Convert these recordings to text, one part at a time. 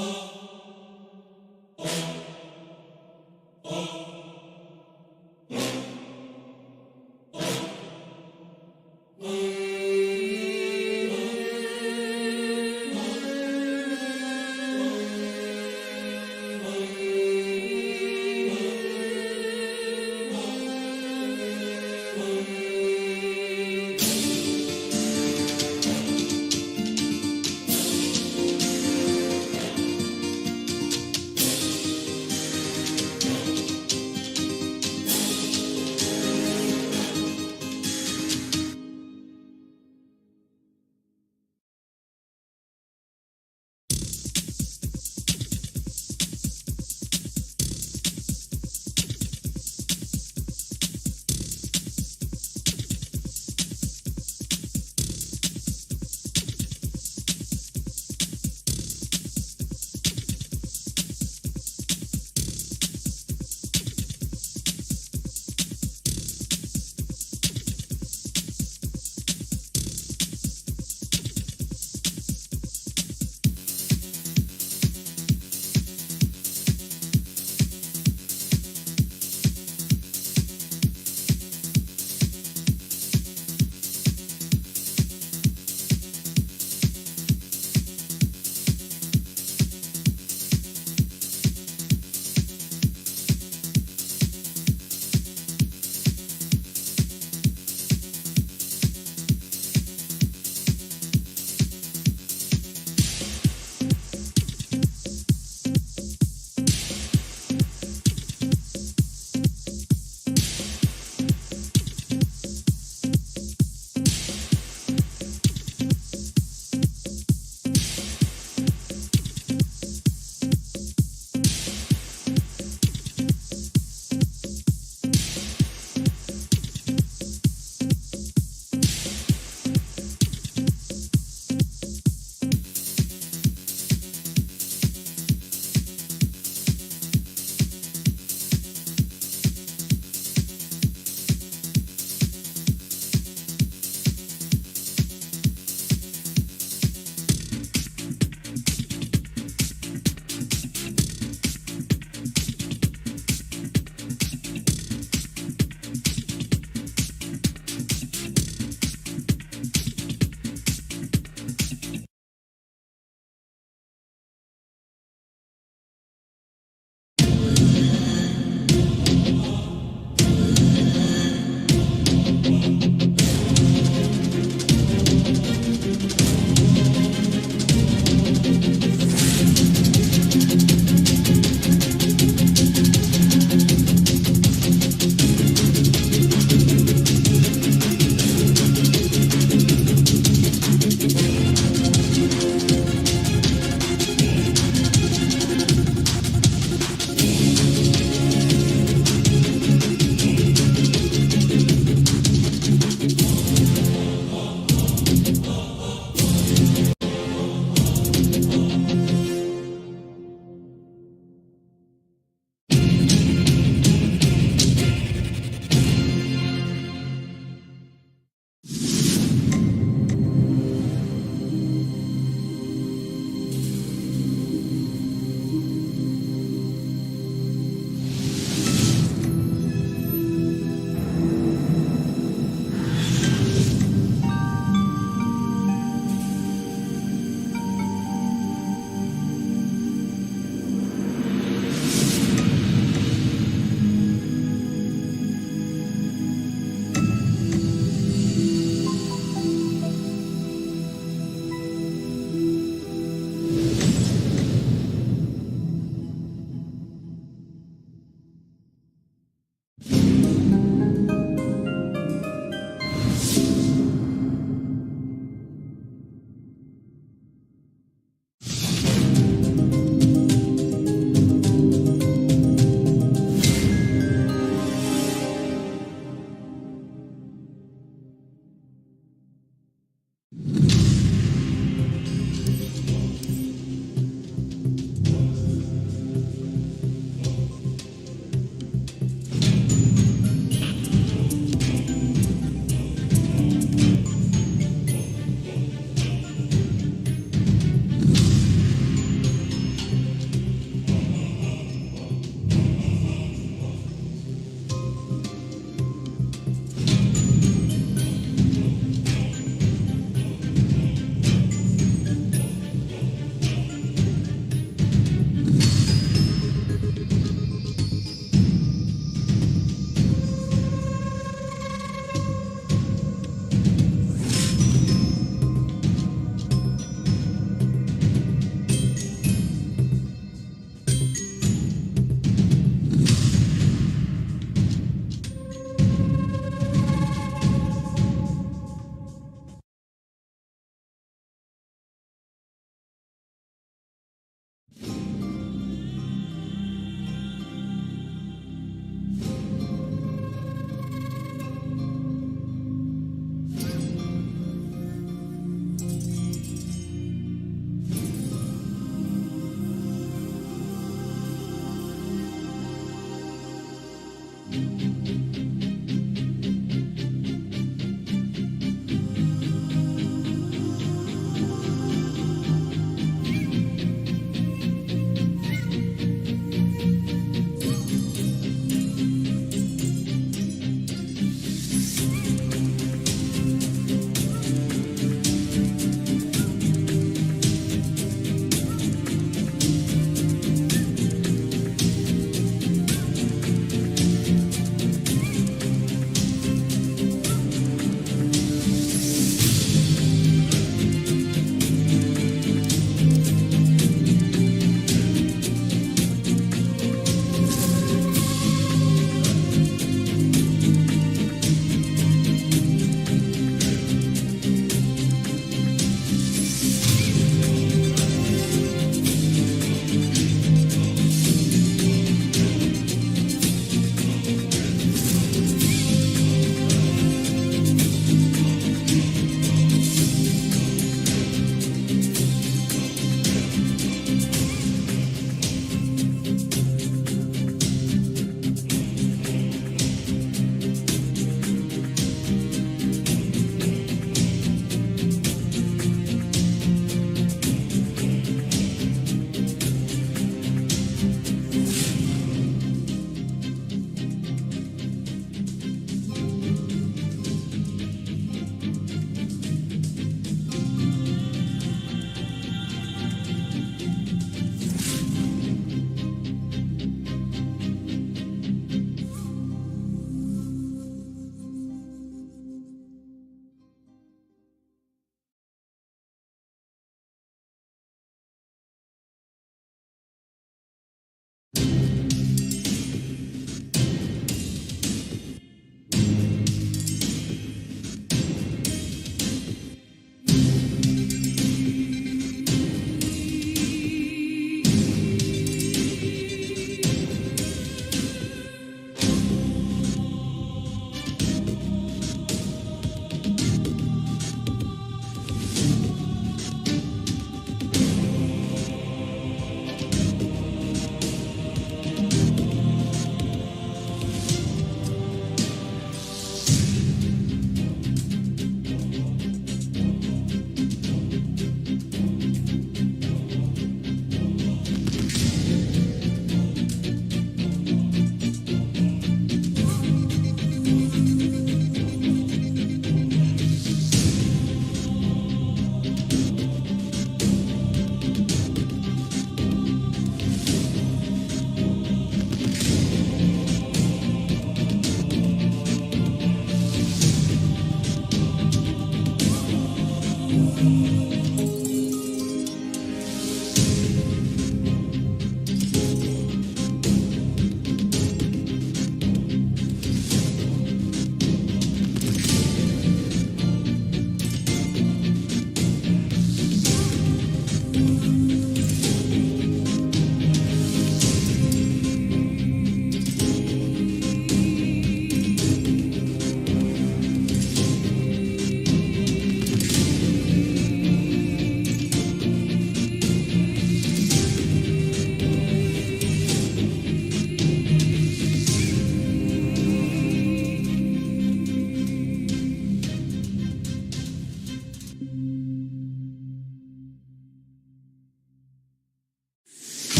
Oh.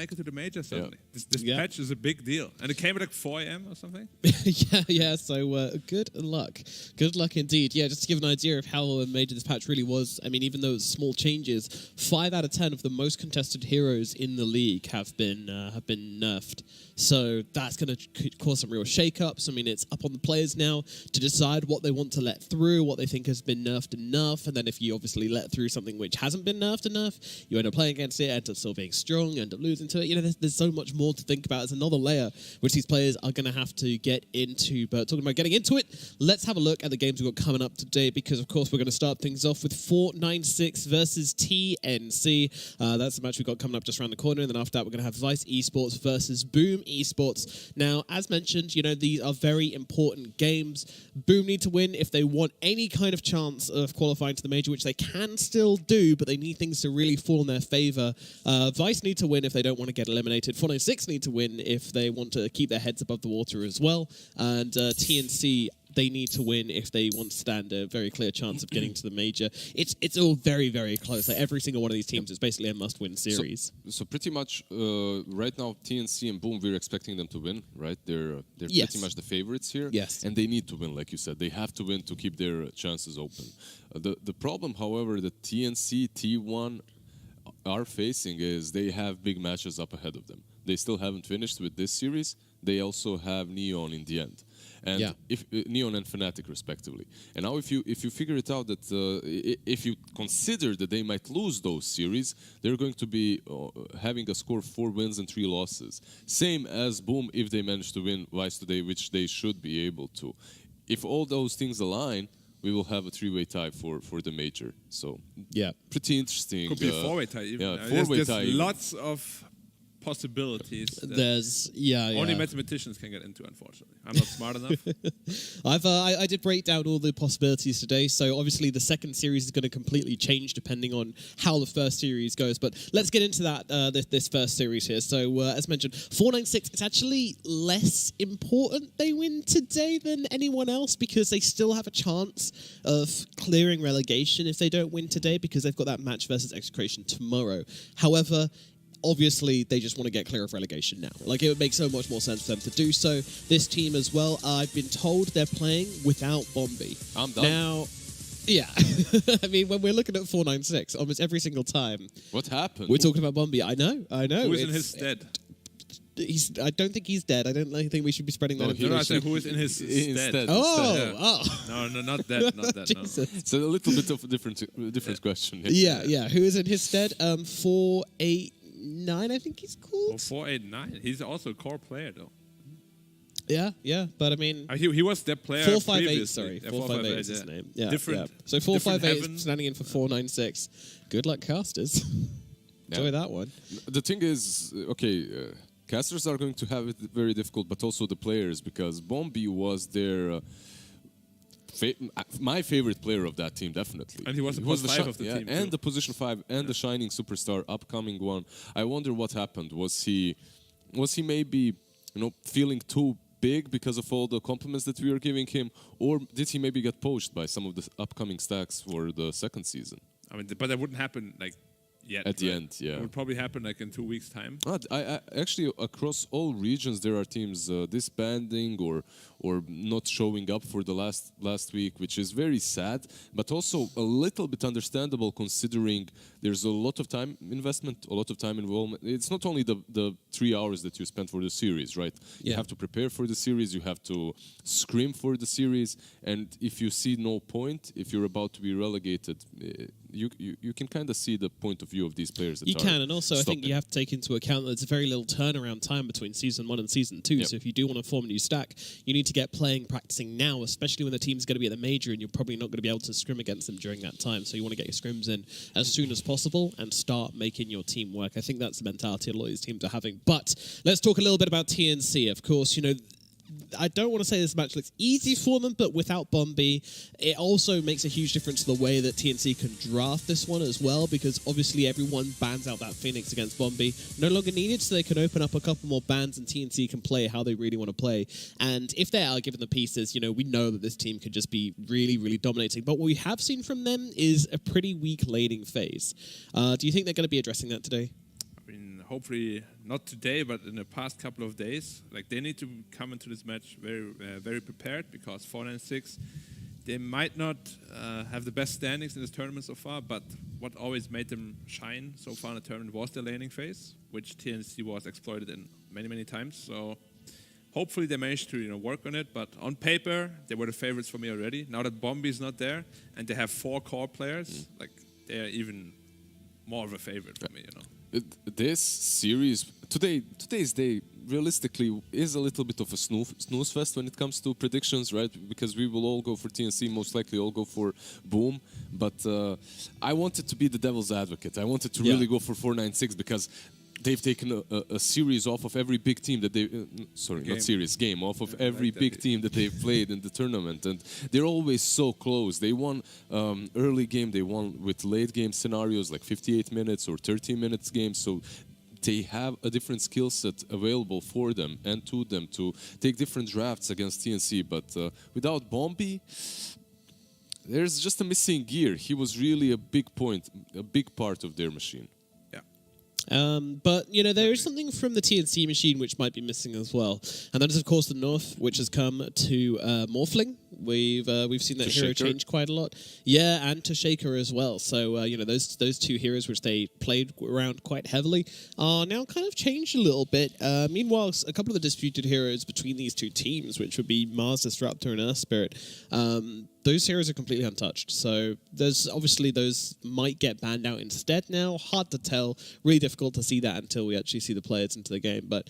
make it to the major suddenly. This patch is a big deal. And it came at like 4 AM or something? So good luck. Good luck indeed. Yeah, just to give an idea of how major this patch really was, I mean, even though it's small changes, 5 out of 10 of the most contested heroes in the league have been nerfed. So that's going to cause some real shake-ups. I mean, it's up on the players now to decide what they want to let through, what they think has been nerfed enough, and then if you obviously let through something which hasn't been nerfed enough, you end up playing against it, end up still being strong, end up losing into it, there's so much more to think about. There's another layer which these players are going to have to get into. But talking about getting into it, let's have a look at the games we've got coming up today, because of course we're going to start things off with 496 versus TNC. That's the match we've got coming up just around the corner, and then after that we're going to have Vice Esports versus Boom Esports. Now, as mentioned, these are very important games. Boom need to win if they want any kind of chance of qualifying to the major, which they can still do, but they need things to really fall in their favor. Vice need to win if they don't want to get eliminated. 496 need to win if they want to keep their heads above the water as well. And TNC, they need to win if they want to stand a very clear chance of getting to the major. It's all very, very close. Like every single one of these teams is basically a must-win series. So pretty much right now, TNC and Boom, we're expecting them to win, right? They're Yes. pretty much the favorites here. Yes. And they need to win, like you said. They have to win to keep their chances open. The problem, however, that TNC, T1 are facing is they have big matches up ahead of them. They still haven't finished with this series. They also have Neon in the end. And if Neon and Fnatic respectively. And now if you figure it out that if you consider that they might lose those series, they're going to be having a score of 4 wins and 3 losses. Same as Boom if they manage to win Vice today, which they should be able to. If all those things align, we will have a 3-way tie for the major. So pretty interesting. Could be a 4-way tie even. Yeah, 4-way tie. There's lots of possibilities. There's only mathematicians can get into, unfortunately. I'm not smart enough. I did break down all the possibilities today, so obviously the second series is going to completely change depending on how the first series goes. But let's get into that this first series here. So as mentioned, 496, it's actually less important they win today than anyone else, because they still have a chance of clearing relegation if they don't win today, because they've got that match versus Execration tomorrow. However, obviously, they just want to get clear of relegation now. Like, it would make so much more sense for them to do so. This team as well, I've been told they're playing without Bombi. I'm done. Now, I mean, when we're looking at 496, almost every single time... What happened? We're talking about Bombi. I know. Who is in his stead? I don't think he's dead. I don't think we should be spreading that information. No, I said who is in his stead. Oh. No, not that. Not that. Jesus. No. It's a little bit of a different question. Yeah. Who is in his stead? 489, I think he's called. Oh, 489. He's also a core player, though. Yeah, but I mean... He was that player 458, sorry. Yeah, 458 is his name. Yeah, different. So 458 is standing in for 496. Good luck, casters. Enjoy that one. The thing is, casters are going to have it very difficult, but also the players, because Bombi was their... my favorite player of that team, definitely. And he was the position 5 of the team. And the position 5 and the shining superstar, upcoming one. I wonder what happened. Was he maybe, feeling too big because of all the compliments that we are giving him, or did he maybe get poached by some of the upcoming stacks for the second season? I mean, but that wouldn't happen yet. At the end, yeah. It would probably happen in 2 weeks' time. I actually, across all regions, there are teams disbanding or not showing up for the last week, which is very sad, but also a little bit understandable considering there's a lot of time investment, a lot of time involvement. It's not only the 3 hours that you spend for the series, right? You have to prepare for the series, you have to scrim for the series, and if you see no point, if you're about to be relegated, you can kind of see the point of view of these players. That you can, and also I think you have to take into account that there's a very little turnaround time between Season 1 and Season 2, so if you do want to form a new stack, you need to get practicing now, especially when the team's going to be at the major and you're probably not going to be able to scrim against them during that time, so you want to get your scrims in as soon as possible and start making your team work. I think that's the mentality a lot of these teams are having. But let's talk a little bit about TNC. Of course, I don't want to say this match looks easy for them, but without Bombi, it also makes a huge difference to the way that TNC can draft this one as well, because obviously everyone bans out that Phoenix against Bombi. No longer needed, so they can open up a couple more bans and TNC can play how they really want to play. And if they are given the pieces, we know that this team could just be really, really dominating. But what we have seen from them is a pretty weak laning phase. Do you think they're going to be addressing that today? Hopefully not today, but in the past couple of days. They need to come into this match very, very prepared, because 496, they might not have the best standings in this tournament so far, but what always made them shine so far in the tournament was the laning phase, which TNC was exploited in many, many times. So hopefully they managed to work on it, but on paper, they were the favorites for me already. Now that Bombi is not there, and they have 4 core players, they're even more of a favorite for me, This series today's day realistically is a little bit of a snooze fest when it comes to predictions, right? Because we will all go for TNC, most likely all go for Boom. But I wanted to be the devil's advocate. I wanted to really go for 496 because they've taken a series off of every big team that they game off of every big team that they've played in the tournament, and they're always so close. They won early game, they won with late game scenarios like 58 minutes or 13 minutes games, so they have a different skill set available for them and to them to take different drafts against TNC. But without Bombi, there's just a missing gear. He was really a big part of their machine. But, you know, there is something from the TNC machine which might be missing as well. And that is, of course, the North, which has come to Morphling. We've seen that hero change quite a lot. Yeah, and to Shaker as well. So, you know, those two heroes which they played around quite heavily are now kind of changed a little bit. Meanwhile, a couple of the disputed heroes between these two teams, which would be Mars Disruptor and Earth Spirit, those heroes are completely untouched. So there's obviously those might get banned out instead now. Hard to tell. Really difficult to see that until we actually see the players into the game. But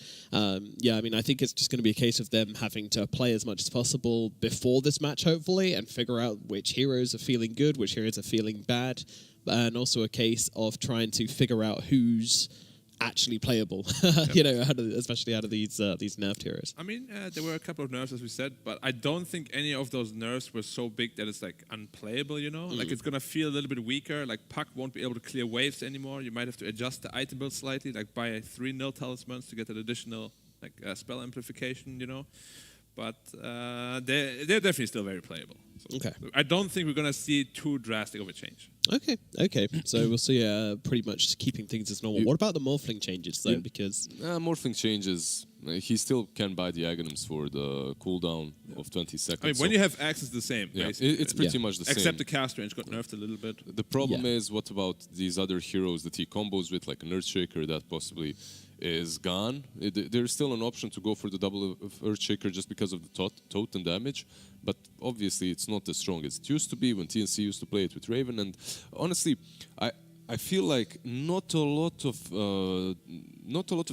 yeah, I mean, I think it's just going to be a case of them having to play as much as possible before this match, hopefully, and figure out which heroes are feeling good, which heroes are feeling bad, and also a case of trying to figure out who's actually playable, you know, especially out of these nerfed heroes. I mean, there were a couple of nerfs, as we said, but I don't think any of those nerfs were so big that it's like unplayable, you know? Like it's gonna feel a little bit weaker, like Puck won't be able to clear waves anymore. You might have to adjust the item build slightly, like buy 3 nil talismans to get that additional like spell amplification, you know? But they're definitely still very playable. So Okay. I don't think we're gonna see too drastic of a change. Okay. So we'll see pretty much keeping things as normal. What about the Morphling changes, though? Because Morphling changes, he still can buy the Aghanims for the cooldown of 20 seconds. I mean, when you have access, the same. Yeah, basically. it's pretty much the same. Except the cast range got nerfed a little bit. The problem is, what about these other heroes that he combos with, like an Earthshaker that possibly is gone? There's still an option to go for the double of Earthshaker just because of the totem damage, but obviously it's not as strong as it used to be when TNC used to play it with Raven. And honestly, I feel like not a lot of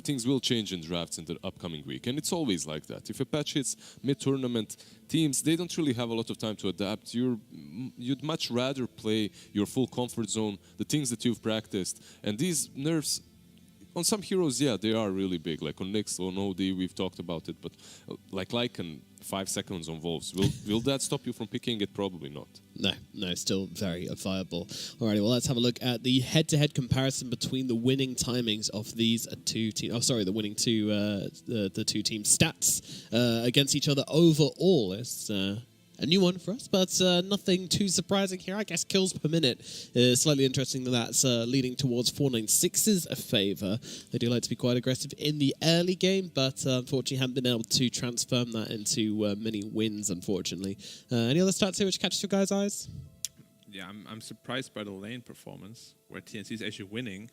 things will change in drafts in the upcoming week, and it's always like that. If a patch hits mid-tournament, teams, they don't really have a lot of time to adapt. You'd much rather play your full comfort zone, the things that you've practiced, and these nerfs on some heroes, yeah, they are really big. Like on Nyx, on OD, we've talked about it, but like Lycan, 5 seconds on Wolves. Will that stop you from picking it? Probably not. No, still very viable. Alrighty, well, let's have a look at the head-to-head comparison between the winning timings of these two teams. Oh, sorry, the winning the two teams' stats against each other overall. It's a new one for us, but nothing too surprising here. I guess kills per minute is slightly interesting that that's leading towards 496's favour. They do like to be quite aggressive in the early game, but unfortunately haven't been able to transform that into many wins, unfortunately. Any other stats here which catches your guys' eyes? Yeah, I'm surprised by the lane performance, where TNC is actually winning,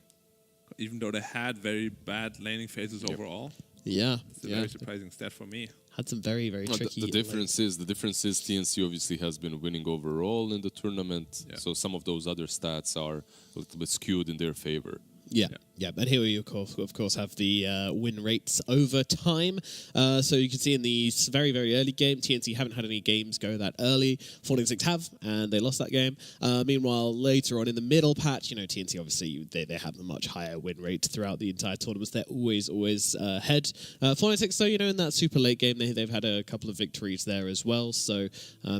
even though they had very bad laning phases overall. Yeah. It's a very surprising stat for me. Had some very, very tricky... The difference is TNC obviously has been winning overall in the tournament, so some of those other stats are a little bit skewed in their favor. Yeah, but here we of course have the win rates over time. So you can see in the very, very early game, TNC haven't had any games go that early. 496 have, and they lost that game. Meanwhile, later on in the middle patch, you know, TNC obviously they have a much higher win rate throughout the entire tournament. They're always ahead. 496, so you know, in that super late game, they've had a couple of victories there as well. So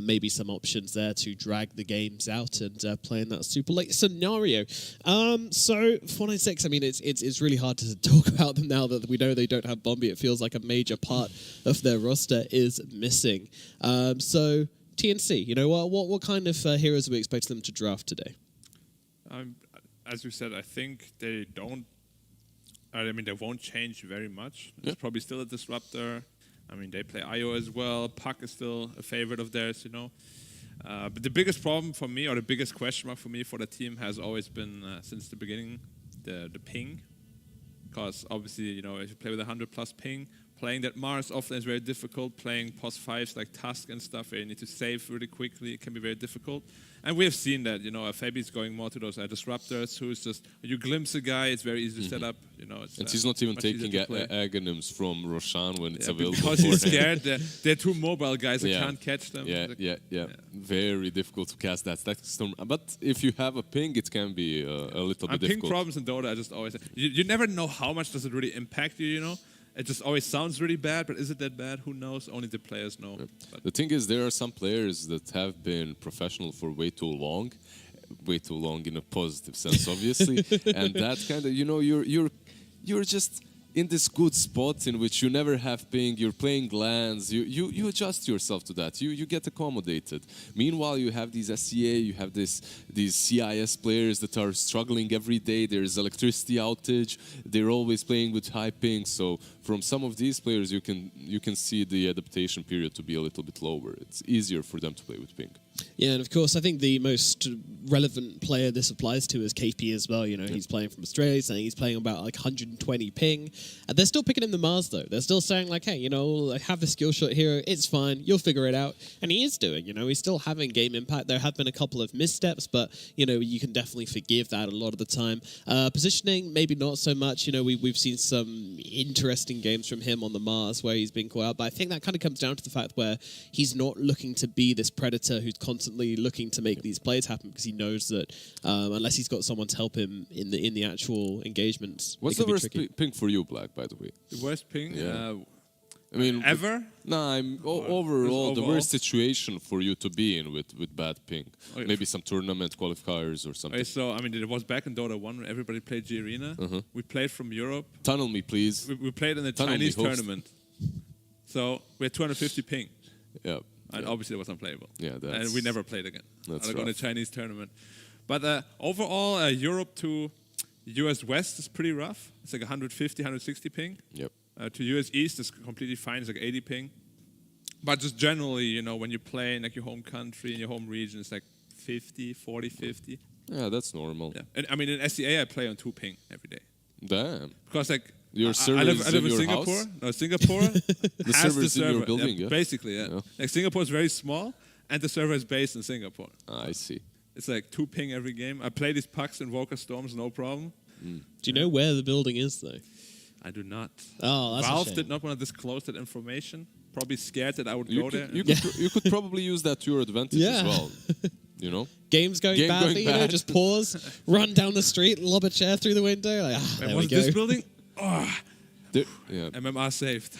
maybe some options there to drag the games out and play in that super late scenario. So 496. I mean, it's really hard to talk about them now that we know they don't have Bombi. It feels like a major part of their roster is missing. So TNC, you know, what kind of heroes do we expect them to draft today? As you said, I think they don't. I mean, they won't change very much. It's probably still a disruptor. I mean, they play IO as well. Puck is still a favorite of theirs, you know. But the biggest problem for me, or the biggest question mark for me for the team, has always been since the beginning the ping, because obviously, you know, if you play with 100+ ping playing that Mars often is very difficult. Playing pos 5s like Tusk and stuff, where you need to save really quickly, it can be very difficult. And we have seen that, Fabi's going more to those disruptors, who's just, you glimpse a guy, it's very easy to set up, it's And he's not even much easier taking to play. Aghanims from Roshan when it's Yeah, available. because he's beforehand. scared. They're two mobile guys. I Yeah. can't catch them. Yeah. Very difficult to cast that static storm. But if you have a ping, it can be a little bit And ping difficult. problems in Dota, I just always you never know how much does it really impact you. It just always sounds really bad, but is it that bad? Who knows? Only the players know. But The thing is, there are some players that have been professional for way too long in a positive sense, obviously, and that kind of, you're just in this good spot in which you never have ping, you're playing lands, you adjust yourself to that, you get accommodated. Meanwhile, you have these SCA, you have these CIS players that are struggling every day, there's electricity outage, they're always playing with high ping, so from some of these players you can see the adaptation period to be a little bit lower. It's easier for them to play with ping. Yeah, and of course, I think the most relevant player this applies to is KP as well. He's playing from Australia, saying he's playing about like 120 ping. And they're still picking him the Mars, though. They're still saying, like, hey, I have the skill shot hero, it's fine, you'll figure it out. And he is doing, he's still having game impact. There have been a couple of missteps, but, you can definitely forgive that a lot of the time. Positioning, maybe not so much. We've seen some interesting games from him on the Mars where he's been caught out. But I think that kind of comes down to the fact where he's not looking to be this predator who's constantly looking to make these plays happen, because he knows that unless he's got someone to help him in the actual engagements, What's it the could be worst tricky. ping for you, Black, by the way? the worst ping, Yeah. I mean, ever? No, overall the worst situation for you to be in with bad ping. Okay. Maybe some tournament qualifiers or something. Okay, so it was back in Dota 1 when everybody played G Arena. We played from Europe. Tunnel me, please. We played in the Tunnel me, Chinese host. tournament. So we had 250 ping. Yeah. And obviously it was unplayable. Yeah, and that's- we never played again. that's on a rough. Chinese tournament. But overall, Europe to US West is pretty rough. It's like 150, 160 ping. Yep. To US East is completely fine. It's like 80 ping. But just generally, when you play in like your home country, in your home region, it's like 50, 40, 50. Yeah, that's normal. Yeah. And in SCA, I play on 2 ping every day. Damn. Because like Your I server live, is I live in in your Singapore. house? No, Singapore has server the is in your server. building, yeah? Basically, yeah. Yeah. Like Singapore is very small, and the server is based in Singapore. I see. It's like 2 ping every game. I play these pucks in Walker Storms, no problem. Do you know where the building is, though? I do not. Oh, that's a Valve shame. did not want to disclose that information. Probably scared that I would You go there. you could probably use that to your advantage Yeah. as well. You know? Game's going Game badly, going bad. just pause, run down the street, lob a chair through the window. Like, And there was we it this go. building? Oh, Yeah. MMR saved.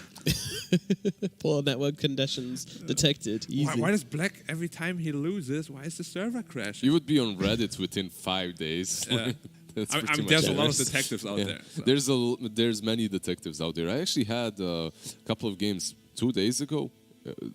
Poor network conditions detected. Easy. Why does Black, every time he loses, why is the server crashing? You would be on Reddit within 5 days. Yeah. That's I pretty mean, much there's a it. lot of detectives out Yeah. there. So. There's many detectives out there. I actually had a couple of games 2 days ago.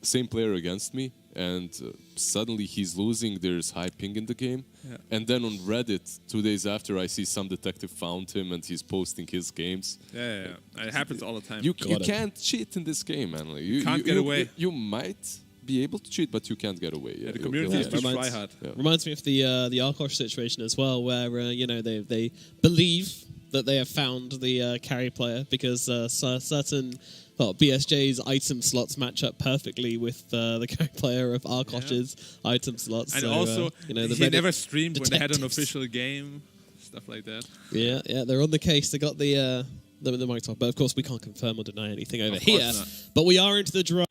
Same player against me, and suddenly he's losing. There's high ping in the game, Yeah. and then on Reddit 2 days after, I see some detective found him and he's posting his games. Yeah. It happens all the time. You Got it. can't cheat in this game, man. Like, you Can't get away. You might be able to cheat, but you can't get away. Yeah, the You'll community is have too to- reminds- try hard. Yeah. Reminds me of the Arkosh situation as well, where they believe that they have found the carry player because certain BSJ's item slots match up perfectly with the carry player of Arkosh's item slots. And So, also, the he Reddit never streamed when they had an detectives. official game, stuff like that. Yeah, they're on the case. They got the mic off, but of course we can't confirm or deny anything over Of course here. not. But we are into the draw.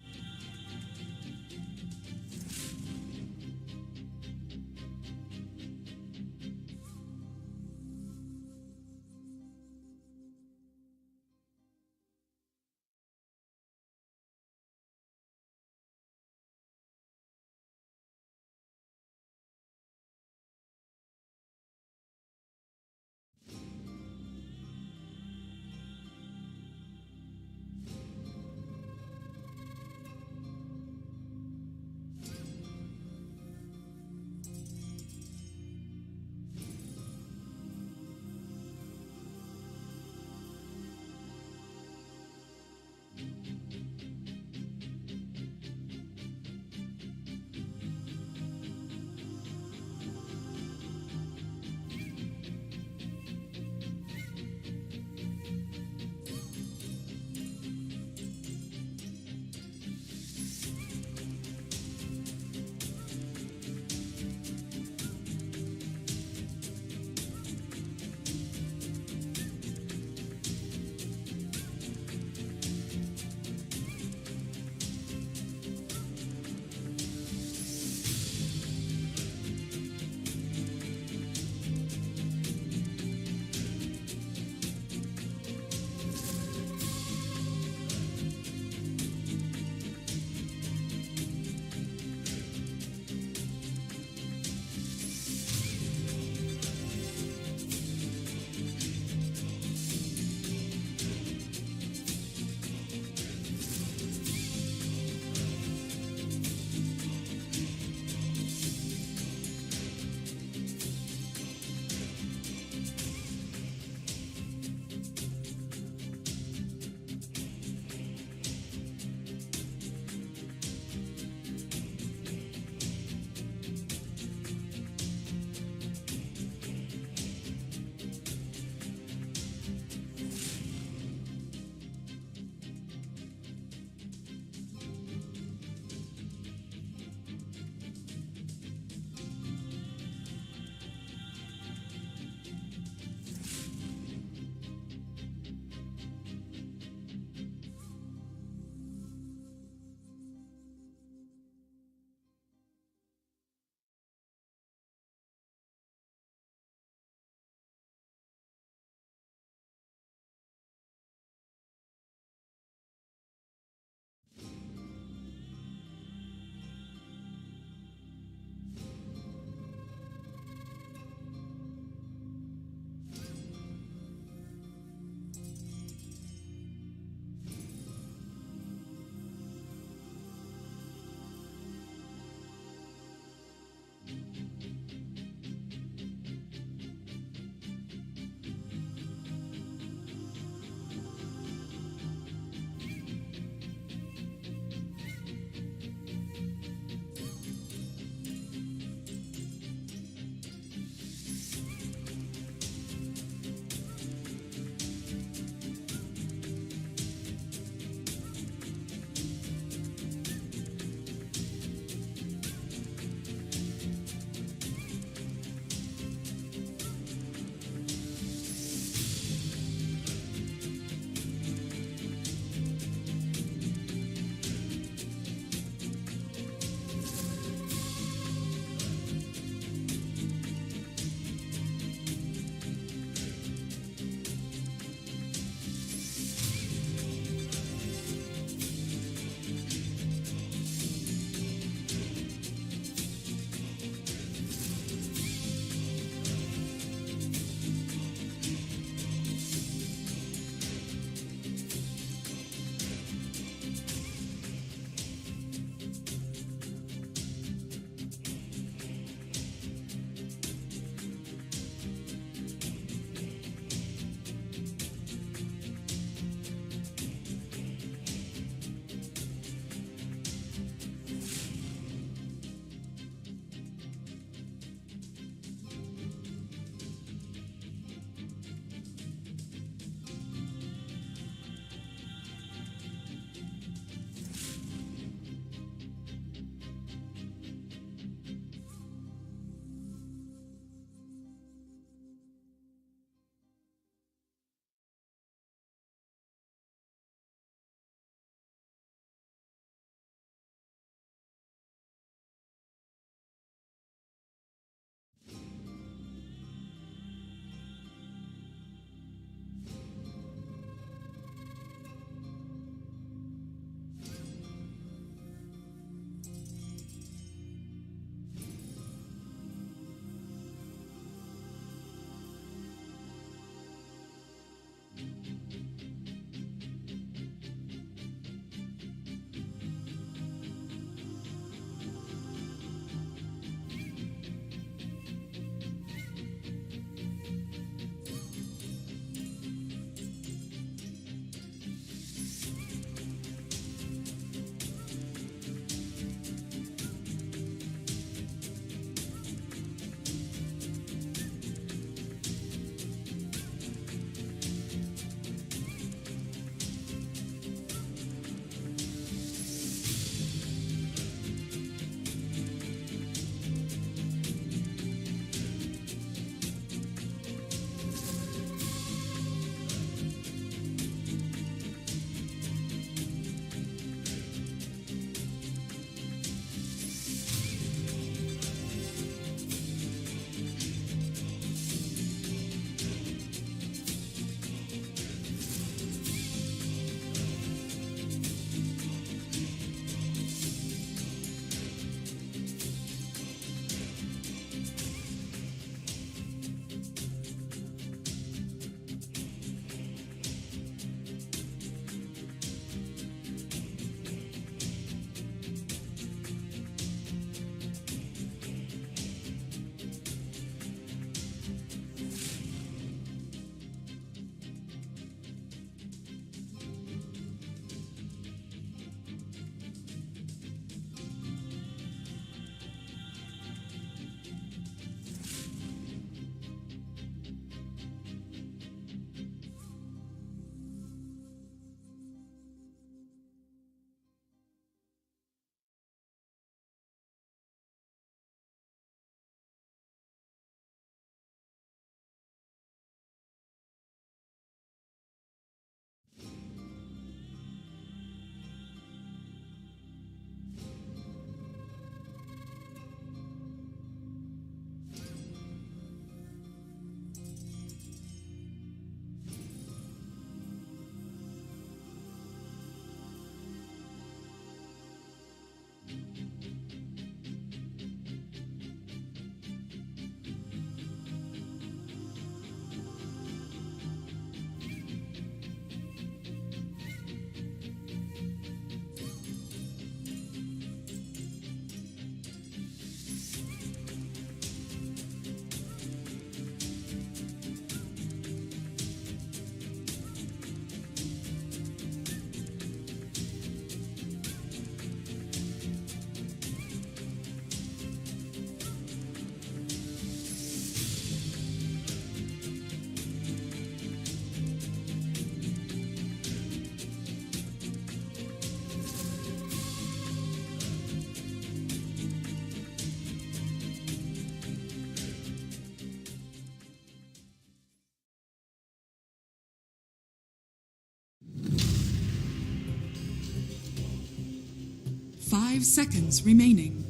5 seconds remaining.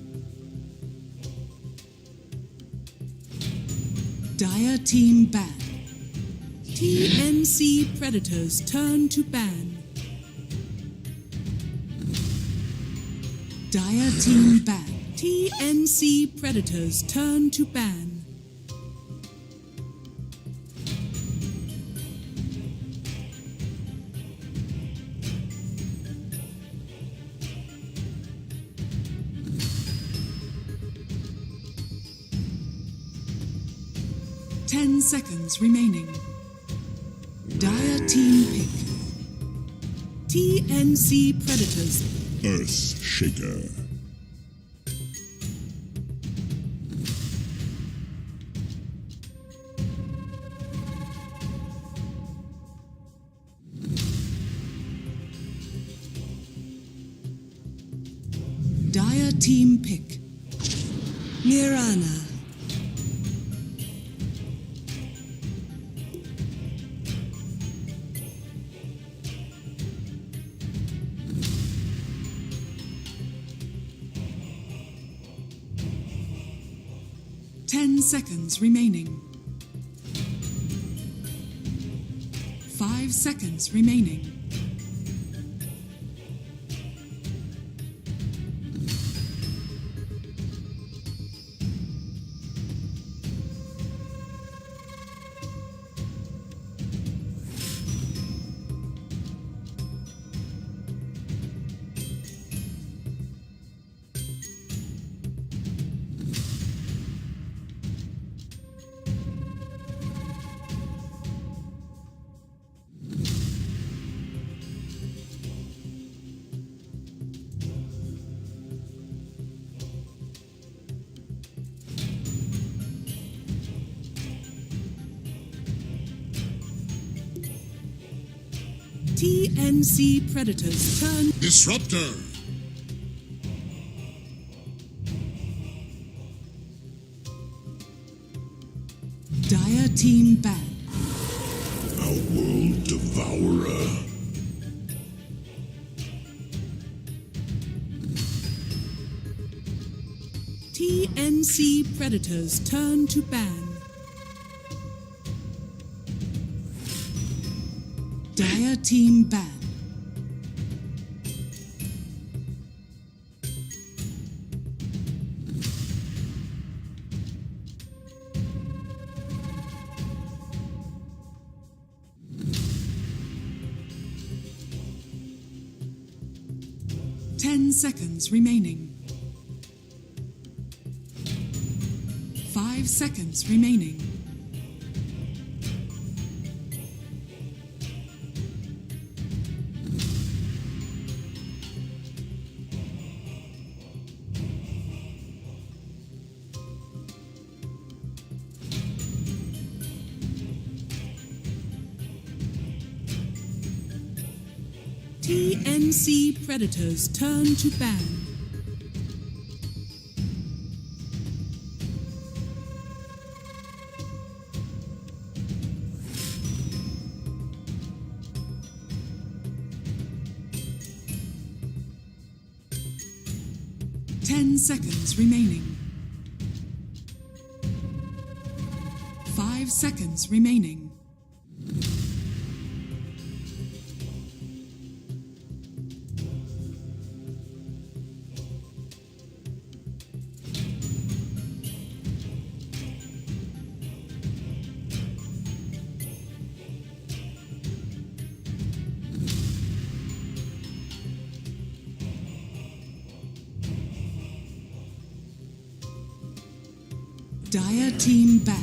Dire team ban. TNC Predators turn to ban. Dire team ban. TNC Predators turn to ban. Ten seconds remaining. Dire team pick. TNC Predators. Earth Shaker. Dire team pick. Mirana. Ten seconds remaining. 5 seconds remaining. TNC Predators turn. Disruptor. Dire team ban. Our world devourer. TNC Predators turn to ban. Dire team ban. Ten seconds remaining. 5 seconds remaining. TNC Predators turn to ban. Ten seconds remaining. 5 seconds remaining. Dire team ban.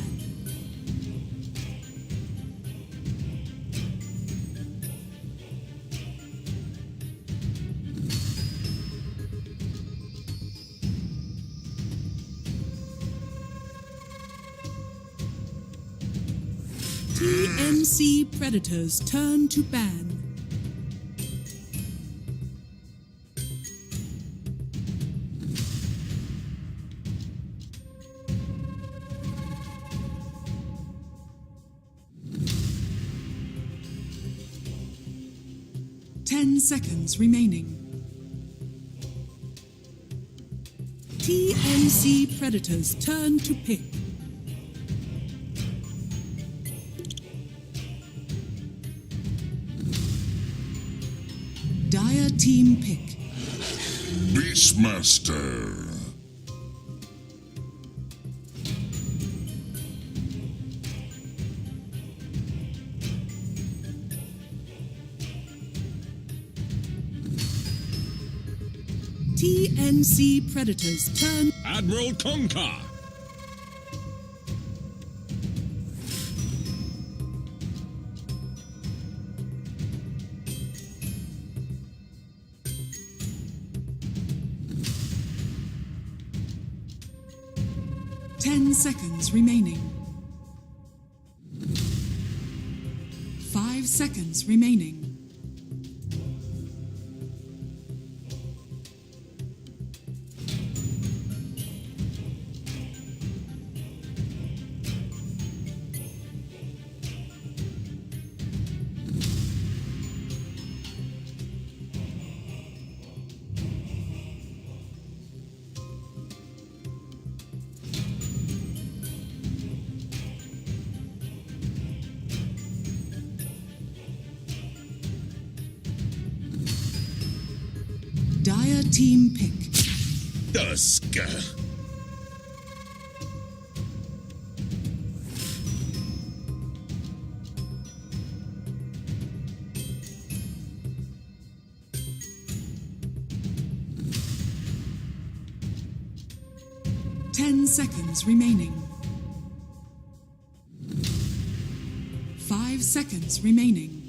TNC Predators turn to ban. Ten seconds remaining. TNC Predators turn to pick. Dire team pick. Beastmaster. TNC Predators turn. Admiral Conker. Seconds remaining. 5 seconds remaining. Dire team pick. Dusk. 10 seconds remaining. 5 seconds remaining.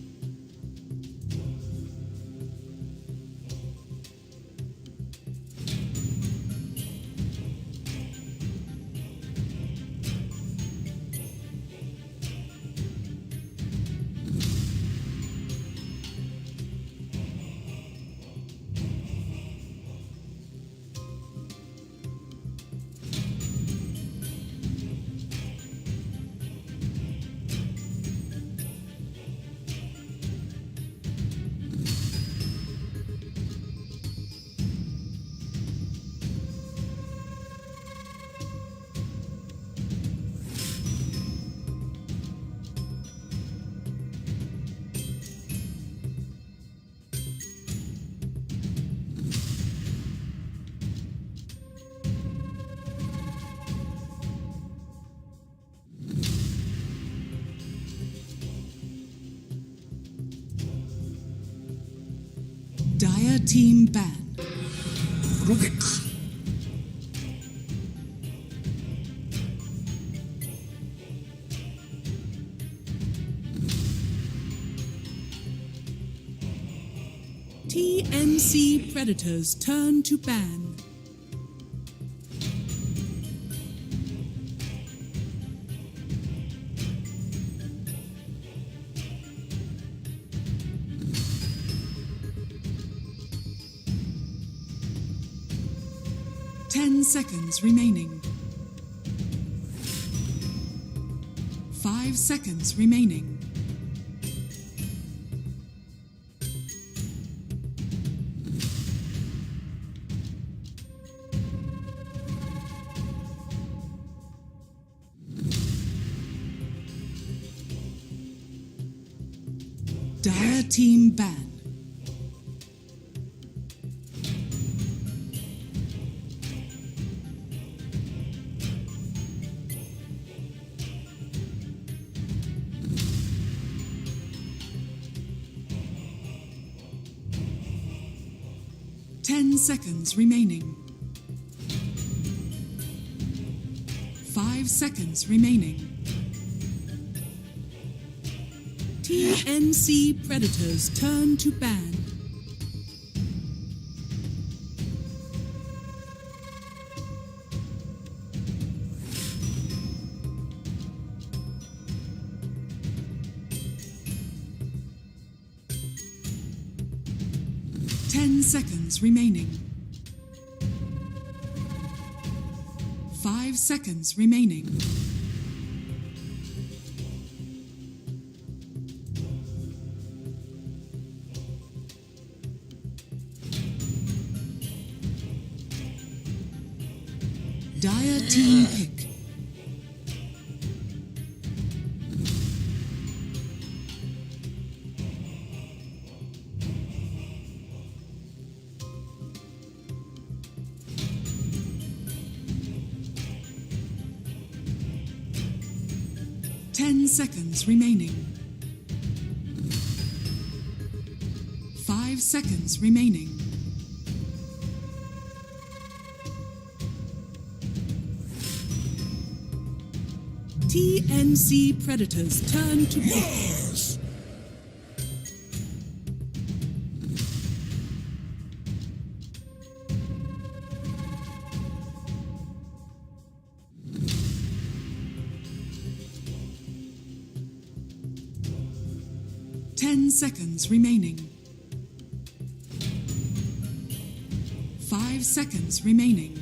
Dire team ban. TNC Predators turn to ban. Seconds remaining. 5 seconds remaining. Dire team ban. 10 seconds remaining. 5 seconds remaining. TNC Predators turn to ban. Seconds remaining. 5 seconds remaining. Dire team pick. Ten seconds remaining. 5 seconds remaining. TNC Predators turn to pick. 10 seconds remaining. 5 seconds remaining.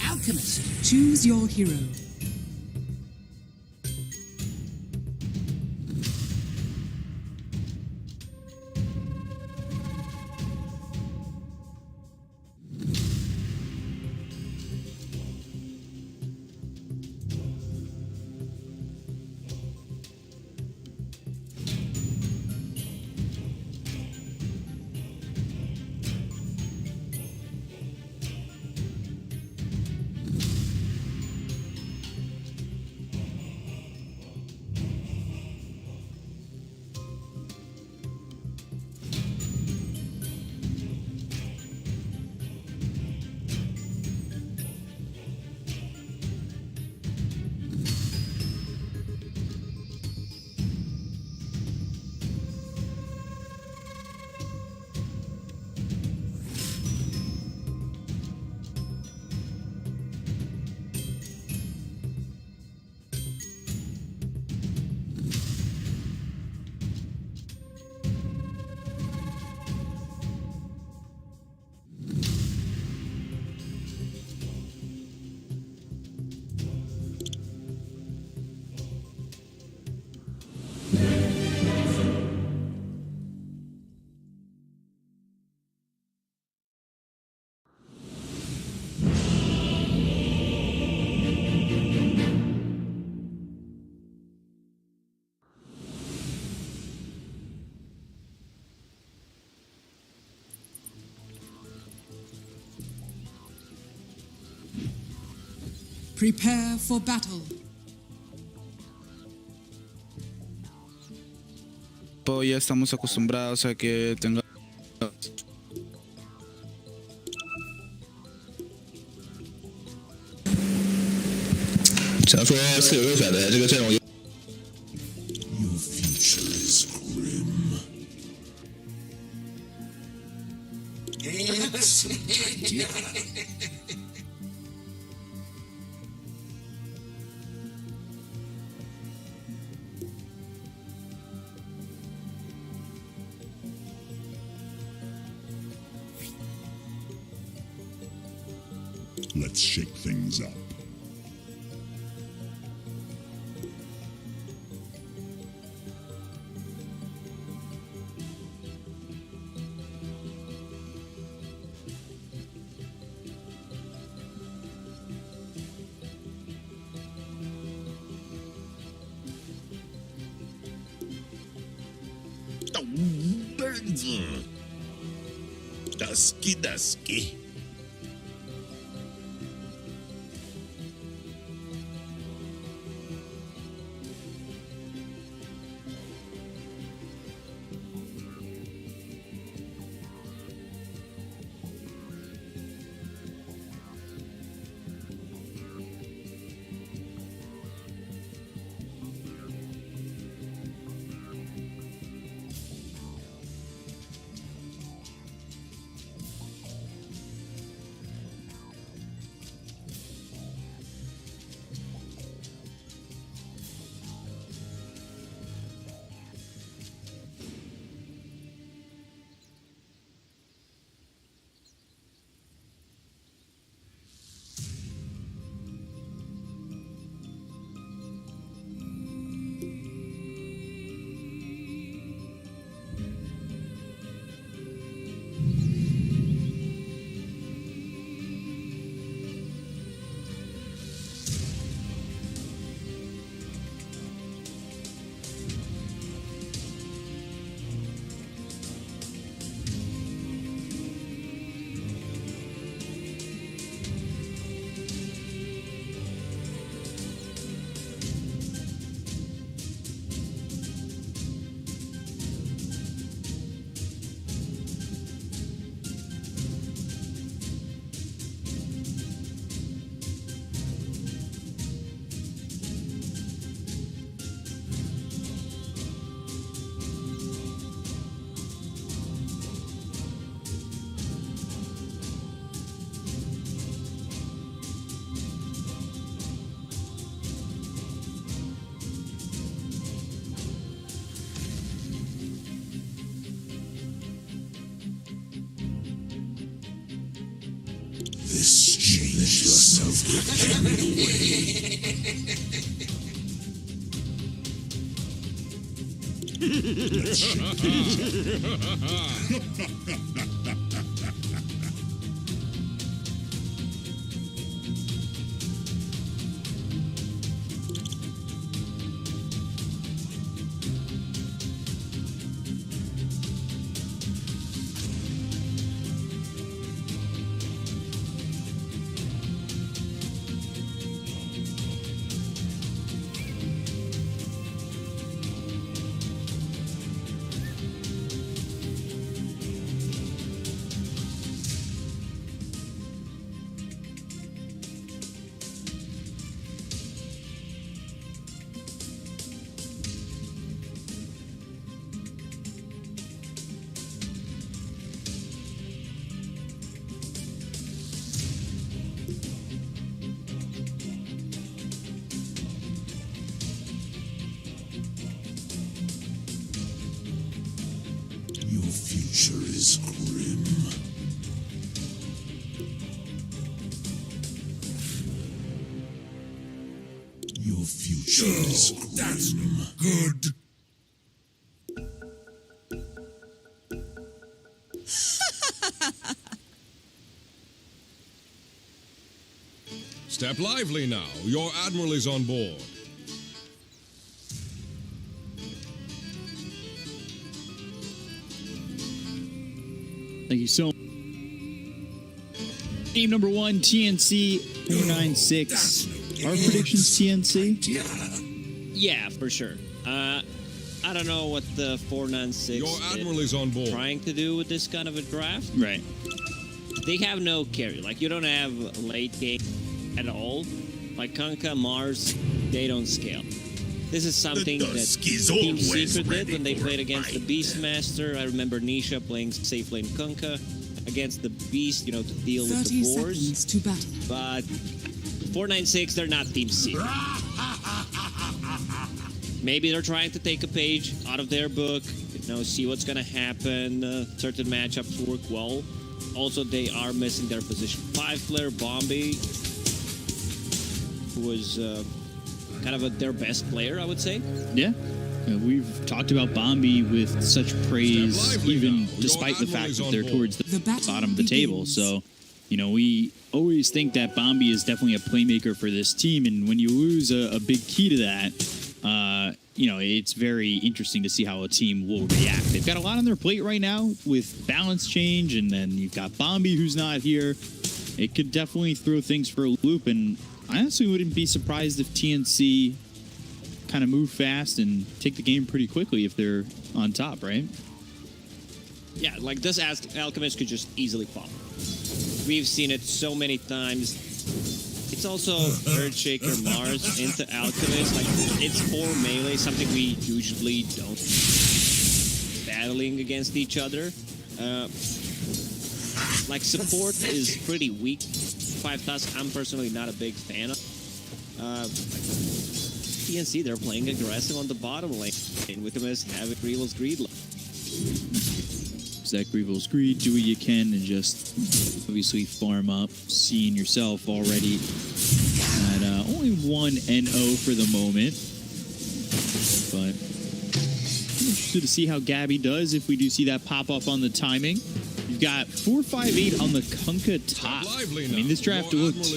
Alchemist, choose your hero. Prepare for battle. Ya estamos acostumbrados a que tenga. 只能说四九六选的这个阵容。 Your future is grim. Let's shake things up. Dusky, dusky. Let's shake things up. Your future is grim. Your future is grim. That's good. Step lively now. Your admiral is on board. Thank you so much. Team number 1, TNC 496. Our predictions, TNC? Yeah, for sure. I don't know what the 496 Your admiral is on board. trying to do with this kind of a draft. Right. They have no carry. Like, you don't have late game at all. Like, Kunkka, Mars, they don't scale. This is something that Team Secret did when they played against the Beastmaster. I remember Nisha playing safe lane Kunkka against the Beast, you know, to deal with the 30 boars. seconds to battle. But 496, they're not Team Secret. Maybe they're trying to take a page out of their book, you know, see what's going to happen. Certain matchups work well. Also, they are missing their position 5 player, Bombi, who was kind of their best player, I would say. Yeah. We've talked about Bombi with such praise, even despite the fact that they're towards the bottom of the table. So, you know, we always think that Bombi is definitely a playmaker for this team. And when you lose a big key to that, you know, it's very interesting to see how a team will react. They've got a lot on their plate right now with balance change, and then you've got Bombi who's not here. It could definitely throw things for a loop, and I honestly wouldn't be surprised if TNC kind of move fast and take the game pretty quickly if they're on top, right? Yeah, like this Alchemist could just easily fall. We've seen it so many times. It's also Earthshaker Mars into Alchemist. Like, it's 4 melee, something we usually don't battling against each other. Like, support is pretty weak. 5 tasks, I'm personally not a big fan of. TNC, they're playing aggressive on the bottom lane. And Wickham having Revel's Greed. Zach Revel's Greed, do what you can and just obviously farm up. Seeing yourself already at only 1 NO for the moment. But I'm interested to see how Gabby does if we do see that pop up on the timing. You've got 458 on the Kunkka top. I mean, this draft looked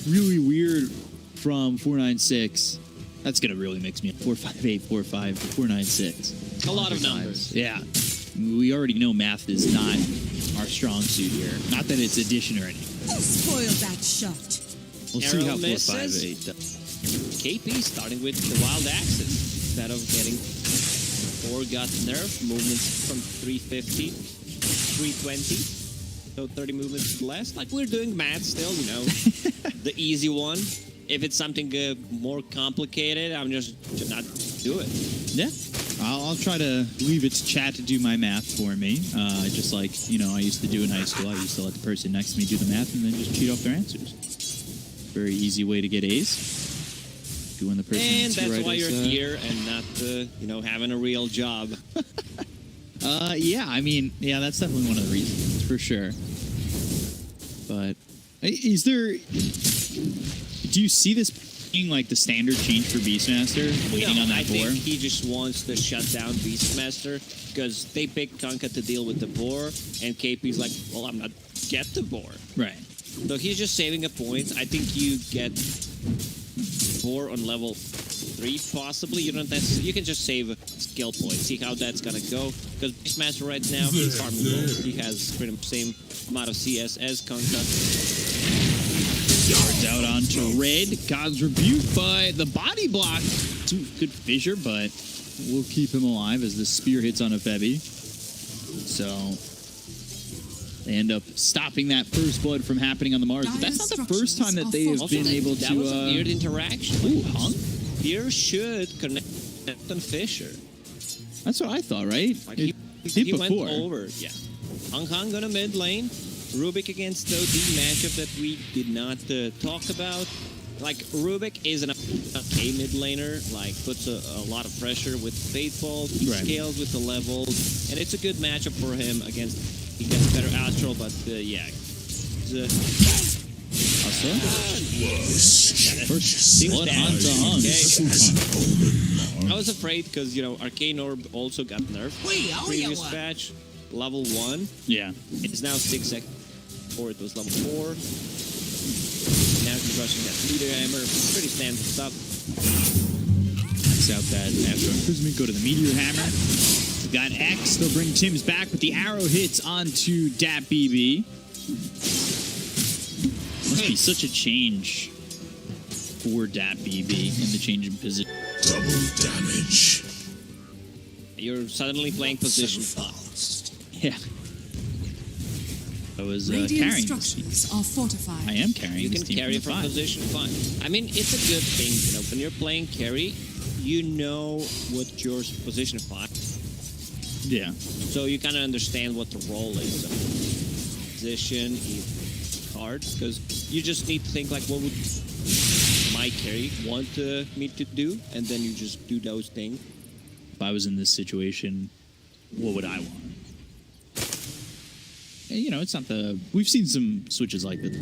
really weird from 496. That's going to really mix me up. 458, 45, 496. A lot of numbers. Yeah. We already know math is not our strong suit here. Not that it's addition or anything. Don't spoil that shot. We'll see how 458 does. KP starting with the Wild Axis instead of getting 4 got nerfed. Movements from 350, 320. So 30 movements less. Like, we're doing math still, you know. The easy one. If it's something more complicated, I'm just not do it. Yeah. I'll try to leave it to chat to do my math for me. Just like, you know, I used to do in high school. I used to let the person next to me do the math and then just cheat off their answers. Very easy way to get A's. Doing the person and that's why you're here and not, you know, having a real job. Yeah, I mean, yeah, that's definitely one of the reasons, for sure. But is there... Do you see this being like the standard change for Beastmaster? Waiting on that I boar? think he just wants to shut down Beastmaster because they picked Kanka to deal with the boar, and KP's like, well, I'm not get the boar. Right. So he's just saving a point. I think you get boar on level 3 possibly. You don't necessarily, you can just save a skill point. See how that's gonna go. Because Beastmaster right now, he's farming gold. He has pretty much the same amount of CS as Kanka. Yards out onto red. God's rebuked by the body block. Some good fissure, but we'll keep him alive as the spear hits on a Febby. So they end up stopping that first blood from happening on the Mars. But that's not the first time that they have been able to... That was a weird interaction. Ooh, Hunk? Here should connect on Fisher. That's what I thought, right? Like he went over. Yeah. Hung gonna mid lane. Rubik against OD matchup that we did not talk about. Like, Rubik is an okay mid laner, like, puts a lot of pressure with Fateful, he scales with the levels, and it's a good matchup for him against, he gets better Astral, but yeah. First blood onto Hung. I was afraid because, you know, Arcane Orb also got nerfed previous patch, level 1. Yeah. It's now 6 seconds. Or it was level 4. Now he's rushing that meteor hammer. Pretty standard stuff. Knocks out that Astro Imprisonment. Go to the meteor hammer. We've got X. They'll bring Tim's back, but the arrow hits onto Dat BB. Must be such a change for Dat BB in the change in position. Double damage. You're suddenly playing position 5. Yeah. I was Radiant carrying structures are fortified. I am carrying You this can team carry from from 5. position 5. I mean, it's a good thing, you know, when you're playing carry, you know what your position 5. Yeah. So you kind of understand what the role is. So position, cards, because you just need to think like, what would my carry want me to do, and then you just do those things. If I was in this situation, what would I want? And, you know, it's not the... We've seen some switches like this.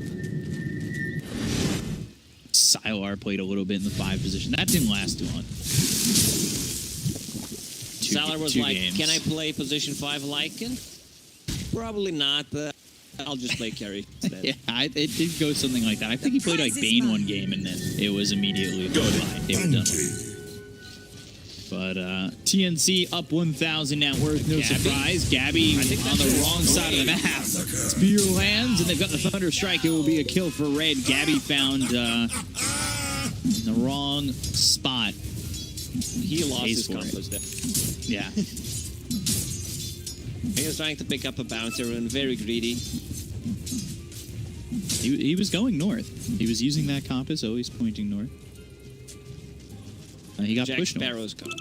Sylar played a little bit in the 5 position. That didn't last too long. Sylar was two like, games. can I play position 5 Lycan? Probably not, but I'll just play carry instead. Yeah, it did go something like that. I think he played like Bane one game, and then it was immediately goodbye. They were done. But TNC up 1,000 net worth, no surprise. Gabby on the wrong side of the map. Spear lands, and they've got the Thunder Strike. It will be a kill for red. Gabby found in the wrong spot. He lost his compass there. Yeah. He was trying to pick up a bouncer and very greedy. He was going north. He was using that compass, always pointing north. He got Jack pushed north. Sparrow's compass.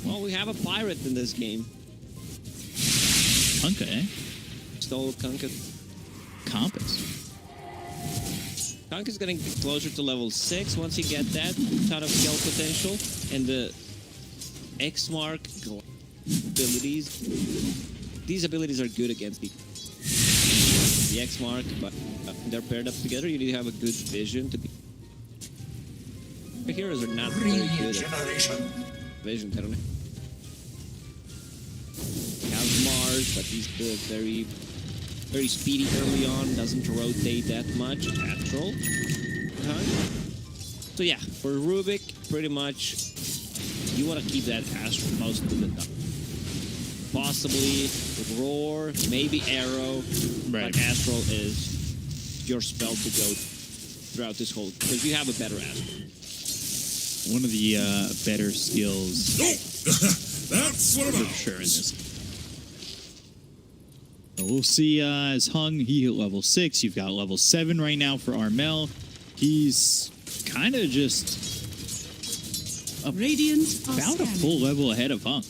Well, we have a pirate in this game. Kanka, eh? Stole Kanka. Compass. Kanka's getting closer to level 6 once he get that. Ton of skill potential. And the X-Mark abilities. These abilities are good against the X-Mark, but they're paired up together. You need to have a good vision to be... The heroes are not very good at vision, I don't know. Have Mars, but he's very, very speedy early on, doesn't rotate that much. Astral. So yeah, for Rubik, pretty much, you want to keep that Astral most of the time. Possibly with Roar, maybe Arrow, but Astral is your spell to go throughout this whole, because you have a better Astral. One of the better skills. That's what for sure in this. So we'll see as Hung, he hit level 6. You've got level 7 right now for Armel. He's kind of just Radiant about a full level ahead of Hung.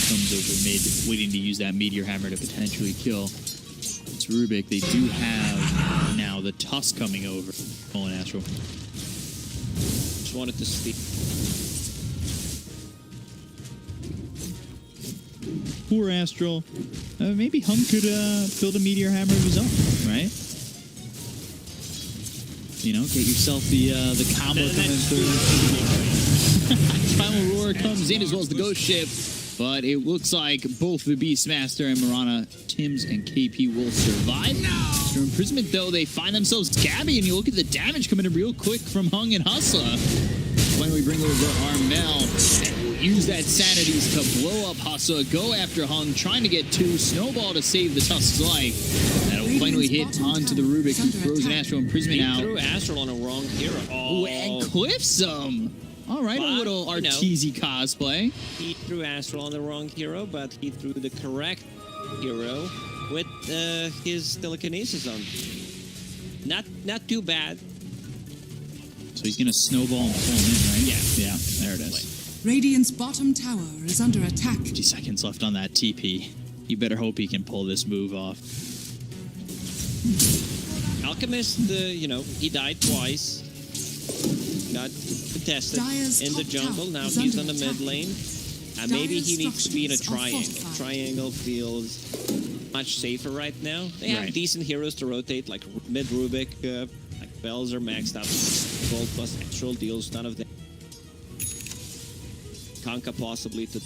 Comes over mid, waiting to use that meteor hammer to potentially kill. It's Rubik. They do have now the Tusk coming over. Colin Astral. Just wanted to see. poor Astral. Maybe Hung could build a Meteor Hammer of his own, right? You know, get yourself the combo coming through. Final Roar comes in as well as the Ghost Ship, but it looks like both the Beastmaster and Mirana, Tims and KP will survive. Through Imprisonment, though, they find themselves Gabby, and you look at the damage coming in real quick from Hung and Hustler. When we bring over Armel, and we'll use that Sanities to blow up Hustler, go after Hung, trying to get 2, Snowball to save the Tusk's life. That'll finally hit onto the Rubik, who throws an Astral Imprisonment out. He threw Astral on a wrong hero. Oh, and cliffs him. All right, a little artsy cosplay. He threw Astral on the wrong hero, but he threw the correct hero with his telekinesis on. Not too bad. So he's going to snowball and pull him in, right? Yeah, there it is. Radiant's bottom tower is under attack. 50 seconds left on that TP. You better hope he can pull this move off. Alchemist, he died twice. Got contested in the jungle. Now he's on the mid lane. Maybe he needs to be in a triangle. Triangle feels much safer right now. They have decent heroes to rotate, like mid Rubik. Like Bells are maxed out. Gold plus Astral deals none of them. Kanka possibly to.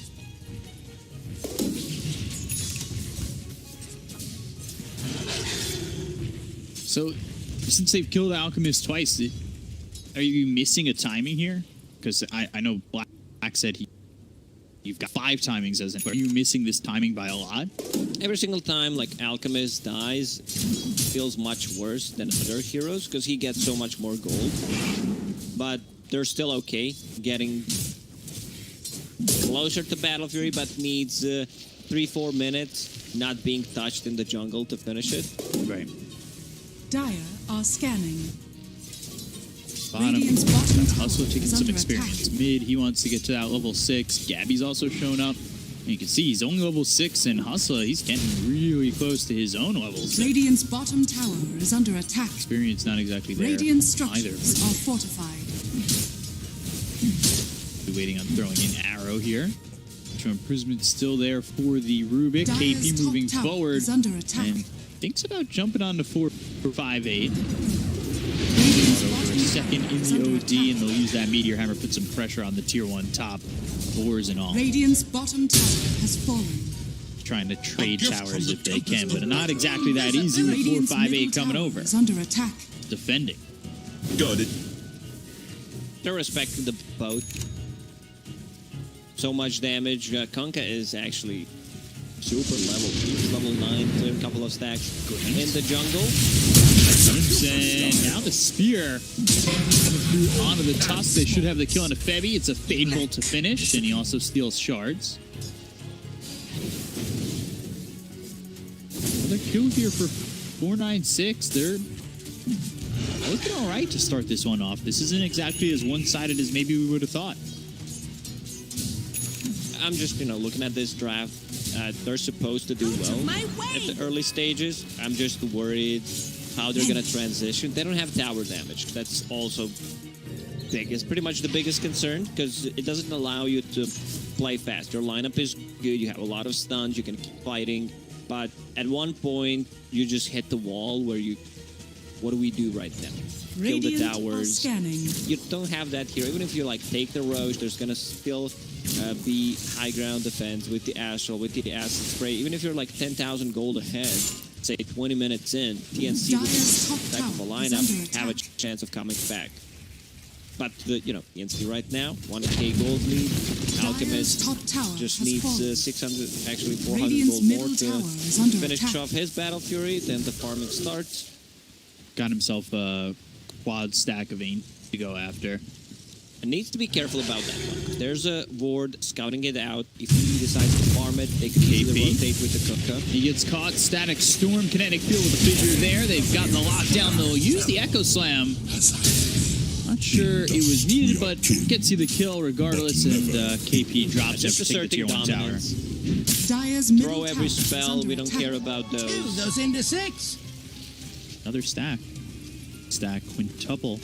So, since they've killed Alchemist twice, are you missing a timing here? Because I know Black said you've got 5 timings as in. Are you missing this timing by a lot? Every single time like Alchemist dies, feels much worse than other heroes because he gets so much more gold. But they're still okay, getting closer to Battle Fury, but needs 3-4 minutes not being touched in the jungle to finish it. Right. Dire are scanning. Bottom, Hustler taking some experience. Mid, he wants to get to that level 6. Gabby's also shown up. And you can see he's only level 6, and Hustler, he's getting really close to his own level 6. Radiant's bottom tower is under attack. Experience not exactly there. Radiant structures either. are fortified. We're waiting on throwing in arrow here. Imprisonment still there for the Rubik. KP moving forward. Under attack. And thinks about jumping on to 4-5-8. Second in the OD, and they'll use that Meteor Hammer, put some pressure on the tier 1 top, boars and all. Radiant's bottom tower has fallen. Trying to trade towers if they can, but not exactly that easy with 4-5-8 coming over. Is under attack. Defending. Got it. They're respecting the boat. So much damage. Kanka is actually super level. He's level 9, cleared a couple of stacks in the jungle. And now the spear coming through onto the Tusk. They should have the kill on a Febby. It's a Fateful to finish, and he also steals shards. Another kill here for 496. They're looking all right to start this one off. This isn't exactly as one-sided as maybe we would have thought. I'm just, looking at this draft. They're supposed to do well at the early stages. I'm just worried how they're going to transition. They don't have tower damage. That's also big. It's pretty much the biggest concern because it doesn't allow you to play fast. Your lineup is good. You have a lot of stuns. You can keep fighting. But at one point, you just hit the wall where you... What do we do right now? Kill the towers. You don't have that here. Even if you take the Roche, there's going to still be high ground defense with the Astral, with the Acid Spray. Even if you're 10,000 gold ahead, say 20 minutes in, TNC with this type of a lineup have a chance of coming back. But TNC right now, 1k gold lead. Alchemist just needs 600, actually 400 gold more to finish off his Battle Fury. Then the farming starts. Got himself a quad stack of Ain to go after. And needs to be careful about that one. There's a ward scouting it out. If he decides to farm it, they can easily rotate with the Kuka. He gets caught. Static Storm, Kinetic Field with the fissure there. They've gotten the lockdown. They'll use the Echo Slam. Not sure it was needed, but gets you the kill regardless. And KP drops after taking the tier 1 tower. Throw every spell. We don't care about those. 2 goes into 6. Another stack. Stack quintuple.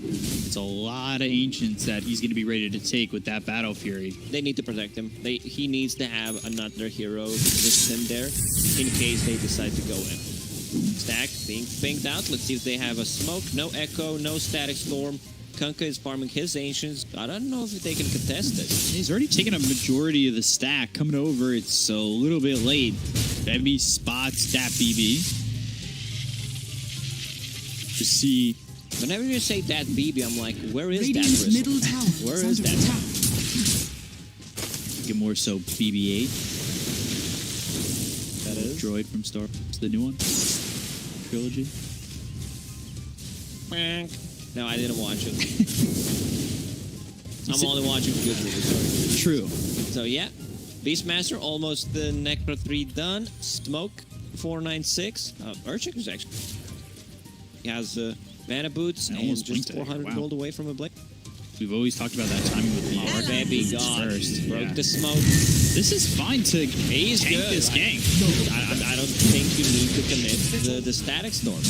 It's a lot of Ancients that he's going to be ready to take with that Battle Fury. They need to protect him. He needs to have another hero with him there in case they decide to go in. Stack being pinged out. Let's see if they have a smoke. No Echo, no Static Storm. Kunkka is farming his Ancients. I don't know if they can contest this. He's already taken a majority of the stack. Coming over, it's a little bit late. Bebby spots that BB. To see. Whenever you say that BB, I'm like, where is Radiant's that middle Bristle? tower Where is is under that? attack. Get more so BB-8. That is. Droid from Star. It's the new one. Trilogy. No, I didn't watch it. I'm only watching good movies. True. So yeah, Beastmaster almost the Necro 3 done. Smoke 496. Urchik is actually. He has mana boots and almost just blinked it. 400 Wow. gold away from a blink. We've always talked about that timing with the Baby boots God first. broke Yeah. the smoke. This is fine to He's tank good. this game. I don't think you need to commit the Static Storm.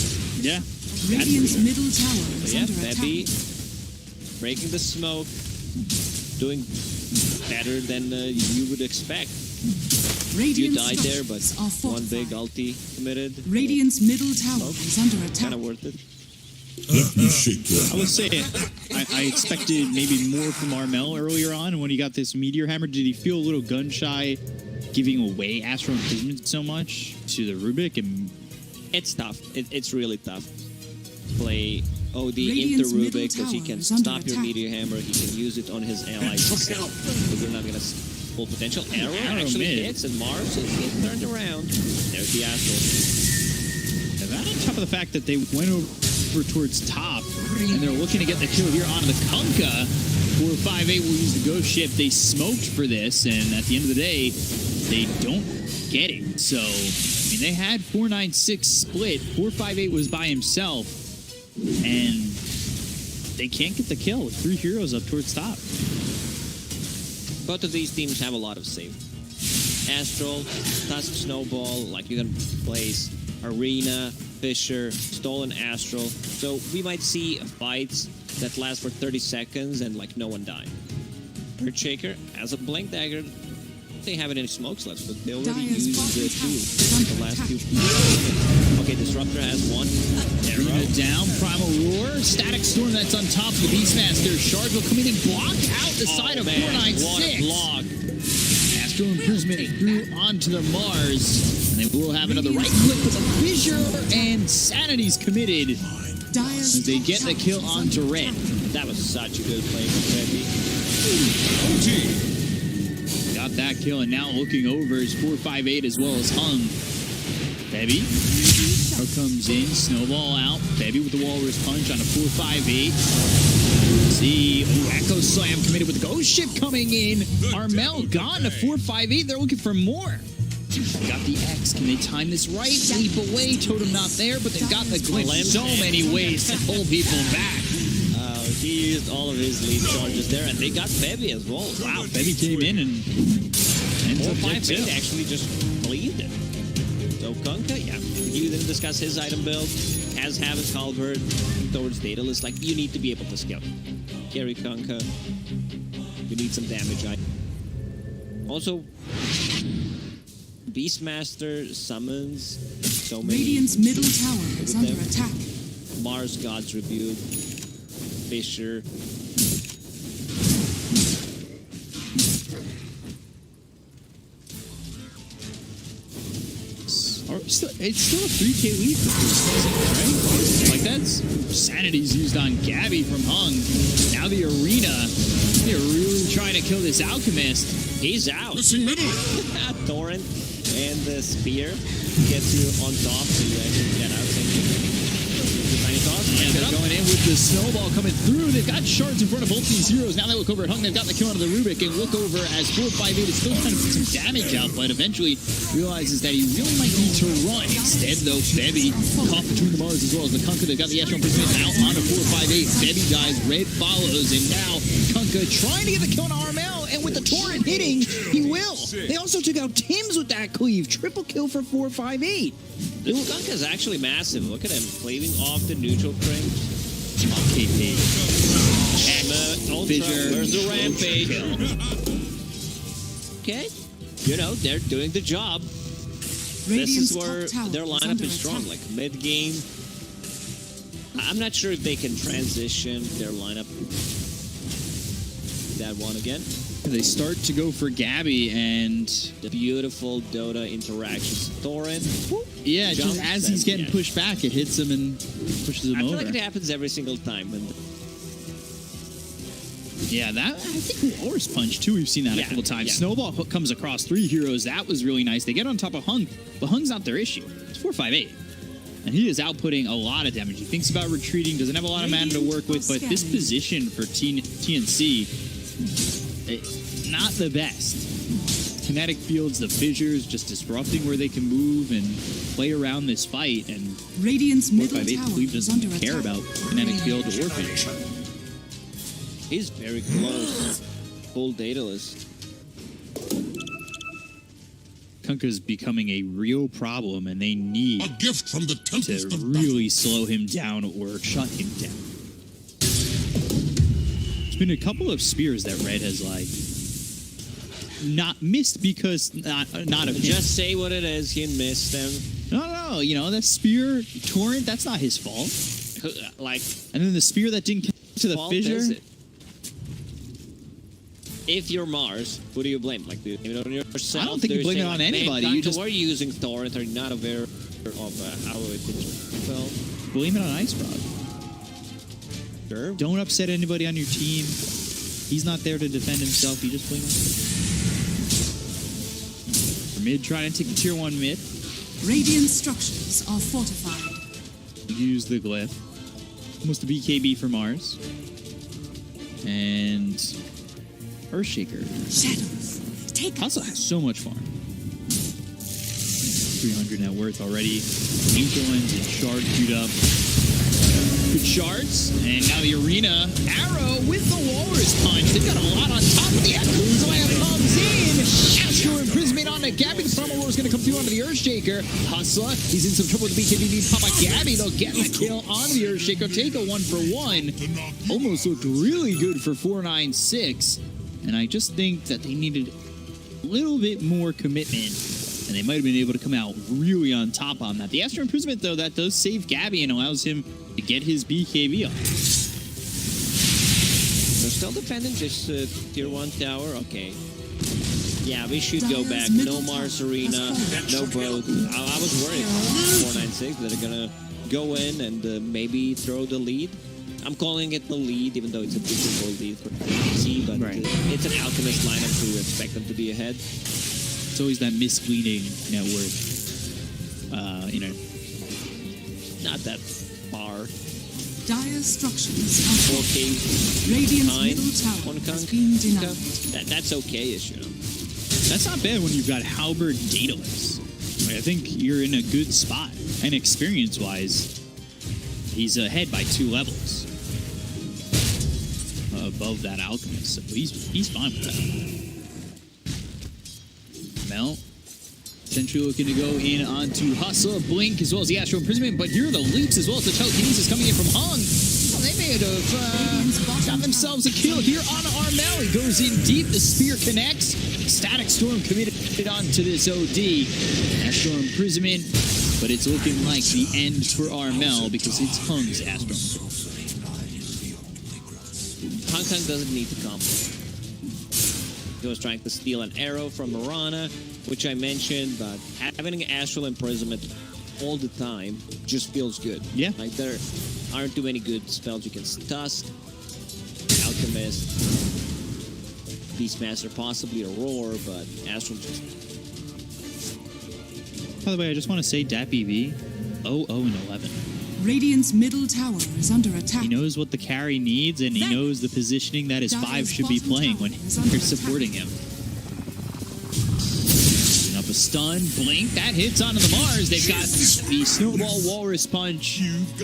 Yeah. Radiant's middle tower So is yeah, under Baby attack. breaking the smoke, doing better than you would expect. You Radiant died there, but structures are one big fortified. ulti committed. Radiant's middle tower is under attack. Kind of worth it. You shake your I would say I expected maybe more from Armel earlier on, and when he got this Meteor Hammer, did he feel a little gun shy giving away Astral Imprisonment so much to the Rubik? And It's tough. It's really tough. Play OD Radiant's into middle Rubik because he tower can is under stop your attack. Meteor Hammer. He can use it on his allies. So you're not gonna full potential. Arrow Arrow actually mid. hits, and Mars is getting turned around. There's the Astral. And that on top of the fact that they went over towards top, and they're looking to get the kill here onto the Kunkka. 458 will use the Ghost Ship. They smoked for this, and at the end of the day, they don't get it. So, I mean, they had 496 split. 458 was by himself, and they can't get the kill with 3 heroes up towards top. Both of these teams have a lot of save. Astral, Tusk Snowball, like you can place Arena, Fisher, Stolen Astral. So we might see fights that last for 30 seconds and like no one died. Earthshaker has a Blink Dagger. They haven't any smokes left, but they already Dire's used bottom the tower is two under the last attack. few. Okay, Disruptor has one. Arena down, Primal Roar, Static Storm that's on top of the Beastmaster. Shards will come in and block out the side of man, 496. what a block. Astral Imprisonment through onto the Mars. And they will have another right click with a fissure, and Sanity's committed Dire's as they get the kill onto Red. That was such a good play from Baby. Got that kill, and now looking over is 458 as well as Hung. Bebby comes in, Snowball out. Bebby with the Walrus Punch on a 458. See, Echo Slam committed with the Ghost Ship coming in. Armel gone to 458. They're looking for more. Got the X. Can they time this right? Leap away. Totem not there, but they've got the glitch. So many ways to pull people back. He used all of his lead charges there, and they got Bebby as well. Wow, Bebby came in and 458 actually just cleaned it. So Kunkka, yeah, he didn't discuss his item build. Has Havoc Halberd towards Daedalus. Like, you need to be able to scale. Carry Kunkka. You need some damage. Also, Beastmaster summons so many. Radiant's middle tower is with under them. attack. Mars God's Rebuke. Fisher. It's still a 3K lead for Beastmaster, right? Like, that's Sanity's used on Gabby from Hung. Now the Arena, they're really trying to kill this Alchemist. He's out. Listen, middle. Torrent and the Spear gets you on top so you actually get out. Tiny toss. Yeah, they're going in with the Snowball coming through. They've got shards in front of both these heroes. Now they look over at Hung. They've got the kill onto the Rubik, and look over as 458 is still trying to put some damage out, but eventually realizes that he really might need to run. Instead, though, Bebby caught between the Mars as well as the Kunkka. They've got the Astral Imprisonment out onto 458. Bebby dies, Red follows, and now Kunkka trying to get the kill on Armel, and with the Torrent hitting, he will. They also took out Tim's with that cleave. Triple kill for 458. Kunkka is actually massive. Look at him cleaving off the neutral frame. KP. Ultra, where's the rampage? Okay, you know, they're doing the job. This is where their lineup is strong, like mid-game. I'm not sure if they can transition their lineup that one again. They start to go for Gabby and the beautiful Dota interactions. Thorin, yeah, just as he's getting pushed back, it hits him and pushes him over. I feel like it happens every single time. Yeah, that I think Walrus Punch too. We've seen that a couple times. Snowball hook comes across 3 heroes. That was really nice. They get on top of Hung, but Hung's not their issue. It's 4-5-8, and he is outputting a lot of damage. He thinks about retreating, doesn't have a lot of mana to work with, but this position for TNC, not the best. Kinetic fields, the fissures, just disrupting where they can move and play around this fight. And Radiant's middle 4-5-8 tower Cleve is under doesn't care attack. about kinetic field or fissure. He's very close. Full dataless. Kunkka's becoming a real problem, and they need A gift from the to tempest of really slow him down or shut him down. There's been a couple of spears that Red has like not missed because not of him. Just say what it is. He missed them. No, you know that spear torrent. That's not his fault. Like, and then the spear that didn't connect to the fault fissure. is it? If you're Mars, who do you blame? Like, do you blame it on yourself? I don't think you blame it on anybody. You just were using Torrent, are you not aware of how it felt? Blame it on Ice Rod. Sure. Don't upset anybody on your team. He's not there to defend himself. You just blame him. For mid, trying to take the tier 1 mid. Radiant structures are fortified. Use the glyph. Almost a BKB for Mars. And Earthshaker. Shadows. Take Also has so much farm. 300 net worth already. Inklins and Shard queued up. Good shards. And now the arena. Arrow with the Walrus Punch. They've got a lot on top of the Echoes. Lamb comes in. Astro Imprisonment on the Gabby. The Primal Roar is going to come through onto the Earthshaker. Hustler. He's in some trouble with the BKB. Needs Papa Gabby. They'll get the kill on the Earthshaker. Take a 1-for-1. Almost looked really good for 496. And I just think that they needed a little bit more commitment, and they might have been able to come out really on top on that. The Astro Imprisonment, though, that does save Gabby and allows him to get his BKB on. They're still defending just tier 1 tower. Okay. Yeah, we should go back. No Mars Arena, no boat. I was worried 496 that are going to go in and maybe throw the lead. I'm calling it the lead, even though it's a beautiful lead for TNC, but it's an Alchemist lineup to expect them to be ahead. It's always that misleading net worth. Not that far. Dire structures are 4K. Radiant's Time, middle tower one has count, been two denied. count. That's okay-ish, you know. That's not bad when you've got Halberd Daedalus. I think you're in a good spot. And experience-wise, he's ahead by 2 levels. Above that Alchemist, so he's fine with that. Mel, potentially looking to go in onto Hustle, Blink, as well as the Astro Imprisonment, but here are the leaps as well as the telekinesis coming in from Hung. Well, they may have got themselves a kill here on Armel. He goes in deep, the spear connects. Static Storm committed onto this OD. Astro Imprisonment, but it's looking like the end for Armel because it's Hung's Astro Imprisonment. Hong Kong doesn't need to come. He was trying to steal an arrow from Mirana, which I mentioned, but having an Astral Imprisonment all the time just feels good. Yeah. Like, there aren't too many good spells you can Tusk, Alchemist, Beastmaster, possibly a Roar, but Astral just... By the way, I just want to say DAPEV, 0-0-11. Radiant's middle tower is under attack. He knows what the carry needs, and he knows the positioning that his 5 should be playing when you're supporting him. Putting up a stun, blink, that hits onto the Mars. They've got the Snowball Walrus Punch.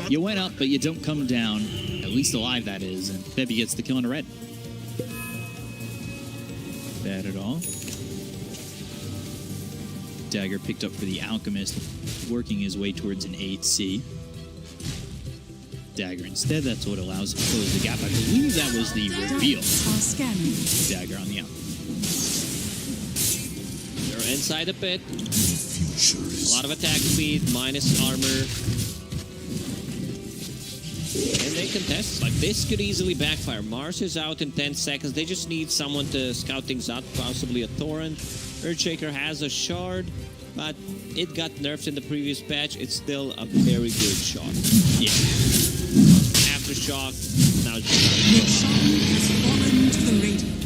You went up, but you don't come down. At least alive, that is. And Bebby gets the kill on a red. Bad at all. Dagger picked up for the Alchemist, working his way towards an 8C. Dagger instead. That's what allows him to close the gap. I believe that was the reveal. Dagger on the out. They're inside a pit. A lot of attack speed, minus armor. And they contest. Like, this could easily backfire. Mars is out in 10 seconds. They just need someone to scout things out, possibly a Torrent. Earthshaker has a shard, but it got nerfed in the previous patch. It's still a very good shot. Yeah. Aftershock, now just Fallen to the radiant.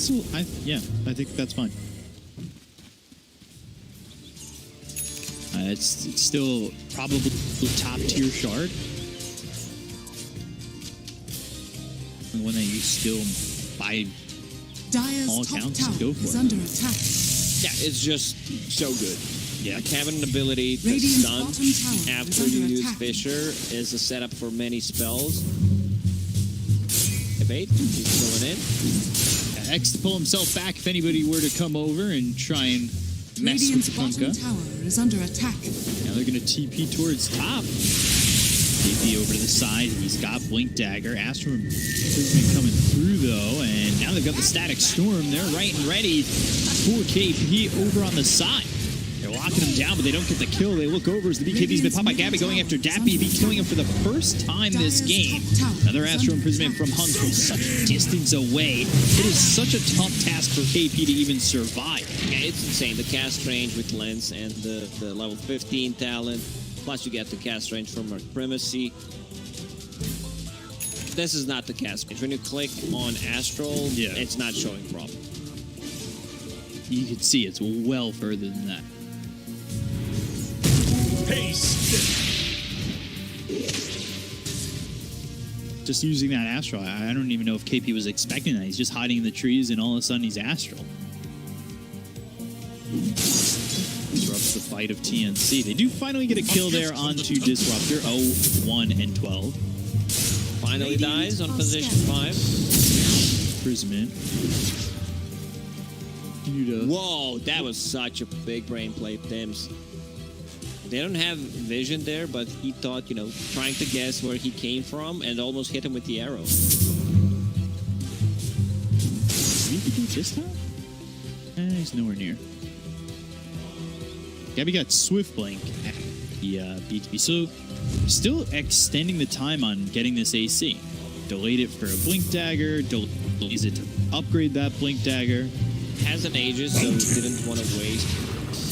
So, I think that's fine. It's still probably top tier shard. One that you still buy all accounts and go for is it. under attack. Yeah, it's just so good. Yeah. Like, having an ability to Radiant's stun bottom tower after is you under use attack. Fissure is a setup for many spells. F8, he's going in. X to pull himself back if anybody were to come over and try and mess Radiant's with the bottom Kunkka. tower is under attack. Now they're going to TP towards top. TP over to the side. He's got Blink Dagger. Astrum isn't coming through, though. And now they've got the Static Storm. They're right and ready for KP over on the side. They're locking him down, but they don't get the kill. They look over as the BKB's been popped by Gabby, going after DapBB, killing him for the first time this game. Another Astro imprisonment from Hunt from such distance away. It is such a tough task for KP to even survive. Yeah, it's insane. The cast range with Lens and the level 15 talent. Plus you get the cast range from our Primacy. This is not the cast range. When you click on Astral, it's not showing properly. You can see it's well further than that. Just using that Astral, I don't even know if KP was expecting that. He's just hiding in the trees, and all of a sudden he's Astral. Disrupts the fight of TNC. They do finally get a kill there onto Disruptor. 1 and 12. Finally dies on position 5. Imprisonment. Whoa, that was such a big brain play, Tims. They don't have vision there, but he thought, trying to guess where he came from and almost hit him with the arrow. Maybe he could do it this time? He's nowhere near. Gabby got Swift Blink at the BTB. So, still extending the time on getting this AC. Delayed it for a Blink Dagger, delays it to upgrade that Blink Dagger. Hasn't ages, so didn't want to waste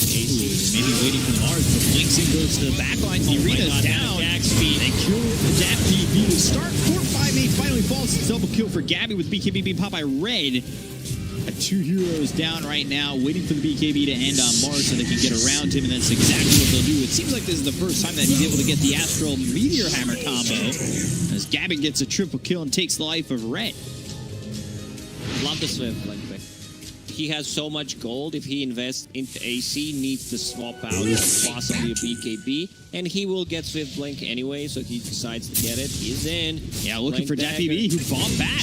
AC. Maybe waiting for the Mars, but blinks in, goes to the back line. Irina's down. Attack speed. They kill DapBB to start. 4-5-8 finally falls. Double kill for Gabby with BKB being popped by Red. 2 heroes down right now, waiting for the BKB to end on Mars so they can get around him, and that's exactly what they'll do. It seems like this is the first time that he's able to get the Astral Meteor Hammer combo, as Gabby gets a triple kill and takes the life of Red. Love the Swift Blink pick. He has so much gold. If he invests into AC, needs to swap out possibly a BKB, and he will get Swift Blink anyway, so he decides to get it. He's in. Yeah, looking for DapBB, who fought back.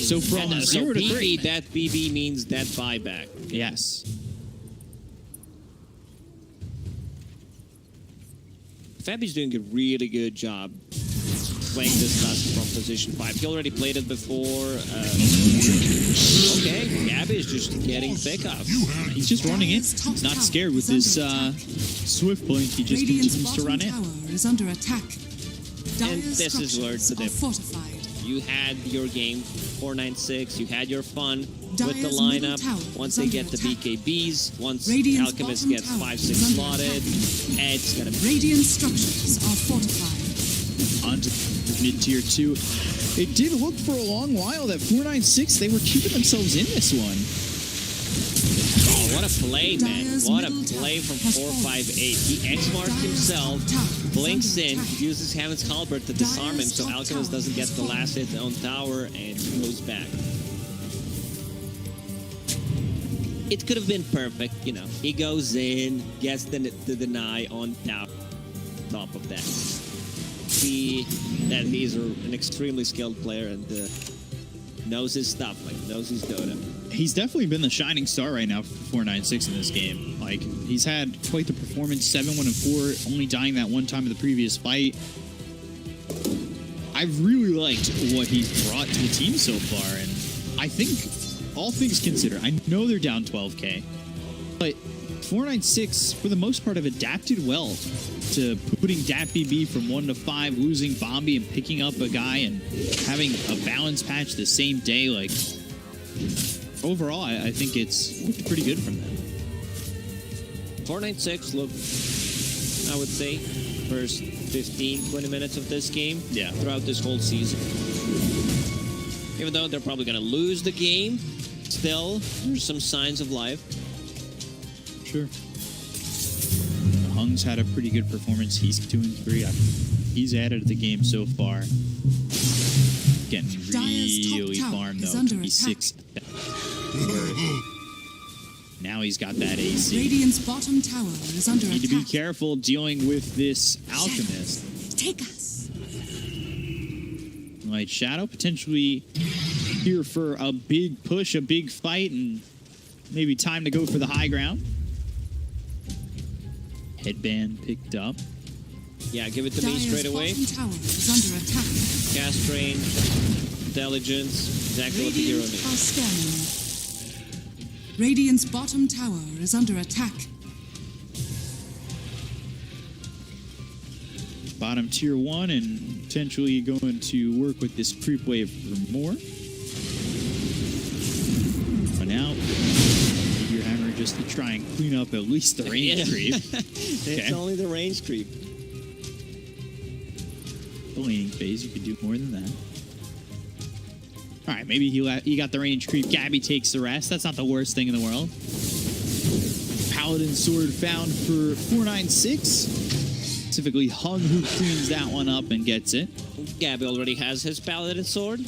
So from 0 to 3. That BB means that buyback. Yes. Fabi's doing a really good job playing this Tusk from position 5. He already played it before. Okay, Gabby is just getting pickup. He's just running in. He's not scared with this Swift Blink. He just continues to run in. Is under attack. And this is where it's the difference. Fortified. You had your game 4-9-6. You had your fun with the lineup. Once they get the BKBs, once Alchemist gets 5-6 slotted, it's gonna be. Radiant structures are fortified. Onto mid-tier 2. It did look for a long while that 4-9-6, they were keeping themselves in this one. Oh, what a play, man. What a play from 4-5-8. He X-marked himself, blinks in, uses Heaven's Halberd to disarm him so Alchemist doesn't get the last hit on tower and goes back. It could have been perfect, He goes in, gets the deny on top of that. See that he's an extremely skilled player, and knows his stuff, like knows his Dota. He's definitely been the shining star right now for 496 in this game. Like, he's had quite the performance, 7-1-4, only dying that one time in the previous fight. I've really liked what he's brought to the team so far, and I think, all things considered, I know they're down 12K, but 496, for the most part, have adapted well to putting DPC from 1 to 5, losing Bombi and picking up a guy and having a balance patch the same day. Like, overall, I think it's looked pretty good from them. 496 looked, I would say, first 15-20 minutes of this game throughout this whole season. Even though they're probably going to lose the game, still, there's some signs of life. Sure. Hung's had a pretty good performance. He's 2-3. He's added to the game so far. Getting really farmed, though. To be 6. Now he's got that AC. Radiant's bottom tower is under attack. Need to be careful dealing with this Alchemist. Take us. Right, Shadow potentially here for a big push, a big fight, and maybe time to go for the high ground. Headband picked up. Yeah, give it to me straight away. Tower is under attack. Cast train, intelligence, exactly what the hero needs. Are scanning. Radiant's bottom tower is under attack. Bottom tier 1 and potentially going to work with this creep wave for more. For now, your hammer just to try and clean up at least the range creep. It's only the range creep. The laning phase, you could do more than that. All right, maybe he got the range creep. Gabby takes the rest. That's not the worst thing in the world. Paladin sword found for 496. Specifically, Hung who cleans that one up and gets it. Gabby already has his Paladin sword.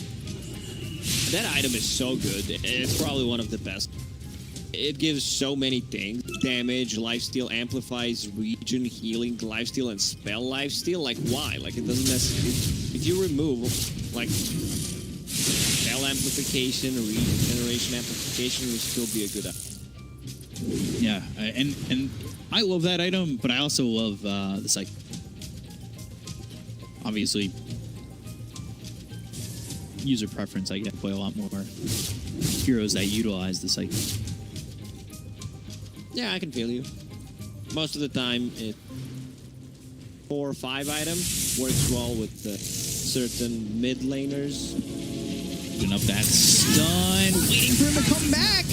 That item is so good. It's probably one of the best. It gives so many things. Damage, lifesteal, amplifies region, healing, lifesteal, and spell lifesteal. Like, why? Like, it doesn't necessarily... If you remove, like, spell amplification, regeneration amplification, it would still be a good item. Yeah, and I love that item, but I also love this, like, obviously, user preference. I get to play a lot more heroes that utilize this, like... Yeah, I can feel you. Most of the time, 4 or 5 item works well with certain mid laners. Putting up that stun, waiting for him to come back,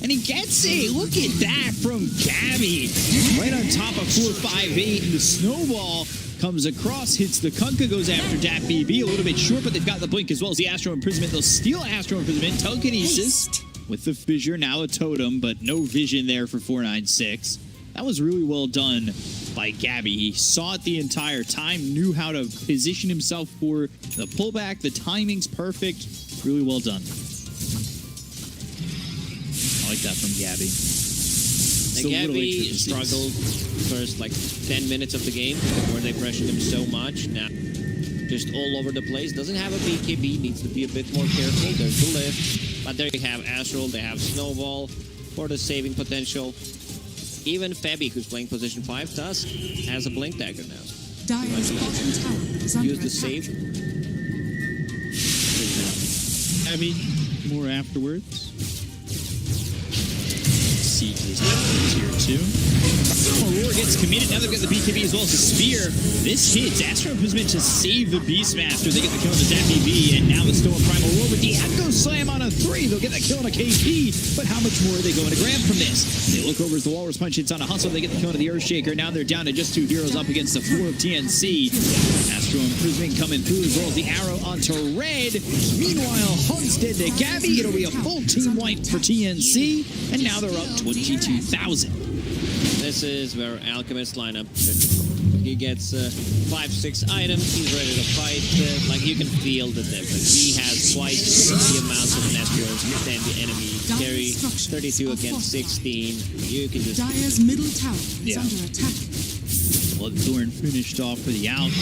and he gets it. Look at that from Gabby, right on top of 458, and the snowball comes across, hits the Kunkka, goes after DPC, a little bit short, but they've got the blink as well as the Astro Imprisonment. They'll steal Astro Imprisonment, telekinesis. With the fissure, now a totem, but no vision there for 496. That was really well done by Gabby. He saw it the entire time, knew how to position himself for the pullback. The timing's perfect. Really well done. I like that from Gabby. Gabby struggled first like 10 minutes of the game where they pressured him so much. Now, just all over the place. Doesn't have a BKB, needs to be a bit more careful. There's the lift. But there you have Astral, they have Snowball for the saving potential. Even Febby, who's playing position 5, has a Blink Dagger now. Dyer's bottom tower is under Use the attack. save. Febby, more afterwards. Siege is tier 2. Aurora gets committed. Now they've got the BKB as well as the Spear. This hits. Astro Imprisonment to save the Beastmaster. They get the kill on the DPC, and now the Stolen Primal Roar with the Echo Slam on a 3. They'll get that kill on a KP, but how much more are they going to grab from this? They look over as the Walrus Punch hits on a Hustle. They get the kill on the Earthshaker. Now they're down to just 2 heroes up against the 4 of TNC. Astro Imprisonment coming through as well as the arrow onto Red. Meanwhile, Hunt's dead to Gabby. It'll be a full team wipe for TNC, and now they're up 22,000. This is where Alchemist lineup. He gets 5-6 items. He's ready to fight. Like you can feel the difference. He has twice the amount of networks than the enemy carry. 32 against 16. You can just. Dyer's middle tower is under attack. Bloodthorn finished off for the out.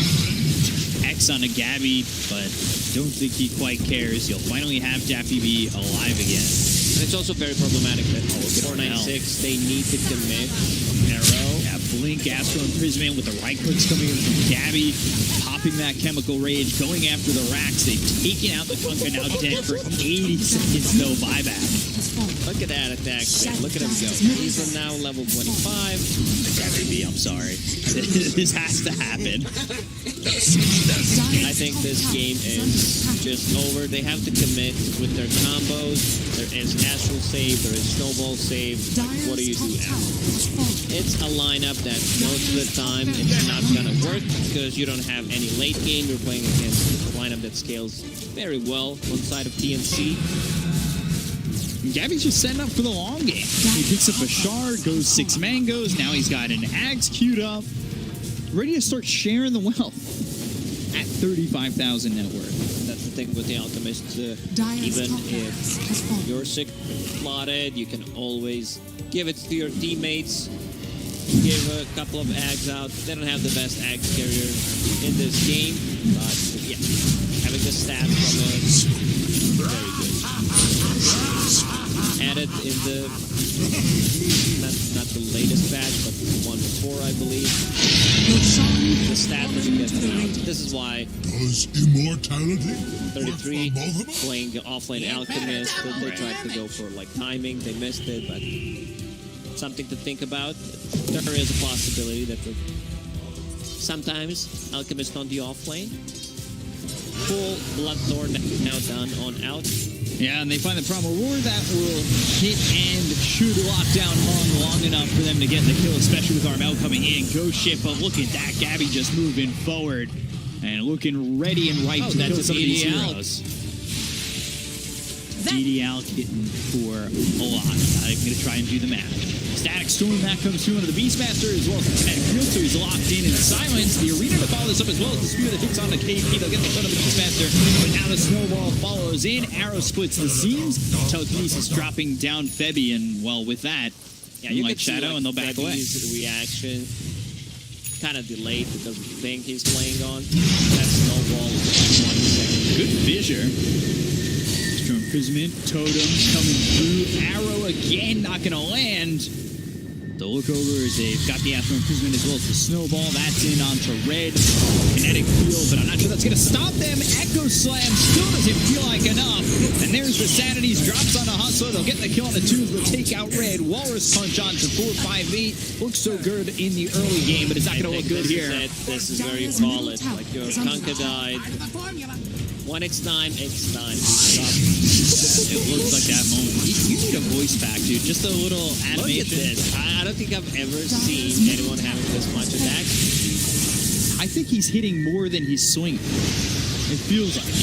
X on a Gabby, but don't think he quite cares. You'll finally have Daffy B alive again. And it's also very problematic that 496, they need to commit Arrow. Yeah, Blink, Astro Imprisonment with the right clicks coming in from Gabby, popping that Chemical Rage, going after the racks. They've taken out the Kunkka, now dead for 80 seconds, no buyback. Look at that attack spin. Look at him go. He's now level 25. Daffy B, I'm sorry. This has to happen. I think this game is just over. They have to commit with their combos. There is Astral save, there is Snowball save. What do you do after? It's a lineup that most of the time it's not going to work because you don't have any late game. You're playing against a lineup that scales very well on side of TNC. Gabby's just setting up for the long game. He picks up a shard, goes 6 mangoes. Now he's got an Axe queued up, ready to start sharing the wealth at 35,000 net worth. That's the thing with the Alchemist. Even if you're sick plotted, you can always give it to your teammates. Give a couple of Ags out. They don't have the best Ags carrier in this game, but yeah, having the stats from it, very good. Added in the not the latest patch, but the one before, I believe. The stat that you get out. This is why Does immortality 33 playing offlane Alchemist. They tried to go for like timing, they missed it, but something to think about. There is a possibility that sometimes Alchemist on the offlane. Full Bloodthorn now done on out. Yeah, and they find the promo roar that will hit and should lock down Hung long enough for them to get the kill, especially with Armel coming in. Ghost ship, but look at that. Gabby just moving forward and looking ready and ripe to kill some of these heroes. DDL hitting for a lot. I'm going to try and do the math. Static Storm, that comes through into the Beastmaster as well as the Kinetic Field, so he's locked in silence. The Arena to follow this up as well as the spear that hits on the KP. They'll get the front of the Beastmaster, but now the Snowball follows in. Arrow splits the seams. Telekinesis dropping down Febby, and well, with that, yeah, you like Shadow, and they'll back away. Reaction kind of delayed because of the thing he's playing on. That Snowball is 1 second. Good fissure. Strong Imprisonment, Totems coming through. Arrow again, not going to land. The look over is they've got the Astral Imprisonment as well as the Snowball. That's in onto red. Kinetic Field, but I'm not sure that's going to stop them. Echo Slam still doesn't feel like enough. And there's the Sanities. Drops on a hustler. They'll get the kill on the twos. They'll take out red. Walrus Punch on to 4-5-8. Looks so good in the early game, but it's not going to look good here. This is very solid. Like your Kunkka died. When it's time, it's time. It looks like that moment. You need a voice pack, dude. Just a little animation. Look at this. I don't think I've ever seen anyone having this much attack. I think he's hitting more than he's swinging. It feels like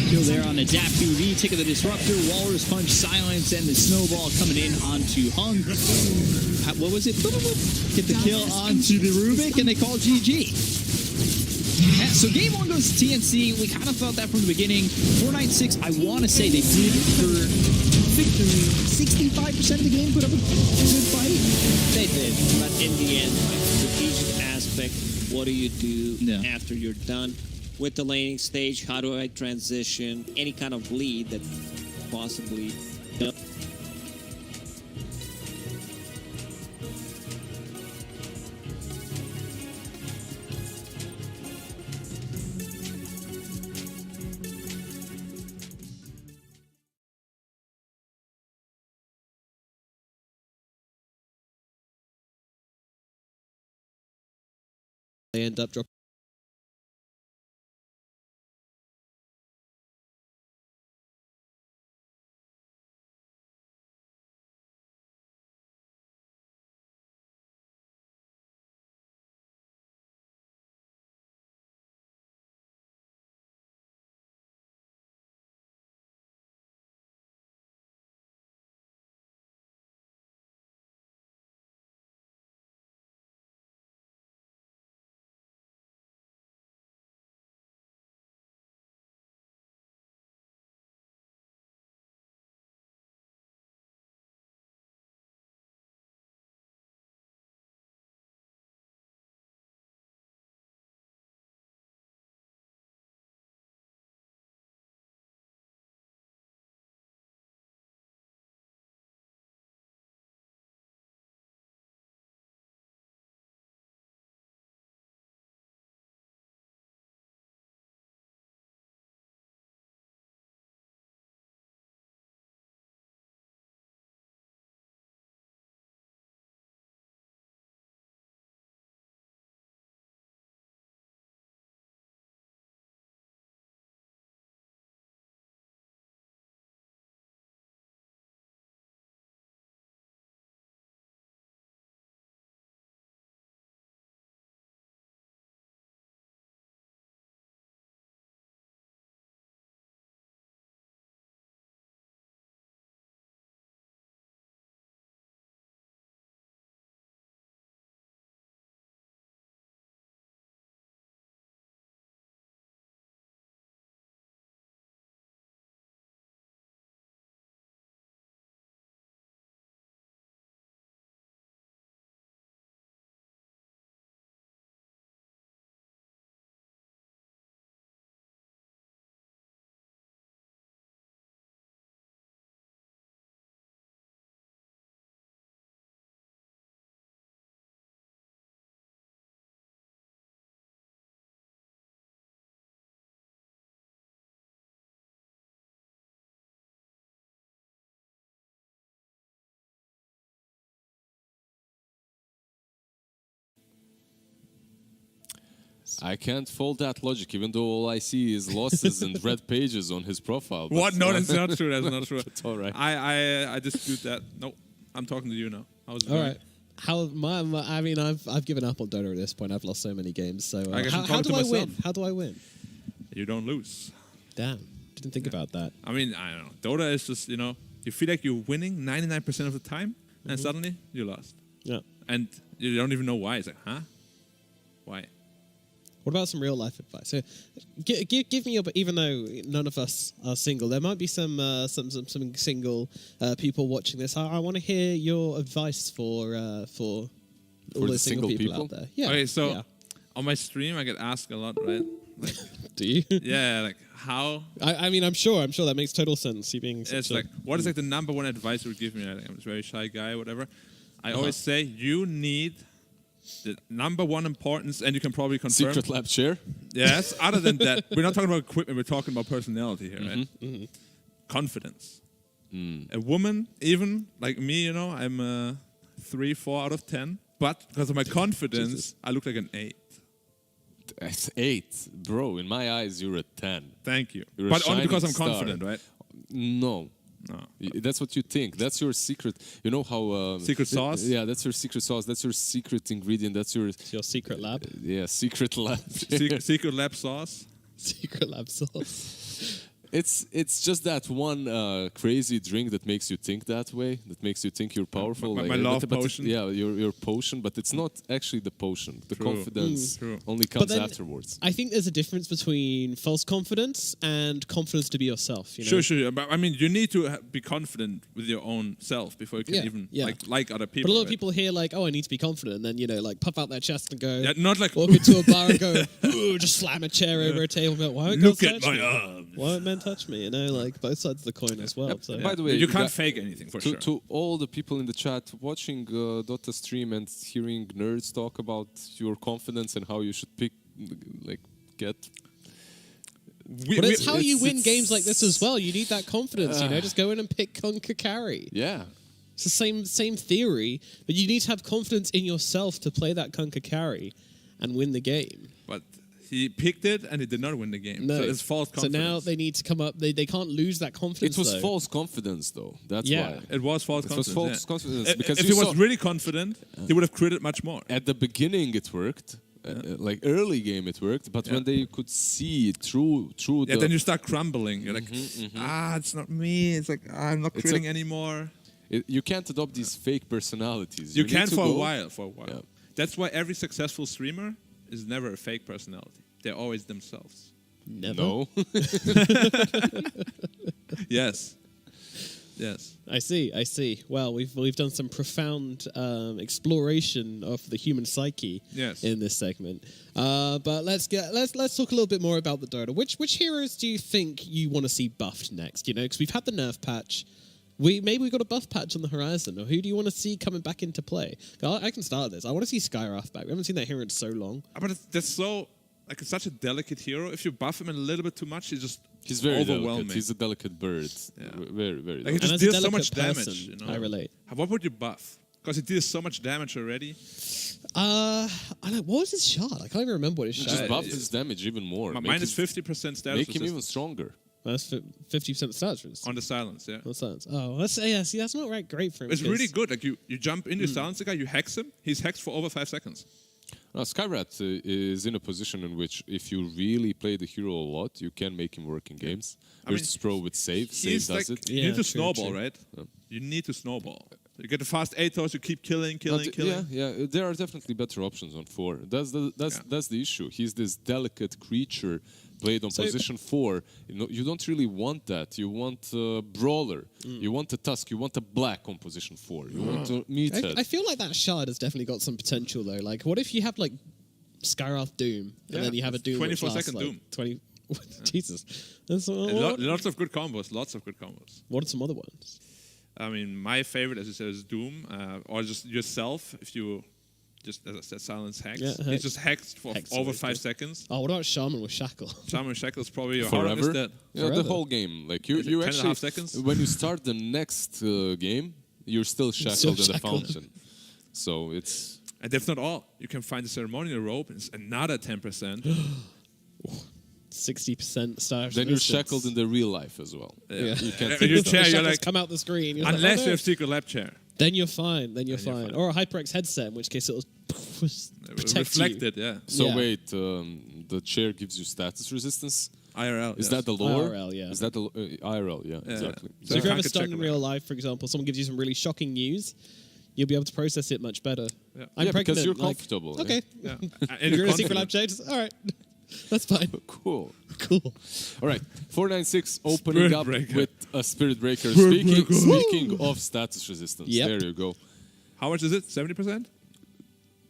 kill there on the DAP PV. Tick of the Disruptor, Walrus Punch, Silence, and the Snowball coming in onto Hung. What was it? Get the kill onto the Rubik, and they call GG. Yeah, so game 1 goes to TNC. We kind of felt that from the beginning. 496, I want to say they did for victory. 65% of the game put up a good fight. They did, but in the end, like, strategic aspect, what do you do after you're done with the laning stage? How do I transition any kind of lead that possibly... They end up dropping. confidence. I can't fold that logic, even though all I see is losses and red pages on his profile. But What? No, that's not true. That's not true. It's all right. I dispute that. No, I'm talking to you now. How's it All going? right. I mean, I've given up on Dota at this point. I've lost so many games. So I guess I'm how talking do to I myself. win? How do I win? You don't lose. Damn, didn't think about that. I mean, I don't know. Dota is just, you feel like you're winning 99% of the time, and suddenly you lost. Yeah. And you don't even know why. It's like, huh? Why? What about some real life advice? So, give me, even though none of us are single, there might be some single people watching this. I want to hear your advice for all the those single single people out there. Yeah. Okay, so yeah. on my stream, I get asked a lot, right? Like, Do you? yeah, like how? I mean, I'm sure that makes total sense. You being such It's a- like, what is like the number one advice you would give me? I'm a very shy guy, whatever. I always say you need the number one importance, and you can probably confirm. Secret lab chair? Yes. Other than that, we're not talking about equipment. We're talking about personality here, right? Confidence. A woman, even like me, I'm 3, 4 out of 10. But because of my confidence, I look like an 8. That's 8. Bro, in my eyes, you're a 10. Thank you. You're a But only because I'm shining confident, star. right? No. No. That's what you think. That's your secret. You know how... Secret sauce? Yeah, that's your secret sauce. That's your secret ingredient. That's your... It's your secret lab. Yeah, secret lab. Secret lab sauce. Secret lab sauce. It's just that one crazy drink that makes you think that way, that makes you think you're powerful. My love potion. Yeah, your potion, but it's not actually the potion. The confidence True. only comes then afterwards. I think there's a difference between false confidence and confidence to be yourself. You know? Sure. But I mean, you need to be confident with your own self before you can Yeah, even yeah. like other people. But a lot of right? people hear like, "Oh, I need to be confident," and then like puff out their chest and go, Yeah, not like walk into a bar and go, "Ooh," just slam a chair over a table. And go, why won't look girls at touch my me? arms. Why won't men touch me? You know, like both sides of the coin as well. So By the way, you can't got- fake anything for to, sure. to all the people in the chat watching Dota stream and hearing nerds talk about your confidence and how you should pick, get. But it's how you win games like this as well. You need that confidence, just go in and pick, conquer, carry. Yeah. It's the same theory, but you need to have confidence in yourself to play that conquer, carry and win the game. But he picked it and he did not win the game. No. So it's false confidence. So now they need to come up. They can't lose that confidence. It was though. false confidence, though. That's Yeah. why. It was false It confidence. was false yeah. confidence because if you he was saw- really confident, he would have created much more. At the beginning, it worked. Like early game, it worked. But when they could see through Yeah, the then you start crumbling. You're like, it's not me. It's like, I'm not It's creating anymore. you can't adopt these fake personalities. You need can to for a go- while. Yeah. That's why every successful streamer is never a fake personality. They're always themselves. Never. No. Yes. Yes. I see. Well, we've done some profound exploration of the human psyche Yes. in this segment. But let's talk a little bit more about the Dota. Which heroes do you think you want to see buffed next? You know, because we've had the nerf patch. Maybe we got a buff patch on the horizon. Or who do you want to see coming back into play? I can start this. I want to see Skywrath back. We haven't seen that hero in so long. But that's so it's such a delicate hero. If you buff him a little bit too much, He's very overwhelming. delicate. He's a delicate bird. Yeah. Very, very Like he delicate. just as a deals so delicate much damage. person, I relate. What would you buff? Because he deals so much damage already. I don't. What was his shot? I can't even remember what his shot. Just is. buff his damage even more. Make Minus it- 50% status Make him resistance even stronger. That's 50% stats for instance. on the silence. Yeah, What's that? Oh, see, that's not great for him. it's really because- good. Like you jump in, you silence the guy, you hex him. He's hexed for over 5 seconds. Now, Skyrat is in a position in which, if you really play the hero a lot, you can make him work in games. There's Pro with save. Save He's does like, it. you Yeah, need to true, snowball, true. right? You need to snowball. You get the fast 8 toes, you keep killing. Yeah. There are definitely better options on 4. That's the issue. He's this delicate creature played on position 4. You don't really want that. You want a brawler. You want a Tusk. You want a black on position 4. You want a meathead. I feel like that shard has definitely got some potential though. Like, what if you have like Skywrath Doom, and then you have a Doom 24 which lasts, second like, Doom. 20. Jesus, that's, Lots of good combos. Lots of good combos. what are some other ones? I mean, my favorite, as you said, is Doom, or just yourself. If you just, as I said, silence hex. Yeah, He's hex. just hexed for Hex over always 5 good. seconds. Oh, what about Shaman with Shackle? Shaman Shackle is probably your heart is Forever. dead. Yeah, the Forever. whole game. Like Is it you 10 and a actually, half seconds? when you start the next game, you're still shackled Still at the shackled. fountain. So it's And that's not all. You can find the ceremonial robe, and it's another 10%. 60% stash. Then you're shackled in the real life as well. Yeah. You can't In your take chair, it. you're like, come out the screen. You're unless like, oh, no. you have secret lab chair. Then you're fine. Then you're fine. Or a HyperX headset, in which case it'll protect Reflected, you. yeah. So Yeah. wait, the chair gives you status resistance? IRL. Is that the lore? IRL, yeah. Is that the IRL? Yeah, exactly. So if you're ever can't stunned check in them real life, for example, someone gives you some really shocking news, you'll be able to process it much better. Yeah. I'm Yeah, pregnant. because you're like, comfortable. Okay. Yeah. You're in a secret lab chain? All right. That's fine. Cool. Cool. All right, 496 opening Spirit up Breaker. with a Spirit Breaker. Speaking of status resistance, Yep. there you go. How much is it? 70%?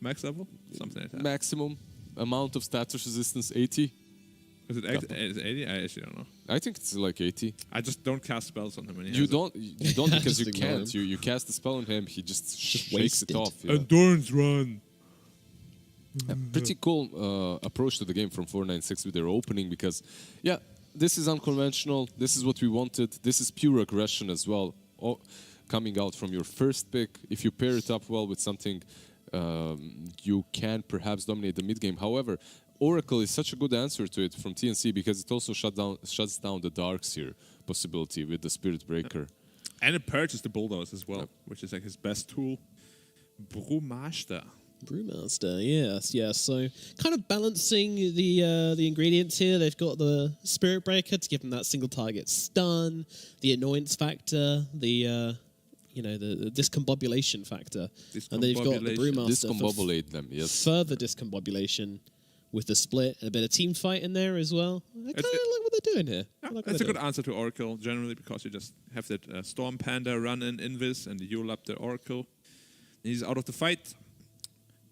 Max level? Something like that. Maximum amount of status resistance 80. Is it 80? I actually don't know. I think it's like 80. I just don't cast spells on him. When he You has don't because Just you ignore can't. him. You cast the spell on him, he just shakes wasted. it off. it. Yeah. Endurance run. A pretty cool approach to the game from 496 with their opening because, yeah, this is unconventional. This is what we wanted. This is pure aggression as well. Coming out from your first pick, if you pair it up well with something, you can perhaps dominate the mid game. However, Oracle is such a good answer to it from TNC because it also shuts down the Darkseer possibility with the Spirit Breaker. And it purchased the Bulldoze as well, which is like his best tool. Brewmaster. Brewmaster, yes. So kind of balancing the ingredients here. They've got the Spirit Breaker to give them that single target stun, the annoyance factor, the discombobulation factor, and then you've got the Brewmaster Discombobulate them, yes. further discombobulation with the split and a bit of team fight in there as well. I kind of like what they're doing here. That's a good answer to Oracle generally because you just have that Storm Panda run in Invis and you up the Oracle. He's out of the fight.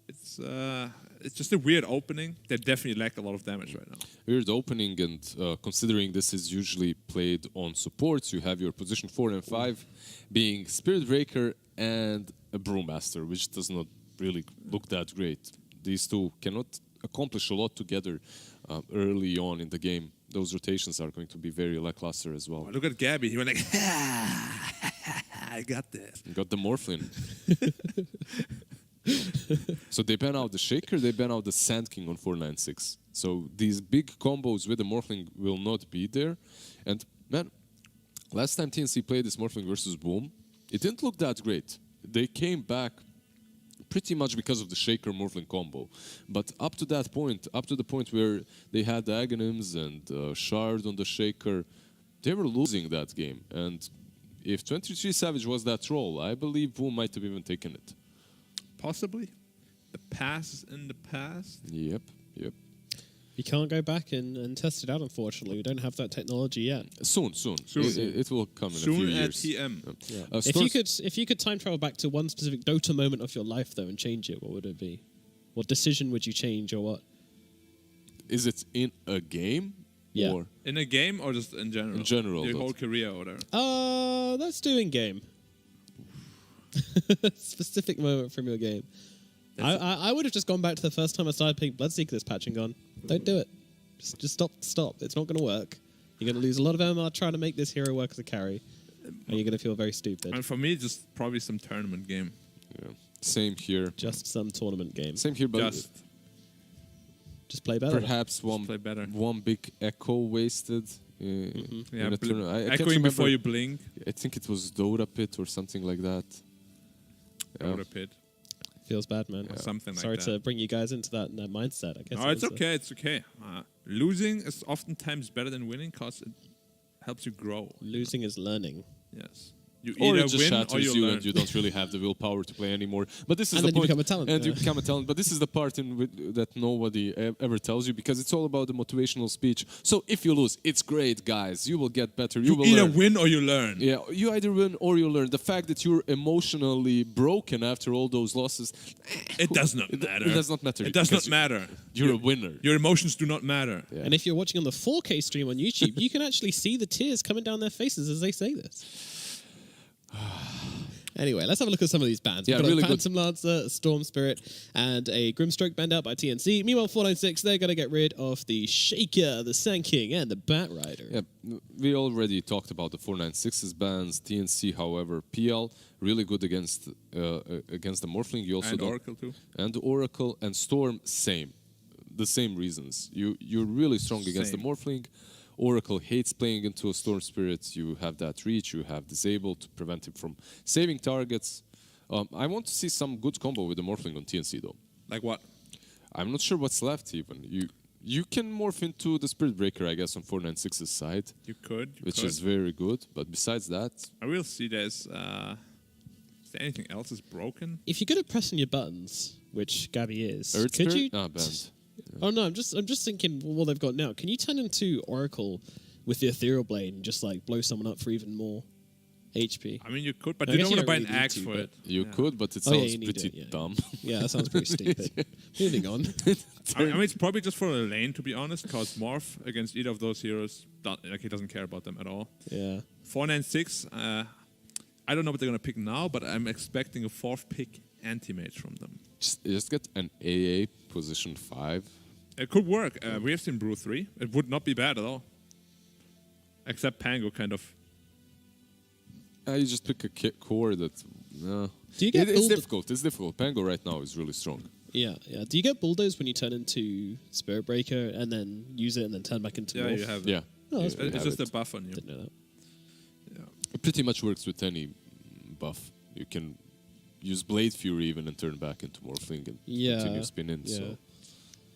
It's just a weird opening. They definitely lack a lot of damage right now. Weird opening, and considering this is usually played on supports, you have your position 4 and 5 being Spirit Breaker and a Brewmaster, which does not really look that great. These two cannot accomplish a lot together early on in the game. Those rotations are going to be very lackluster as well. Oh, look at Gabby. He went like, I got this. You got the Morphlin. So they ban out the Shaker, they ban out the Sand King on 496. So these big combos with the Morphling will not be there. And man, last time TNC played this Morphling versus Boom, it didn't look that great. They came back pretty much because of the Shaker Morphling combo. But up to that point, up to the point where they had the Aghanims and Shard on the Shaker, they were losing that game. And if 23 Savage was that troll, I believe Boom might have even taken it. Possibly. The past is in the past. Yep. You can't go back and test it out, unfortunately. We don't have that technology yet. Soon. It will come in a few Soon at years. TM. Yeah. If you could time travel back to one specific Dota moment of your life, though, and change it, what would it be? What decision would you change, or what? Is it in a game? Yeah. Or In a game or just in general? In general, Your but- whole career or whatever. Let's do in game. Specific moment from your game. I would have just gone back to the first time I started playing Bloodseeker this patch and gone, don't do it. Just stop. It's not going to work. You're going to lose a lot of MMR trying to make this hero work as a carry. And you're going to feel very stupid. And for me, just probably some tournament game. yeah. Same here. Just some tournament game. Same here, but Just play better. perhaps play better. one big echo wasted. Yeah, in a tournament. I can't echoing before remember. you blink. I think it was Dota Pit or something like that. Yeah. Dota Pit. Feels bad, man. Or something like Sorry that. to bring you guys into that mindset, I guess. No, it's okay. It's okay. Losing is oftentimes better than winning because it helps you grow. Losing is learning. Yes. You Or either it just win or shatters you you learn. and you don't really have the willpower to play anymore. But this is And the then you point. become a talent, And you yeah. become a talent. But this is the part that nobody ever tells you because it's all about the motivational speech. So if you lose, it's great, guys. You will get better. You will either learn. win or you learn. Yeah, you either win or you learn. The fact that you're emotionally broken after all those losses, It does not matter. It does not matter. It does not because matter. You're a winner. Your emotions do not matter. Yeah. And if you're watching on the 4K stream on YouTube, you can actually see the tears coming down their faces as they say this. Anyway, let's have a look at some of these bans. Yeah, We've got really a good. Phantom Lancer, a Storm Spirit, and a Grimstroke banned out by TNC. Meanwhile, 496, they're going to get rid of the Shaker, the Sand King, and the Bat Rider. Yeah, we already talked about the 496's bans. TNC, however, PL really good against the Morphling. You also And don't- Oracle too. And Oracle and Storm, same, the same reasons. You're really strong against the Same. Morphling. Oracle hates playing into a Storm Spirit. You have that reach. You have Disable to prevent him from saving targets. I want to see some good combo with the Morphling on TNC though. Like what? I'm not sure what's left even. You can morph into the Spirit Breaker, I guess, on 496's side, You could. which is very good. But besides that, I will see there's. Is there anything else is broken? If you're good at pressing your buttons, which Gabby is, Earth could Spirit? you... Banned. Oh no, I'm just thinking what they've got now. Can you turn into Oracle with the Ethereal Blade and just like blow someone up for even more HP? I mean, you could, but I you guess don't you want to buy don't an really axe need to, for but- it. You could, but it Oh, yeah, sounds you need pretty it, yeah. dumb. Yeah, that sounds pretty stupid. Moving on. I mean, it's probably just for a lane, to be honest, because Morph against either of those heroes, he doesn't care about them at all. Yeah. 496, I don't know what they're going to pick now, but I'm expecting a fourth pick anti-mage from them. Just get an AA position 5. It could work. We have seen Brew 3. It would not be bad at all. Except Pango kind of. You just pick a core that. Do you get it's build- difficult. It's difficult. Pango right now is really strong. Yeah, yeah. Do you get bulldoze when you turn into Spirit Breaker and then use it and then turn back into Yeah, Morph? you have it. Yeah. Oh, that's You It's have just it. a buff on you. Didn't know that. It pretty much works with any buff. You can use Blade Fury even and turn back into Morphling and Yeah. continue spinning. Yeah. So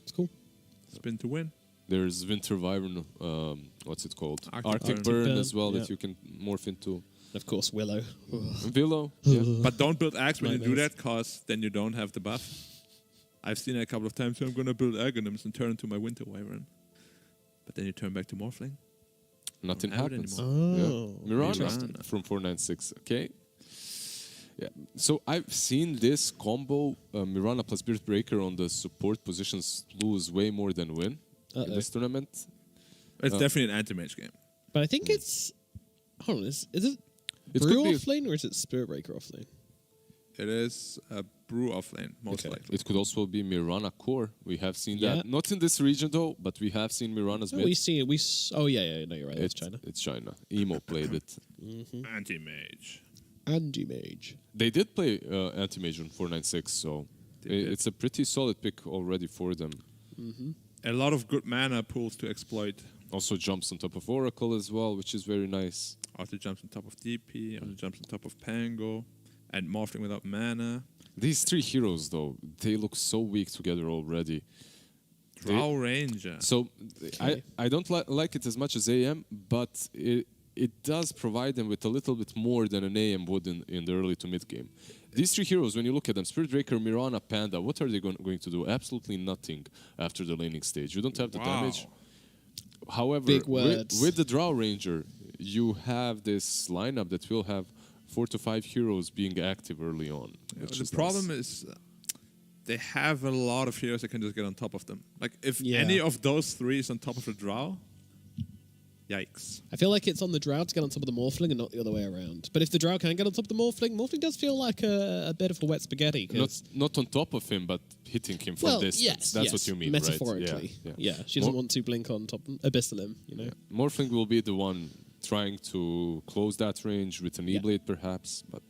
It's cool. Spin to win. there's Winter Wyvern. What's it called? Arctic Burn Burn, as well yeah. that you can morph into. And of course, Willow. Willow. Yeah. But don't build Axe when you do Nightmares. that, because then you don't have the buff. I've seen it a couple of times, so I'm going to build Aghanim's and turn into my Winter Wyvern. But then you turn back to Morphling. Nothing Don't have it happens. Oh, Yeah. Mirana interesting. from 496. Okay. Yeah. So I've seen this combo Mirana plus Spirit Breaker on the support positions lose way more than win in this tournament. It's definitely an anti-mage game. But I think it's... Hold on, is it It Brew could be- offlane or is it Spirit Breaker offlane? It is a Brew offlane, most Okay. likely. It could also be Mirana core. We have seen Yeah. that. Not in this region though, but we have seen Mirana's No, mid. we see it. Oh, yeah, no, you're right. That's China. It's China. Emo played it. Anti-mage. Anti-Mage. They did play Anti-Mage on 496, so did. it's a pretty solid pick already for them. A lot of good mana pools to exploit. Also jumps on top of Oracle as well, which is very nice. Arthur jumps on top of DP, Arthur jumps on top of Pango, and Morphling without mana. These three heroes, though, they look so weak together already. Drow Ranger. So I don't like it as much as AM, but it does provide them with a little bit more than an AM would in the early to mid game. These three heroes, when you look at them, Spirit Breaker, Mirana, Panda, what are they going to do? Absolutely nothing after the laning stage. You don't have the damage. However, Big words. with the Drow Ranger, you have this lineup that will have 4 to 5 heroes being active early on. Which The is problem nice. is they have a lot of heroes that can just get on top of them. Like, if Yeah. any of those three is on top of the Drow, yikes. I feel like it's on the Drow to get on top of the Morphling and not the other way around. But if the Drow can get on top of the Morphling does feel like a bit of a wet spaghetti. 'cause- Not on top of him, but hitting him from well, distance. yes, That's yes, what you mean, metaphorically. right? Yeah. She doesn't want to blink on top Abyssal him, you know. Morphling will be the one trying to close that range with an E-Blade, perhaps, but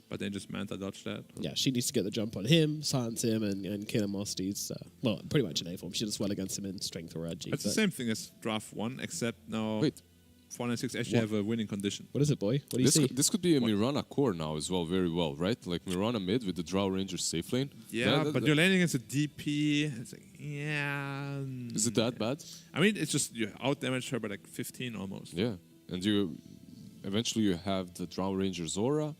But then just Manta dodge that. Yeah, she needs to get the jump on him, silence him, and kill him whilst he's, well, pretty much in A form. She does well against him in strength or edgy. It's the same thing as Draft 1, except now wait. 496 actually have a winning condition. What is it, boy? What do you see? This could be a Mirana core now as well, very well, right? Like Mirana mid with the Drow Ranger safe lane. Yeah, but you're laning against a DP. It's like, yeah. Is it that bad? I mean, it's just you out-damage her by like 15 almost. Yeah, and eventually you have the Drow Ranger Zora.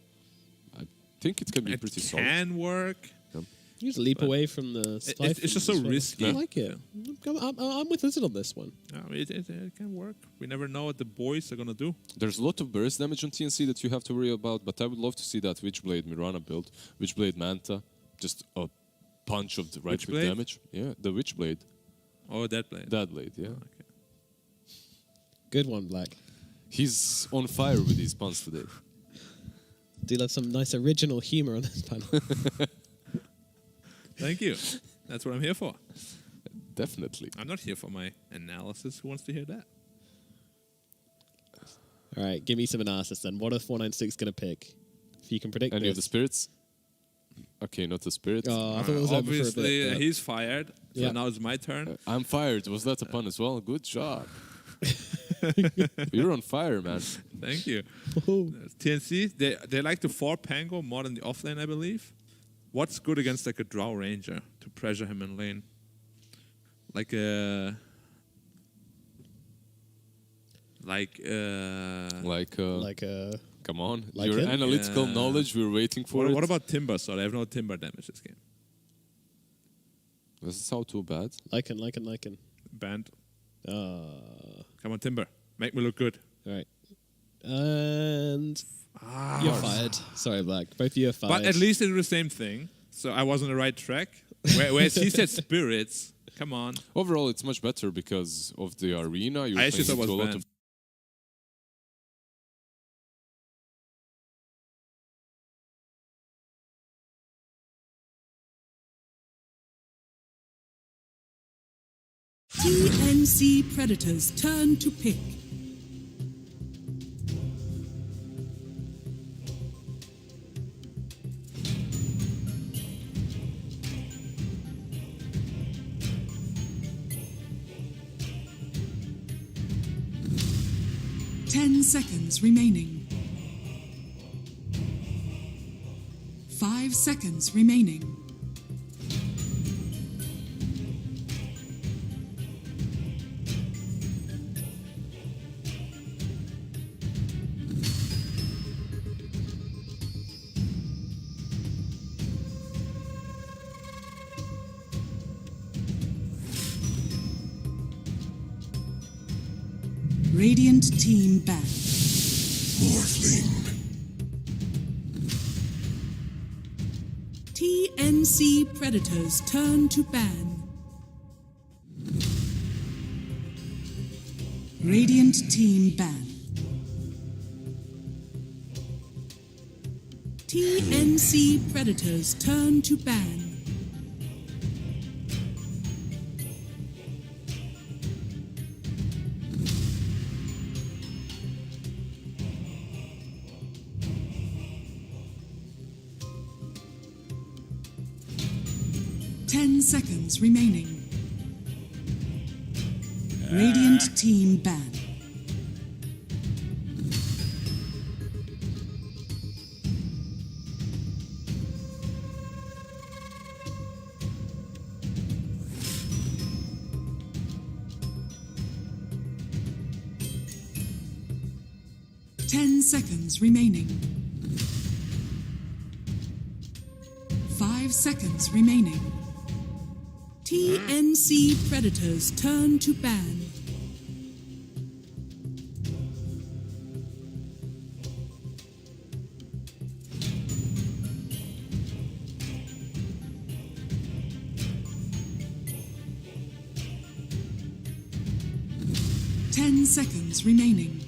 I think it can be It pretty solid. can work. You just leap away from the spy. It's just so risky. I like it. I'm with Lizard on this one. I mean, it can work. We never know what the boys are going to do. There's a lot of burst damage on TNC that you have to worry about, but I would love to see that Witchblade Mirana build. Witchblade Manta, just a punch of the right click Witchblade? damage. Yeah, the Witchblade. Oh, that blade. That blade, yeah. Okay. Good one, Black. He's on fire with these puns today. Do love some nice original humor on this panel. Thank you. That's what I'm here for. Definitely. I'm not here for my analysis. Who wants to hear that? All right, give me some analysis then. What are 496 going to pick? If you can predict Any of the this. spirits? Okay, not the spirits. Oh, I thought it was over for a Obviously, bit, but- he's fired. So Yeah. now it's my turn. I'm fired. Was that a pun as well? Good job. You're on fire, man. Thank you. TNC, they like to 4 Pango more than the offlane, I believe. What's good against like a Drow Ranger to pressure him in lane? Like a... Like Come on. Like Your him? analytical Yeah. knowledge, we're waiting for what it. about Timber? So they have no Timber damage this game. Doesn't sound too bad. Lycan. Banned. All Come on, Timber. Make me look good. right. And you're fired. Sorry, Black. Both of you are fired. But at least they do the same thing. So I was on the right track. Whereas he said spirits. Come on. Overall, it's much better because of the arena. You're I actually playing thought it into was a lot banned. of TNC Predators turn to pick. Ten seconds remaining. 5 seconds remaining. Radiant team back. Morphling. TNC Predators turn to ban. Radiant team ban. TNC Predators turn to ban. Ten seconds remaining. Radiant team ban. Ten seconds remaining. 5 seconds remaining. TNC Predators turn to ban. Ten seconds remaining.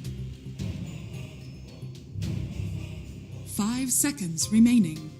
5 seconds remaining.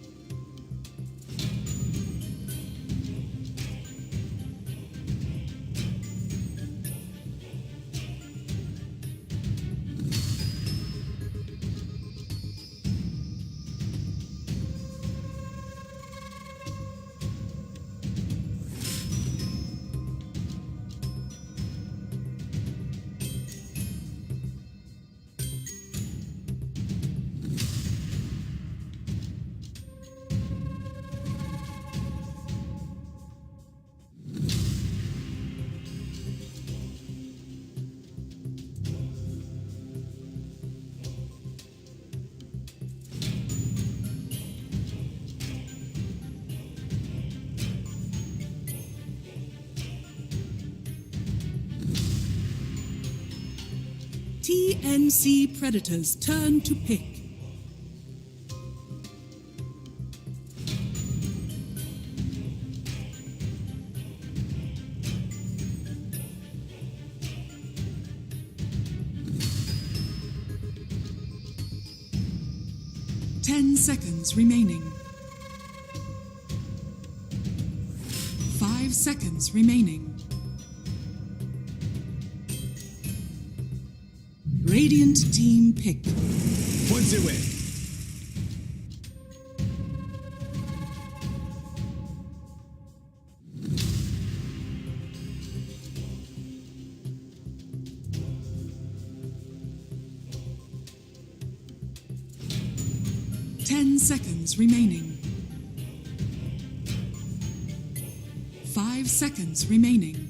TNC Predators turn to pick. 10 seconds remaining. 5 seconds remaining. Radiant team pick. Points away. Seconds remaining. 5 seconds remaining.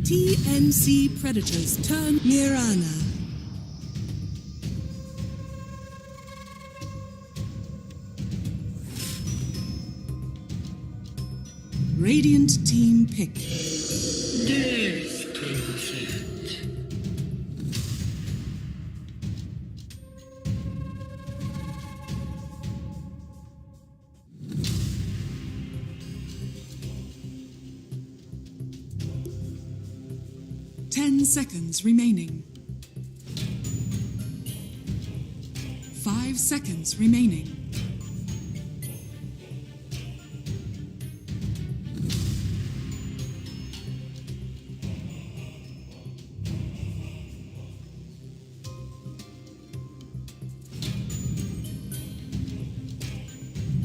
TNC Predators turn Mirana. Radiant team pick. Death tables it. Seconds remaining. 5 seconds remaining.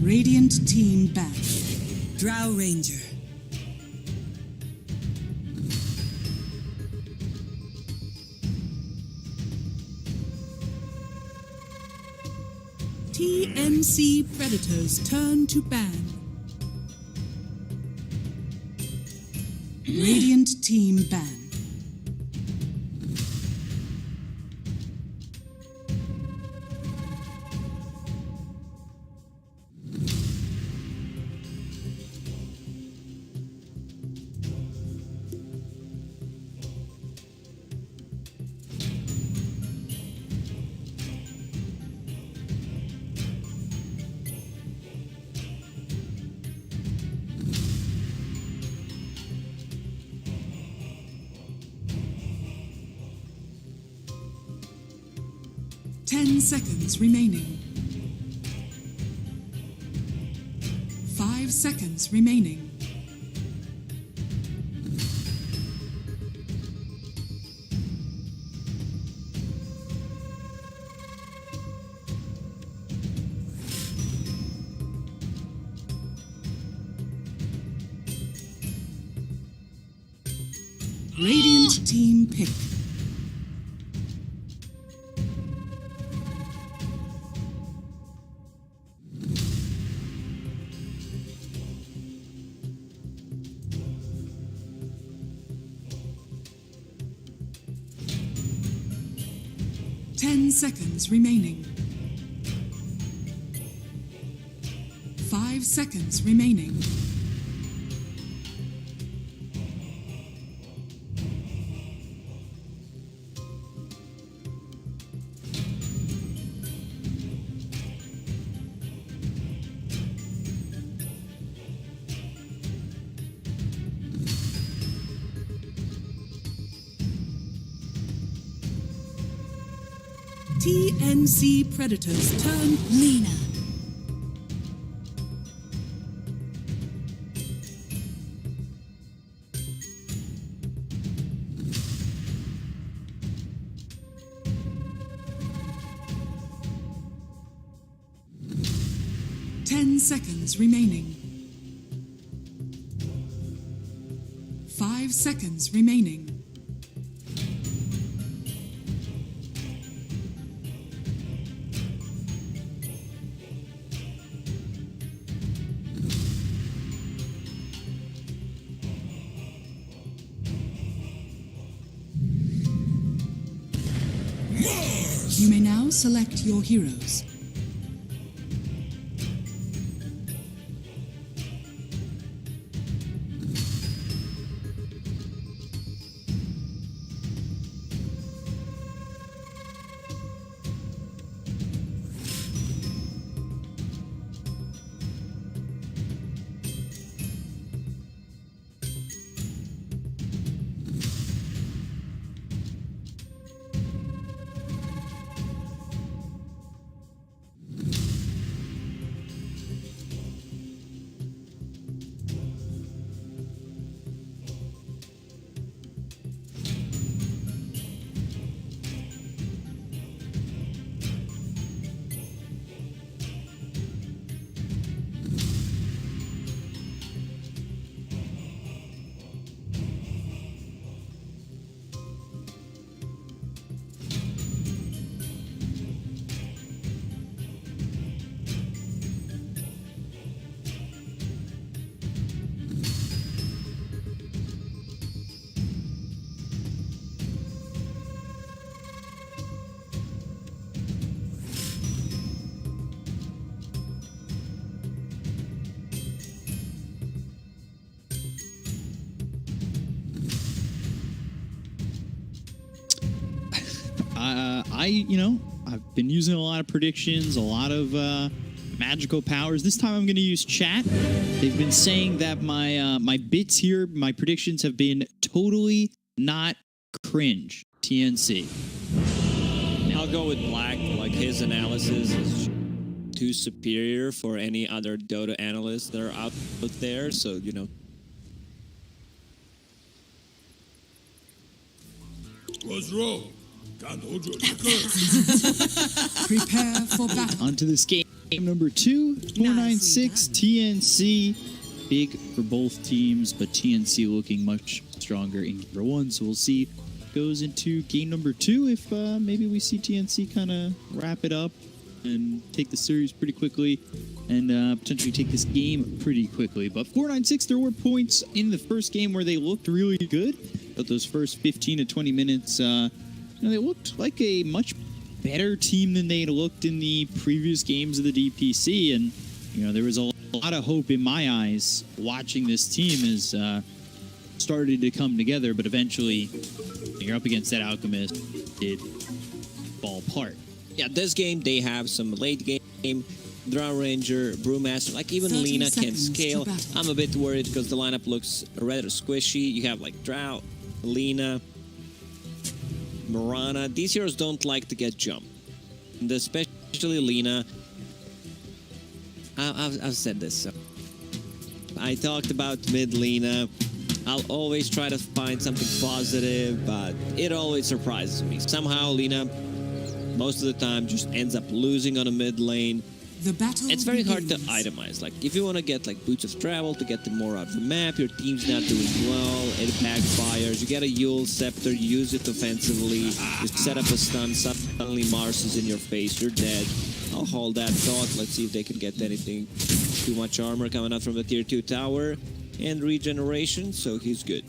Radiant team back. Drow Ranger. TNC Predators turn to ban. Radiant team ban. Seconds remaining. 5 seconds remaining. Radiant team pick. Seconds remaining. 5 seconds remaining. TNC Predators turn Lena. Seconds remaining. 5 seconds remaining. You may now select your heroes. I've been using a lot of predictions, a lot of magical powers. This time I'm going to use chat. They've been saying that my bits here, my predictions have been totally not cringe. TNC. I'll go with Black. Like, his analysis is too superior for any other Dota analysts that are out there. So, Was wrong. Prepare for battle. On to this game. Game number 2, 496 TNC. Big for both teams, but TNC looking much stronger in number 1. So we'll see goes into game number 2 if maybe we see TNC kind of wrap it up and take the series pretty quickly and potentially take this game pretty quickly. But 496, there were points in the first game where they looked really good, but those first 15 to 20 minutes, they looked like a much better team than they looked in the previous games of the DPC. And, there was a lot of hope in my eyes watching this team as started to come together, but eventually you're up against that Alchemist, it fall apart. Yeah, this game, they have some late game, Drow Ranger, Brewmaster, like even Lena can scale. I'm a bit worried because the lineup looks rather squishy. You have like Drow, Lena, Mirana. These heroes don't like to get jumped. And especially Lena. I've said this. So I talked about mid Lena. I'll always try to find something positive, but it always surprises me. Somehow Lena, most of the time, just ends up losing on a mid lane. The battle it's very hard to begins. itemize. Like, if you want to get like boots of travel to get them more out of the map, your team's not doing well, it backfires. You get a Yule Scepter, you use it offensively, you set up a stun, suddenly Mars is in your face, you're dead. I'll hold that thought. Let's see if they can get anything. Too much armor coming out from the tier 2 tower. And regeneration, so he's good.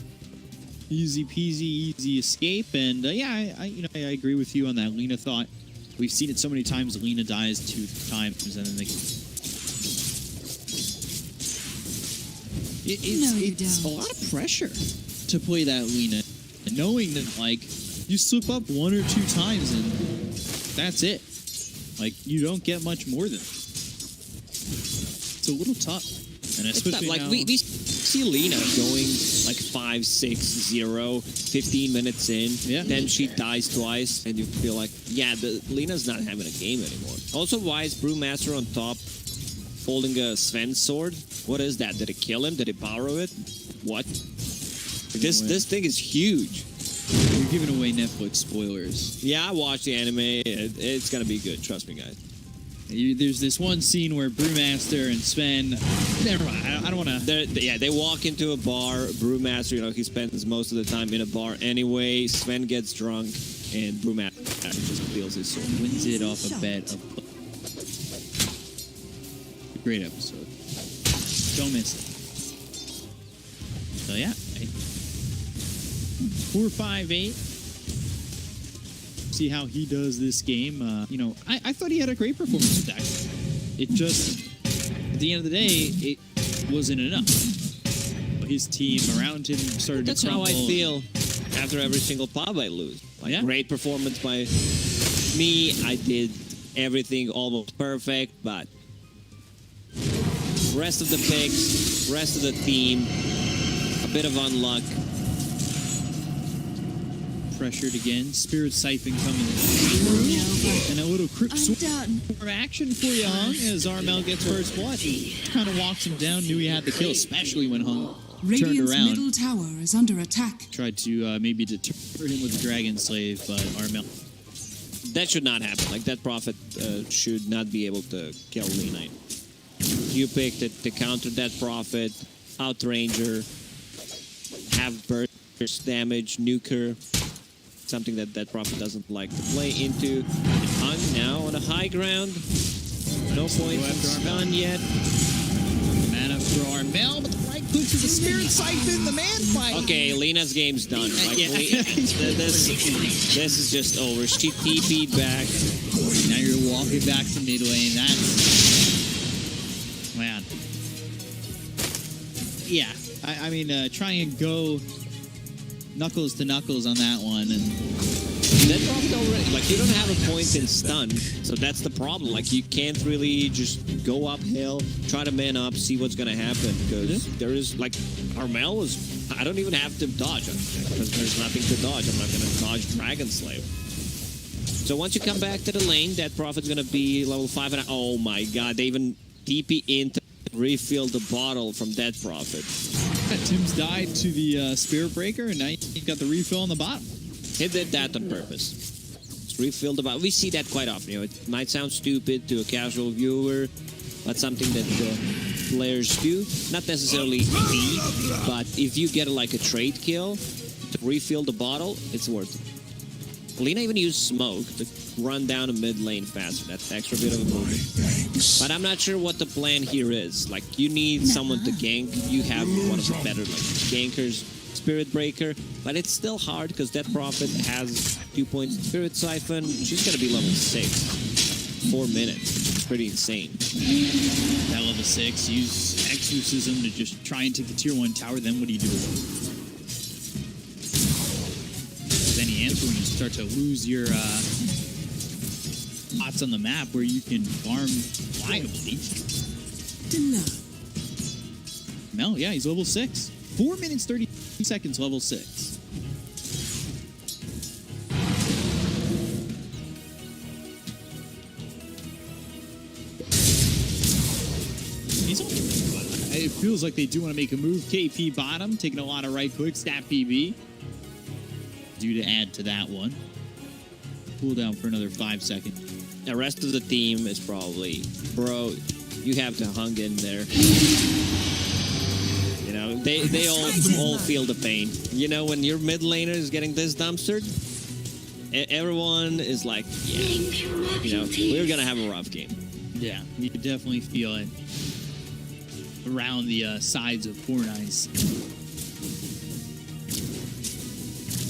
Easy peasy, easy escape. And I agree with you on that Lena thought. We've seen it so many times. Lena dies 2 times, and then they. It's a lot of pressure to play that Lena, and knowing that you slip up 1 or 2 times, and that's it. You don't get much more than. It's a little tough, and especially like now. we see Lina going like 5-6-0, 15 minutes in, then she dies twice, and you feel like, yeah, Lina's not having a game anymore. Also, why is Brewmaster on top holding a Sven sword? What is that? Did it kill him? Did he borrow it? What? This thing is huge. You're giving away Netflix spoilers. Yeah, I watched the anime. It's gonna be good. Trust me, guys. There's this one scene where Brewmaster and Sven. Never mind. I don't want to. They walk into a bar. Brewmaster, he spends most of the time in a bar anyway. Sven gets drunk, and Brewmaster just feels his sword. Wins it off a bet of. Great episode. Don't miss it. So yeah, 4-5-8. See how he does this game. I thought he had a great performance with that. It just, at the end of the day, it wasn't enough. His team around him started to crumble. That's how I feel after every single pub I lose. Great performance by me. I did everything almost perfect, but rest of the picks, rest of the team, a bit of unluck. Pressured again. Spirit Siphon coming through. And a little quick of action for you, Hung, as Armel gets first blood. Kind of walks him down, knew he had the kill, especially when Hung turned around. Middle tower is under attack. Tried to maybe deter him with the Dragon Slave, but Armel. That should not happen. Like, that Prophet should not be able to kill Lina. You picked it to counter that Prophet, Outranger, have burst damage, nuker. Something that Prophet doesn't like to play into. Hung now on a high ground. No point done yet. Mana for Armel, but the right clicks with the Spirit Siphon, the man fight. Okay, Lena's game's done. Like, this is just over. She TP'd back. Now you're walking back to mid lane. That's... Man. Yeah, I mean, try and go knuckles to knuckles on that one, and that Prophet already, like, you don't have a point in stun, so that's the problem. Like, you can't really just go uphill, try to man up, see what's gonna happen, because there is, like, Armel is, I don't even have to dodge, because there's nothing to dodge. I'm not gonna dodge Dragon Slave. So once you come back to the lane, that Prophet's gonna be level 5, and oh my god, they even TP in to refill the bottle from that Prophet. Tim's died to the Spirit Breaker, and now you've got the refill on the bottom. He did that on purpose. Just refill the bottom. We see that quite often. It might sound stupid to a casual viewer, but something that players do. Not necessarily me, but if you get like a trade kill to refill the bottle, it's worth it. Lina even used smoke to run down a mid lane faster. That's extra bit of a movement. But I'm not sure what the plan here is. Like, you need someone to gank. You have one of the better gankers, Spirit Breaker. But it's still hard because that Prophet has 2 points in Spirit Siphon. She's going to be level 6. 4 minutes. It's pretty insane. That level 6, use Exorcism to just try and take the tier 1 tower. Then what do you do with it? Any answer when you start to lose your spots on the map where you can farm viably. Mel, yeah, he's level 6. 4 minutes, 30 seconds, level 6. It feels like they do want to make a move. KP bottom, taking a lot of right clicks, stat PB. Due to add to that one. Cool down for another 5 seconds. The rest of the team is probably, bro, you have to hung in there. You know, they all feel the pain. You know, when your mid laner is getting this dumpstered, everyone is like, yeah, you know, we're gonna have a rough game. Yeah, you can definitely feel it around the sides of Fortnite.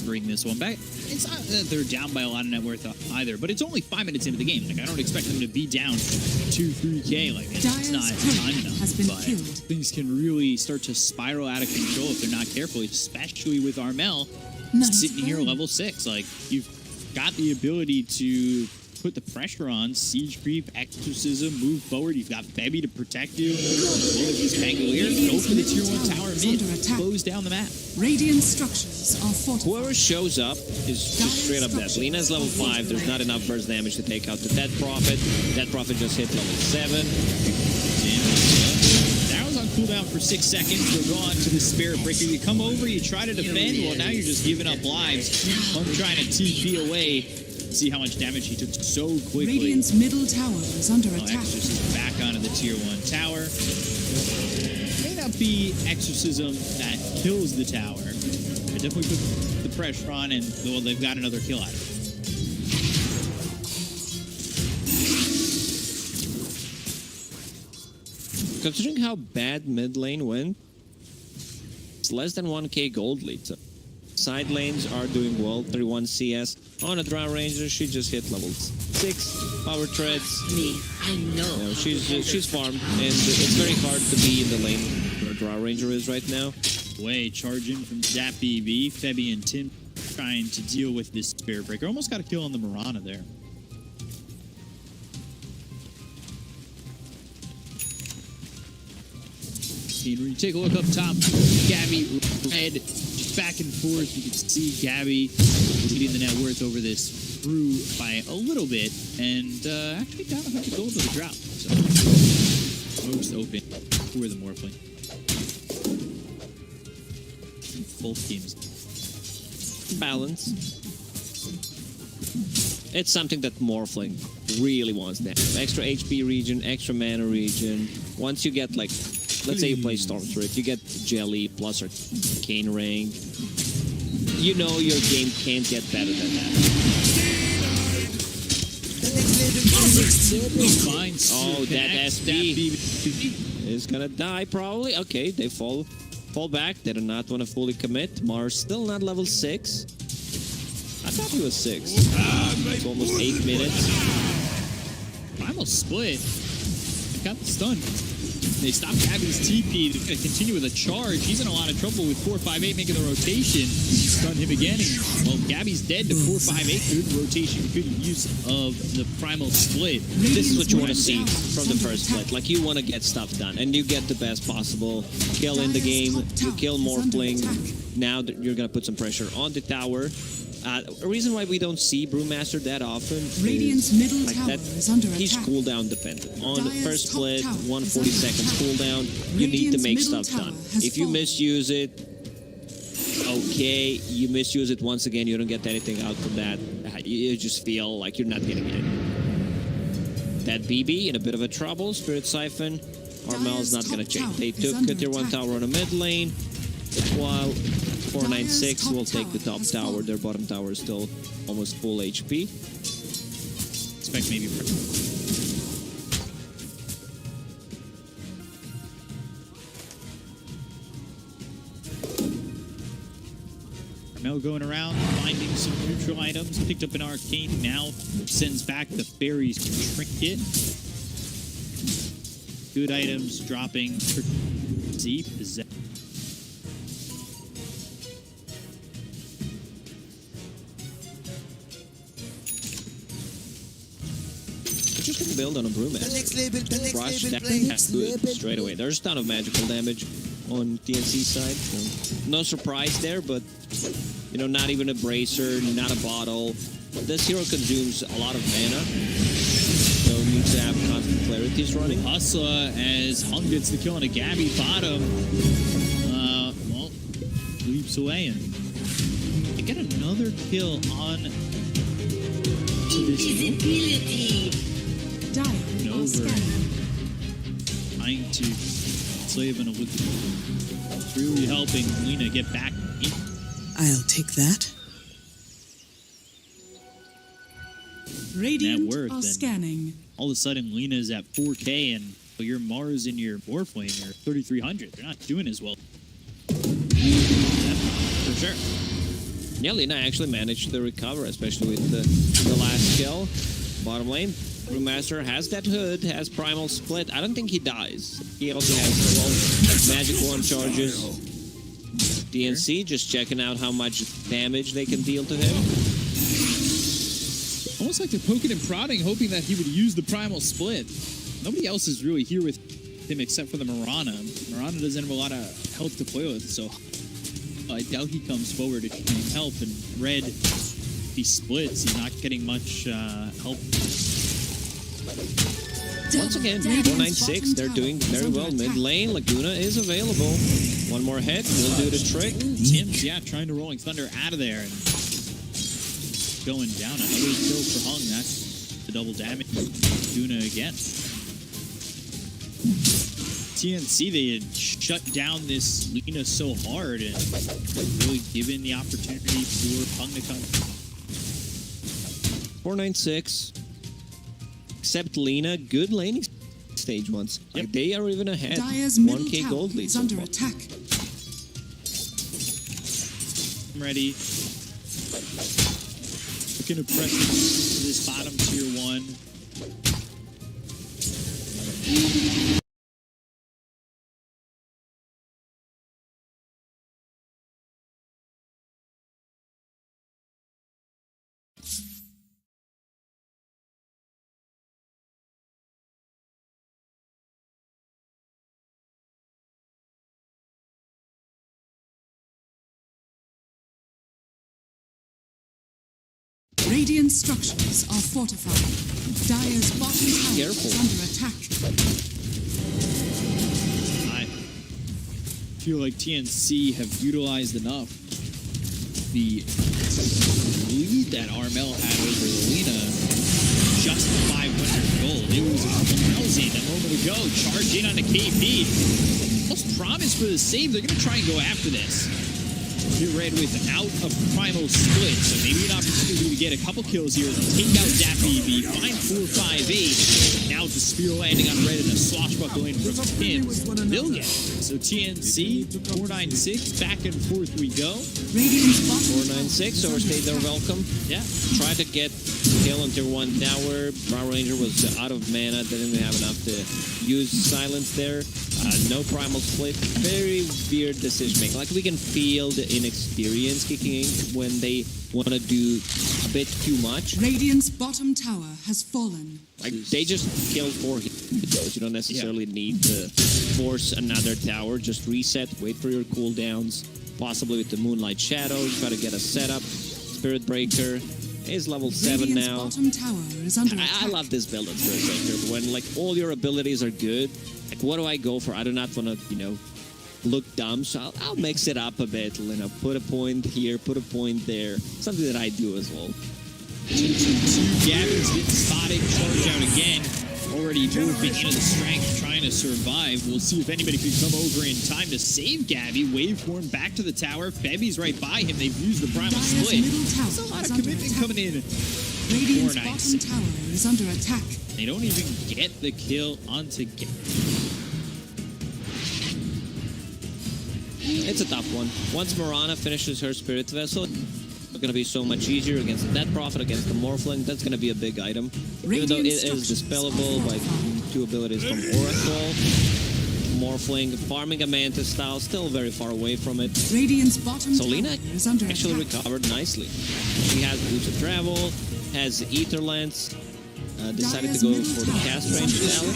Bring this one back. It's not that they're down by a lot of net worth either, but it's only 5 minutes into the game. Like, I don't expect them to be down 2-3K. Like, it's not time enough. But things can really start to spiral out of control if they're not careful, especially with Armel sitting here level 6. Like, you've got the ability to put the pressure on. Siege creep, exorcism, move forward. You've got Bebby to protect you. This Pangolier, go for the tier 1 tower mid. Close down the map. Radiant structures are fortified. Whoever shows up is just straight up dead. Lena's level 5. There's not enough burst damage to take out the Dead Prophet. Dead Prophet just hit level 7. That was on cooldown for 6 seconds. We'll go on to the Spirit Breaker. You come over, you try to defend. Well, now you're just giving up lives. I'm trying to TP away. See how much damage he took so quickly. Radiant's middle tower is under attack. Exorcism back onto the tier 1 tower. May not be Exorcism that kills the tower. It definitely put the pressure on, and well, they've got another kill out of it. Considering how bad mid lane went, it's less than 1k gold lead. So side lanes are doing well. 31 CS on a Drow Ranger. She just hit level 6. Power treads. I know. She's farmed, and it's very hard to be in the lane where Drow Ranger is right now. Way charging from Zap BB. Febby and Tim trying to deal with this Spirit Breaker. Almost got a kill on the Mirana there. When you take a look up top, Gabby, red, just back and forth. You can see Gabby leading the net worth over this through by a little bit, and actually got 100 gold with a drop. So most open for the Morphling. Both teams. Balance. It's something that Morphling really wants now. Extra HP regen, extra mana regen. Once you get like, let's say you play Storm Spirit, you get Jelly plus Arcane Ring. You know your game can't get better than that. Oh, that SB is gonna die probably. Okay, they fall back. They do not want to fully commit. Mars still not level 6. I thought he was 6. It's almost 8 minutes. Primal split. They got the stun. They stopped Gabby's TP to continue with a charge. He's in a lot of trouble with 4-5-8 making the rotation. Stun him again. And, well, Gabby's dead to 4-5-8. Good rotation, good use of the Primal split. This is what you want to see from the first split. Like, you want to get stuff done, and you get the best possible kill in the game. You kill Morphling. Now that you're going to put some pressure on the tower. A reason why we don't see Brewmaster that often Radiant's is middle like tower that is under he's attack. cooldown dependent. On the first split, top tower 140 is under seconds attack. cooldown, you need to make Radiant's stuff middle done. tower has If you fallen. misuse it, okay, you misuse it once again, you don't get anything out from that. You just feel like you're not getting it. That BB in a bit of a trouble. Spirit Siphon, Armel's not going to change. They took a tier 1 tower on the mid lane, while 496 will take the top tower. Their bottom tower is still almost full HP. Expect maybe. Armel going around, finding some neutral items. Picked up an arcane now. Sends back the fairies trinket. Good items dropping. Deep. Just build on a Brewmaster. Rush that good straight away. There's a ton of magical damage on TNC side. So no surprise there, but you know, not even a bracer, not a bottle. This hero consumes a lot of mana, so needs to have constant clarities running. Hustler as Hung gets the kill on a Gabby bottom. Well, leaps away and they get another kill on this over. Trying to slave and look. It's really helping Lena get back. I'll take that. Radiant Net worth, are and scanning. All of a sudden, Lena's at 4K, and your Mars and your Morphling are 3,300. They're not doing as well. For sure. Yeah, Lena actually managed to recover, especially with the last kill. Bottom lane, Brewmaster has that hood, has Primal Split. I don't think he dies. He also has Magic Wand charges. DNC just checking out how much damage they can deal to him. Almost almost like they're poking and prodding, hoping that he would use the primal split. Nobody else is really here with him except for the Mirana. Mirana doesn't have a lot of health to play with, so I doubt he comes forward to help. And Red, if he splits, he's not getting much help. Once again, 496, they're doing very well. Mid lane, Laguna is available. One more hit, will do the trick. Tim's, yeah, trying to Rolling Thunder out of there and going down. Another kill for Hung. That's the double damage. Laguna again. TNC, they had shut down this Lina so hard and really given the opportunity for Hung to come. 496. Except Lina, good laning stage once. Like they are even ahead. Dire's middle 1k tower gold lead. is under attack. I'm ready. Looking to press this bottom tier 1. Radiant structures are fortified. Dire's bottom tower Careful. is under attack. I feel like TNC have utilized enough the lead that Armel had over Lina. Just 500 gold. It was rousing a moment ago. Charging on the KP. Almost promised for the save. They're going to try and go after this. Here Red without a primal split, so maybe an opportunity to get a couple kills here. Take out DPC, find 4-5-8. Now the spear landing on Red and a swashbuckling from Tim. They'll get it. So TNC, 496, back and forth we go. 496, overstayed their welcome. Yeah. Tried to get kill on tier 1 tower. Brown Ranger was out of mana, didn't have enough to use silence there. No primal split. Very weird decision making. Like we can feel the inexperience kicking in when they want to do a bit too much. Radiant's bottom tower has fallen. Like they just killed 4 heroes. You don't necessarily need to force another tower. Just reset, wait for your cooldowns. Possibly with the Moonlight Shadow, try to get a setup. Spirit Breaker is level 7 Radiant's now. bottom tower is under attack. I love this build at Spirit Breaker. When like all your abilities are good, like what do I go for? I do not want to, you know, look dumb, so I'll mix it up a bit. You know, put a point here, put a point there. Something that I do as well. 2-2-2. Gabby's been spotted. Charge out again. Already moving into the strength, trying to survive. We'll see if anybody can come over in time to save Gabby. Waveform back to the tower. Febby's right by him. They've used the primal split. There's a lot of commitment coming in. Radiant's bottom tower is under attack. They don't even get the kill onto Gabby. It's a tough one. Once Mirana finishes her Spirit Vessel, it's going to be so much easier against the Death Prophet, against the Morphling. That's going to be a big item. Even though it is dispellable by 2 abilities from Oracle, Morphling, farming a Mantis style, still very far away from it. Radiant's bottom So Lina tower is under actually attack. recovered nicely. She has boots of travel, has Ether Lance, decided to go for the cast range style.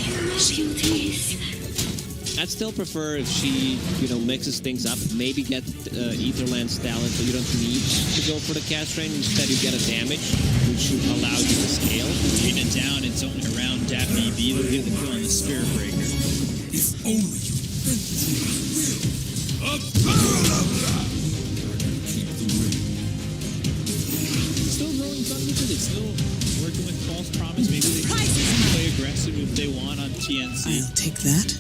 I'd still prefer if she, you know, mixes things up. Maybe get Ether Lance talent so you don't need to go for the cast range. Instead, you get a damage, which allows you to scale. Putting it down and zoning around DPC. They'll get the kill on the Spirit Breaker. If only you bent to my will. A parallel. Keep the ring. Still Rolling Thunder, they still working with False Promise. Maybe they can play aggressive if they want on TNC. I'll take that.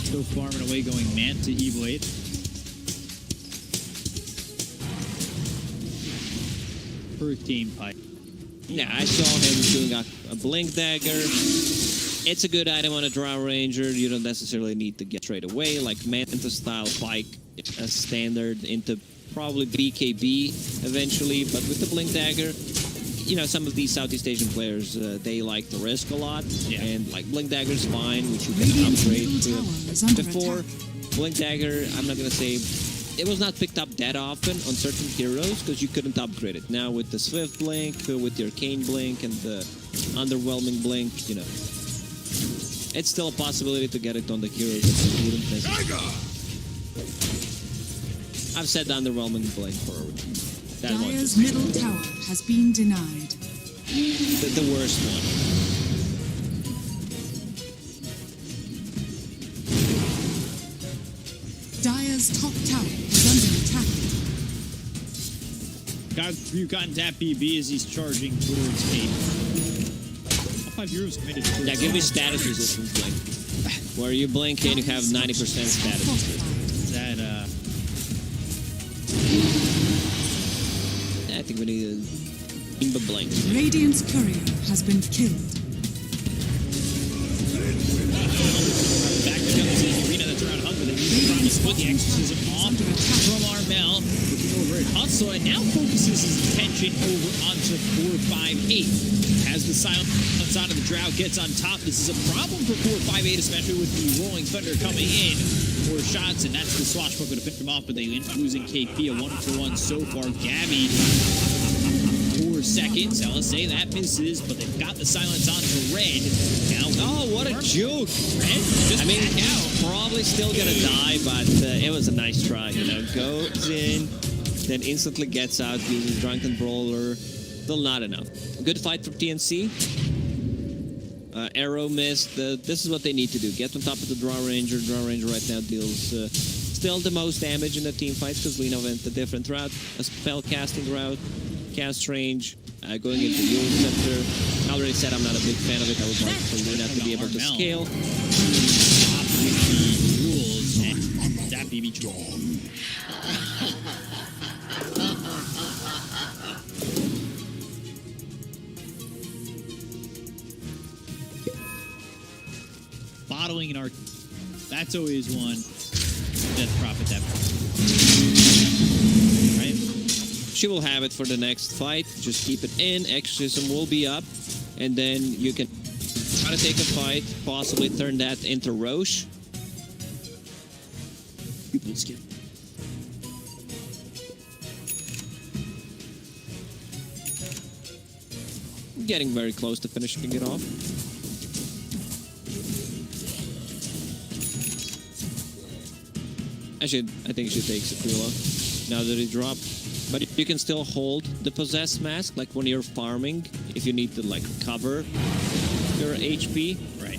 Still farming away, going man to E-Blade. Hurricane Pipe. Yeah, I saw him doing a Blink Dagger. It's a good item on a Drow Ranger. You don't necessarily need to get straight away. Like Manta style Pike as standard into probably BKB eventually. But with the Blink Dagger, you know, some of these Southeast Asian players, they like to risk a lot. Yeah. And like Blink Dagger's fine, which you can upgrade to. Before Blink Dagger, I'm not going to say it was not picked up that often on certain heroes because you couldn't upgrade it. Now with the Swift Blink, with the Arcane Blink, and the Underwhelming Blink, you know, it's still a possibility to get it on the heroes that you wouldn't necessarily. I've said the Underwhelming Blink for that one. Dire's middle tower has been denied. The worst one. Dire's top tower is under attack. Got you gotten that BB as he's charging towards Kate. All 5 heroes committed. Yeah, give me status resistance blink. Where you blink and you have 90% status resistance. That I think we need a Imba blink. Radiant's courier has been killed. back becomes the arena that's around Hunger. They need to promise put the exorcism off from Armel. Looking over at Hustle and now focuses his attention over onto 458. As the silence out of the Drow gets on top, this is a problem for 458, especially with the Rolling Thunder coming in. 4 shots, and that's the swashbuckler to pick him off, but they end up losing KP, a 1-for-1 so far. Gabby, 4 seconds. LSA, that misses, but they've got the silence on to Red. Now, oh, what a joke! Red just I mean, out. Probably still gonna die, but it was a nice try, you know. Goes in, then instantly gets out, uses Drunken Brawler. Still not enough. Good fight for TNC. Arrow missed. This is what they need to do. Get on top of the Draw Ranger. Draw Ranger right now deals still the most damage in the team fights because Lina went a different route. A spell casting route. Cast range. Going into Yule Scepter. I already said I'm not a big fan of it. I would like for Lina to be able to scale. Stop with the rules and that BB bottling an arc. That's always one. Death Prophet that. Right? She will have it for the next fight. Just keep it in. Exorcism will be up. And then you can try to take a fight. Possibly turn that into Roche. People skip. Getting very close to finishing it off. I think she takes Aquila now that he dropped. But you can still hold the Possessed Mask, like when you're farming, if you need to like recover your HP. Right.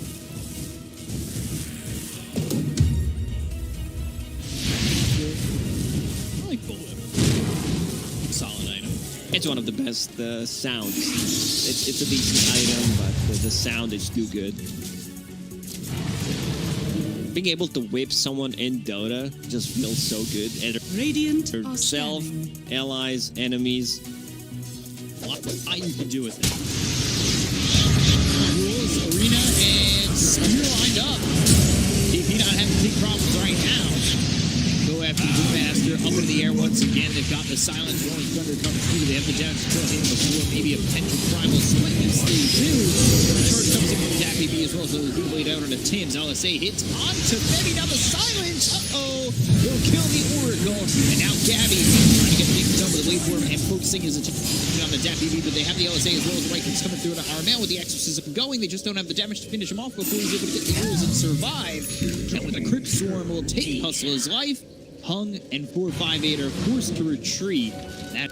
I like Bullet. Solid item. It's one of the best sounds. It's a decent item, but the sound is too good. Being able to whip someone in Dota just feels so good. And Radiant yourself, allies, enemies. What you can do with it. Rules, arena, and you're lined up. DP not having big problems right now. Go after the master, up into the air once again. They've got the silence, Rolling Thunder coming through. They have the damage control hitting before, maybe a potential primal split. Yes, they do. The charge comes in from Dappy B as well, so they'll blade out on the Tims. LSA hits onto Febby. Now the silence. Uh-oh. Will kill the Oracle. And now Gabby trying to get things done with the waveform and focusing his attention on the Dappy B, but they have the LSA as well as the Vikings coming through to Armel with the exorcism going. They just don't have the damage to finish him off before he's able to get the rules and survive. And with a Crypt Storm will take Hustle his life. Hung and 458 are forced to retreat. That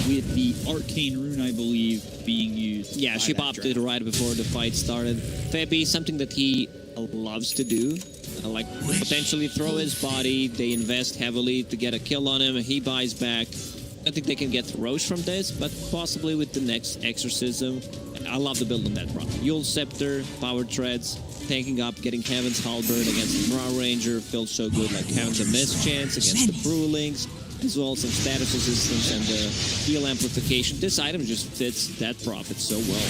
with the arcane rune, I believe, being used. Yeah, she popped it right before the fight started. Febby, something that he loves to do. Like potentially throw his body. They invest heavily to get a kill on him. He buys back. I think they can get Roche from this, but possibly with the next exorcism. I love the build on that run. Yule Scepter, Power Treads, tanking up, getting Heaven's Halberd against the Draw Ranger feels so good, like having the miss chance against the Brewlings, as well as some status resistance and the heal amplification. This item just fits that Prophet so well.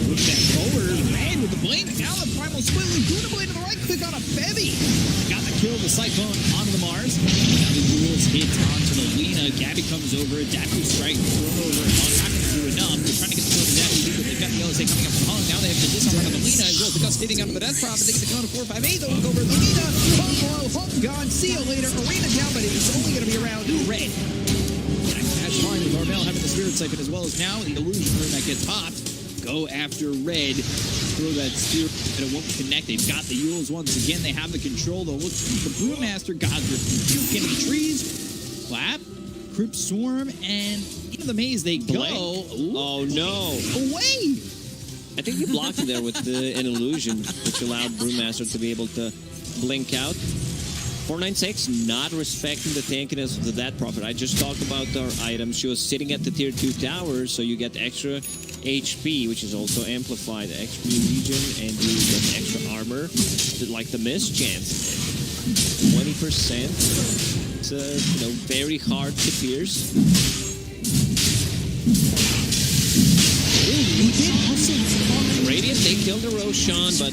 Look that forward, Red with the blink, now the primal split, Laguna Blade to the right click on a Febby. Got the kill, the Cyclone onto the Mars. Now the rules hit onto the Lina. Gabby comes over, Daku strike, thrown over on do enough. They're trying to get the kill to that. They've got the LSA coming up from Hung. Now they have the disarm on the Lina as well. The Gus hitting onto the Death Prophet. They get the count of 4-5-8. They'll look over the Lina. Hung low, Hung gone. See you later. Arena down, but it's only going to be around red. That's fine with Armel having the Spirit Siphon as well as now the Illusion Rune that gets popped. Go after red. Throw that spear, but it won't connect. They've got the Yules once again. They have the control. They'll look for the Brewmaster. Godric juke into the trees. Clap. Crypt Swarm, and into the maze they go. Ooh. Oh no! Away! I think he blocked it there with an illusion, which allowed Brewmaster to be able to blink out. 496 not respecting the tankiness of the Death Prophet. I just talked about our items. She was sitting at the tier 2 tower, so you get extra HP, which is also amplified XP region, and you get extra armor, like the miss chance. 20%. It's very hard to pierce. Radiant, they killed the Roshan, but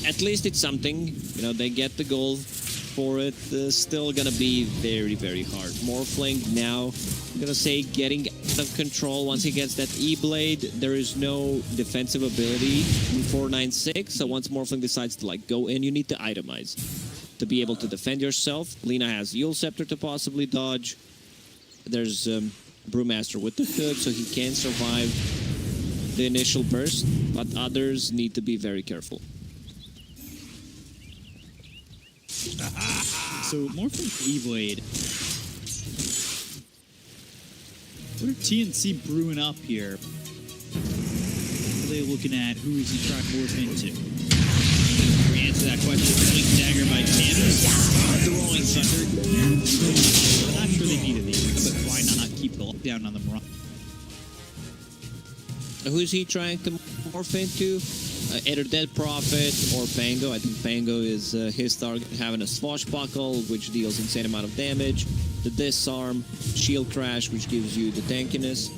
at least it's something. They get the gold for it. Still gonna be very, very hard. Morphling now, I'm gonna say getting out of control. Once he gets that E-Blade, there is no defensive ability in 496. So once Morphling decides to go in, you need to itemize to be able to defend yourself. Lina has Yule Scepter to possibly dodge. There's Brewmaster with the hood, so he can survive the initial burst, but others need to be very careful. So, more from E-Blade. What are TNC brewing up here? What are they looking at? Who is he trying to morph into? We answer that question. Blink Dagger by Canvas. The Rolling Thunder. I'm not sure they needed these, but why not keep the lockdown on them? Who's he trying to morph into? Either Dead Prophet or Pango. I think Pango is his target, having a Swashbuckle, which deals insane amount of damage. The Disarm, Shield Crash, which gives you the tankiness.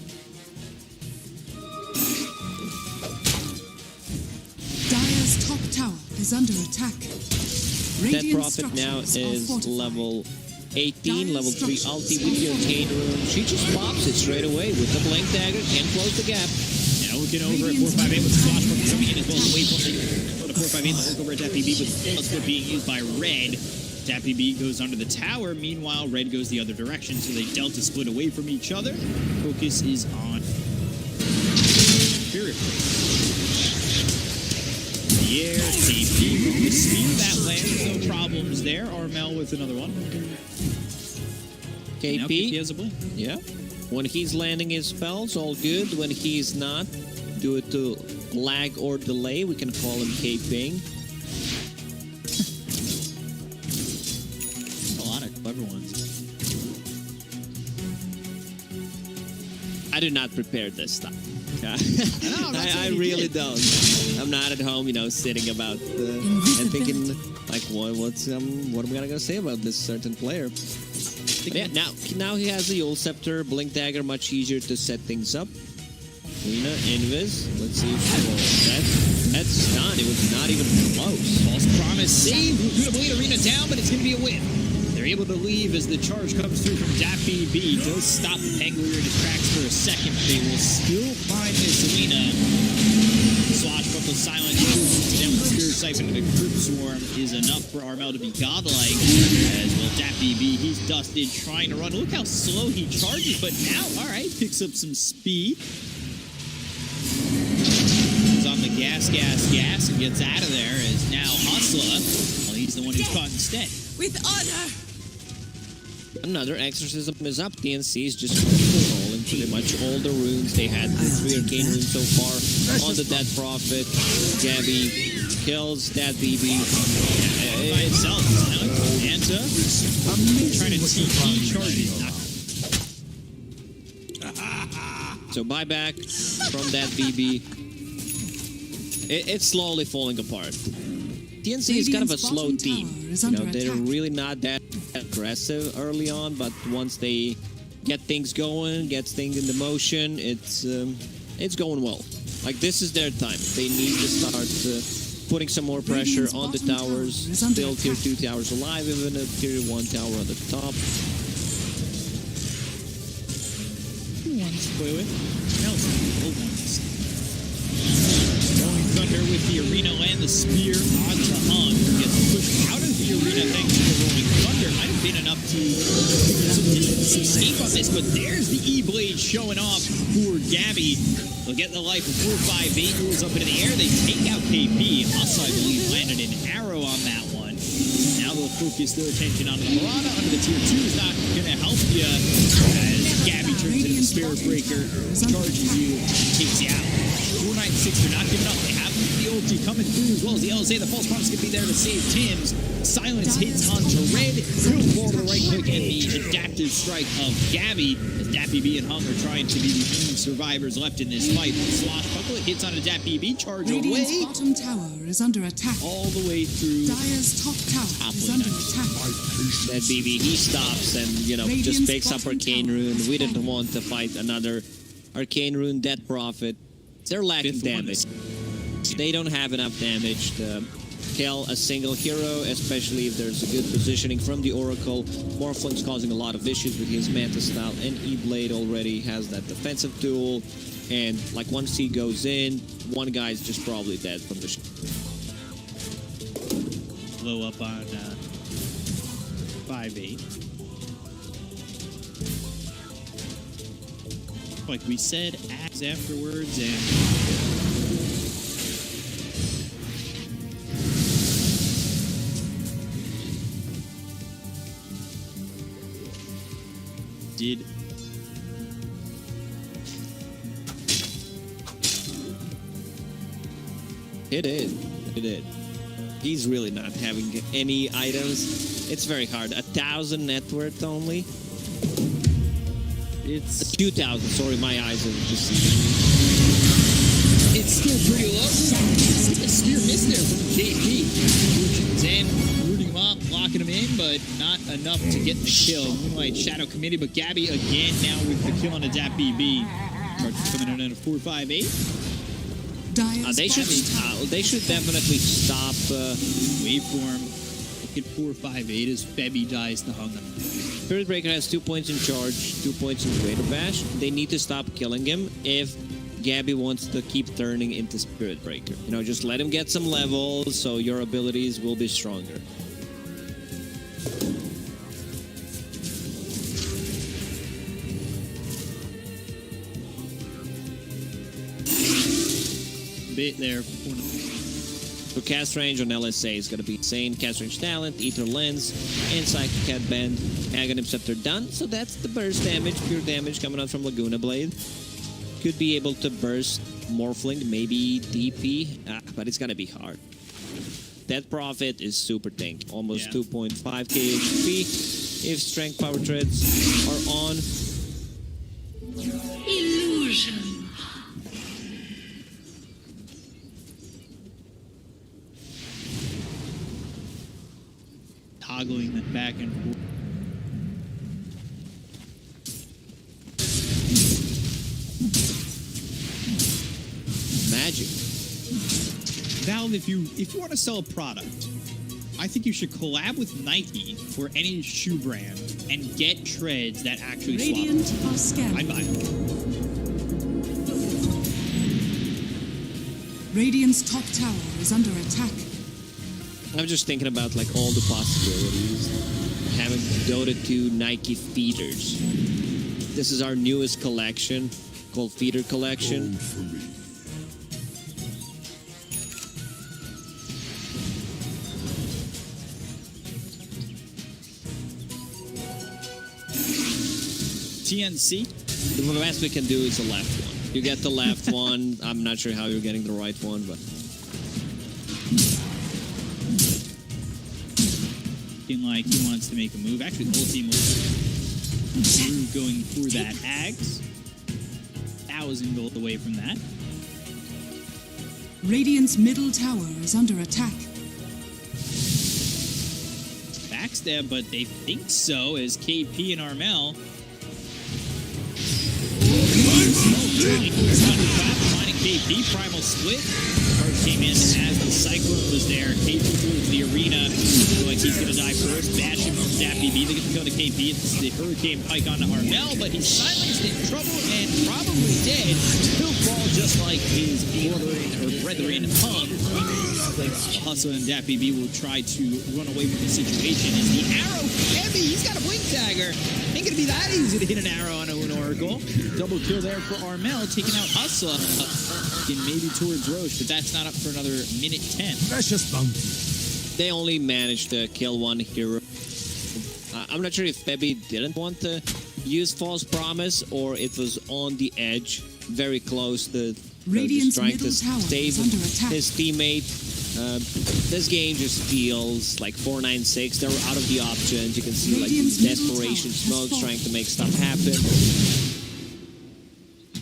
Dire's top tower is under attack. Dead Prophet now is level 18, level 3 ulti with your Cane Rune. She just pops it straight away with the Blink Dagger and close the gap. Now looking over at 458 with the Swashbuckle coming in as well. Away from the 458, the look over at Dappy B with Bloodsport being used by Red. Dappy B goes under the tower. Meanwhile, Red goes the other direction, so they Delta split away from each other. Focus is on Spirit. The air, safety, from the speed that lands, no problems there. Armel with another one. KP. Now KP has a blink. Yeah. When he's landing his spells, all good. When he's not, due to lag or delay, we can call him KPing. A lot of clever ones. I do not prepare this stuff. I really don't. I'm not at home, sitting about and thinking, what am I gonna say about this certain player? But yeah, now he has the Yule Scepter, Blink Dagger, much easier to set things up. Lina, Invis, let's see if that's done. It was not even close. False promise save. Gonna bleed Arena down, but it's gonna be a win. They're able to leave as the charge comes through from Dappy B. Does stop the Pangolier in his tracks for a second. They will still find this Lina. Swashbuckle silent. Down with the Spirit Siphon and the Crypt Swarm is enough for Armel to be godlike. As well, Dappy B, he's dusted, trying to run. Look how slow he charges, but now, alright, picks up some speed. He's on the gas, and gets out of there as now Hustler. Well, he's the one who's caught instead. With honor! Another exorcism is up. TNC is just rolling pretty much all the runes. They had 3 arcane runes so far on the Dead Prophet. Gabby kills that BB. By itself, Anta trying to TP charges. So buyback from that BB. It's slowly falling apart. TNC is kind of a slow team. They're really not that aggressive early on, but once they get things going, get things into motion, it's going well. This is their time. They need to start putting some more pressure on the towers. Still tier 2 towers alive, even a tier 1 tower on the top. to play with. Now it's low ones. Rolling Thunder with the arena land, the spear onto Hung. Gets pushed out of the arena thanks to the Rolling Thunder. Might have been enough to get some distance escape on this, but there's the E-Blade showing off for Gabby. They'll get the life of 4-5-8 rules up into the air. They take out KP. Us, I believe, landed an arrow on that one. Now they'll focus their attention onto the Marauder. Under the tier 2 is not going to help you as Gabby turns into the Spirit Breaker, charges you, takes you out. 496, they're not giving up. They have the ulti coming through as well as the LSA. The false promise can be there to save Tim's. Silence hits onto Red. He'll fall to the right click and the adaptive strike of Gabby. As DPB and Hung are trying to be the only survivors left in this fight. Slosh buckle, it hits onto DPB, charge Radiant's away. bottom tower is under attack. All the way through. Dire's top tower is under attack. That BB, he stops and, you know, just picks up Arcane Rune. We didn't want to fight another Arcane Rune Death Prophet. They're lacking damage. They don't have enough damage to kill a single hero, especially if there's a good positioning from the Oracle. Morphling's causing a lot of issues with his Manta style, and E-Blade already has that defensive tool. And, like, once he goes in, one guy's just probably dead from the Blow up on 5-8. Like we said, acts afterwards, and did It did. He's really not having any items. It's very hard. 1,000 net worth only. It's 2,000. Sorry, my eyes are just. it's still pretty low. A spear miss there from KP. Zen rooting him up, locking him in, but not enough to get the kill. Moonlight Shadow Committee, but Gabby again now with the kill on the DPB. Charges coming in at a 4-5-8. They should definitely stop. Waveform. Look at 4-5-8 as Febby dies to Hung. Spirit Breaker has 2 points in charge, 2 points in Greater Bash. They need to stop killing him if Gabby wants to keep turning into Spirit Breaker. You know, just let him get some levels so your abilities will be stronger. Bit there. So cast range on LSA is going to be insane. Cast range talent, Ether Lens, and Psychic Headband. Aghanim Scepter done. So that's the burst damage, pure damage coming out from Laguna Blade. Could be able to burst Morphling, maybe DP, but it's going to be hard. Death Prophet is super tank, almost 2.5k HP. If Strength Power Treads are on. Illusion. Toggling them back and forth. Magic. Valve, if you want to sell a product, I think you should collab with Nike or any shoe brand and get treads that actually Radiant swap. are scared. I'd buy it. Radiant's top tower is under attack. I'm just thinking about like all the possibilities. Having Dota 2 Nike feeders. This is our newest collection called Feeder Collection. TNC. The best we can do is the left one. You get the left one. I'm not sure how you're getting the right one, but Like he wants to make a move. Actually, the whole team was going for that Ags. 1,000 gold away from that. Radiant's middle tower is under attack. Backstab, but they think so as KP and Armel. Finding KP, Primal Split. Charges came in as the Cyclone was there. KP through the arena. Looks like he's going to die first. Bashing from DPC. They get to go to KP. It's the Hurricane Pike onto Armel, but he's silenced, in trouble, and probably dead. He'll fall just like his brethren Hung. Hustle and DPC will try to run away from the situation. Is the arrow heavy? He's got a blink dagger. Ain't gonna be that easy to hit an arrow on an Oracle. Double kill there for Armel, taking out Hustle. Maybe towards Roche, but that's not up for another minute 10. Precious bounty. They only managed to kill one hero. I'm not sure if Febby didn't want to use False Promise or it was on the edge, very close to just trying to save his teammate. This game just feels like 496. They're out of the options. You can see like these desperation smokes trying to make stuff happen.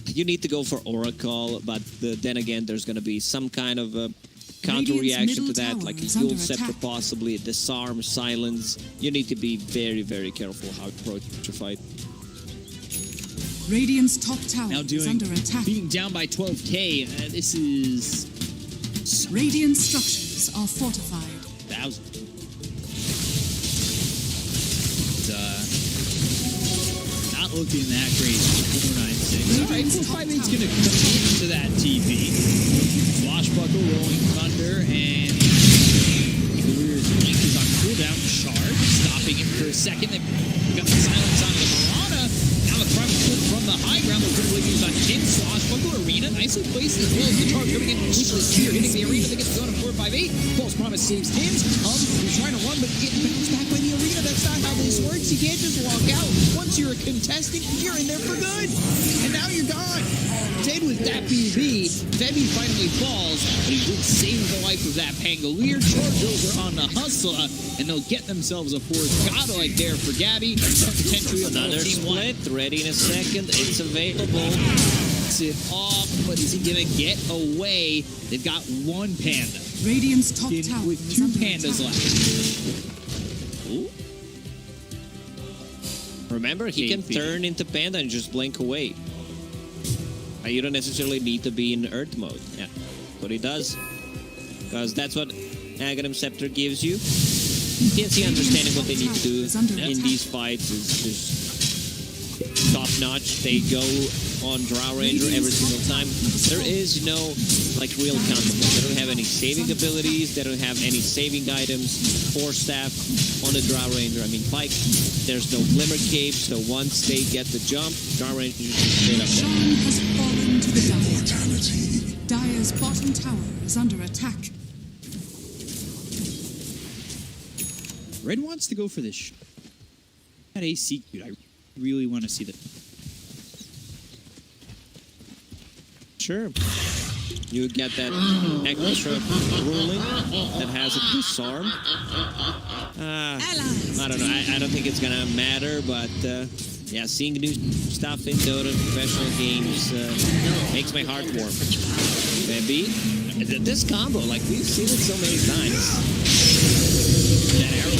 You need to go for Oracle, but then again, there's going to be some kind of a counter reaction to that, like a Dual Scepter possibly, a Disarm, Silence. You need to be very, very careful how to approach your fight. Radiant's top tower Now is under attack. being down by 12k. This is Radiant structures are fortified. 1,000. Not looking that great. 496. All right, 458's going to come into that TP. Swashbuckle, Rolling Thunder, and Career's Link is on cooldown. Shard stopping him for a second. They've got the silence on the Marana. Now the front foot from the high ground. They're going to use on Jin. Swashbuckle, Arena, nicely placed as well as the charge coming in with the spear, hitting the Arena. They get to go to 458. False Promise saves Tims. He's trying to run, but getting bounced back by the Arena. That's not how this works. You can't just walk out. Once you're a contestant, you're in there for good. And now you're gone. Same with that BB. Febby finally falls, but he did save the life of that Pangolier. Charge over on the Hustler, and they'll get themselves a fourth godlike there for Gabby. Potentially Another split, ready in a second. It's available. It's it off, but is he gonna get away? They've got one panda. Radiant's top tower With is two under pandas attack. left. Ooh. Remember, he can turn into panda and just blink away. You don't necessarily need to be in Earth mode. Yeah, but he does. Because that's what Aghanim Scepter gives you. TNC understanding what they need to do in these fights is just top notch. They go on Drow Ranger every single time. There is no like real counter. They don't have any saving abilities. They don't have any saving items. Force staff on the Drow Ranger. I mean, Pike. There's no Glimmer Cape. So once they get the jump, Drow Ranger just straight up there. Sean has fallen to the Dire. Dire's bottom tower is under attack. Red wants to go for this. That AC cute. I really want to see that. Sure. You get that extra ruling that has a disarm. I don't know. I don't think it's gonna matter, but yeah, seeing new stuff in Dota professional games makes my heart warm. Maybe this combo, like we've seen it so many times. That arrow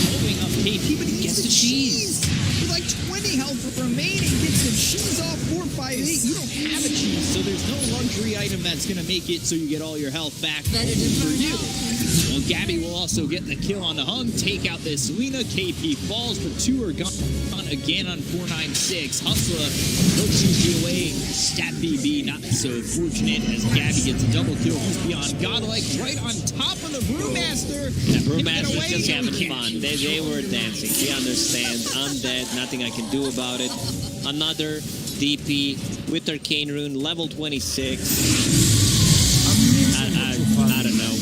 following up KP, but he gets the cheese. With like 20 health remaining, gets the cheese off 458. You don't have a cheese, so there's no luxury item that's going to make it so you get all your health back for you. Well, Gabby will also get the kill on the Hung, take out this Lena. KP falls, but two are gone again on 496. Hustler looks easy away. Stat BB not so fortunate as Gabby gets a double kill. Who's beyond godlike right on top of the Brewmaster. That Brewmaster's just having fun. They were dancing. He understands. I'm dead. Nothing I can do about it. Another DP with Arcane Rune, level 26. I don't know.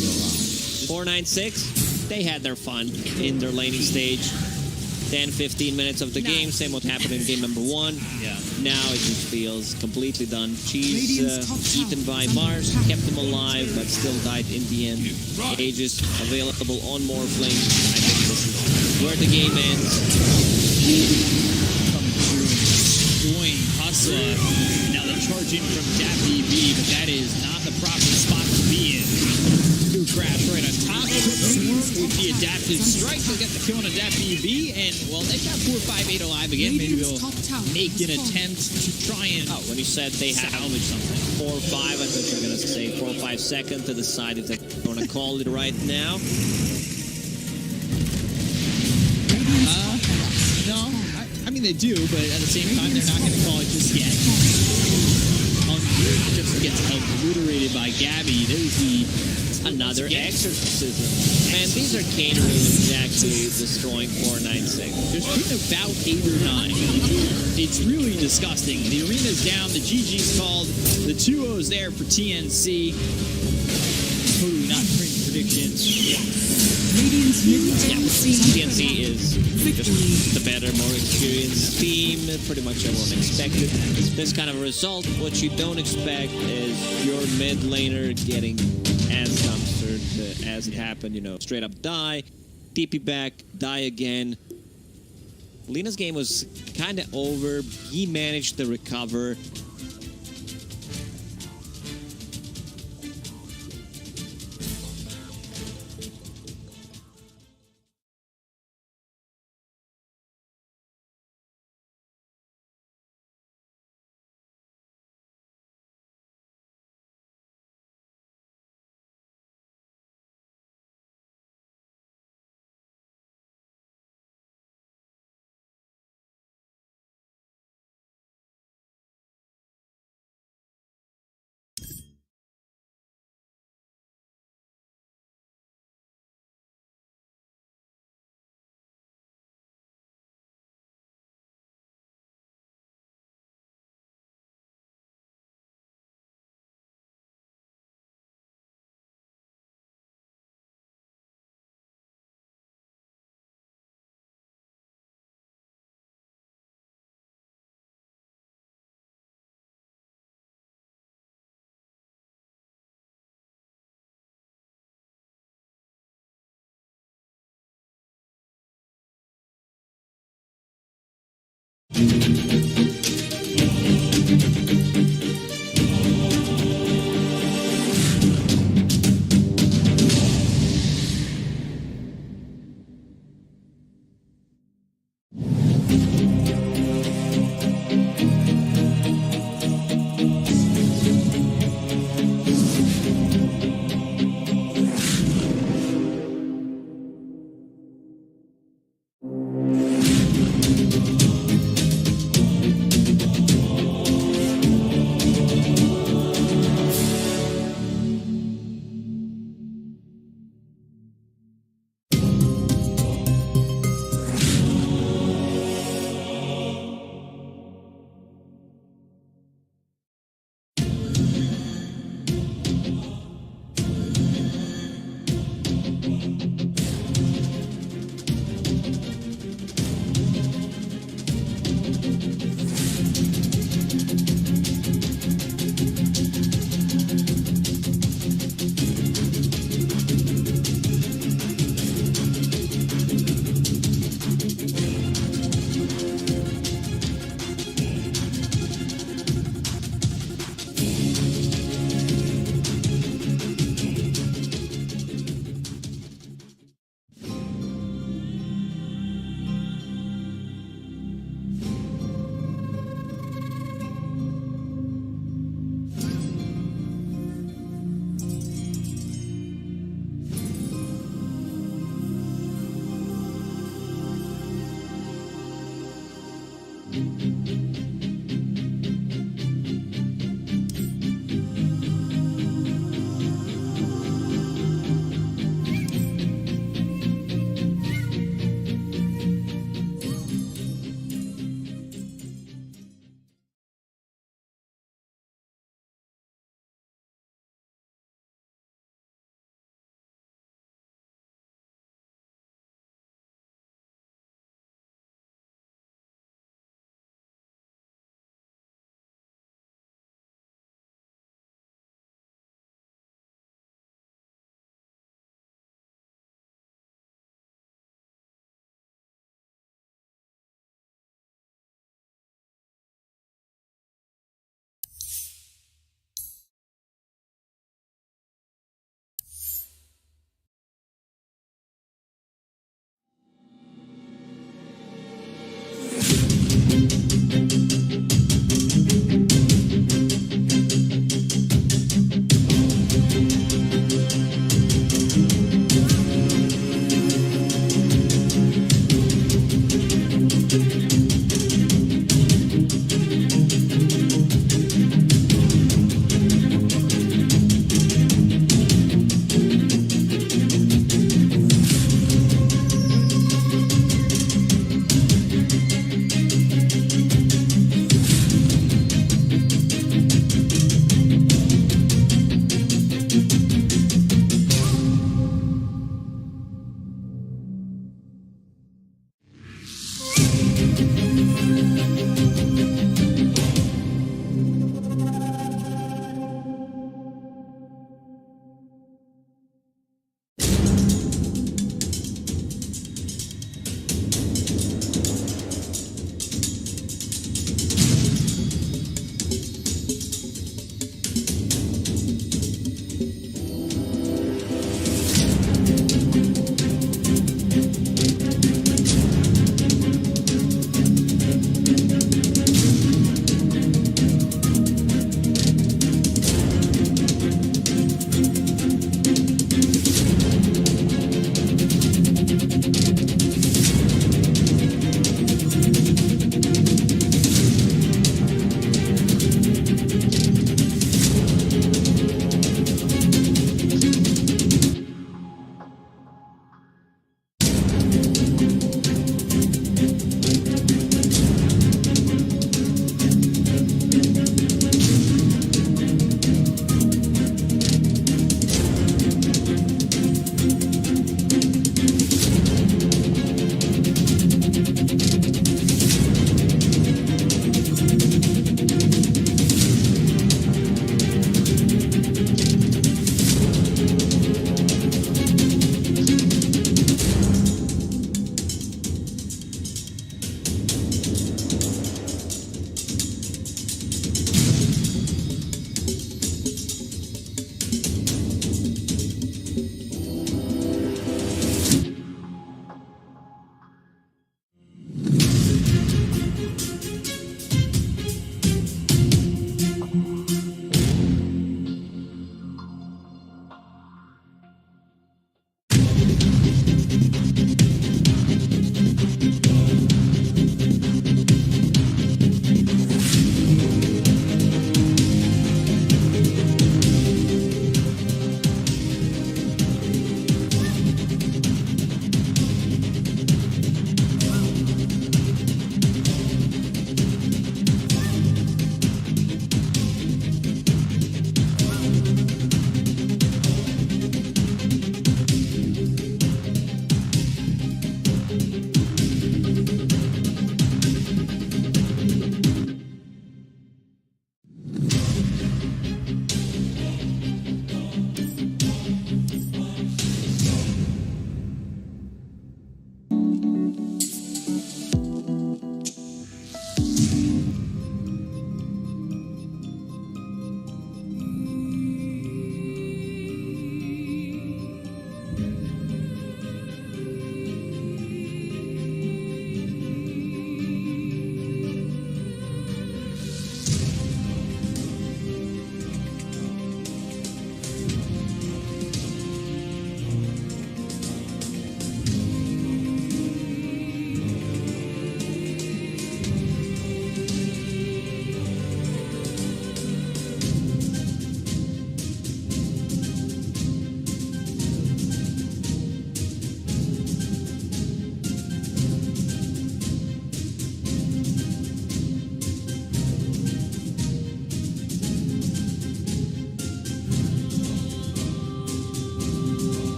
496, they had their fun in their laning stage. 10-15 minutes of the game, same what happened in game number 1. Yeah. Now it just feels completely done. Cheese eaten by Mars, kept him alive, but still died in the end. Aegis available on Morphling. I think this is where the game ends. Coming through and destroying Hustler. Now they charge in from DPC, but that is not the proper spot to be in. Shadow Crash right on top of the Swarm with the adaptive strike. They'll get the kill on Adapt BB, and well, they've got 4, 5, 8 alive again. Maybe they'll make an attempt to try and when you said they have salvage something. 4 or 5, I thought you were going to say 4 or 5 seconds to decide if they want to call it right now. No, I mean they do, but at the same time, they're not going to call it just yet. Just gets obliterated by Gabby. There's another exorcism. Man, these arcane runes actually destroying 496. There's been about 8 or 9. It's really disgusting. The arena's down. The GG's called. The 2-0's there for TNC. Totally not cringe predictions. TNC is just the better, more experienced team. Pretty much everyone expected this kind of a result. What you don't expect is your mid laner getting as dumpstered as it happened. You know, straight up die, TP back, die again. Lena's game was kind of over. He managed to recover.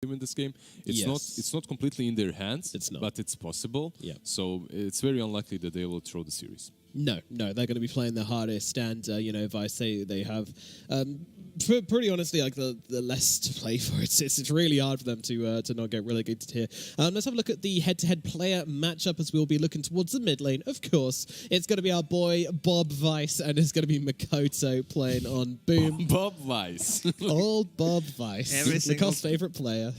In this game, Yes. it's not completely in their hands. It's not. But it's possible. Yeah. So it's very unlikely that they will throw the series. No, they're going to be playing their hardest, and if I say they have, pretty honestly, like the less to play for, it's really hard for them to not get relegated here. Let's have a look at the head-to-head player matchup as we'll be looking towards the mid lane. Of course, it's going to be our boy Bob Weiss, and it's going to be Makoto playing on Boom. Bob Weiss. Old Bob Weiss, Nicole's favorite player.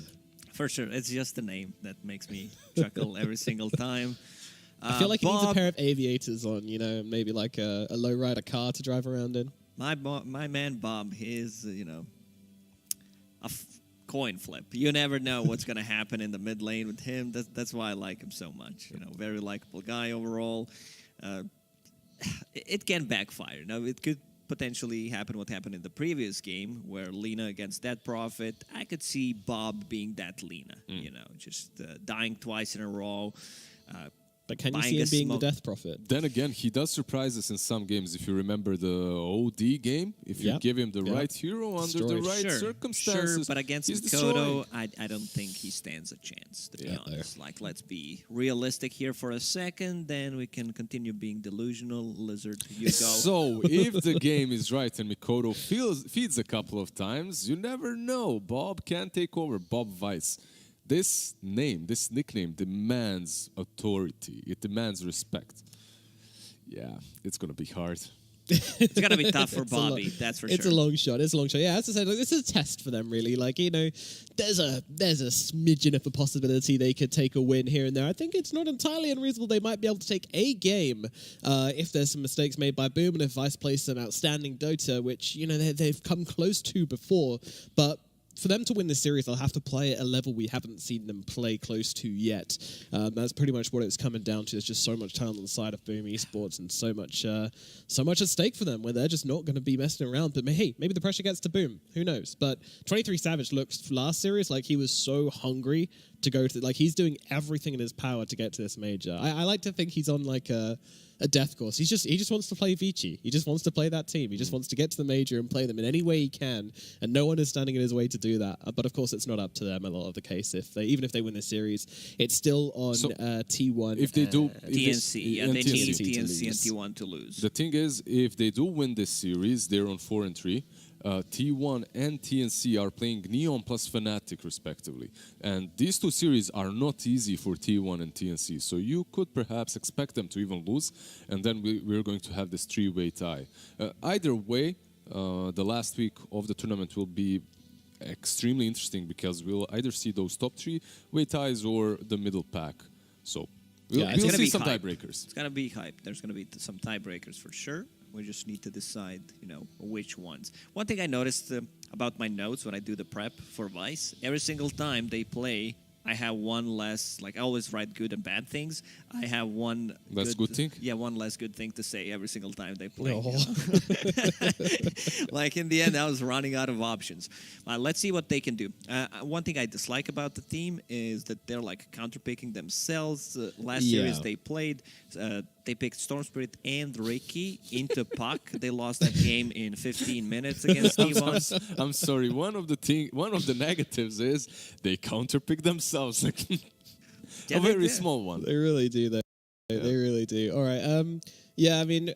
For sure, it's just the name that makes me chuckle every single time. I feel like he needs a Bob- pair of aviators on, maybe like a lowrider car to drive around in. My man Bob, he's coin flip. You never know what's going to happen in the mid lane with him. That's why I like him so much. Very likable guy overall. It can backfire. Now it could potentially happen what happened in the previous game where Lena against Dead Prophet. I could see Bob being that Lena. Just dying twice in a row. But can you Buying see a him being the smoke. Death Prophet? Then again, he does surprise us in some games. If you remember the OD game, if you Yep. give him the Yep. right hero under the Destroyed. right Sure, circumstances, but against he's Makoto, destroying. I don't think he stands a chance, to be Yeah, honest. Like, let's be realistic here for a second, then we can continue being delusional. Lizard, you go. So, if the game is right and Mikoto feeds a couple of times, you never know. Bob can take over. Bob Weiss. This nickname demands authority. It demands respect. Yeah, it's going to be hard. It's going to be tough for It's a lo- Bobby, that's for It's sure. a long shot. It's a long shot. Yeah, as I said, this is a test for them, really. Like, there's a smidgen of a possibility they could take a win here and there. I think it's not entirely unreasonable they might be able to take a game if there's some mistakes made by Boom and if Vice plays some outstanding Dota, which, they've come close to before. But for them to win this series, they'll have to play at a level we haven't seen them play close to yet. That's pretty much what it's coming down to. There's just so much talent on the side of Boom Esports and so much at stake for them where they're just not going to be messing around. But hey, maybe the pressure gets to Boom. Who knows? But 23 Savage looks last series like he was so hungry to go to, like he's doing everything in his power to get to this major. I like to think he's on like a death course. He just wants to play Vici. He just wants to play that team. He just wants to get to the major and play them in any way he can, and no one is standing in his way to do that. But of course, it's not up to them. A lot of the case, even if they win the series, it's still on T1. If they do, TNC, and they need TNC. TNC and T1 to lose. The thing is, if they do win this series, they're on 4-3. T1 and TNC are playing Neon plus Fnatic respectively, and these two series are not easy for T1 and TNC. So you could perhaps expect them to even lose, and then we're going to have this three-way tie. Either way, the last week of the tournament will be extremely interesting because we'll either see those top three-way ties or the middle pack. So we'll it's gonna see be some hype. tiebreakers. It's going to be hype. There's going to be some tiebreakers for sure. We just need to decide, which ones. One thing I noticed about my notes when I do the prep for Vice, every single time they play, I have one less, like I always write good and bad things. I have one Less good thing? Yeah, one less good thing to say every single time they play. Oh. Like in the end, I was running out of options. Let's see what they can do. One thing I dislike about the team is that they're like counterpicking themselves. Last series they played, they picked Storm Spirit and Ricky into Puck. They lost that game in 15 minutes against T1. I'm sorry. One of the negatives is they counterpick themselves. Like Yeah, a they very did. small one. They really do. They really do. All right. Yeah. I mean,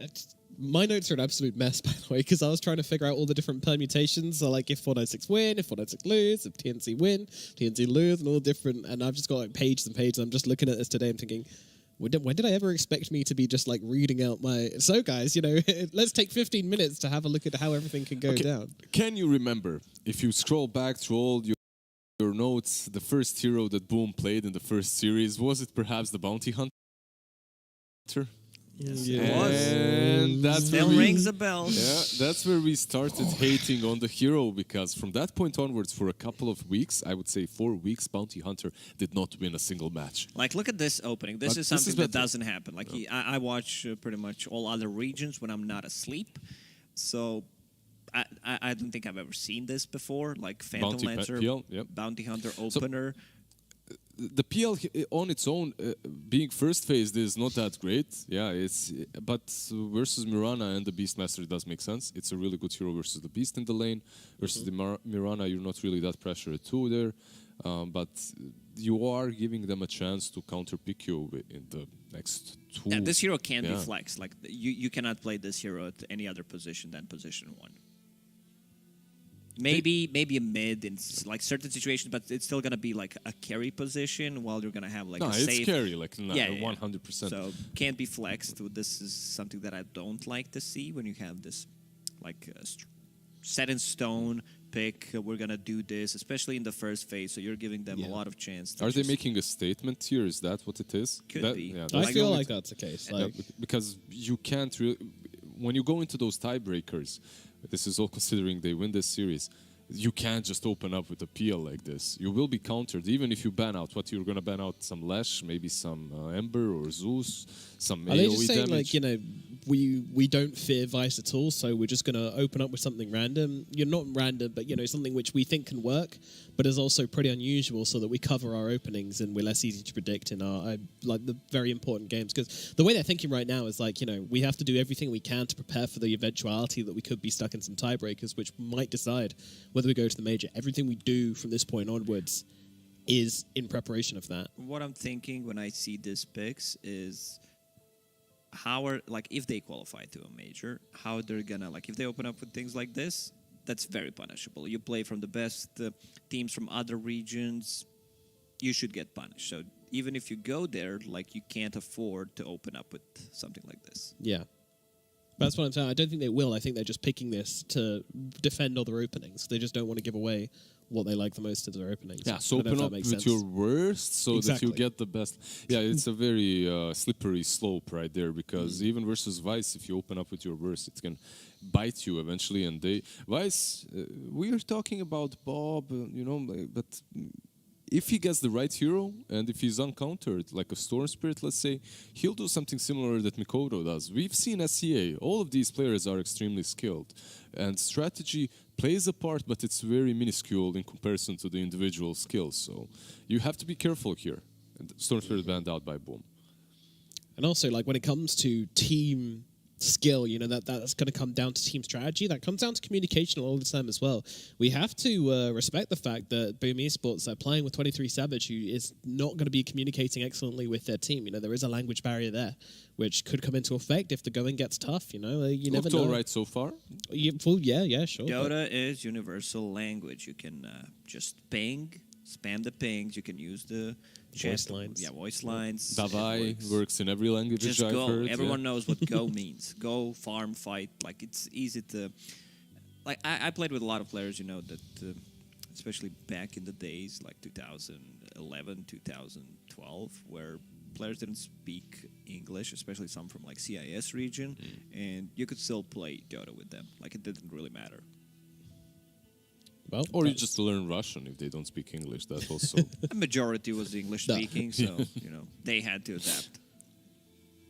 my notes are an absolute mess, by the way, because I was trying to figure out all the different permutations. So, like, if 496 win, if 496 lose, if TNC win, TNC lose, and all different. And I've just got like pages and pages. I'm just looking at this today. I'm thinking, When did I ever expect me to be just like reading out my... So guys, let's take 15 minutes to have a look at how everything can go down. Can you remember, if you scroll back through all your notes, the first hero that Boom played in the first series, was it perhaps the Bounty Hunter? Yes, Yeah. it was. And that's Still where rings a bell. Yeah, that's where we started hating on the hero, because from that point onwards, for a couple of weeks, I would say 4 weeks, Bounty Hunter did not win a single match. Like, look at this opening. This But is this something is that better. doesn't happen. Like, I watch pretty much all other regions when I'm not asleep. So, I don't think I've ever seen this before. Like, Phantom Bounty Lancer, PL, yep. Bounty Hunter opener. The PL on its own, being first phased, is not that great. Yeah, but versus Mirana and the Beastmaster, it does make sense. It's a really good hero versus the Beast in the lane. Versus the Mirana, you're not really that pressured too there. But you are giving them a chance to counter pick you in the next 2. Yeah, this hero can be flexed. Like, you cannot play this hero at any other position than position 1. Maybe a mid in like certain situations, but it's still gonna be like a carry position while you're gonna have like a it's safe. scary, like 100%. So can't be flexed. This is something that I don't like to see when you have this like set in stone pick. We're gonna do this, especially in the first phase. So you're giving them a lot of chance. To Are they making a statement here? Is that what it is? Could be. Yeah, I feel like that's the case. Like, because you can't really, when you go into those tiebreakers, this is all considering they win this series, you can't just open up with a PL like this. You will be countered, even if you ban out. What, you're going to ban out some Lash, maybe some Ember or Zeus, some AoE are they just saying damage. like, we don't fear Vice at all, so we're just going to open up with something random? You're not random, but something which we think can work, but is also pretty unusual, so that we cover our openings and we're less easy to predict in our like the very important games. Because the way they're thinking right now is like, we have to do everything we can to prepare for the eventuality that we could be stuck in some tiebreakers, which might decide whether we go to the major. Everything we do from this point onwards is in preparation of that. What I'm thinking when I see these picks is how are, like, if they qualify to a major, how they're gonna, like, if they open up with things like this, that's very punishable. You play from the best teams from other regions, you should get punished. So even if you go there, like, you can't afford to open up with something like this. Yeah. That's what I'm saying. I don't think they will. I think they're just picking this to defend other openings. They just don't want to give away what they like the most of their openings. Yeah, so I don't know open if up that with makes your sense. worst so that you Exactly. get the best. Yeah, it's a very slippery slope right there, because even versus Vice, if you open up with your worst, it can bite you eventually. And Vice, we are talking about Bob, but if he gets the right hero and if he's uncountered, like a Storm Spirit, let's say, he'll do something similar that Mikoto does. We've seen SEA. All of these players are extremely skilled. And strategy plays a part, but it's very minuscule in comparison to the individual skills. So you have to be careful here. And Storm Spirit banned out by Boom. And also, like, when it comes to team skill, that's going to come down to team strategy. That comes down to communication all the time as well. We have to respect the fact that Boom Esports are playing with 23 Savage, who is not going to be communicating excellently with their team. There is a language barrier there, which could come into effect if the going gets tough. You never Looked know. all right so far. Yeah, sure. Dota is universal language. You can just ping, spam the pings. You can use the Voice lines. Yeah, voice lines. Davai works in every language Just I've go. heard. Everyone knows what go means. Go, farm, fight. Like, it's easy to... Like, I played with a lot of players, that... especially back in the days, like 2011, 2012, where players didn't speak English, especially some from, like, CIS region, and you could still play Dota with them. Like, it didn't really matter. Well, Or you just learn Russian if they don't speak English. That also... The majority was English speaking, so, they had to adapt.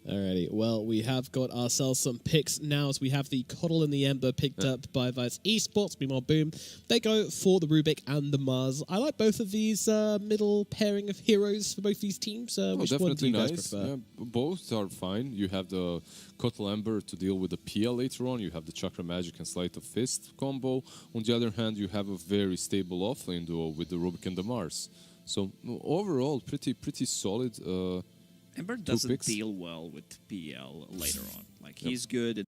Alrighty, well, we have got ourselves some picks now, as we have the Coddle and the Ember picked up by Vice Esports. Meanwhile, Boom, they go for the Rubik and the Mars. I like both of these middle pairing of heroes for both these teams. Which one do you guys prefer? Yeah, both are fine. You have the Kotal Ember to deal with the PL later on. You have the Chakra Magic and Sleight of Fist combo. On the other hand, you have a very stable offlane duo with the Rubik and the Mars. So overall, pretty solid. Ember doesn't deal well with PL later on. Like, he's good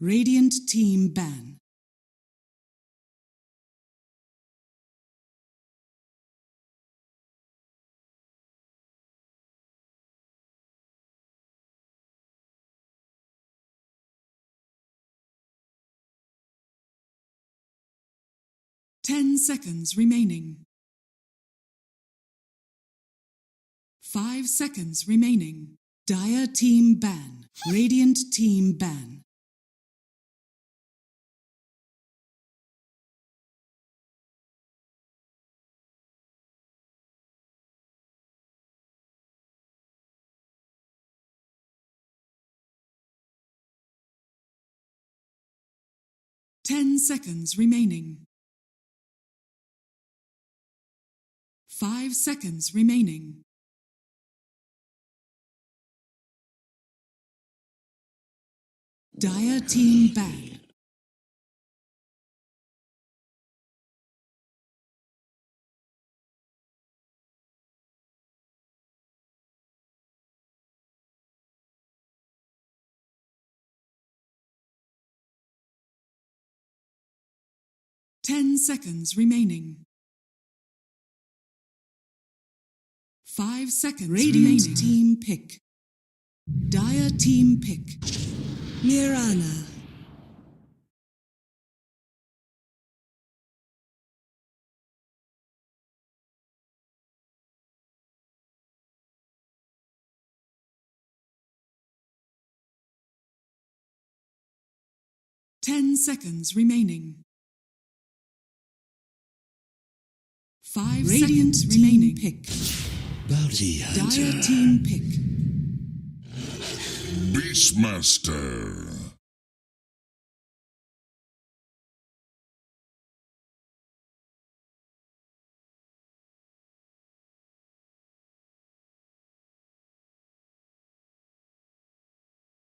Radiant team ban. Ten seconds remaining. 5 seconds remaining. Dire team ban. Radiant team ban. Ten seconds remaining. 5 seconds remaining. Dire team ban. Ten seconds remaining. 5 seconds Radiant remaining. Team pick. Dire team pick. Mirana. Ten seconds remaining. 5 Radiant seconds remaining. Pick. Bounty hunter. Dire team pick. Beastmaster.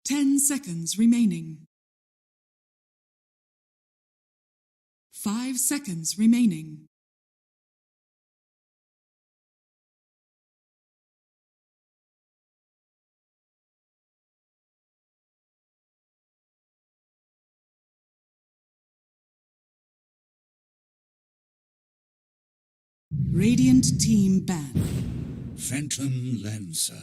Ten seconds remaining. 5 seconds remaining. Radiant team ban. Phantom Lancer.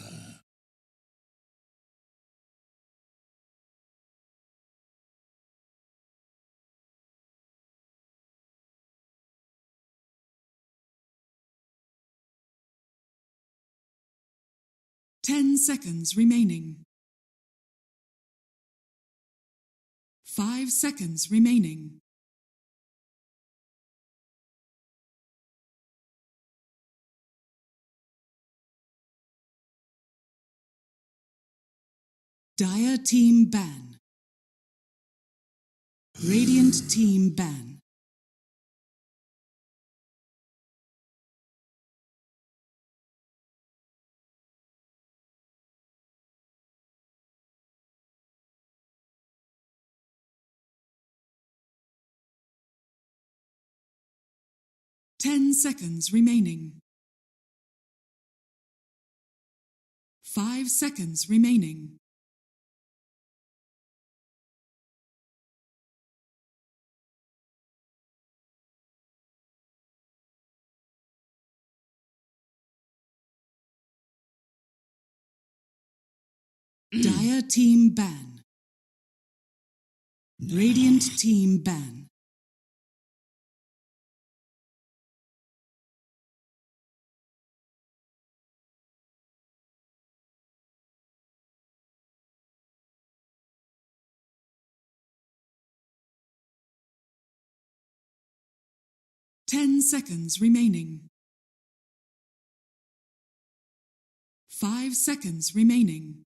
Ten seconds remaining. 5 seconds remaining. Dire team ban. Radiant team ban. Ten seconds remaining. 5 seconds remaining. Dire team ban. Radiant team ban. Ten seconds remaining. 5 seconds remaining.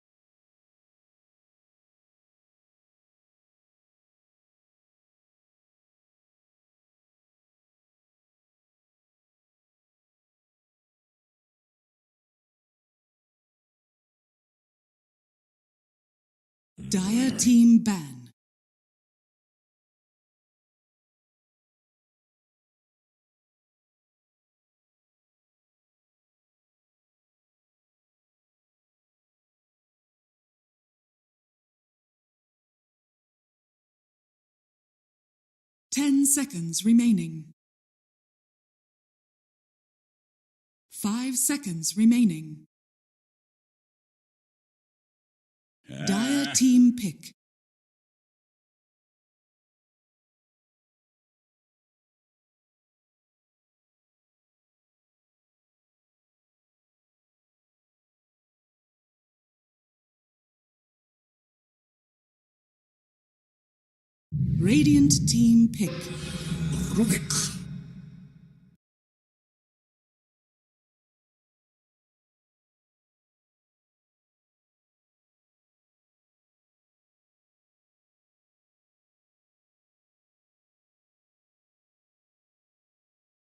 Dire team ban. 10 seconds remaining. 5 seconds remaining. Dire team pick. Radiant team pick. Rubik.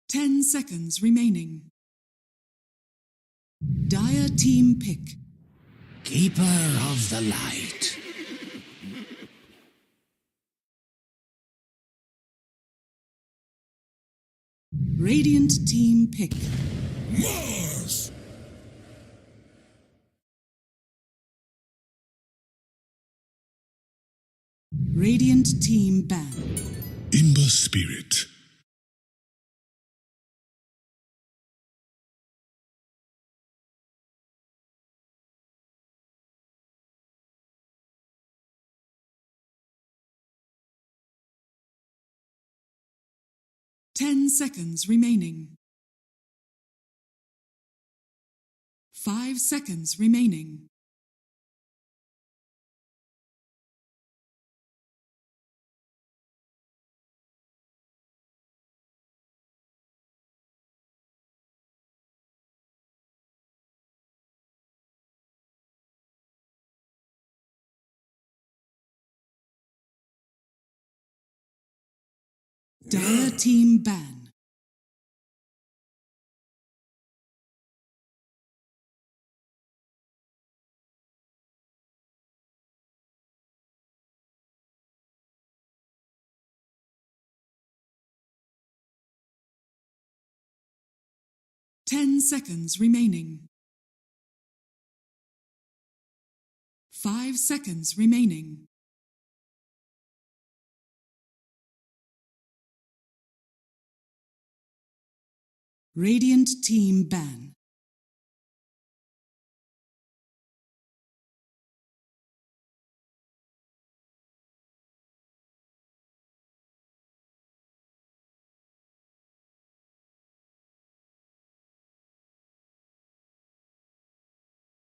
Ten seconds remaining. Dire team pick. Keeper of the light. Radiant team pick. Mars. Radiant team ban. Ember Spirit. Ten seconds remaining. 5 seconds remaining. Dire team ban. Ten seconds remaining. 5 seconds remaining. Radiant team ban.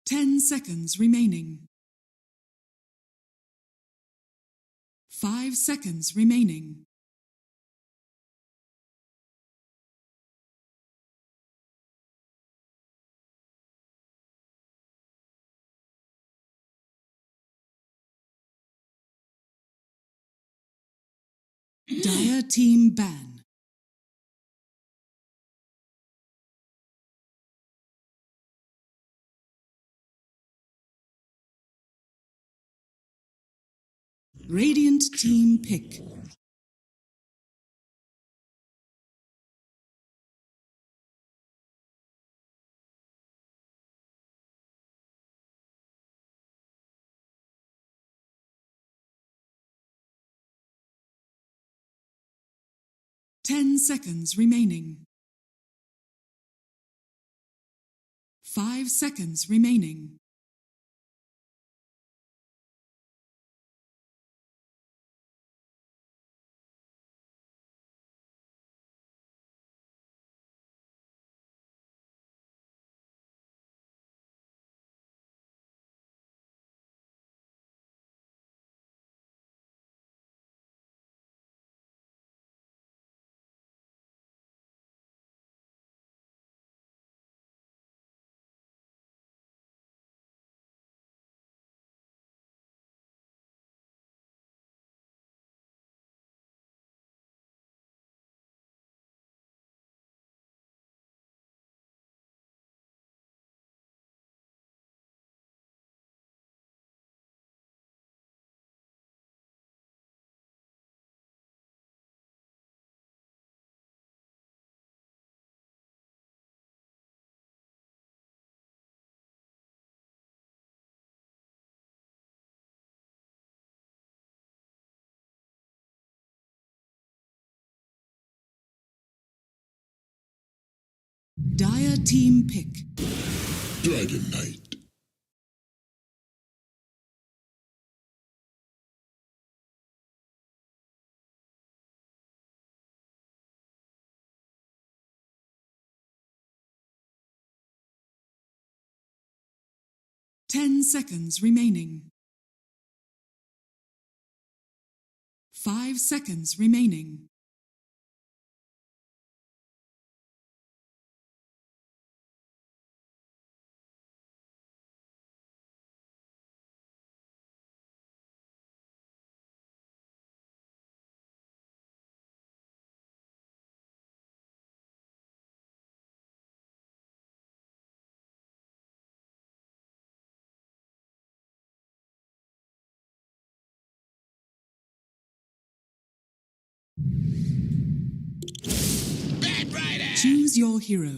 Ten seconds remaining. 5 seconds remaining. Dire team ban. Radiant team pick. Ten seconds remaining. 5 seconds remaining. Dire team pick. Dragon Knight. Ten seconds remaining. 5 seconds remaining. Choose your hero.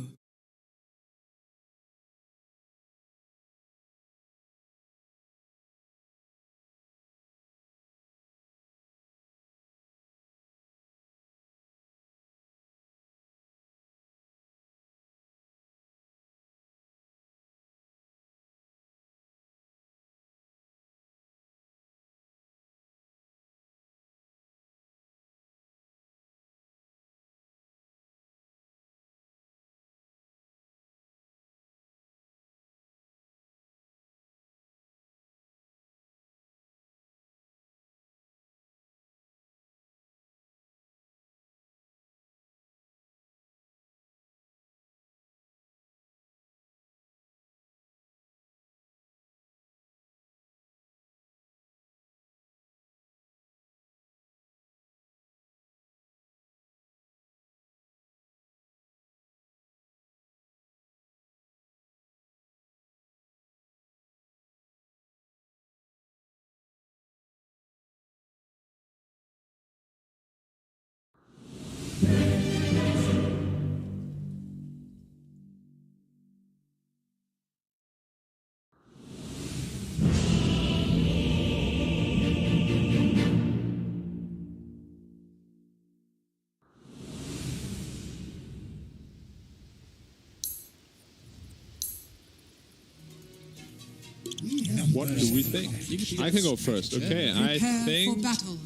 What do we think? I can go first. Okay, I Prepare think. for battle.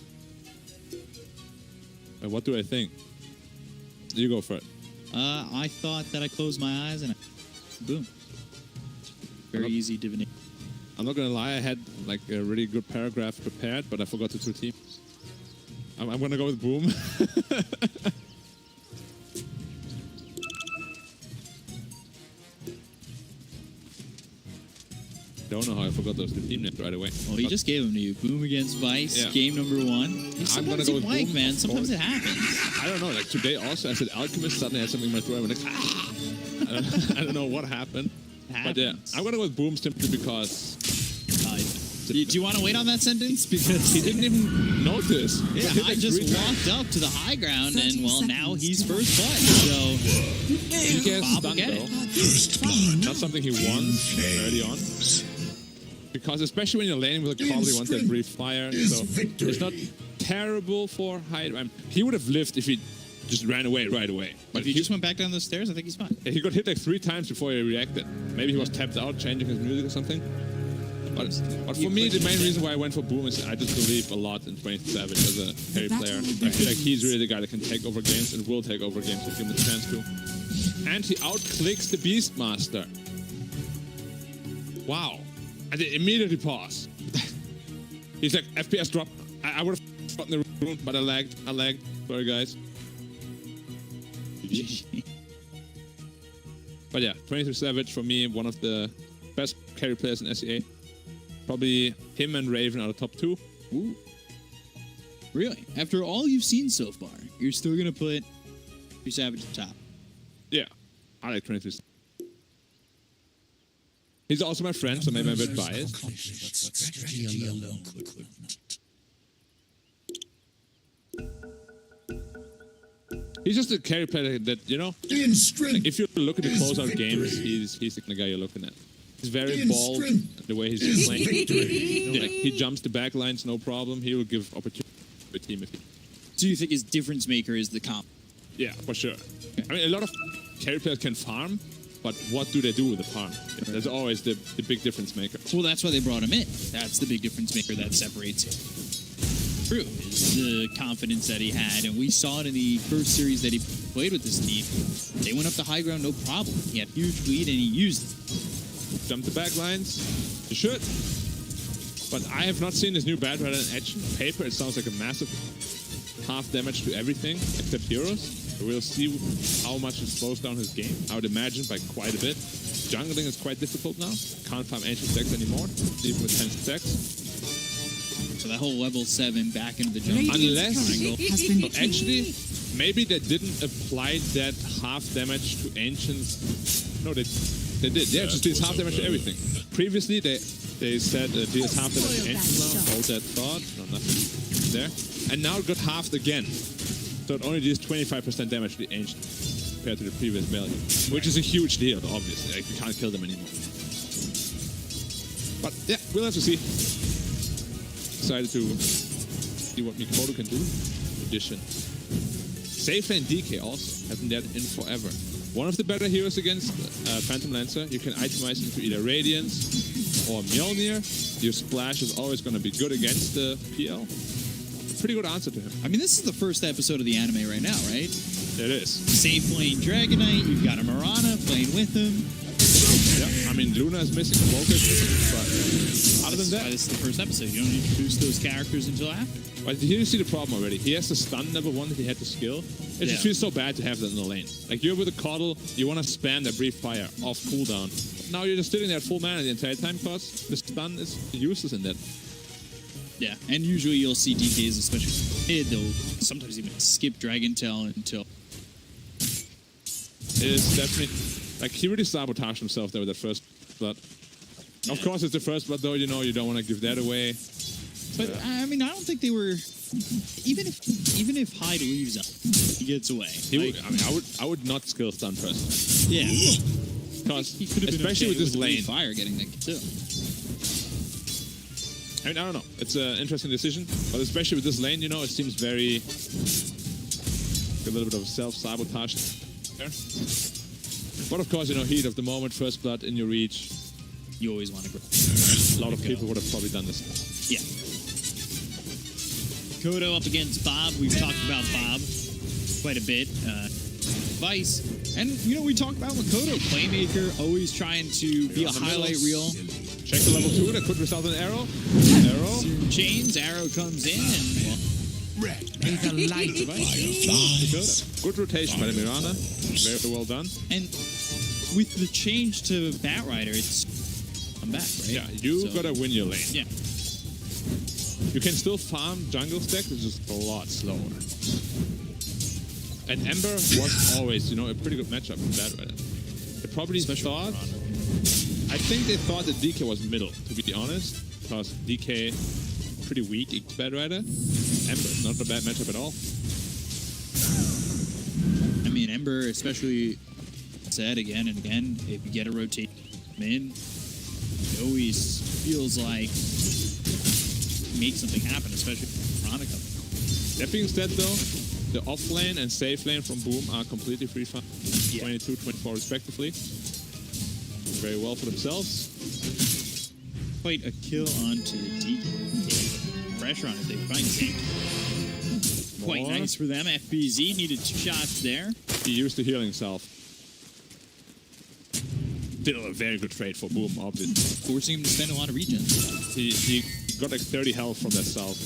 What do I think? You go first. I thought that I closed my eyes and boom. Very easy divination. I'm not gonna lie, I had like a really good paragraph prepared, but I forgot to team. I'm gonna go with Boom. Don't know how I forgot those two team names right away. Well, he just gave them to you. Boom against Vice, Yeah. game number 1. I'm gonna go with blank, Boom, man. of Sometimes course. it happens. I don't know, like today also I said Alchemist, suddenly I had something in my throat. I went like, I don't know what happened. But yeah, I'm gonna go with Boom simply because Do you want to wait on that sentence? Because he didn't even notice. yeah, He hit, I like, just 3 times. walked up to the high ground, and 30 well, now seconds he's to first blood. So He has Bob will stun get it. though. Not something he wants early on. Because especially when you're laning with a call, he wants that brief fire. So it's not terrible for high. He would have lived if he just ran away right away. But if he just went back down the stairs, I think he's fine. He got hit like 3 times before he reacted. Maybe he was tapped out, changing his music or something. But for me, the main reason why I went for Boom is I just believe a lot in 20th Savage as a carry player. I feel like he's really the guy that can take over games and will take over games if given the chance to. And he outclicks the Beastmaster. Wow. And they immediately pause. He's like, FPS drop. I would have gotten the room, but I lagged. Sorry, guys. But yeah, 23 Savage for me, one of the best carry players in SEA. Probably him and Raven are the top 2. Ooh. Really? After all you've seen so far, you're still going to put your Savage at the top? Yeah, I like 23 Savage. He's also my friend, so maybe I'm a bit biased. Strategy alone couldn't. He's just a carry player that, you know, In strength. like if you look at the is closeout victory. games, he's the kind of guy you're looking at. He's very In bold, strength the way he's is playing. victory. You know, like, he jumps the back lines, no problem. He will give opportunity to the team if he... Do you think his difference maker is the comp? Yeah, for sure. I mean, a lot of carry players can farm, but what do they do with the farm? That's always the big difference maker. Well, that's why they brought him in. That's the big difference maker that separates him. True, is the confidence that he had, and we saw it in the first series that he played with this team. They went up to high ground, no problem. He had huge lead, and he used it. Jump the back lines. You should. But I have not seen this new Bad Rider in action. On paper, it sounds like a massive half damage to everything except heroes. We'll see how much it slows down his game. I would imagine by quite a bit. Jungling is quite difficult now. Can't farm ancient stacks anymore, even with 10 stacks. So that whole level 7 back into the jungle. Unless, actually, maybe they didn't apply that half damage to ancients. No, they did. They actually did half damage to everything. Previously, they said deals half damage to ancients now. Hold that thought. No, nothing there. And now it got halved again. So it only deals 25% damage to the ancient compared to the previous value, which is a huge deal, obviously. Like, you can't kill them anymore. But yeah, we'll have to see. Excited to see what Mikoto can do. Addition. Safe lane DK also haven't had in forever. One of the better heroes against Phantom Lancer. You can itemize into either Radiance or Mjolnir. Your splash is always going to be good against the PL. Pretty good answer to him. I mean, this is the first episode of the anime right now, right? It is. Safe playing Dragonite, you've got a Mirana playing with him. Yeah, I mean, Luna is missing, Volca is missing, but other than that... This is the first episode. You don't introduce those characters until after. But here you see the problem already. He has the stun level 1 that he had to skill. It just feels so bad to have that in the lane. Like, you're with a Coddle, you want to spam that Brief Fire off cooldown. Now you're just sitting there at full mana the entire time because the stun is useless in that. Yeah, and usually you'll see DKs, especially mid, they'll sometimes even skip Dragon Tail until... It is definitely... Like, he really sabotaged himself there with that first blood. Yeah. Of course, it's the first blood, though, you know, you don't want to give that away. But, I mean, I don't think they were... Even if Hyde leaves him, he gets away. I would not skill stun personally. Yeah. Because, he could have been especially with this lane. Fire getting that too. I mean, I don't know. It's an interesting decision, but especially with this lane, you know, it seems very... a little bit of self-sabotage there. But of course, you know, heat of the moment, first blood in your reach. You always want to go. A lot of people would have probably done this. Yeah. Kodo up against Bob. We've talked about Bob quite a bit. Vice. And, you know, we talked about Makoto, playmaker, always trying to be a highlight reel. Check the level 2, that could result in an arrow. Arrow. Chains, arrow comes in, and, well, Make a light good rotation by the Mirana. Very well done. And with the change to Bat Rider, it's come back, right? Yeah, you gotta win your lane. Yeah. You can still farm jungle stacks, it's just a lot slower. And Ember was always, you know, a pretty good matchup with Bat Rider. They probably thought... I think they thought that DK was middle, to be honest, because DK pretty weak against Bad Rider. Ember, not a bad matchup at all. I mean, Ember, especially said again and again, if you get a rotate in, it always feels like make something happen, especially Veronica. That being said, though, the off lane and safe lane from Boom are completely free farm. 22, 24 respectively. Very well for themselves. Quite a kill onto the DK. Pressure on it, they find Saint. Quite nice for them. FBZ needed 2 shots there. He used the healing salve. Still a very good trade for Boom, obviously. Forcing him to spend a lot of regen. He got like 30 health from that salve.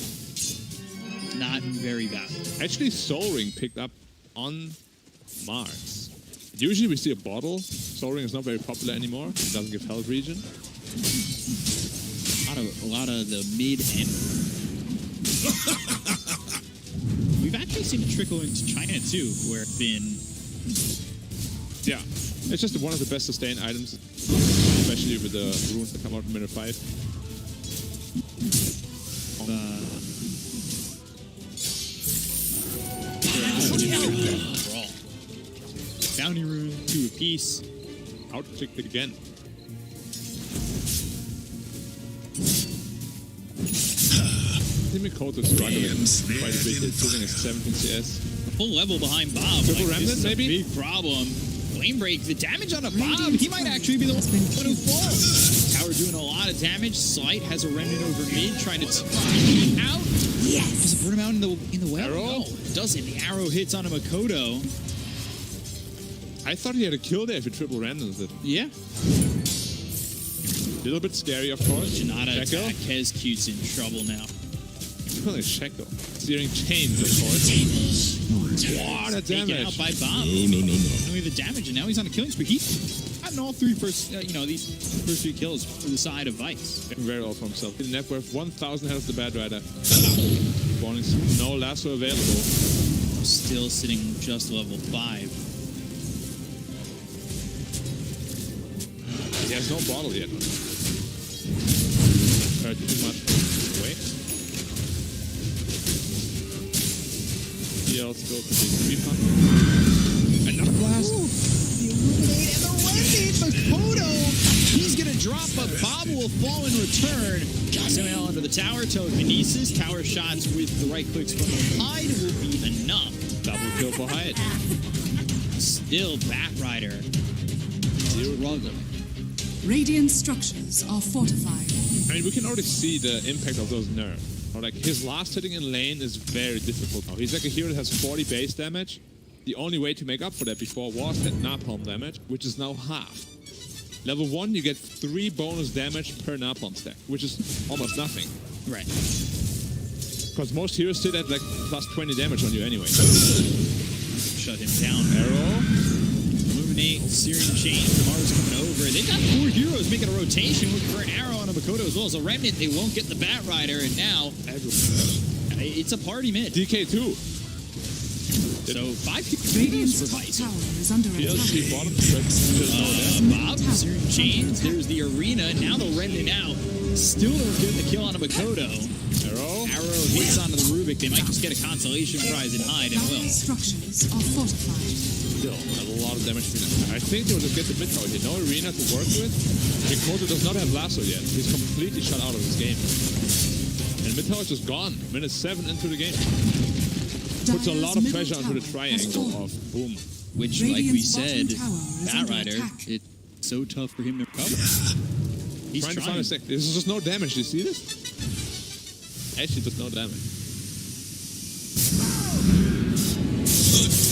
Not very bad. Actually, Soul Ring picked up on Mars. Usually we see a bottle. Soul Ring is not very popular anymore. It doesn't give health regen. A lot of the mid end. We've actually seen it trickle into China too, where it's been... Yeah, it's just one of the best sustained items, especially with the runes that come out in minute 5. Bounty rune, 2 apiece. Out kicked again. Mikoto struggling quite a bit. He's sitting at 17 CS. A full level behind Bob. Triple Remnant, maybe? Big problem. flame break. The damage on a bomb, he might actually be the one who falls. Tower doing a lot of damage. Slight has a remnant over mid, trying to take it out. Yes. Does it burn him out in the well? No, it doesn't. The arrow hits on a Makoto. I thought he had a kill there if he triple randoms it. Yeah. A little bit scary, of course. Janata attack. Kez Cute's in trouble now. Really, Sheko. Steering chains, of course. What a Taken damage. out by Bomb. And we have the damage, and now he's on a killing spree. He's gotten all three first, these first three kills for the side of Vice. Doing very well for himself. The net worth 1,000 health of the Bad Rider. Warnings, no lasso available. Still sitting just level 5. He has no bottle yet. Hurt too much. Wait. PL still could be 3 Another blast. The Illuminate and the Remnant. Makoto. He's going to drop, but Bob will fall in return. Samuel under the tower. Telekinesis. Tower shots with the right clicks from the Hyde will be enough. Double kill for Hyde. Still Batrider. Struggle. Radiant structures are fortified. I mean, we can already see the impact of those nerfs. Like, his last hitting in lane is very difficult now. He's like a hero that has 40 base damage. The only way to make up for that before was that napalm damage, which is now half. Level 1, you get 3 bonus damage per napalm stack, which is almost nothing. Right. Because most heroes sit at like plus 20 damage on you anyway. Shut him down. Arrow. Illuminate, Searing Chain, Mars coming over. They've got 4 heroes making a rotation, looking for an arrow on a Makoto as well as a Remnant. They won't get the Batrider, and now it's a party mid. DK2. So 5 Radiant's for top Vice. tower is under PLC attack. bottom. Bob, Searing Chains, there's the arena. Now the Remnant out. Still don't get the kill on a Makoto. Arrow hits onto the Rubik. They might just get a consolation prize in Hyde and will. Structures are fortified. Still, a lot of damage. I think they will just get the mid tower here. No arena to work with. Makoto does not have lasso yet. He's completely shut out of this game. And mid tower is just gone. Minute 7 into the game. Puts a lot of pressure onto the triangle of boom. Which, like we said, Batrider, it's so tough for him to recover. He's trying to find a sec. There's just no damage. Do you see this? Actually, just no damage.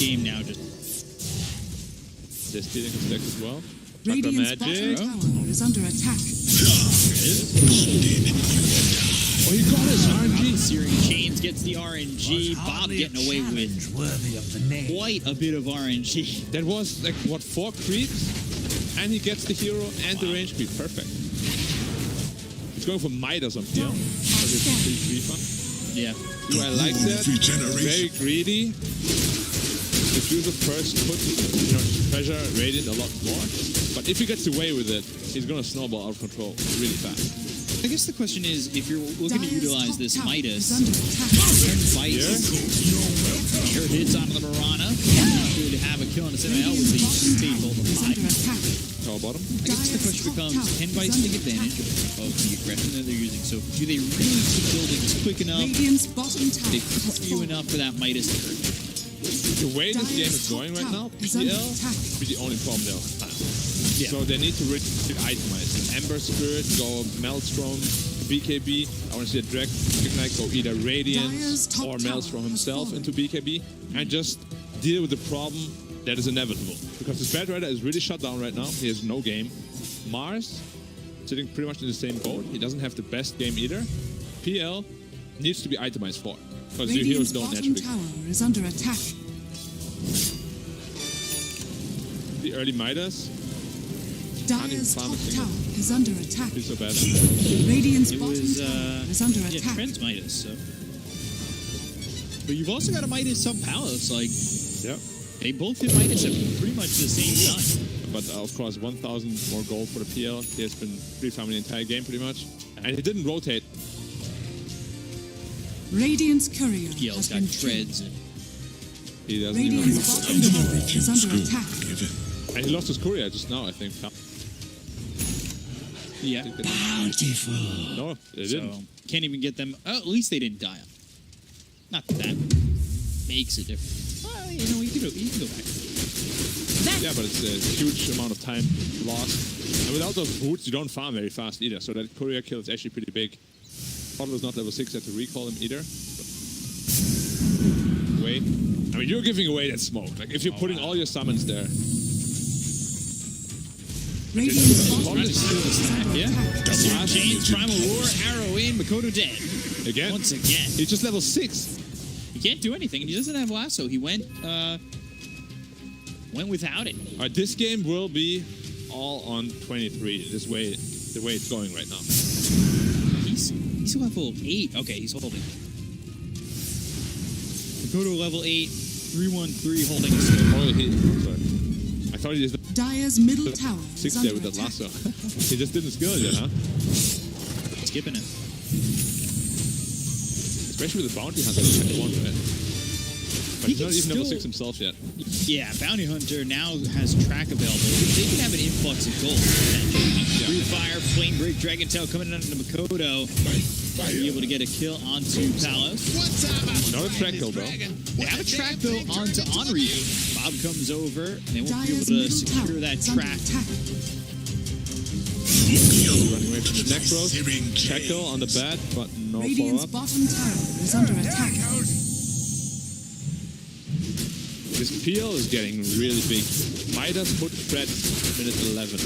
Game now just. They're stealing his deck as well. Radiant's Magic. bottom tower is under attack. Oh, he got his RNG. Searing Chains gets the RNG. Bob getting away with quite a bit of RNG. That was like, what, 4 creeps? And he gets the hero and the range creep. Perfect. He's going for Midas on PL. Yeah. Do I like that? Very greedy. The user first puts pressure Radiant a lot more. But if he gets away with it, he's going to snowball out of control really fast. I guess the question is, if you're looking to utilize this Midas, fight sure hits onto the Marana. Should have a kill on the Samuel with the staple of 5. Tower bottom. I guess the question becomes, can Vice take advantage of the aggression that they're using? So do they really keep building this quick enough? Radiant's bottom tower They has cost you fallen. enough for that Midas to hurt. The way this game is going right now, PL will be the only problem they'll have. Yeah. So they need to really itemize. Ember Spirit, go Maelstrom, BKB. I want to see a Drake Ignite go either Radiance or Maelstrom himself into BKB and just deal with the problem that is inevitable. Because his Bad Rider is really shut down right now. He has no game. Mars, sitting pretty much in the same boat. He doesn't have the best game either. PL needs to be itemized for. Because your heroes Radiant's don't bottom naturally. tower is under attack. The early Midas. Dire's top tower is under attack. He's so bad. Radiant's It bottom was, tower is under yeah, attack. Trent's Midas, so. But you've also got a Midas sub Palace, like, Yeah. they both hit Midas at pretty much the same time. But of course, 1,000 more gold for the PL. He has been free farming the entire game pretty much. And he didn't rotate. Radiant's courier PL's has got been treads. killed. He doesn't Radiant's even. bottom tower is under attack. And he lost his courier just now, I think. Yeah. Bountiful. No, they So, didn't. can't even get them. At least they didn't die. Not that that makes a difference. Well, you can go back. Yeah, but it's a huge amount of time lost. And without those boots, you don't farm very fast either. So that courier kill is actually pretty big. Bottle is not level 6, I had to recall him either. Wait. I mean, you're giving away that smoke. Like, if you're putting all your summons there. Yeah. James, Primal Roar, Arrow in, Makoto dead. Again? Once again. He's just level 6. He can't do anything, and he doesn't have lasso. He went without it. All right, this game will be all on 23. The way it's going right now. He's level 8. Okay, he's holding. Makoto level 8, 313 holding his skill. Oh, sorry. I thought he just Dire's middle tower 6 there with that lasso. He just didn't skill it yet, huh? Skipping it. Especially with the bounty hunter, he won, right? But he's not even level 6 himself yet. Yeah, Bounty Hunter now has track available. They can have an influx of gold. Free Fire, Flame Break, Dragon Tail coming into Makoto. Be able to get a kill onto Palos. Not a track kill, though. They have a track kill onto Onryu. Bob comes over, and they won't be able to secure that track. Running away from the Necros. Track kill on the bat, but no Radiant's follow-up. bottom tower is under attack. This PL is getting really big. Midas put Fred minute 11.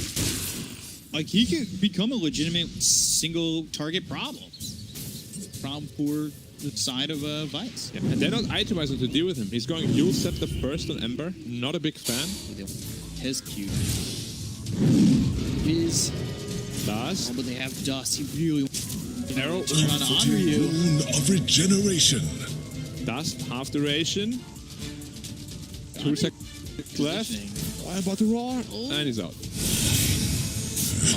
Like, he could become a legitimate single target problem. Problem for the side of Vice. Yeah. And they're not itemizing to deal with him. He's going Yule Scepter first on Ember. Not a big fan. His cute. His Dust. Oh, but they have Dust. He really Arrow on Onryu. Moon of regeneration. Dust, half duration. 2 seconds left. I'm about to roar. And he's out.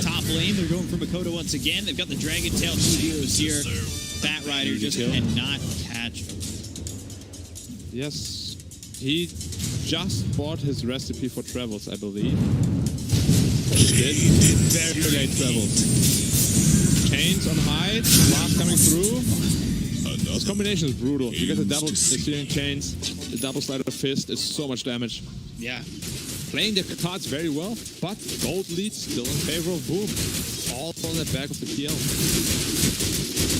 Top lane, they're going for Makoto once again. They've got the Dragon Tail 2 heroes here. Bat Rider just cannot catch him. Yes. He just bought his recipe for travels, I believe. He did. Very late travels. Chains on high. Blast coming through. This combination is brutal. You get the double searing chains, the double sleight of fist. It's so much damage. Yeah. Playing the cards very well, but gold lead still in favor of Boom. All on the back of the PL.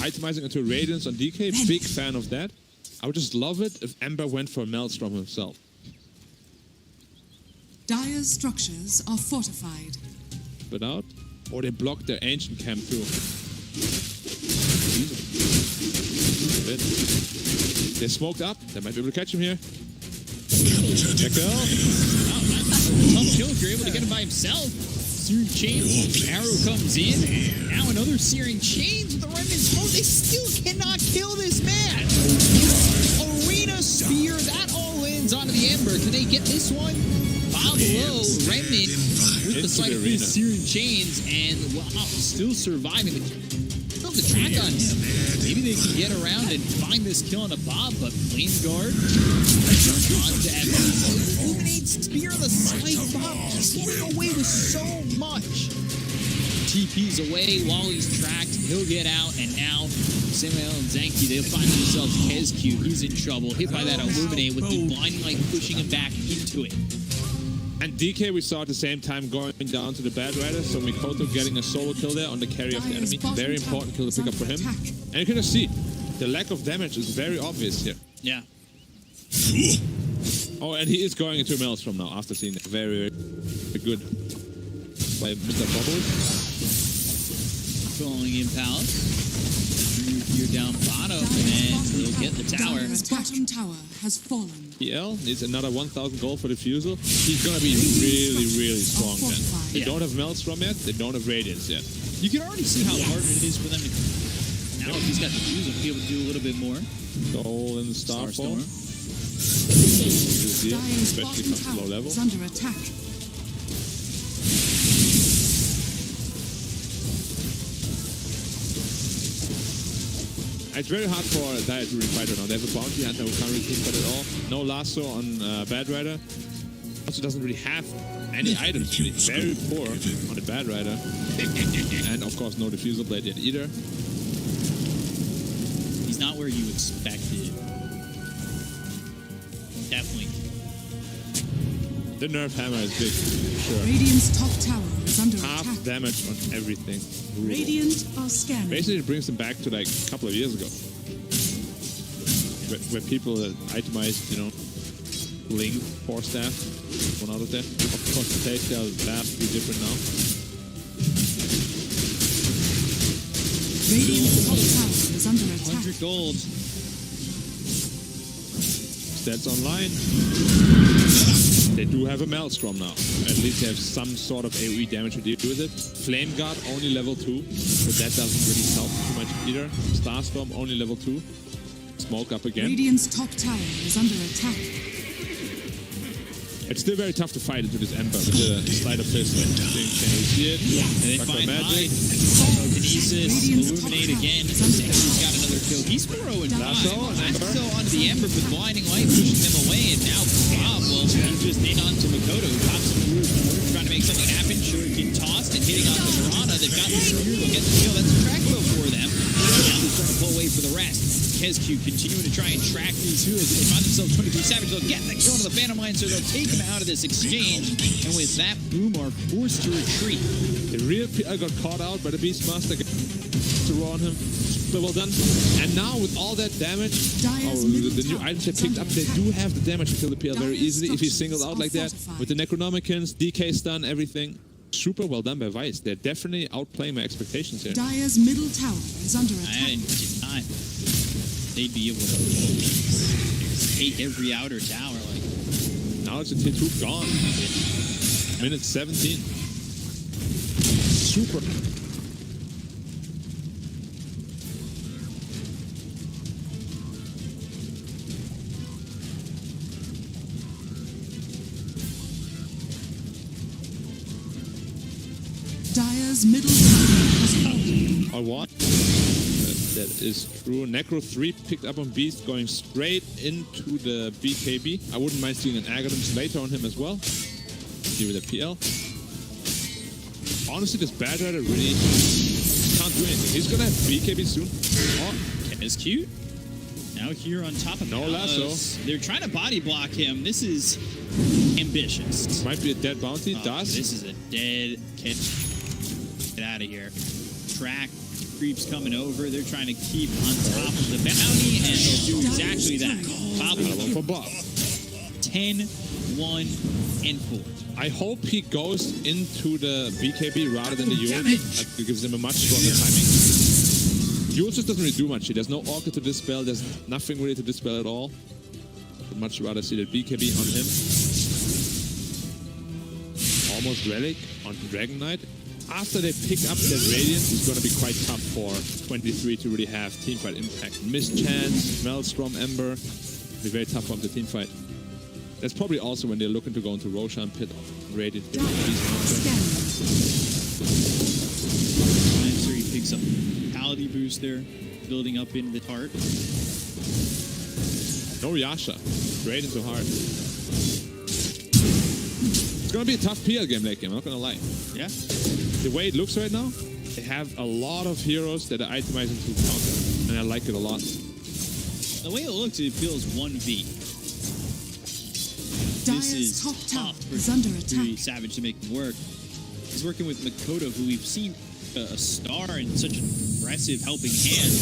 Itemizing into Radiance on DK, big fan of that. I would just love it if Ember went for Maelstrom himself. Dire's structures are fortified. But out. Or they block their ancient camp too. They're smoked up. They might be able to catch him here. Check out. Tough kill if you're able to get him by himself. Searing Chains. Arrow comes in. Now another Searing Chains with the Remnant Smoke. They still cannot kill this man. Arena Spear. That all lands onto the Ember. Can they get this one? Bob low. Remnant with the sight of his Searing Chains. And wow, still surviving. Still the track on him. Maybe they can get around and find this kill on a Bob, but Flame Guard onto Evans. Illuminate Spear on the side. Bob just getting away with so much. TP's away while he's tracked. He'll get out, and now Samuel and Zanki, they'll find themselves Kezq. He's in trouble. Hit by that Illuminate with the blinding light pushing him back into it. And DK we saw at the same time going down to the Bad Rider, so Mikoto getting a solo kill there on the carry of the enemy. Very important kill to pick up for him. And you can just see, the lack of damage is very obvious here. Yeah. Oh, and he is going into Maelstrom now after seeing that. Very, very good by Mr. Bubbles. Calling in Palace. You're down bottom, and he'll get the tower. Dire's bottom tower has fallen. PL needs another 1,000 gold for the Fusel. He's gonna be really, really strong then. They don't have Maelstrom yet, they don't have Radiance yet. You can already see how hard it is for them to... Now if he's got the Fusel, he'll be able to do a little bit more. Goal in the Starfall. Dire's Especially bottom from low tower level. is under attack. It's very hard for Dire to refight right now. They have a bounty hunter who can't really fight at all. No lasso on Bad Rider. Also doesn't really have any items. Really. Very poor on the Bad Rider. And of course no Diffusal Blade yet either. He's not where you expected. Definitely. The nerf hammer is big, sure. Radiant's top tower is under Half attack. damage on everything. Brutal. Radiant are scanning. Basically, it brings them back to like a couple of years ago, where people itemized, you know, Ling, 4 staff, one out of there. Of course, the playstyle is vastly different now. Radiant's top tower is under attack. 100 gold. Stats online. They do have a Maelstrom now. At least they have some sort of AoE damage to deal with it. Flame Guard only level 2, so that doesn't really help too much either. Starstorm only level 2. Smoke up again. Radiant's top tower is under attack. It's still very tough to fight into this Ember with the sleight of fist. Can you see it? And they Fuck find magic. Telekinesis, Illuminate again. Execution's got another kill. He's throwing Lasso on Ember. Lasso onto the Ember, but Blinding Light pushing them away. And now Bob, well, he's just in onto Makoto, who pops in the roof. Trying to make something happen. Shuriken tossed and hitting onto Mirana. They've got the spear. They'll get the kill. That's a track though for them. Now they're trying to pull away for the rest. KezQ continuing to try and track these heroes. They find themselves 23 Savage. They'll get the kill on the Phantom Line, so they'll take him out of this exchange. And with that, Boom are forced to retreat. The real PL got caught out by the Beastmaster to roll on him. So well done. And now with all that damage, the new items they picked up, they do have the damage to kill the PL very easily if he's singled out like that. With the Necronomicons, DK stun, everything. Super well done by Vice. They're definitely outplaying my expectations here. Dire's middle tower is under attack. I did not. They'd be able to take every outer tower. Like now it's a T2 gone. Minute 17. Super. Dire's middle tower has fallen. Or what? That is true. Necro 3 picked up on Beast, going straight into the BKB. I wouldn't mind seeing an Agatham Slater on him as well. Here with a PL. Honestly, this Bad Rider really can't do anything. He's gonna have BKB soon. Oh, KezQ now here on top of no lasso. They're trying to body block him. This is ambitious. Might be a dead bounty. Does. This is a dead catch. Get out of here. Track. Creeps coming over. They're trying to keep on top of the bounty, and they'll do exactly that. One for Bob. 10, 1, and 4. I hope he goes into the BKB rather than the Yule. That gives him a much stronger timing. Yule just doesn't really do much. There's no Orchid to dispel. There's nothing really to dispel at all. I'd much rather see the BKB on him. Almost Relic on Dragon Knight. After they pick up that Radiant, it's going to be quite tough for 23 to really have teamfight impact. Mischance, Maelstrom, Ember, be very tough on the teamfight. That's probably also when they're looking to go into Roshan Pit, Radiant. So he picks up Paladin boost there, building up into the tart. No Yasha, straight into hard. It's going to be a tough PL game late game, I'm not going to lie. Yeah. The way it looks right now, they have a lot of heroes that are itemized into counter, and I like it a lot. The way it looks, it feels 1v. This is top tower tough is under for attack. Savage to make them work. He's working with Makoto, who we've seen a star and such an impressive helping hand.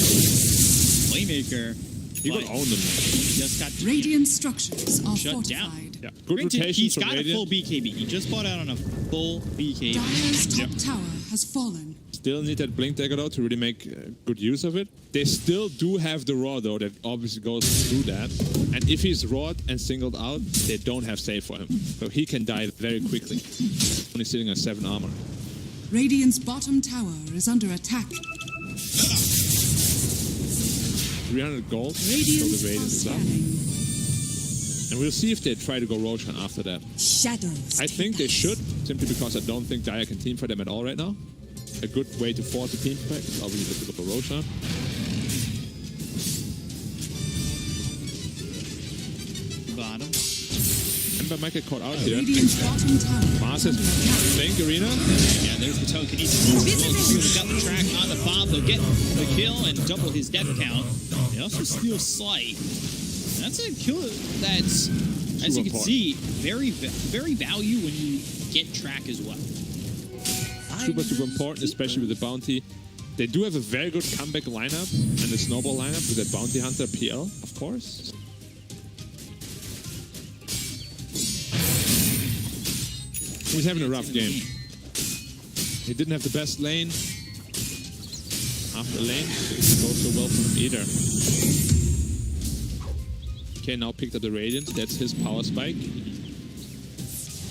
Playmaker. He got owned them. He just got Radiant structures are shut fortified. down. Yeah, good Granted, rotation he's from got Radiant. a full BKB. He just bought out on a full BKB. Dire's top tower has fallen. Still need that Blink Dagger though to really make good use of it. They still do have the Raw though that obviously goes through that. And if he's rawed and singled out, they don't have save for him. So he can die very quickly. Only sitting on 7 armor. Radiant's bottom tower is under attack. 300 gold. So Radiant the Radiant are is up. scanning. And we'll see if they try to go Roshan after that. Shadows. I think they should, simply because I don't think Daya can teamfight them at all right now. A good way to force a teamfight is obviously to go Roshan. Bottom. Ember might get caught out here. Radiant's bottom tower. Mars is playing Garena. Yeah, there's the telekinesis. He's got the track on the bomb. They'll get the kill and double his death count. They also steal Slight. That's a kill that's As you can see, very value when you get track as well. Super important, especially with the bounty. They do have a very good comeback lineup and a snowball lineup with that bounty hunter PL, of course. He's having a rough game. He didn't have the best lane. After lane, didn't go so well for him either. Okay, now picked up the Radiant. That's his power spike.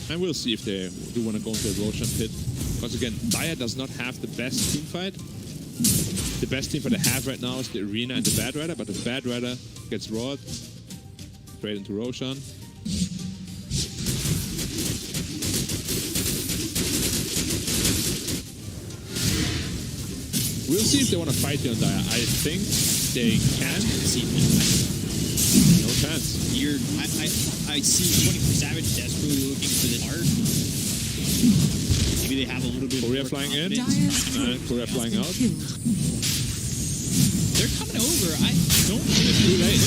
And we'll see if they do want to go into the Roshan pit. Because again, Daya does not have the best team fight. The best team fight they have right now is the Arena and the Bad Rider, but the Bad Rider gets roared straight into Roshan. We'll see if they want to fight here on Daya. I think they can. No chance. I see 24 Savage desperately looking for the art. Maybe they have a little bit Korea more flying confidence. in, and Korea flying out. They're coming over. I don't think it's Too late.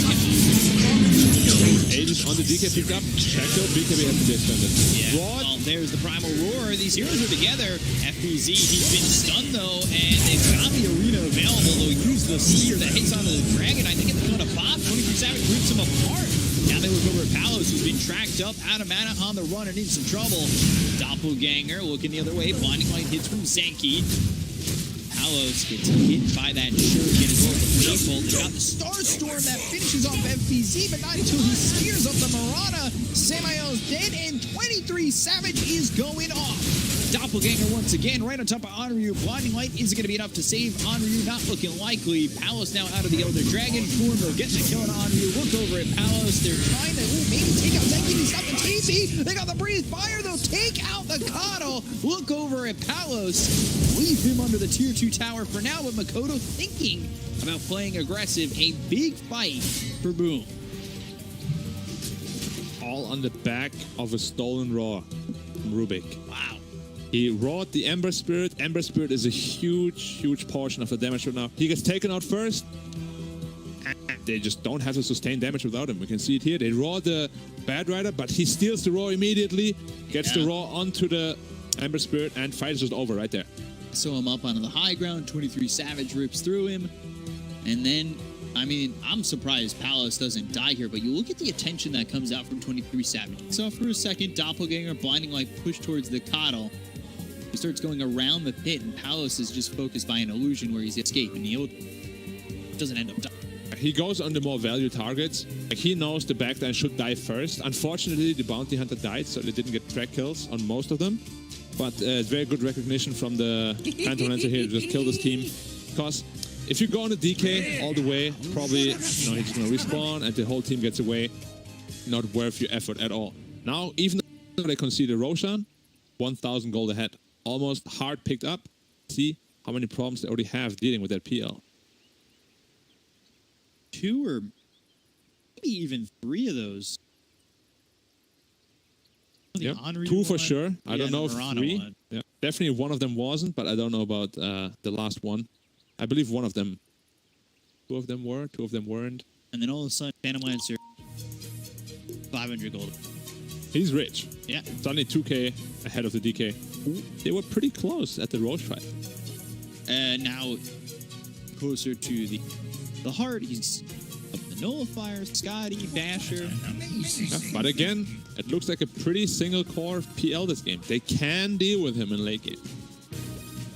Aegis on the DK picked up. Shackle, BKB has to be extended. Yeah, well, there's the Primal Roar. These heroes are together. FBZ, he's been stunned though, and they've got the arena available. They'll use the Seer that hits onto the Dragon. I think it's going to pop. 23 Savage rips him apart. Now they look over at Palos, who's been tracked up, out of mana, on the run, and in some trouble. Doppelganger looking the other way. Blinding Light hits from Zenki. Palos gets hit by that shuriken as well as the Blade. They've got the Starstorm that finishes off FBZ, but not until he spears up the Marana. Samael's dead, and 23 Savage is going off. Doppelganger once again right on top of Onryu. Blinding Light isn't going to be enough to save Onryu, not looking likely. Palos now out of the Elder Dragon form. They'll get the kill on Onryu. Look over at Palos. They're trying to maybe take out Zenki. He's got the TC. They got the Breathe Fire. They'll take out the Coddle. Look over at Palos. Leave him under the tier 2 tower for now, but Makoto thinking about playing aggressive. A big fight for Boom. All on the back of a stolen Raw from Rubik. Wow. He roared the Ember Spirit. Ember Spirit is a huge portion of the damage right now. He gets taken out first. And they just don't have to sustain damage without him. We can see it here. They roar the Bad Rider, but he steals the Raw immediately. Gets the Raw onto the Ember Spirit, and fight is just over right there. So him up onto the high ground. 23 Savage rips through him. And then, I mean, I'm surprised Palos doesn't die here, but you look at the attention that comes out from 23 Savage. So for a second, Doppelganger, Blinding Light push towards the Coddle. He starts going around the pit, and Palos is just focused by an illusion where he's escaping. He doesn't end up dying. He goes on the more value targets. Like, he knows the backline should die first. Unfortunately, the Bounty Hunter died, so they didn't get track kills on most of them. But very good recognition from the Phantom Lancer here to just kill this team. Because if you go on the DK all the way, probably he's going to respawn and the whole team gets away. Not worth your effort at all. Now, even though they concede a Roshan, 1,000 gold ahead. Almost hard picked up. See how many problems they already have dealing with that PL. 2 or maybe even 3 of those. Yeah, 2 for sure. I don't know if 3. Yeah, definitely one of them wasn't, but I don't know about the last one. I believe one of them. 2 of them were, 2 of them weren't. And then all of a sudden, Phantom Lancer, 500 gold. He's rich. Yeah. Suddenly 2k ahead of the DK. They were pretty close at the Roche fight. Now closer to the heart. He's up the Nullifier, Scotty, Basher. Yeah, but again, it looks like a pretty single core PL this game. They can deal with him in late game.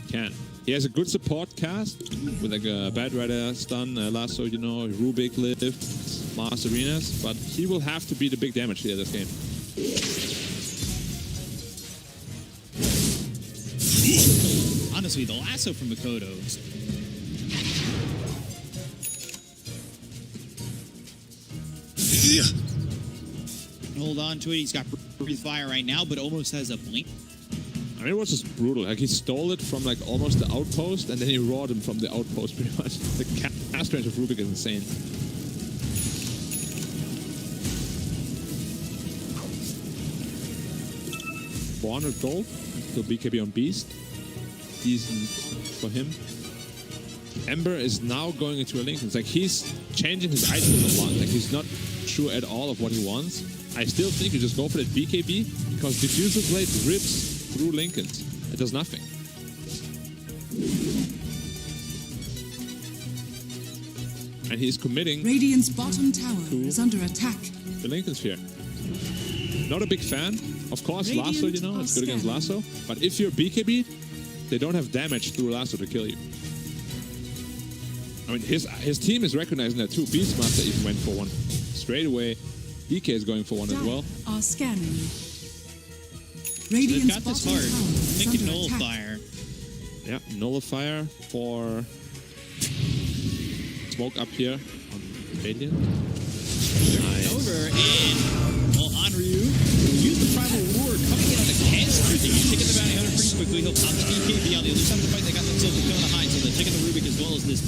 Can. He has a good support cast with like a Bad Rider stun, Lasso, Rubik lift, Mars Arenas, but he will have to be the big damage here this game. Honestly, the lasso from Makoto. Hold on to it. He's got Breathe Fire right now, but almost has a blink. I mean, it was just brutal. Like, he stole it from like almost the outpost, and then he roared him from the outpost pretty much. The cast range of Rubik is insane. $400 gold, so BKB on Beast. Decent for him. Ember is now going into a link. It's like he's changing his items a lot. Like, he's not sure at all of what he wants. I still think you just go for that BKB because Diffuser Blade rips through Linken's. It does nothing. And he's committing Radiant's bottom tower is under attack. the Lincoln Sphere. Not a big fan. Of course, Lasso, you know, it's good against Lasso. But if you're BKB, they don't have damage through Lasso to kill you. I mean, his team is recognizing that too. Beastmaster even went for one. Straight away, DK is going for one as well. Are scanning. They've Radiant's got this bottom hard. tower is Thinking under attack. Nullifier. Yeah, Nullifier for smoke up here on Radiant. Nice. Over and well, Onryu use the primal roar coming in on the canister. They can take the bounty hunter pretty quickly. He'll pop the BKB on the other side of the fight. They got themselves a kill on the high, so they're taking the Rubik as well as this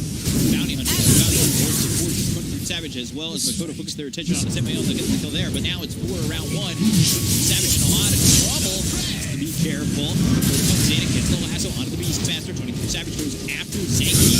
bounty hunter. The bounty hunter support just coming through Savage as well as Makoto focus their attention on the Semi. They'll get the kill there, but now it's 4 around 1. Savage in a lot of trouble. Be careful. Makoto comes in and gets the lasso onto the Beastmaster. 23 Savage goes after Zanky.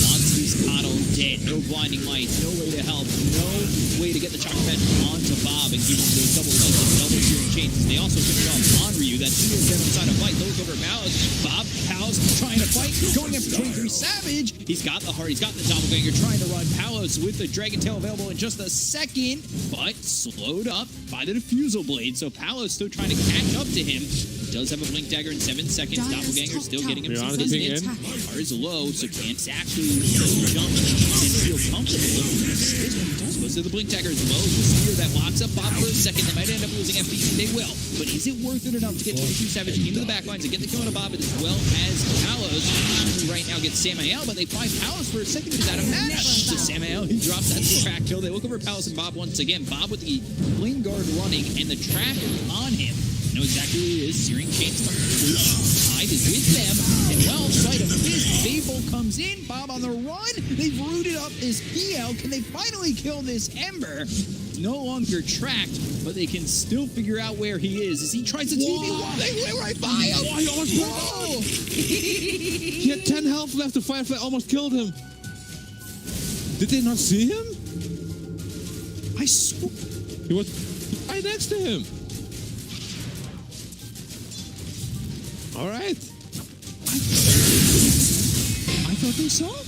Once he's Kato dead. No blinding lights. No way to help. No way to get the chocolate match onto Bob and give him those double kills and double shearing chains. They also finish off Onryu. That she is dead on the side of fight. Those over Palace. Bob Palace trying to fight. Going after 23 Savage. He's got the heart. He's got the doppelganger. Trying to run Palace with the Dragon Tail available in just a second. But slowed up by the Diffusal Blade. So Palace still trying to catch up to him. Does have a blink dagger in 7 seconds. Doppelganger still getting him some distance. R is low, so can't actually jump and feel comfortable. This one does go. So the blink dagger is low. The spear that locks up Bob for a second. They might end up losing FPC. They will. But is it worth it enough to get 22 Savage into the backlines and get the kill on Bob as well as Palos, who right now gets Samael, but they find Palos for a second. He's out of mana. So Samael, he drops that crack kill. They look over Palos and Bob once again. Bob with the flame guard running and the trap on him. Know exactly who it is. Searing Chains coming through. Tide is with them. And well, sight of fist. Babel comes in. Bob on the run. They've rooted up his PL. Can they finally kill this Ember? No longer tracked, but they can still figure out where he is. As he tries to TV, they went right by him. Oh, he almost broke. He had 10 health left. The Firefly almost killed him. Did they not see him? I swear. He was right next to him. All right. I thought they saw him.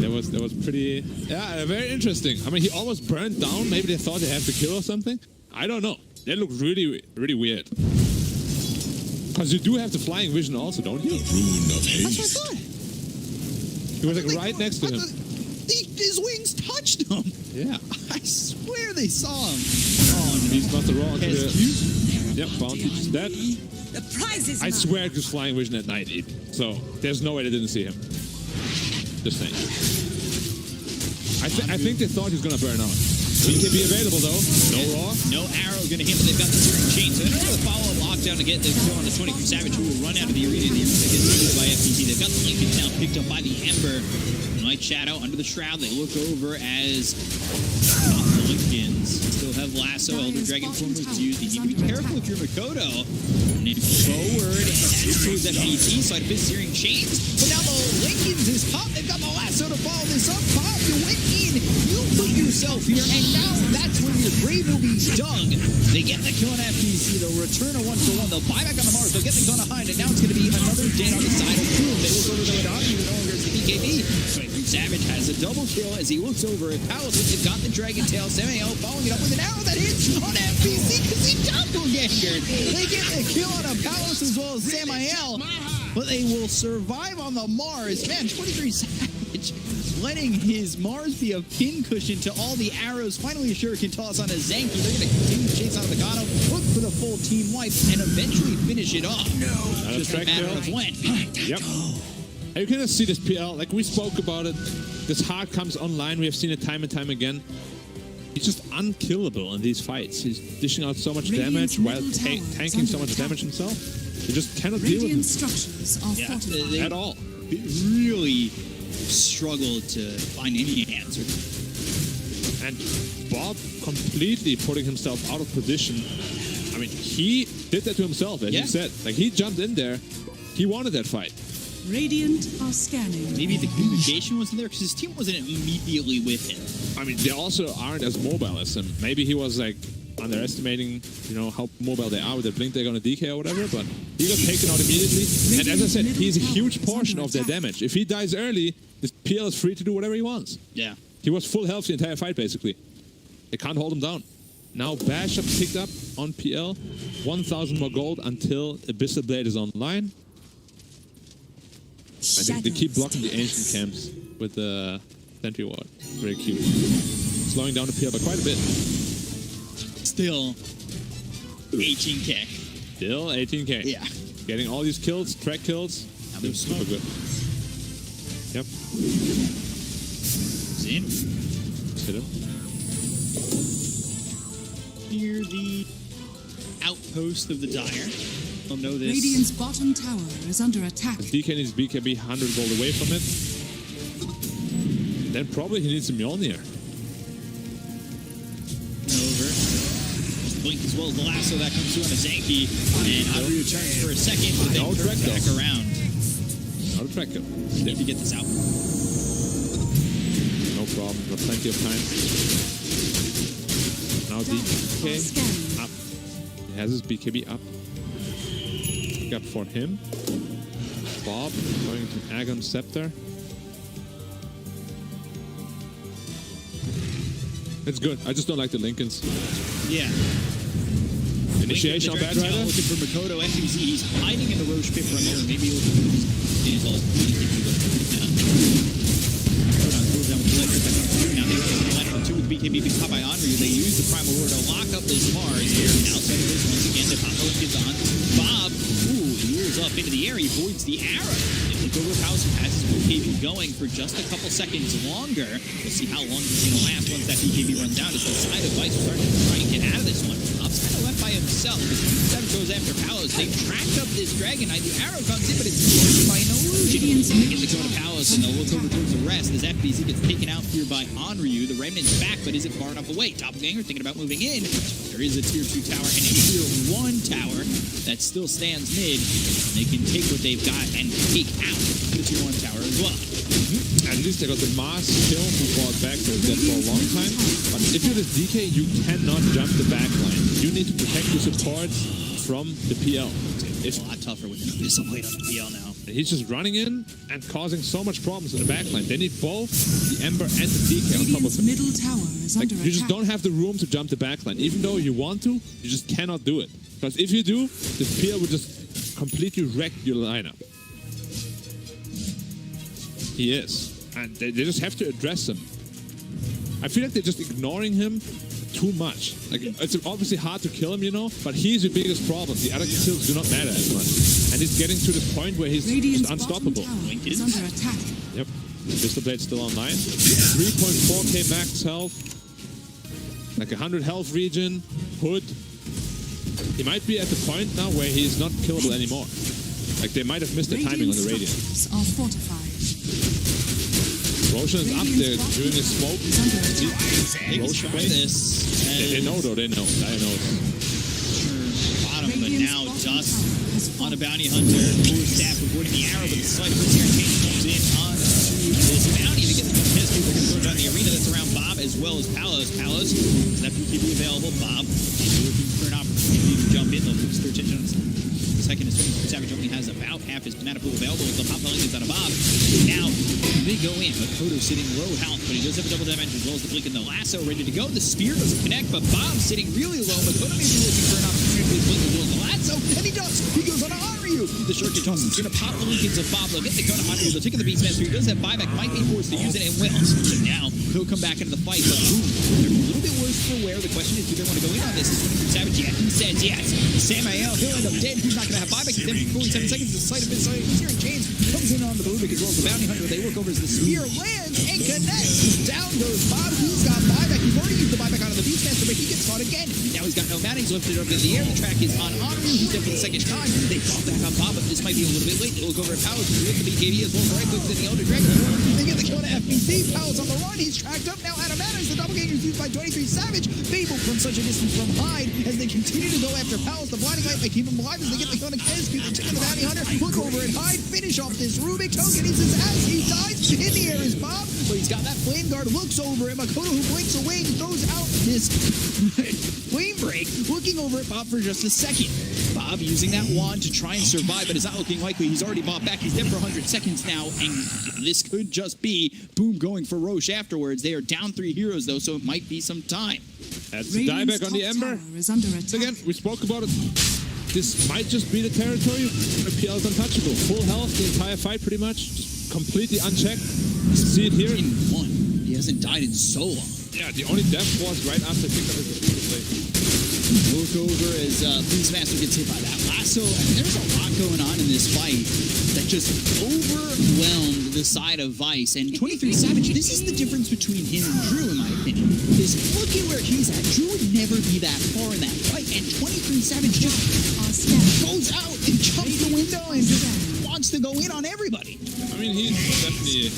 That was pretty, yeah, very interesting. I mean, he almost burned down. Maybe they thought they had to kill or something. I don't know. That looked really, really weird. Because you do have the flying vision also, don't you? The rune of haste. That's what I thought. He was like right next to him. His wings touched him. Yeah. I swear they saw him. Oh, no. He's not the wrong. Yep, Bounty is dead. The prize is I swear it was flying vision at night even. So there's no way they didn't see him. Just saying. I think they thought he was gonna burn out. BKB available though. No raw. No arrow gonna hit, but they've got the Searing Chain. So they're going to follow a lockdown to get the kill on the 23 Savage, who will run out of the arena. The arena gets defeated by FPC. They've got the Lincoln now picked up by the Ember. Light Shadow under the Shroud. They look over as the Lincolns still have Lasso. Elder Dragon Form was used. You need to be careful if you're Makoto. Nick forward, and that includes FPC. So I fit Searing Chains. But now the Lincolns is popped. They've got the Lasso to follow this up. Bob, you went in. You put yourself here, and now that's where your grave will be dug. They get the kill on FPC. They'll return a 1-for-1. They'll buy back on the Mars. They'll get the kill on Hind, and now it's going to be another dead on the side of Boom. They look over the way to Army, even though there's the BKB. Savage has a double kill as he looks over at Palace. They've got the Dragon Tail. Samael following it up with an arrow that hits on FPC because he doppelgangered. They get the kill on a Palace as well as Samael, but they will survive on the Mars. Man, 23 Savage letting his Mars be a pincushion to all the arrows. Finally, a Shuriken toss on a Zanky. They're going to continue to chase out of the Gato, look for the full team wipe, and eventually finish it off. No, just a matter of when. Yep. You can just see this PL, like we spoke about it. This heart comes online. We have seen it time and time again. He's just unkillable in these fights. He's dishing out so much damage while tanking so much damage himself. You just cannot deal with him. Structures are fortified. At all. Really struggled to find any answer. And Bob completely putting himself out of position. I mean, he did that to himself, as you said. Like, he jumped in there. He wanted that fight. Radiant are scanning. Maybe the communication wasn't there because his team wasn't immediately with him. I mean, they also aren't as mobile as him. Maybe he was like underestimating, you know, how mobile they are with their blink, they're gonna DK or whatever, but he got taken out immediately. And as I said, he's a huge portion of their damage. If he dies early, this PL is free to do whatever he wants. Yeah. He was full health the entire fight, basically. They can't hold him down. Now Bash up picked up on PL. 1,000 more gold until Abyssal Blade is online. I think they keep blocking the ancient camps with the sentry ward. Very cute. Slowing down the PL by quite a bit. Still 18k. Still 18k. Yeah. Getting all these kills, track kills. There's super good. Yep. Zin. Hit him. Near the outpost of the Dire. I'll know this. Radiant's bottom tower is under attack. DK needs BKB 100 gold away from it. Then probably he needs a Mjolnir. Over. Blink as well as the lasso that comes through on a Zanky. And Audrey returns for a second, but then turns back around. Not a track kill. Need to get this out. No problem. Got plenty of time. Now DK up. He has his BKB up. Pick up for him. Bob going to Agon Scepter. It's good. I just don't like the Lincolns. Yeah. Initiation on Bad Rider. Looking for Makoto. FUZ. He's hiding in the Roche pit for a moment. Maybe he'll now they can line up two with BKB being caught by Henri. They use the Primal Roar to lock up this Mars here. Outside of this, once again, the Papa is on. Bob, ooh, lures up into the air. He avoids the arrow. If the Gogo House passes BKB going for just a couple seconds longer, we'll see how long this is going to last once that BKB runs down. As the side of Vice starting to try and get out of this one. Bob's kind of left by himself. As Seven goes after Palos, they tracked up this Dragon Knight. The arrow comes in, but it's blocked by an illusion. They get to go to Palos, and they'll look over towards the rest as FBZ gets taken out here by Onryu. The Remnant's back, but is it far enough away? Doppelganger thinking about moving in. There is a tier 2 tower and a tier 1 tower that still stands mid. They can take what they've got and take out the tier 1 tower as well. At least they got the Mars kill who fought back for dead for a long time. But if you're this DK, you cannot jump the backline. You need to protect your supports from the PL. It's a lot tougher with an Abyssal Blade on the PL now. He's just running in and causing so much problems in the backline. They need both the Ember and the DK on top of him. Middle tower is under You just attack. don't have the room to jump the backline. Even though you want to, you just cannot do it. Because if you do, the PL will just completely wreck your lineup. He is. And they just have to address him. I feel like they're just ignoring him too much. Like, it's obviously hard to kill him, you know, but he's the biggest problem. The other kills do not matter as much. And he's getting to the point where he's Radiant's just unstoppable. bottom tower is under attack. Yep. Pistol Blade's still online. 3.4k max health. Like 100 health regen. Hood. He might be at the point now where he's not killable anymore. Like, they might have missed the timing on the Radiant. Structures are fortified. Roshan is up there doing his smoke. Roshan this. They know though, they know. I know. Bottom, but now Dust on a bounty hunter. Poor staff avoiding the arrow, but the slight of here comes in onto this bounty to get the contest people can throw down the arena that's around Bob as well as Palos. Palos, is that BKB available? Bob looking for an opportunity to jump in. They'll focus their attention on the second is Savage only has about half his mana pool available with the pop is out of Bob. Now they go in, but Kodo's sitting low health, but he does have a double damage as well as the blink and the lasso ready to go. The spear doesn't connect, but Bob's sitting really low. But Kodo may be looking for an opportunity to blink as well as the lasso, and he does. He goes on to Onryu. The short toss is going to pop the Lincolns of Bob. They'll get the Kodo Onryu. They'll take the Beastmaster. He does have buyback, might be forced to use it and will. So now he'll come back into the fight, but they're a little bit worse for wear. The question is, do they want to go in on this? Is going to be Savage yet? He says yes. Samael, he'll end up dead. He's not going to have buyback. He's empty 47 seconds. The sight of his searing chains comes in on the Blue as well as the bounty hunter. They work over as the spear lands and connects. Down goes Bob. He's got buyback. He's already used the buyback out of the Beastmaster, but he gets caught again. Now he's got no bounty. He's lifted up in the air. The track is on Henri. He's dead for the second time. They call that on top, but this might be a little bit late. They look over at Palace with the BKB as well. Right clicks in the Elder Dragon. They get the kill to FBC. Palace on the run. He's tracked up now out of mana as the double ganger is used by 23 Savage. Fable from such a distance from Hyde as they continue to go after Palace. The blinding light may keep him alive as they get the kill to KSP. The chicken the bounty hunter. Look over at Hyde. Finish off this Rubik token. He says as he dies, in the air is Bob, but he's got that flame guard. Looks over at Makoto who blinks away and throws out this flame break. Looking over at Bob for just a second. Bob using that wand to try and survive, but it's not looking likely. He's already bought back. He's dead for 100 seconds now, and this could just be Boom going for Roche afterwards. They are down 3 heroes, though, so it might be some time. That's the dieback on the Ember. Again, we spoke about it. This might just be the territory. PL is untouchable. Full health the entire fight, pretty much. Just completely unchecked. You see it here. In one. He hasn't died in so long. Yeah, the only death was right after he picked up his play. Look over as Beastmaster gets hit by that lasso. And there's a lot going on in this fight that just overwhelmed the side of Vice. And 23 Savage, this is the difference between him and Drew, in my opinion. Is look at where he's at. Drew would never be that far in that fight. And 23 Savage just goes out and jumps the window and just wants to go in on everybody. I mean, he's definitely,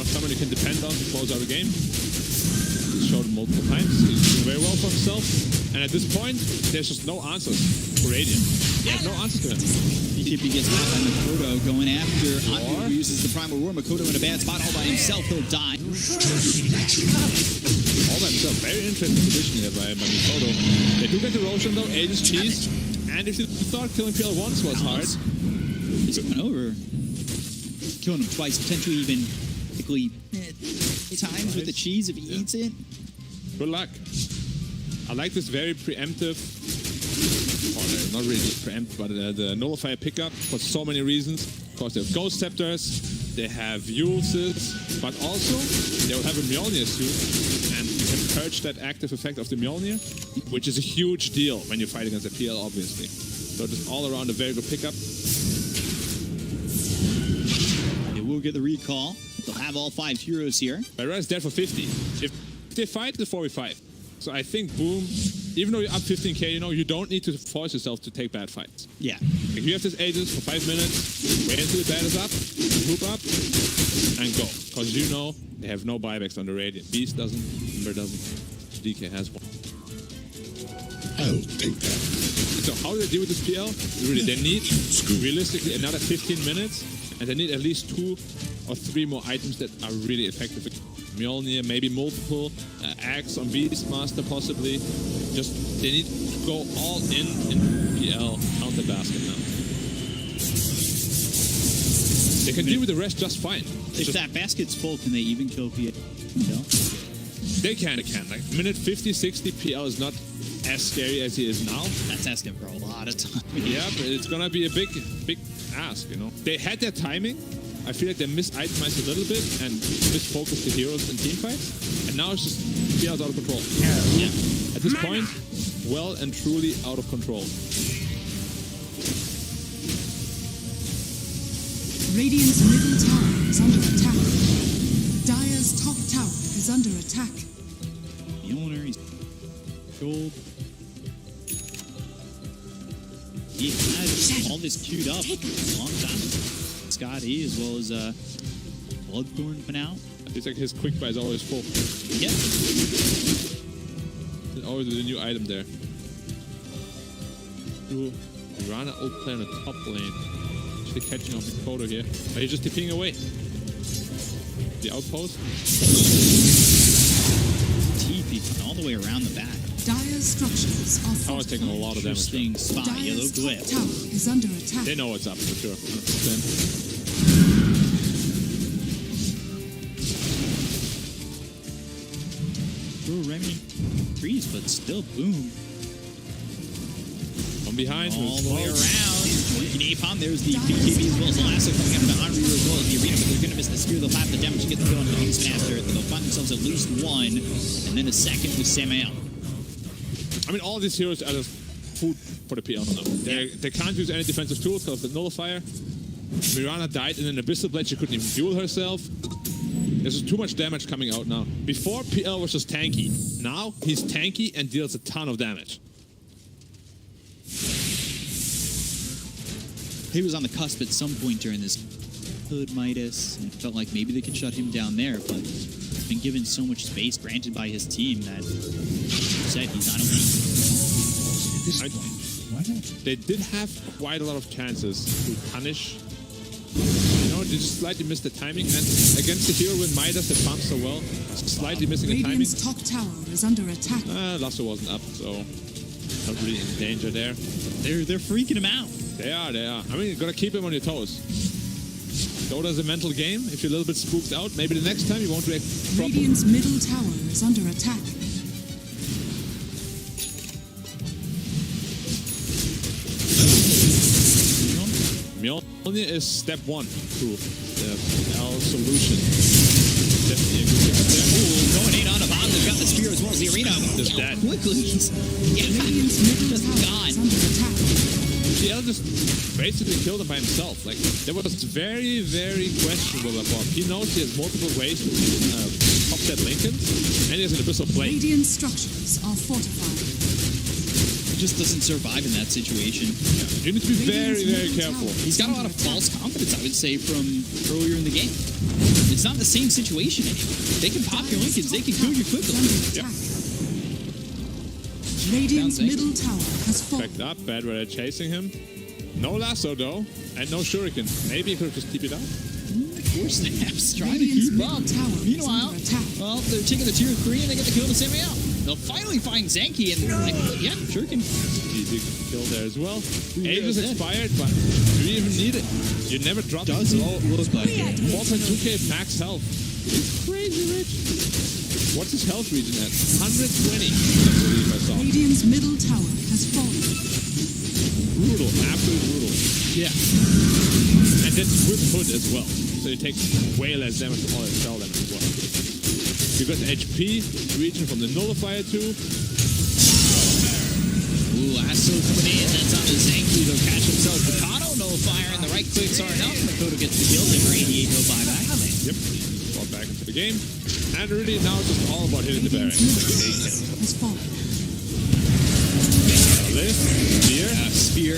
someone you can depend on to close out a game. He's showed it multiple times. He's doing very well for himself. And at this point, there's just no answers for Radiant. There's no answers to him. BKB gets back on Makoto going after Andu, who uses the Primal Roar. Makoto in a bad spot all by himself. He'll die. All by himself. Very interesting position here by Makoto. They do get the Roshan though. Aegis cheese. And if you thought killing PL once was hard, he's going over. Killing him twice, potentially even times with the cheese if he eats it. Good luck. I like this very preemptive, not really preemptive, but the Nullifier pickup for so many reasons. Of course, they have Ghost Scepters, they have Ulysses, but also they will have a Mjolnir soon, and you can purge that active effect of the Mjolnir, which is a huge deal when you fight against a PL, obviously. So just all around a very good pickup. They will get the recall. They'll have all 5 heroes here. Byron is dead for 50. If they fight, the 4v5. So I think Boom, even though you're up 15k, you don't need to force yourself to take bad fights. Yeah. If you have this Aegis for 5 minutes, wait until the bat is up, hoop up, and go. Because they have no buybacks on the Radiant. Beast doesn't, Ember doesn't, DK has one. I'll take that. So how do they deal with this PL? Really, they need, realistically, another 15 minutes, and they need at least 2 or 3 more items that are really effective. Mjolnir, maybe multiple, Axe on Beastmaster possibly. Just, they need to go all in PL, counter basket now. They can deal with the rest just fine. If that basket's full, can they even kill PL? No. They can. Like, minute 50, 60, PL is not as scary as he is now. That's asking for a lot of time. Yeah, but it's gonna be a big ask, They had their timing. I feel like they mis-itemized a little bit and misfocused the heroes in team fights. And now it's just PL's out of control. Yeah. At this point, well and truly out of control. Radiant's middle tower is under attack. Dire's top tower is under attack. Mjolnir, gold. He had all this queued up a long time. Scotty, as well as Bloodthorn for now. It's like his quick buy is always full. Yep. There's always a new item there. Mirana old player in the top lane. Actually catching off the Kodo here. But he's just tipping away. The outpost. TP all the way around the back. Dire's structures are fortified. Oh, taking a lot of damage. Interesting spot. Yellow glyph. Tower is under attack. They know what's up for sure. 100%. Remy freeze, but still Boom. From behind. All the way around. Napalm, there's the BKB as well as the lasso coming up behind Reaver as well as the arena, but they're going to miss the spear. They'll have the damage to get the kill on the Beastmaster. They'll find themselves at least 1, and then a second with Samael. I mean, all these heroes are just food for the PL now. They can't use any defensive tools because of the Nullifier. Mirana died in an Abyssal Blade. She couldn't even fuel herself. There's just too much damage coming out now. Before, PL was just tanky. Now, he's tanky and deals a ton of damage. he was on the cusp at some point during this. Hood Midas, and it felt like maybe they could shut him down there, but he's been given so much space granted by his team that said he's not They did have quite a lot of chances to punish. They just slightly missed the timing, and against the hero with Midas that farms so well, slightly missing the timing. Radiant's top tower is under attack. Lasso wasn't up, so not really in danger there. They're freaking him out. They are. I mean, you gotta keep him on your toes. Dota's a mental game. If you're a little bit spooked out, maybe the next time you won't react properly. Radiant's middle tower is under attack. Mjolnir is step one to our solution. Definitely a good step. Going in on a bomb. They've got the spear as well as the arena. Just dead. Quickly. Radiant's middle tower is under attack. TL just basically killed him by himself. Like, that was very, very questionable about. He knows he has multiple ways to pop that Lincoln, and he has an Abyssal Blade. Radiant structures are fortified. He just doesn't survive in that situation. Yeah. You need to be very, very careful. He's got a lot of false confidence, I would say, from earlier in the game. It's not the same situation anymore. They can pop your Lincolns, they can kill you quickly. Yeah. Radiant's middle tower has fallen. Backed up, bad weather chasing him. No lasso though, and no shuriken. Maybe he could have just TP'd out. Of course, Snaps trying to keep up. Meanwhile, well, they're taking the tier 3 and they get the kill to same way out. They'll finally find Zenki and yeah, shuriken. Easy kill there as well. Asus expired, but do you even need it? You never drop it below 4.2k max health. It's crazy rich. What's his health region at? 120, I believe I saw. Radiant's middle tower has fallen. Brutal, absolutely brutal. Yeah. And that's with Hood as well. So you take way less damage from all that spell damage as well. You got the HP region from the Nullifier too. Ooh, Asu coming in. That's on the Zenki. He'll catch himself Mikado. Nullifier and the right clicks are enough. Mikado gets the kill. They 88 no buyback. Yep. Brought back into the game. And really now it's just all about hitting the barracks. Has fallen. Spear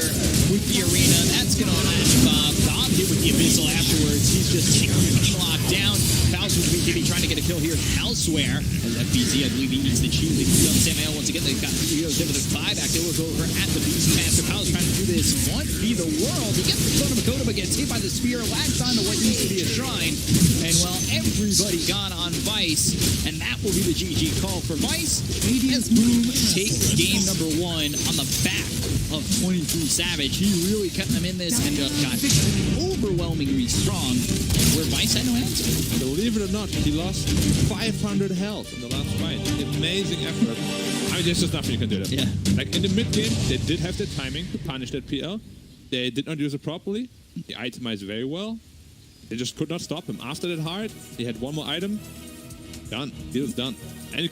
with the arena. That's going to latch Bob. Bob hit with the Abyssal afterwards. He's just taking the lock down. Fouls with BKB trying to get a kill here elsewhere. As FBZ, I believe he needs the cheese. They can Samuel once again. They've got the heroes in with a buyback. They look over at the Beastmaster. Powell's trying to do this. What be the world? He gets the kill to Makoto, but gets hit by the spear. Latched onto what used to be a shrine. And well, everybody gone on Vice. And that will be the GG call for Vice. As Boom take game number 1 on the back of 23 Savage. He really kept them in this and just got overwhelmingly strong. Where Vice had no answer. Believe it or not, he lost 500 health in the last fight. Amazing effort. I mean, there's just nothing you can do. Yeah. Like in the mid game, they did have the timing to punish that PL. They did not use it properly. He itemized very well. They just could not stop him. After that hard, he had one more item. Done. Deal's done. And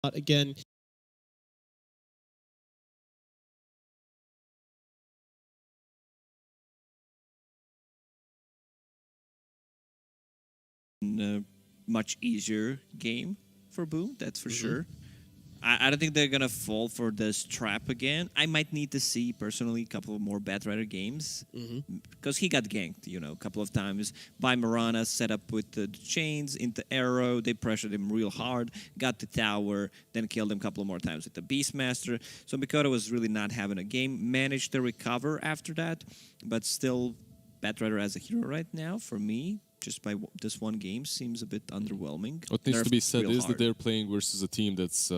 But again, much easier game for Boom, that's for sure. I don't think they're gonna fall for this trap again. I might need to see personally a couple of more Batrider games because he got ganked, a couple of times by Mirana, set up with the chains into Arrow. They pressured him real hard, got the tower, then killed him a couple of more times with the Beastmaster. So Mikado was really not having a game. Managed to recover after that, but still Batrider as a hero right now for me. Just by this one game seems a bit underwhelming. What needs to be said is that they're playing versus a team that's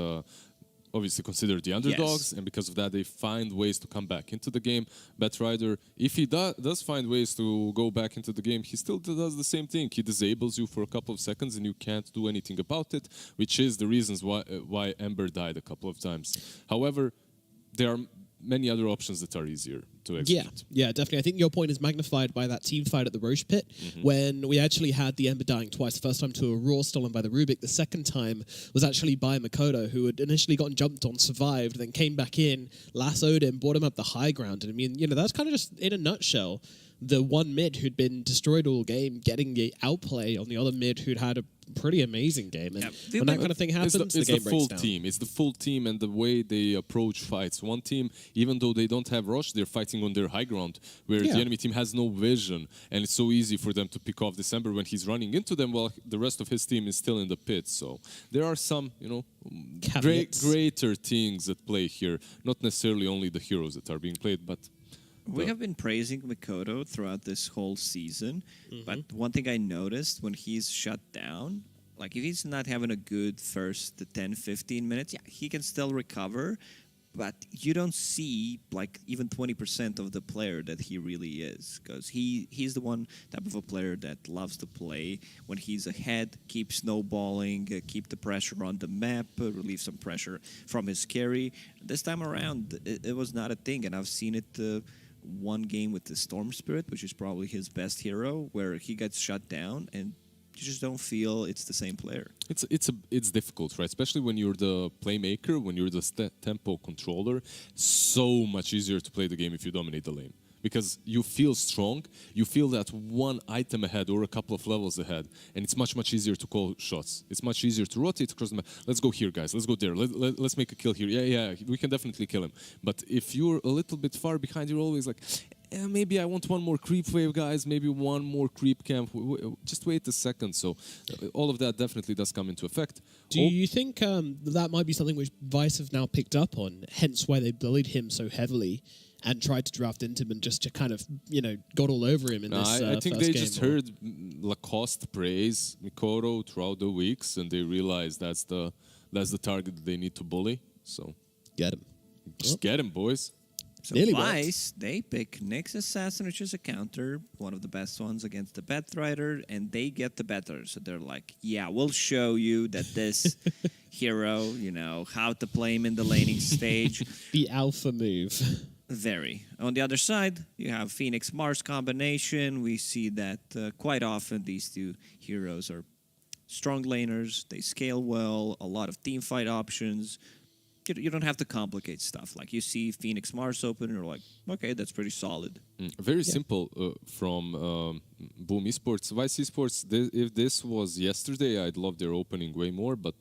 obviously considered the underdogs, and because of that, they find ways to come back into the game. Batrider, if he does find ways to go back into the game, he still does the same thing. He disables you for a couple of seconds, and you can't do anything about it, which is the reasons why Ember died a couple of times. However, there are many other options that are easier to Yeah, execute. yeah, definitely. I think your point is magnified by that team fight at the Roche pit when we actually had the Ember dying twice. The first time to a Raw stolen by the Rubik. The second time was actually by Makoto, who had initially gotten jumped on, survived, then came back in, lassoed him, brought him up the high ground. And I mean, that's kind of just in a nutshell the one mid who'd been destroyed all game, getting the outplay on the other mid who'd had a pretty amazing game. And when that kind of thing happens, it's the game the breaks full down. team. It's the full team and the way they approach fights. One team, even though they don't have rush, they're fighting on their high ground, where the enemy team has no vision, and it's so easy for them to pick off December when he's running into them, while the rest of his team is still in the pit. So there are some, greater things at play here. Not necessarily only the heroes that are being played, but. We have been praising Makoto throughout this whole season, but one thing I noticed when he's shut down, like if he's not having a good first 10, 15 minutes, yeah, he can still recover, but you don't see like even 20% of the player that he really is, because he's the one type of a player that loves to play when he's ahead, keep snowballing, keep the pressure on the map, relieve some pressure from his carry. This time around, it was not a thing, and I've seen it one game with the Storm Spirit, which is probably his best hero, where he gets shut down and you just don't feel it's the same player. It's difficult, right? Especially when you're the playmaker, when you're the tempo controller. So much easier to play the game if you dominate the lane. Because you feel strong, you feel that one item ahead or a couple of levels ahead, and it's much, much easier to call shots. It's much easier to rotate across the map. Let's go here, guys. Let's go there. Let's make a kill here. Yeah, we can definitely kill him. But if you're a little bit far behind, you're always like, maybe I want one more creep wave, guys. Maybe one more creep camp. Just wait a second. So all of that definitely does come into effect. Do you think that might be something which Vice have now picked up on, hence why they bullied him so heavily and tried to draft into him and just to kind of, got all over him in this I think first they game? just heard Lacoste praise Mikoto throughout the weeks, and they realized that's the target that they need to bully. So get him. Just get him, boys. So Nearly Vice, they pick Nyx Assassin, which is a counter, one of the best ones against the Batrider, and they get the better. So they're like, yeah, we'll show you that this hero, how to play him in the laning stage. The alpha move. Very. On the other side, you have Phoenix-Mars combination. We see that quite often these two heroes are strong laners. They scale well, a lot of team fight options. You don't have to complicate stuff. Like you see Phoenix-Mars open and you're like, okay, that's pretty solid. Very simple from Boom Esports. Vice Esports, if this was yesterday, I'd love their opening way more, but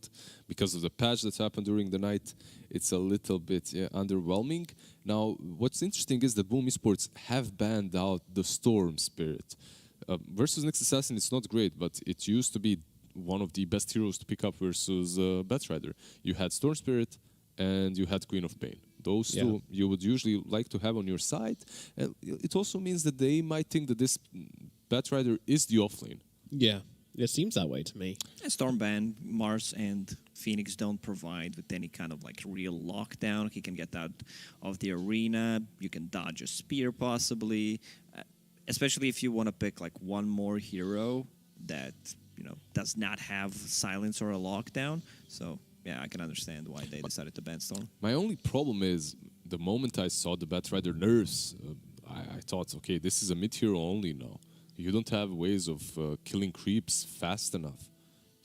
because of the patch that happened during the night, it's a little bit underwhelming. Now, what's interesting is that Boom Esports have banned out the Storm Spirit. Versus Nyx Assassin, it's not great, but it used to be one of the best heroes to pick up versus Batrider. You had Storm Spirit and you had Queen of Pain. Those two you would usually like to have on your side. And it also means that they might think that this Batrider is the offlane. Yeah, it seems that way to me. Stormban, Mars, and Phoenix don't provide with any kind of like real lockdown. He can get out of the arena. You can dodge a spear possibly, especially if you want to pick like one more hero that does not have silence or a lockdown. So yeah, I can understand why they decided to ban Storm. My only problem is the moment I saw the Batrider nerfs, I thought, okay, this is a mid hero only now. You don't have ways of killing creeps fast enough.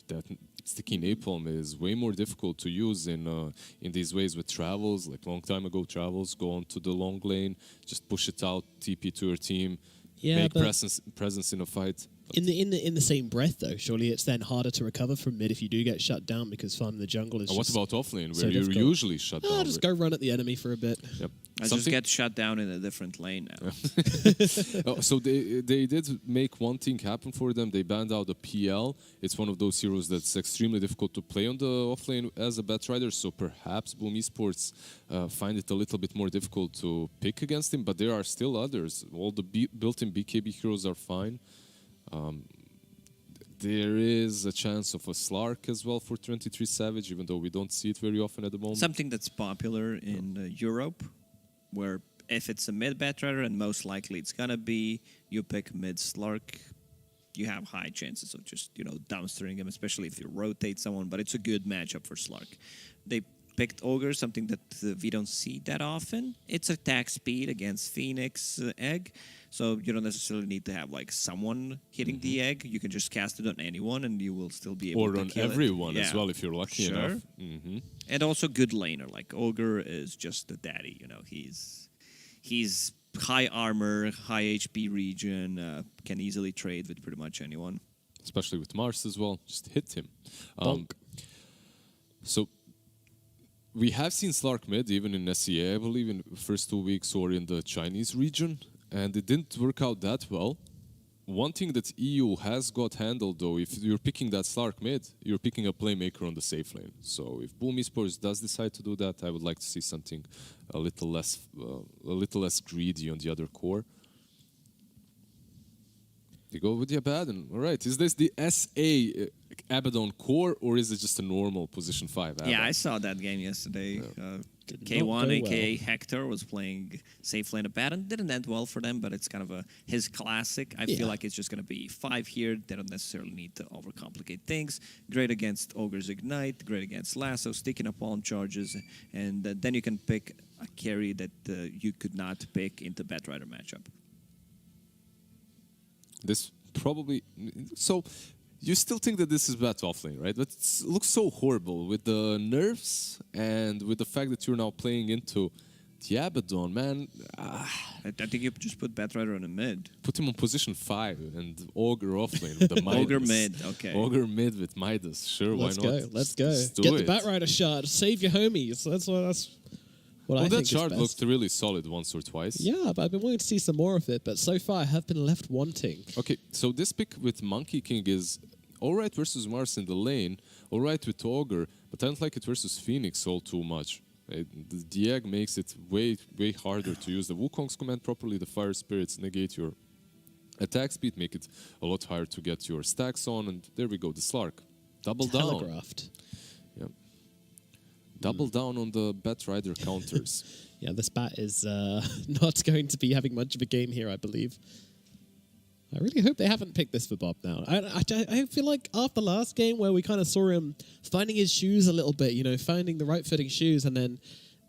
That sticky napalm is way more difficult to use in these ways with travels. Like long time ago, travels go onto the long lane, just push it out, TP to your team, make presence in a fight. In the same breath, though, surely it's then harder to recover from mid if you do get shut down because farming the jungle is. What about offlane, where so you're difficult. usually shut down? Just go run at the enemy for a bit. Yep. I just get shut down in a different lane now. So they did make one thing happen for them. They banned out the PL. It's one of those heroes that's extremely difficult to play on the offlane as a Batrider. So perhaps Boom Esports find it a little bit more difficult to pick against him. But there are still others. All the built-in BKB heroes are fine. There is a chance of a Slark as well for 23 Savage, even though we don't see it very often at the moment. Something that's popular in Europe, where if it's a mid Batrider, and most likely it's gonna be, you pick mid Slark, you have high chances of just dumpstering him, especially if you rotate someone. But it's a good matchup for Slark. They picked Ogre, something that we don't see that often. It's attack speed against Phoenix Egg, so you don't necessarily need to have like someone hitting the egg. You can just cast it on anyone, and you will still be able to Or kill on everyone it. as well, if you're lucky enough. And also good laner. Like Ogre is just the daddy. You know, he's high armor, high HP region, can easily trade with pretty much anyone. Especially with Mars as well, just hit him. So we have seen Slark mid even in SEA, I believe, in the first 2 weeks or in the Chinese region, and it didn't work out that well. One thing that EU has got handled, though, if you're picking that Slark mid, you're picking a playmaker on the safe lane. So if Boom Esports does decide to do that, I would like to see something a little less greedy on the other core. They go with the Abaddon. All right. Is this the SA Abaddon core, or is it just a normal position 5 Abaddon? Yeah, I saw that game yesterday. Did not K1, go aka Hector, was playing safe lane Abaddon. Didn't end well for them, but it's kind of his classic. I feel like it's just going to be 5 here. They don't necessarily need to overcomplicate things. Great against Ogre's Ignite, great against Lasso, sticking up palm charges, and then you can pick a carry that you could not pick into Batrider matchup. This probably... So, you still think that this is bad offlane, right? But it looks so horrible with the nerfs and with the fact that you're now playing into the Abaddon, man. I think you just put Batrider on the mid. Put him on position 5 and Ogre offlane with the Midas. Ogre mid, okay. Ogre mid with Midas, sure, Let's why not? go. Let's go. Let's do Get it. the Batrider shard. Save your homies. That's what I think that is shard best. looked really solid once or twice. Yeah, but I've been wanting to see some more of it. But so far, I have been left wanting. Okay, so this pick with Monkey King is alright versus Mars in the lane, alright with Ogre, but I don't like it versus Phoenix all too much. The egg makes it way harder to use the Wukong's command properly, the Fire Spirits negate your attack speed, make it a lot harder to get your stacks on, and there we go, the Slark. Double down. Telegraphed. Yeah. Double down on the Batrider counters. Yeah, this bat is not going to be having much of a game here, I believe. I really hope they haven't picked this for Bob now. I feel like after last game where we kind of saw him finding his shoes a little bit, you know, finding the right fitting shoes, and then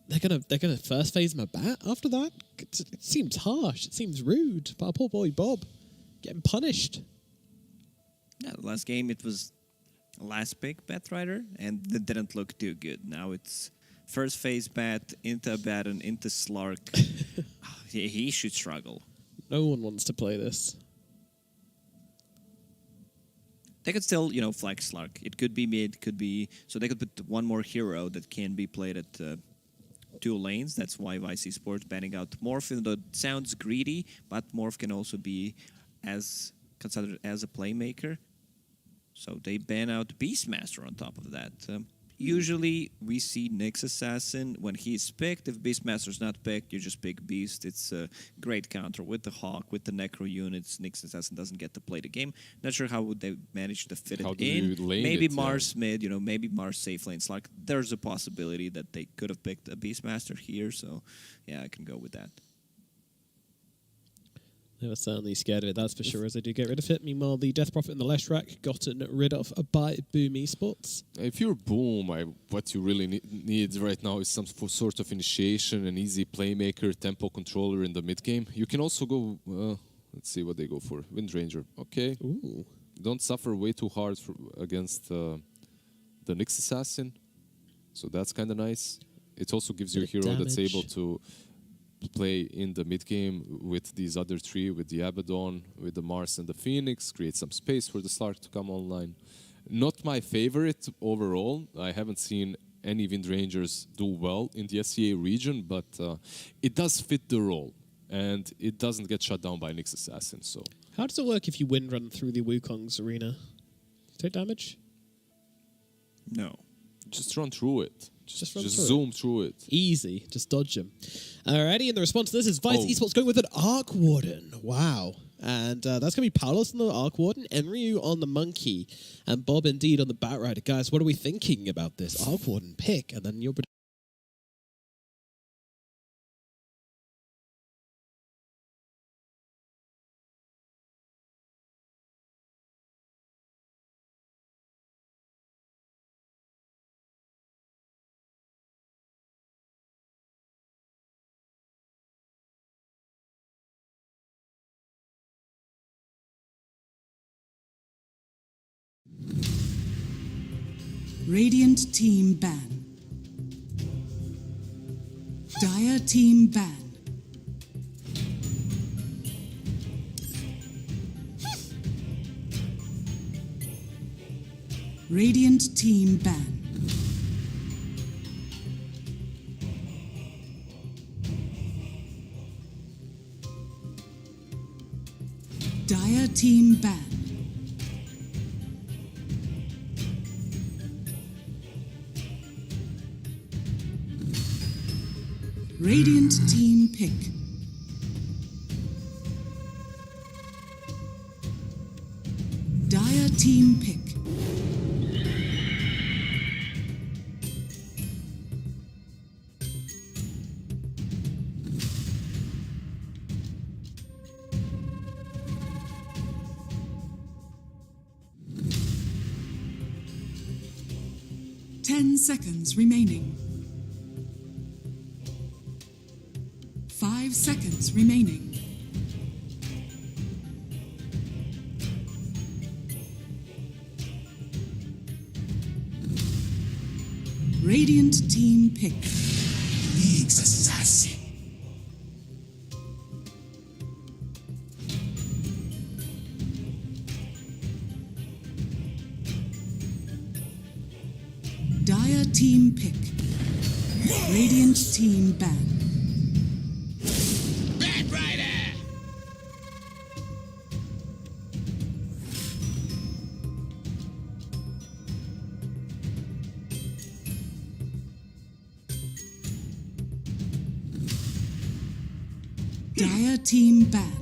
they're gonna first phase him a bat after that. It seems harsh. It seems rude. But our poor boy Bob getting punished. Yeah, the last game it was last pick Batrider, and that didn't look too good. Now it's first phase bat into Abaddon into Slark. He should struggle. No one wants to play this. They could still, you know, flex Slark. It could be mid, could be... So they could put one more hero that can be played at 2 lanes. That's why Esports banning out Morph, even though it sounds greedy, but Morph can also be considered as a playmaker. So they ban out Beastmaster on top of that. Usually we see Nyx Assassin when he's picked. If Beastmaster's not picked, you just pick Beast. It's a great counter with the Hawk, with the Necro units. Nyx Assassin doesn't get to play the game. Not sure how would they manage to fit How it do you in. lane Maybe it, Mars mid, you know, maybe Mars safe lane. It's like there's a possibility that they could have picked a Beastmaster here. So yeah, I can go with that. They were certainly scared of it, that's for sure, as they do get rid of it. Meanwhile, the Death Prophet and the Leshrac gotten rid of by Boom Esports. If you're Boom, what you really need right now is some sort of initiation, an easy playmaker, tempo controller in the mid game. You can also go, let's see what they go for. Wind Ranger, okay. Ooh. Don't suffer way too hard against the Nyx Assassin, so that's kind of nice. It also gives you a hero that's able to play in the mid game with these other 3, with the Abaddon, with the Mars and the Phoenix, create some space for the Slark to come online. Not my favorite overall. I haven't seen any Wind Rangers do well in the SEA region, but it does fit the role, and it doesn't get shut down by Nyx Assassin. So, how does it work if you wind run through the Wukong's arena? Take damage? No. Just run through it. Just run through zoom through it. Easy. Just dodge him. Alrighty, and the response to this is Vice Esports going with an Arc Warden. Wow. And that's going to be Palos on the Arc Warden, Enryu on the Monkey, and Bob indeed on the Batrider. Guys, what are we thinking about this Arc Warden pick? And then your Radiant team ban. Dire team ban. Radiant team ban. Dire team ban. Radiant team pick. Dire team pick. Seconds remaining. 5 seconds remaining. Radiant team pick. League's assassin. Dire team pick. Radiant team ban. Bad Rider! Dire team ban.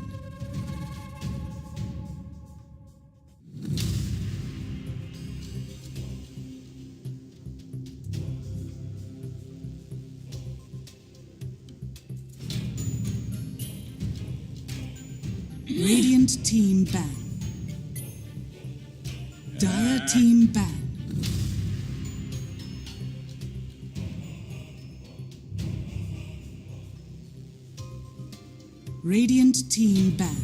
Radiant team ban. Dire team ban. Radiant team ban.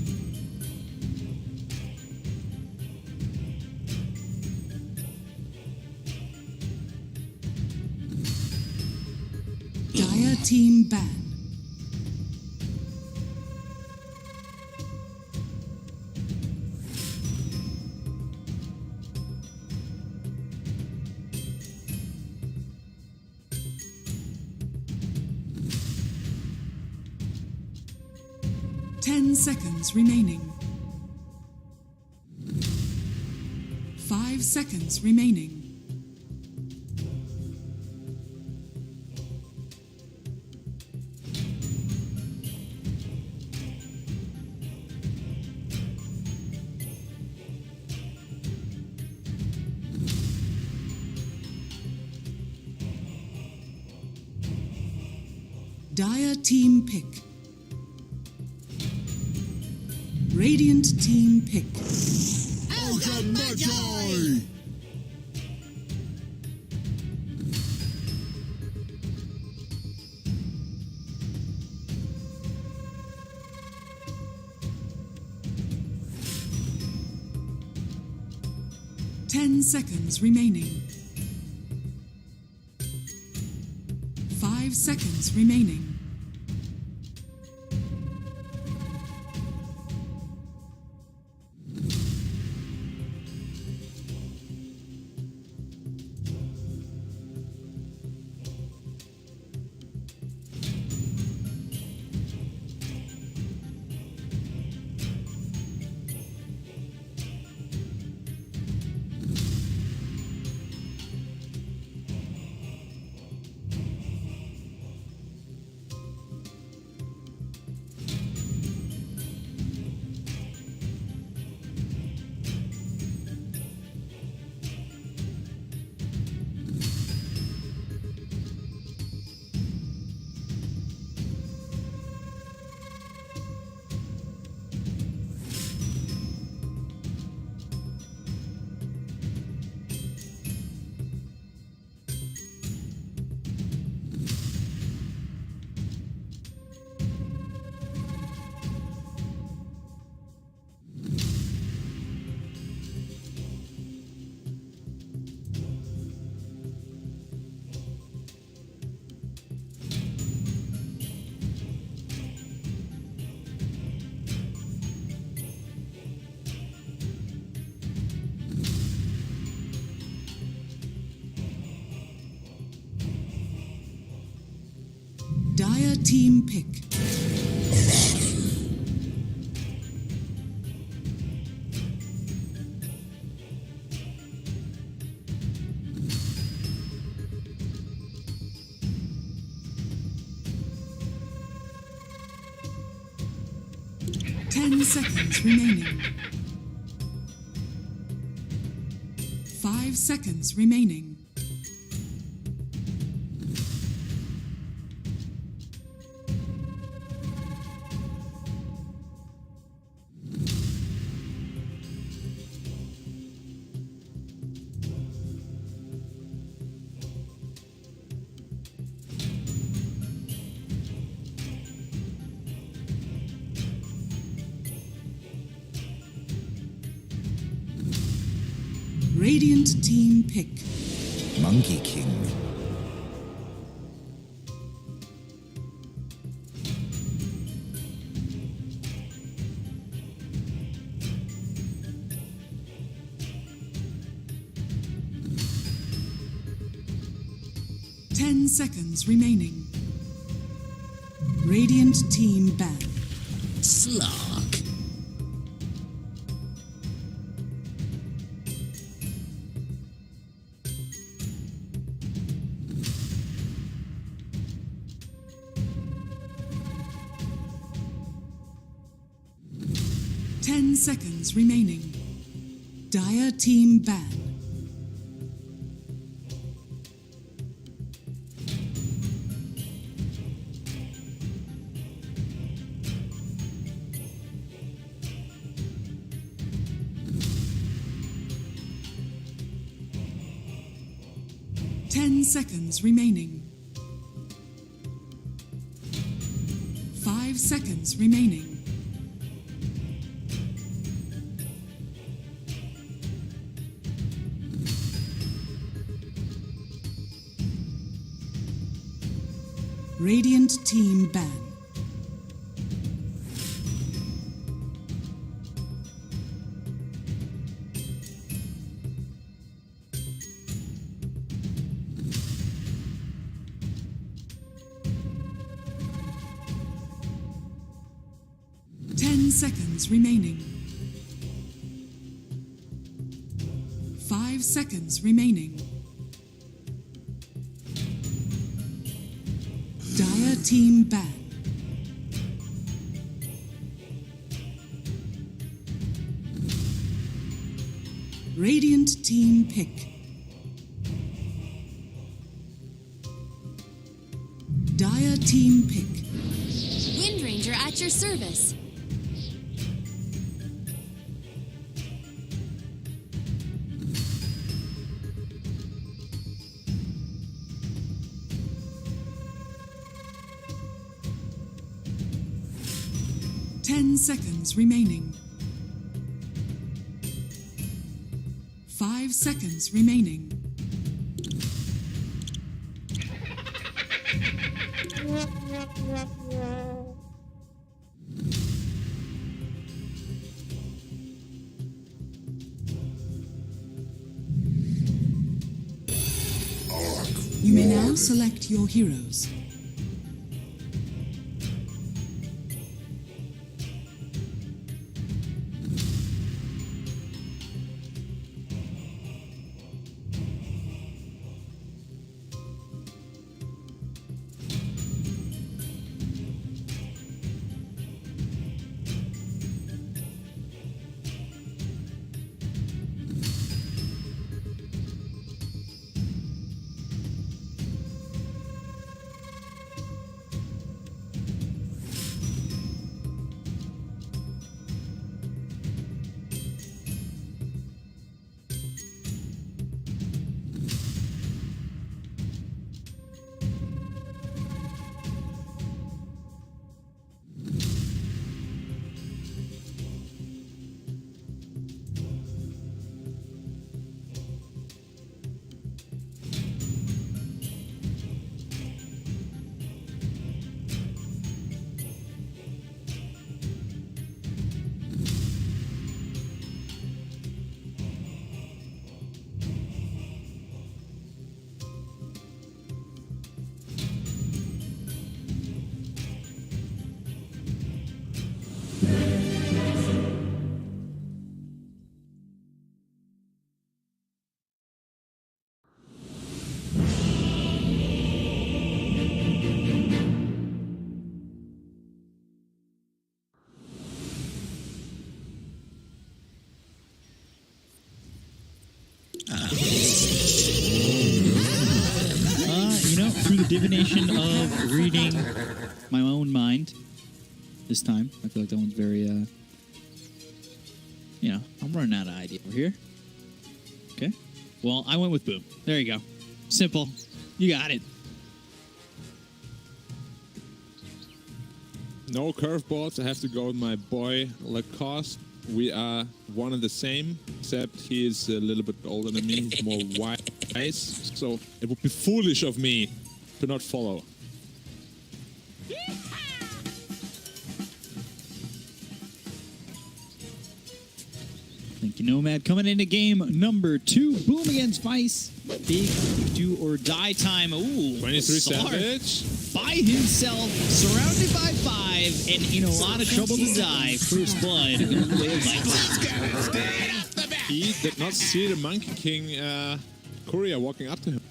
Dire team ban. Seconds remaining. 5 seconds remaining. Dire team pick. Radiant team pick. Ultra Magi! 10 seconds remaining. 5 seconds remaining. Dire team pick. 10 seconds remaining. 5 seconds remaining. Radiant team pick. Monkey King. Ten seconds remaining. Radiant team ban. Slark. 10 seconds remaining. Dire team ban. Ten seconds remaining. 5 seconds remaining. Radiant team ban. Seconds remaining. 5 seconds remaining. Dire team ban. Radiant team pick. Dire team pick. Wind Ranger at your service. Seconds remaining. 5 seconds remaining. You may now select your heroes. You know, through the divination of reading my own mind this time, I feel like that one's very, you know, I'm running out of ideas over here. Okay. Well, I went with Boom. There you go. Simple. You got it. No curveballs. I have to go with my boy Lacoste. We are one and the same, except he is a little bit older than me. He's more wise, so it would be foolish of me to not follow. Thank you, Nomad. Coming into game number 2, Boom against Vice. Big do or die time. Ooh, 23 Slar Savage. by himself, surrounded by 5, and in a lot of trouble to die. First blood going the way of Vice. He did not see the Monkey King courier walking up to him.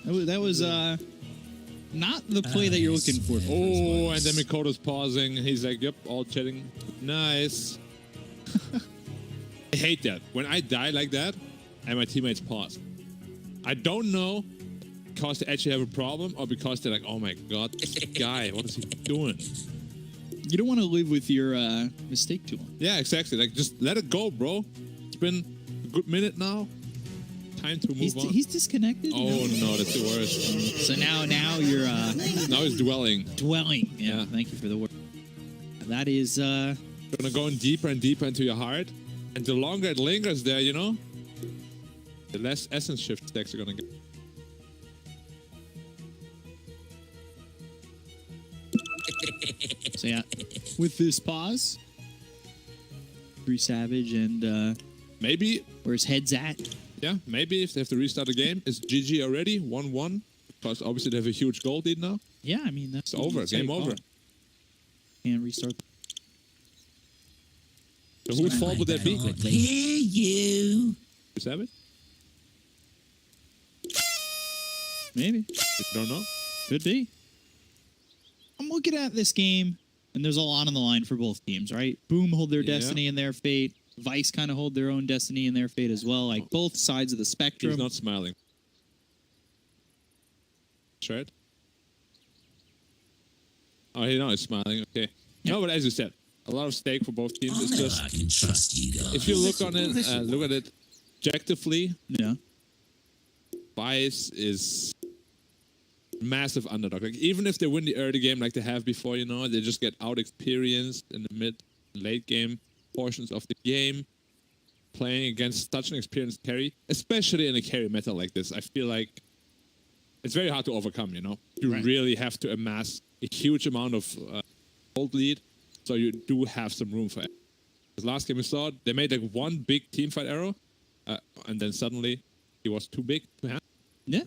That was not the play that you're looking for. Oh, and then Mikoto's pausing. He's like, yep, all chatting. Nice. I hate that. When I die like that, and my teammates pause. I don't know because they actually have a problem or because they're like, oh my god, this guy, what is he doing? You don't want to live with your mistake too long. Yeah, exactly. Like, just let it go, bro. It's been a good minute now. Time to move on. He's disconnected? Oh no, that's the worst. So now you're... now he's dwelling. Dwelling. Yeah, thank you for the word. That is... Gonna go in deeper and deeper into your heart. And the longer it lingers there, you know, the less essence shift stacks you're gonna get. So yeah, with this pause, 3 Savage and maybe where his head's at. Yeah, maybe if they have to restart the game, it's GG already, 1-1. Because obviously they have a huge goal lead now. Yeah, I mean that's it's over, game over. Can't restart. So whose fault would that be? Hear you. Savage? Maybe. You don't know? Could be. I'm looking at this game, and there's a lot on the line for both teams, right? Boom hold their destiny and their fate. Vice kind of hold their own destiny and their fate as well. Like both sides of the spectrum. He's not smiling. Right? Oh, he's smiling. Okay. Yeah. No, but as you said, a lot of stake for both teams. It's just I can trust you guys. if you look on it, look at it objectively. Yeah. Vice is massive underdog. Like even if they win the early game like they have before, you know, they just get out experienced in the mid, late game portions of the game, playing against such an experienced carry, especially in a carry meta like this. I feel like it's very hard to overcome. You know, you really have to amass a huge amount of gold lead, so you do have some room for it. The last game we saw, they made like one big teamfight arrow, and then suddenly he was too big to handle. Yeah.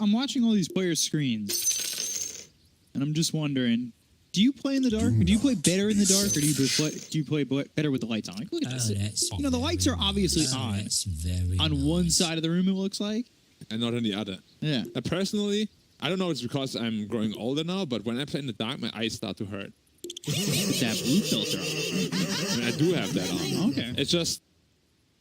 I'm watching all these players' screens, and I'm just wondering, do you play in the dark? Do you play better in the dark, or do you play better with the lights on? Like, look at this. You know, the lights are obviously on one side of the room, it looks like. And not on the other. Yeah. Personally, I don't know if it's because I'm growing older now, but when I play in the dark, my eyes start to hurt. With that blue filter on. I mean, I do have that on. Okay.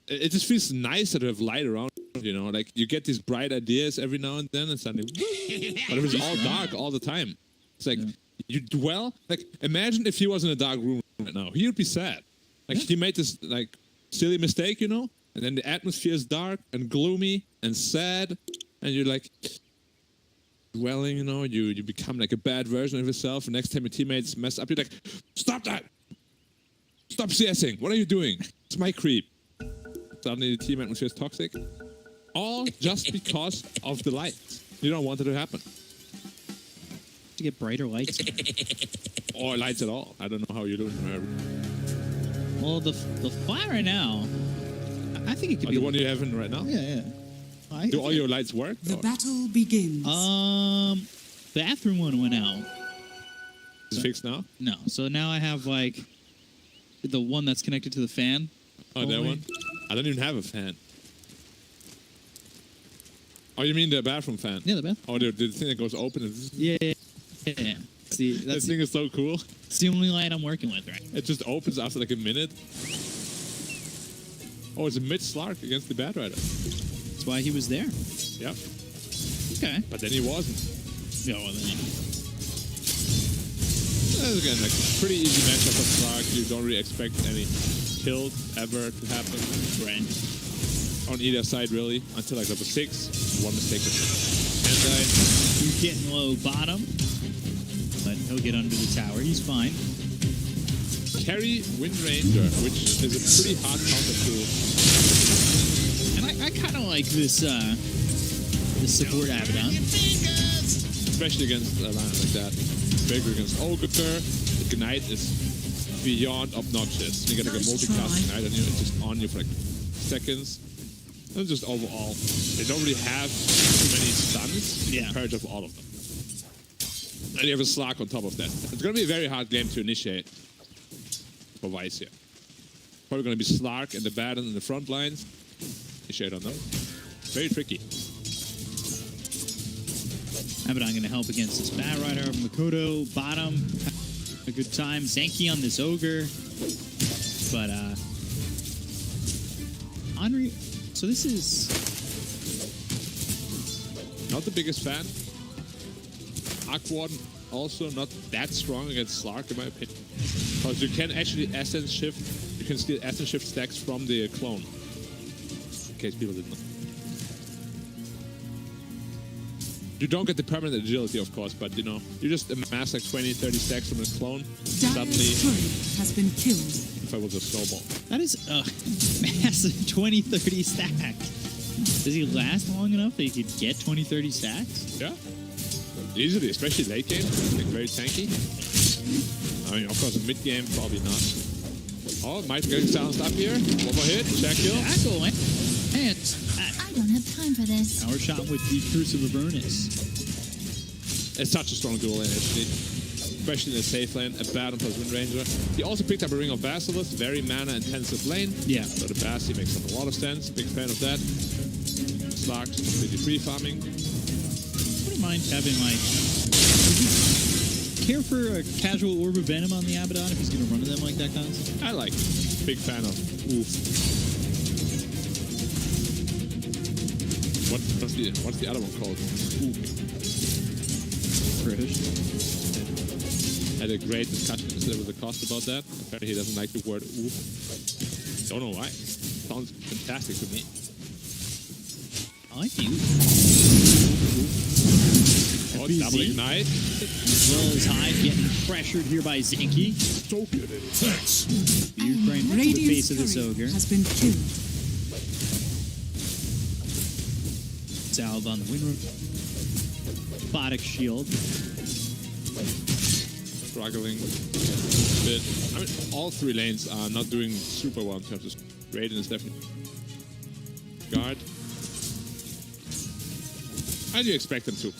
It just feels nicer to have light around, you know, like you get these bright ideas every now and then and suddenly, but if it's all dark all the time, it's like, you dwell, like imagine if he was in a dark room right now, he would be sad. Like he made this like silly mistake, you know, and then the atmosphere is dark and gloomy and sad, and you're like dwelling, you know, you become like a bad version of yourself, and next time your teammates mess up, you're like, stop that! Stop CSing, what are you doing? It's my creep. Suddenly the team atmosphere is toxic. All just because of the lights. You don't want it to happen. To get brighter lights. Or lights at all. I don't know how you're doing. Well, the flat right now, I think it could be the one you're having right now? Yeah. Do all your lights work? The battle begins. Bathroom one went out. Is it fixed now? No. So now I have like the one that's connected to the fan. Oh, that one? I don't even have a fan. Oh, you mean the bathroom fan? Yeah, the bathroom. Oh, the thing that goes open. Yeah. See, that thing is so cool. It's the only light I'm working with, right? It just opens after like a minute. Oh, it's a mid Slark against the Bad Rider. That's why he was there. Yep. Okay. But then he wasn't. Yeah, well, then. Again, like pretty easy matchup for Slark. You don't really expect any kills ever to happen. Right. On either side, really, until like level 6. One mistake. And He's getting low bottom, but he'll get under the tower. He's fine. carry Wind Ranger, which is a pretty hard counter to. And I kind of like this support Abaddon. Especially against a line like that. Bigger against Ogre, the Ignite is beyond obnoxious. You get like a multicast Ignite on you, it's just on you for like seconds. And just overall, they don't really have too many stuns compared to all of them. And you have a Slark on top of that. It's going to be a very hard game to initiate for Vice here. Probably going to be Slark and the Baron in the front lines. Initiate on them. Very tricky. Abaddon going to help against this Bat Rider. Makoto, bottom. A good time. Zenki on this Ogre. But, Henri... So this is... Not the biggest fan. Aquarden also not that strong against Slark, in my opinion. Because you can actually Essence Shift. You can steal Essence Shift stacks from the clone. In case people didn't know. You don't get the permanent agility, of course, but you know, you just amass like 20, 30 stacks from a clone. Suddenly, has been killed. If I was a snowball. That is a massive 20, 30 stack. Does he last long enough that he could get 20, 30 stacks? Yeah. Easily, especially late game. Like very tanky. I mean, of course, in mid game, probably not. Oh, might get silenced up here. One more hit. Check kill. Tackle, and I don't have time for this. Power shot with the Curse of Avernus. It's such a strong dual lane, actually. Especially in the safe lane, a Baron plus Wind Ranger. He also picked up a Ring of Basilisk, very mana-intensive lane. Yeah. So the Bassi makes a lot of sense. Big fan of that. Slark, completely free farming. Wouldn't mind having, like... Care for a casual Orb of Venom on the Abaddon if he's going to run to them like that concept? I like. Big fan of. Oof. What's the other one called? British. Had a great discussion with the cost about that. Apparently he doesn't like the word oof. Don't know why. Sounds fantastic to me. I like the oof. Oh, double ignite. As well as Hive getting pressured here by Zenki. So good at it. Thanks. The Ukraine to the face of this Ogre. Has been killed. Salve on the Wind Robotic Shield. Struggling a bit. I mean, all three lanes are not doing super well in terms of Raiden is definitely guard. I do expect them to.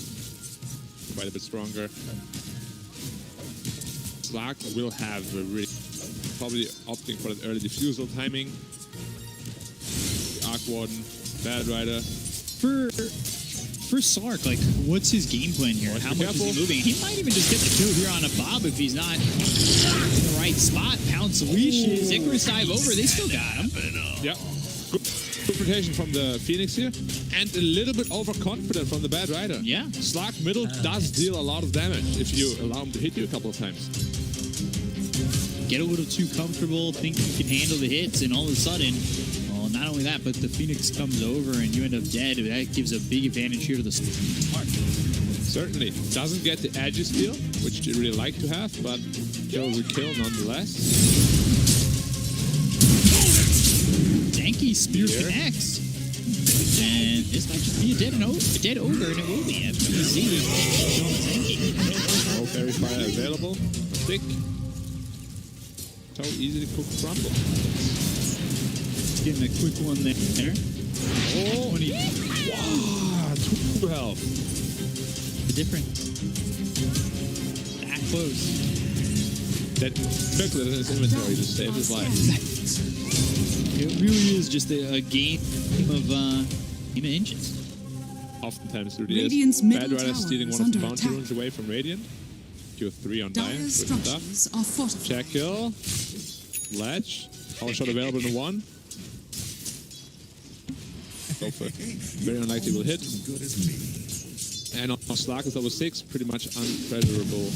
Quite a bit stronger. Slark will have a really probably opting for that early diffusal timing. The Aquarden, Bad Rider. For Slark, like, what's his game plan here? How much is he moving? He might even just get the kill here on a Bob if he's not in the right spot. Pounce leashes, Icarus dive over. They still got him. Yeah. Good rotation from the Phoenix here. And a little bit overconfident from the Bad Rider. Yeah. Slark middle does deal a lot of damage if you allow him to hit you a couple of times. Get a little too comfortable, think you can handle the hits, and all of a sudden, well, not only that, but the Phoenix comes over and you end up dead. That gives a big advantage here to the Slark. Certainly. Doesn't get the edgy steal, which you really like to have, but kills a kill nonetheless. Danky spear connects. And this might just be a dead ogre, and it will be FPZ. No fairy fire available. Thick. So easy to cook crumble. Getting a quick one there. Oh, 20. Wow, 2 health. The difference. That close. That circlet in his inventory to save his life. It really is just a game of inches. Oftentimes it really Radiant's is. middle Bad Rider tower stealing is one of the under bounty attack. runes away from Radiant. Q3 on Dire. Dire's Good structures stuff. are fortified. Check kill. Ledge. Power shot available in 1. go for very unlikely will hit. And on Slark is level 6, pretty much unpreservable.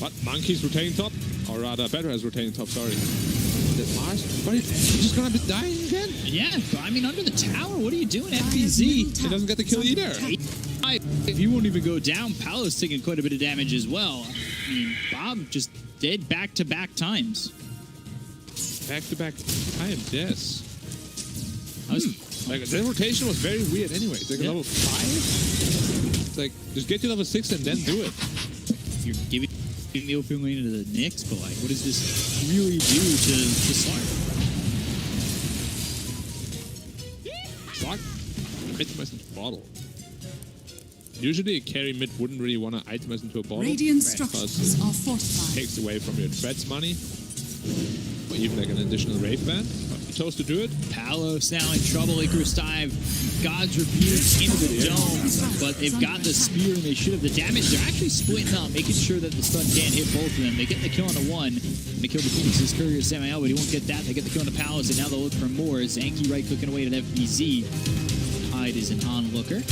But Monkey's rotating top, or rather Bedra is rotating top, sorry. Is it Mars? But he's just gonna be dying again? Yeah, I mean, under the tower, what are you doing, FPZ? He doesn't get the kill either. If you won't even go down, Paolo's taking quite a bit of damage as well. I mean, Bob just dead back-to-back times. Back-to-back times, yes. Like, the rotation was very weird anyway. It's like level 5? It's like, just get to level 6 and then do it. You're giving the open lane to the Knicks, but like, what does this really do to Slark? Slark itemize into bottle. Usually a carry mid wouldn't really want to itemize into a bottle. Radiant structures are fortified. It takes away from your threats money. Or even like an additional rave band. But he chose to do it. Palos now in trouble. Icarus dive. God's Rebuke into the dome. But they've got the spear and they should have the damage. They're actually splitting up, making sure that the stun can't hit both of them. They get the kill on the one. And they kill the Phoenix's courier Samael, but he won't get that. They get the kill on the Palos, and now they'll look for more. Zanky right clicking away to the FBZ. Hyde is an onlooker.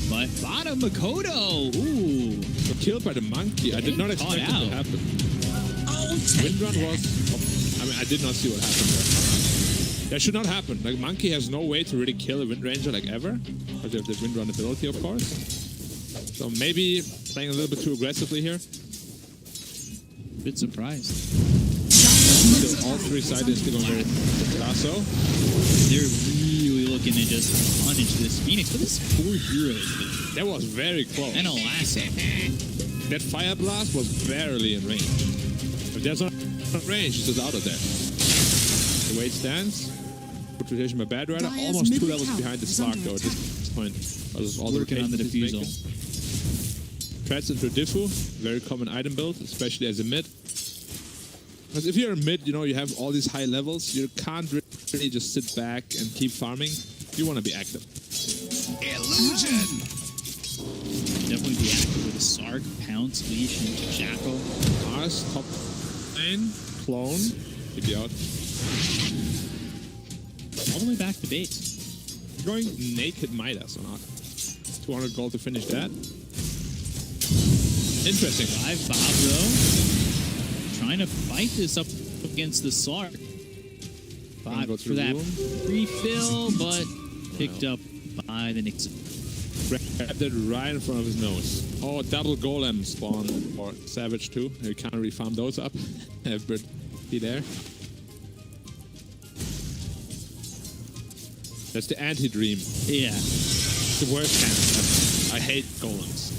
But bottom Makoto. Ooh. Killed by the monkey. I did not expect it to happen. Windrun was... I mean, I did not see what happened there. That should not happen. Like, monkey has no way to really kill a Wind Ranger, like, ever. Because they have the Windrun ability, of course. So maybe playing a little bit too aggressively here. Bit surprised. Still, all three sides are still going very lasso. They're really looking to just punish this Phoenix, but this 4 heroes. That was very close. And a lasso. That fire blast was barely in range. If there's not range, it's just out of there. The way it stands, good rotation by Bad Rider, almost 2 levels behind the Slark though at this point. Because of all the working on the defusal. Threats into a diffu, very common item build, especially as a mid. Because if you're a mid, you know, you have all these high levels, you can't really just sit back and keep farming. You want to be active. Illusion! Definitely be active with a Sark, Pounce, Leash, and Shackle. Mars, top lane, clone, keep you out. All the way back to base. Going naked Midas or not. 200 gold to finish that. Interesting. 5 Bob though. Trying to fight this up against the Slark. 5 for that refill, but picked up by the Knicks. Grabbed it right in front of his nose. Oh, double golem spawn for Savage too. You can't really farm those up. But be there. That's the anti-dream. Yeah. It's the worst kind. I hate golems.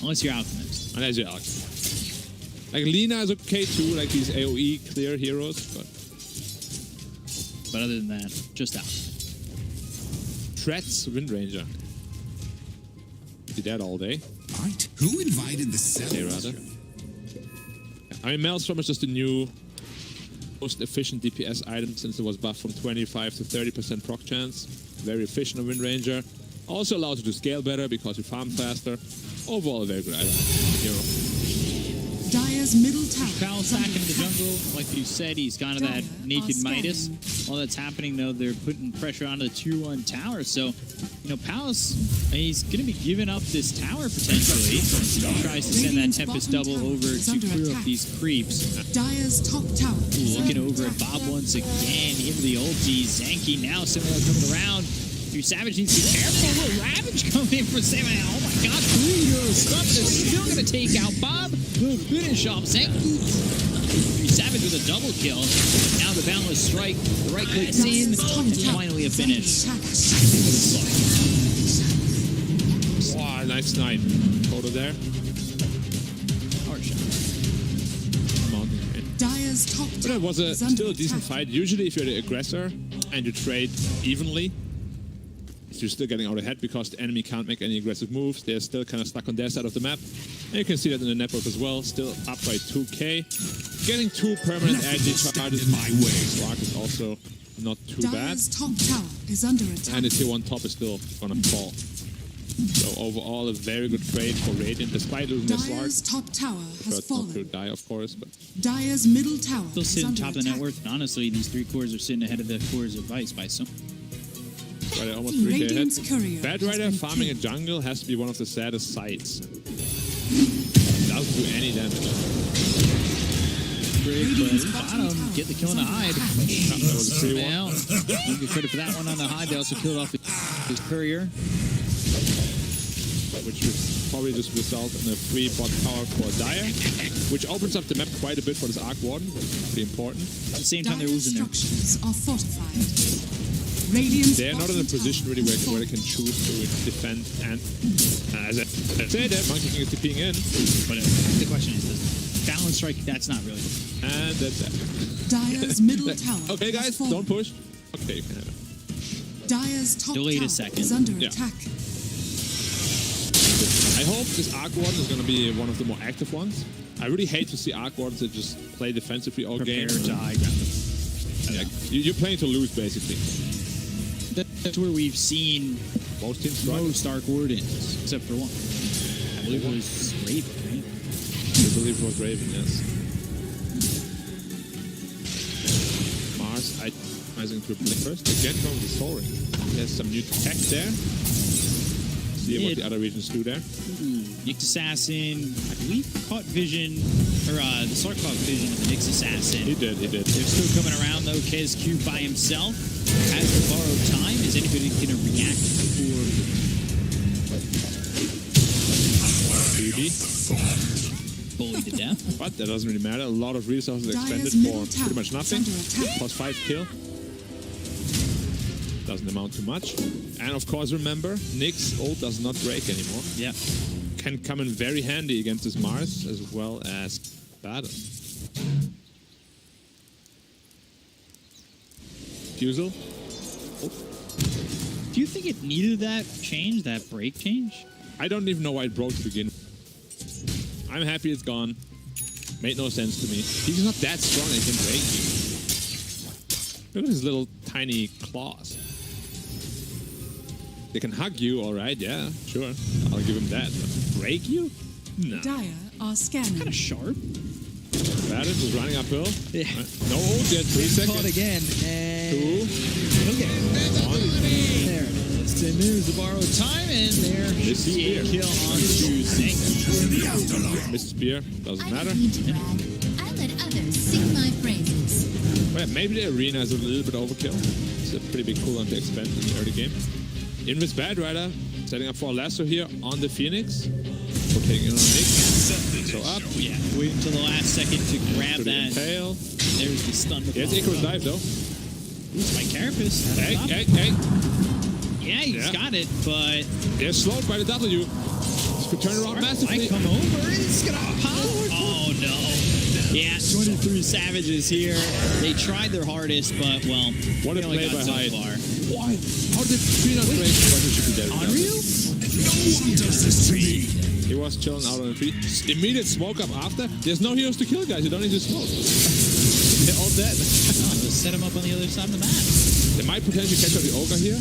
Unless you're Alchemist. Unless you're Alchemist. Like Lina is okay too, like these AoE clear heroes, but other than that, just out. Threats Wind Ranger. Did that all day. Right? Who invited the Day rather. I mean, Maelstrom is just a new, most efficient DPS item since it was buffed from 25 to 30% proc chance. Very efficient on Wind Ranger. Also allows you to scale better because you farm faster. Overall, a very good item. Hero. Dire's middle tower. Pal's back in the jungle. Like you said, he's kind of that naked Midas. While that's happening, though, they're putting pressure onto the tier 1 tower. So, you know, Pal's, he's going to be giving up this tower potentially. He tries to send that Tempest double over to clear up these creeps. Dire's top tower. Looking over at Bob once again. Into the ulti. Zanky now similar coming around. Your Savage needs to be careful. A little Ravage coming in for Samuel. Oh my god, 3 heroes stuff is still going to take out Bob. Will finish off Zanky. Your Savage with a double kill. Now the Boundless Strike. The right clicks in. And finally a finish. Wow, nice snipe. Photo there. Power shot. Dire's top tower. But it was still a decent fight. Usually if you're the aggressor and you trade evenly, you're still getting out ahead because the enemy can't make any aggressive moves. They're still kind of stuck on their side of the map. And you can see that in the network as well. Still up by 2k. Getting 2 permanent energy charges my way. Slark is also not too bad. Top tower is under attack. And the tier 1 top is still gonna fall. So overall a very good trade for Radiant despite losing their Slark. Dire's top tower has fallen. Not to die, of course, but Dire's middle tower still sitting top of the net worth. And honestly, these 3 cores are sitting ahead of the cores of Vice by some. Rider almost 3k ahead. Radiant's courier Bad has Rider been farming a killed. jungle has to be one of the saddest sights. Doesn't do any damage. Bottom, get the kill on the hide. That was a 3-1. Now, you get credit for that one on the hide. They also killed off his courier. Which would probably just result in a free bot power for Dire, which opens up the map quite a bit for this Arc Warden. Pretty important. At the same time, they're losing there. Structures are fortified. Radiant's They're not in a bottom position tower really where is they can choose to defend. And as I said, Monkey King is TPing in. But the question is, does balance strike? That's not really. And that's it. Dire's middle tower. Okay, has guys, fallen. don't push. Okay, you can have it. Dire's top Delayed a tower second. is under Yeah. attack. I hope this Arc Warden is going to be one of the more active ones. I really hate to see Arc Wardens that just play defensively all game. Prepare to high ground. Like, you're playing to lose, basically. That's where we've seen Most teams struggle. most Arc Wardens, except for one. I believe it was Raven, right? I believe it was Raven, yes. Mars rising to a blink first. Again going with Soaring. There's some new tech there. See what the other regions do there. Nyx Assassin, I believe, caught vision, or the Sark caught vision of the Nyx Assassin. He did. They're still coming around though. Kez Q by himself has to borrow time. Is anybody going to react before? Bullied to death. But that doesn't really matter. A lot of resources expended Dire's for middle tower pretty much nothing. is under attack. Plus 5 kill. Doesn't amount to much. And of course, remember, Nyx ult does not break anymore. Yeah. Can come in very handy against this Mars as well as Battle. Fusel. Do you think it needed that change, that break change? I don't even know why it broke to begin with. I'm happy it's gone. Made no sense to me. He's not that strong that he can break you. Look at his little tiny claws. They can hug you, alright, yeah, sure. I'll give him that. But break you? No. Dire are scanning. Kind of sharp. Battis is running uphill. Yeah. No ult yet, 3 seconds. Caught again. And 2. okay. 1. There it is. 10 minutes to borrow time, and there This should be a spear. kill on to Zink. Missed spear, doesn't I matter. don't need to brag. I let others sing my praises. Well, maybe the arena is a little bit overkill. It's a pretty big cooldown to expend in the early game. In with Bad Rider, setting up for a lasso here on the Phoenix. We're taking it on Nyx. So up. Yeah, wait until the last second to grab To the that. impale. There's the stun. Yes, Icarus dive though. Ooh, Spike Carapace. Egg. Yeah, he's got it, but They're slowed by the W. This could turn around massively. might come over. It's gonna power. Oh no. Yeah, 23 Savages here. They tried their hardest, but well, What a they only play got by so Hyde. far. Why? How did Tree not break? Why did she be dead? Unreal? No one does this to me. He was chilling out on the tree. Immediate smoke up after. There's no heroes to kill, guys. You don't need to smoke. They're all dead. Let's set him up on the other side of the map. They might potentially catch up the Ogre here.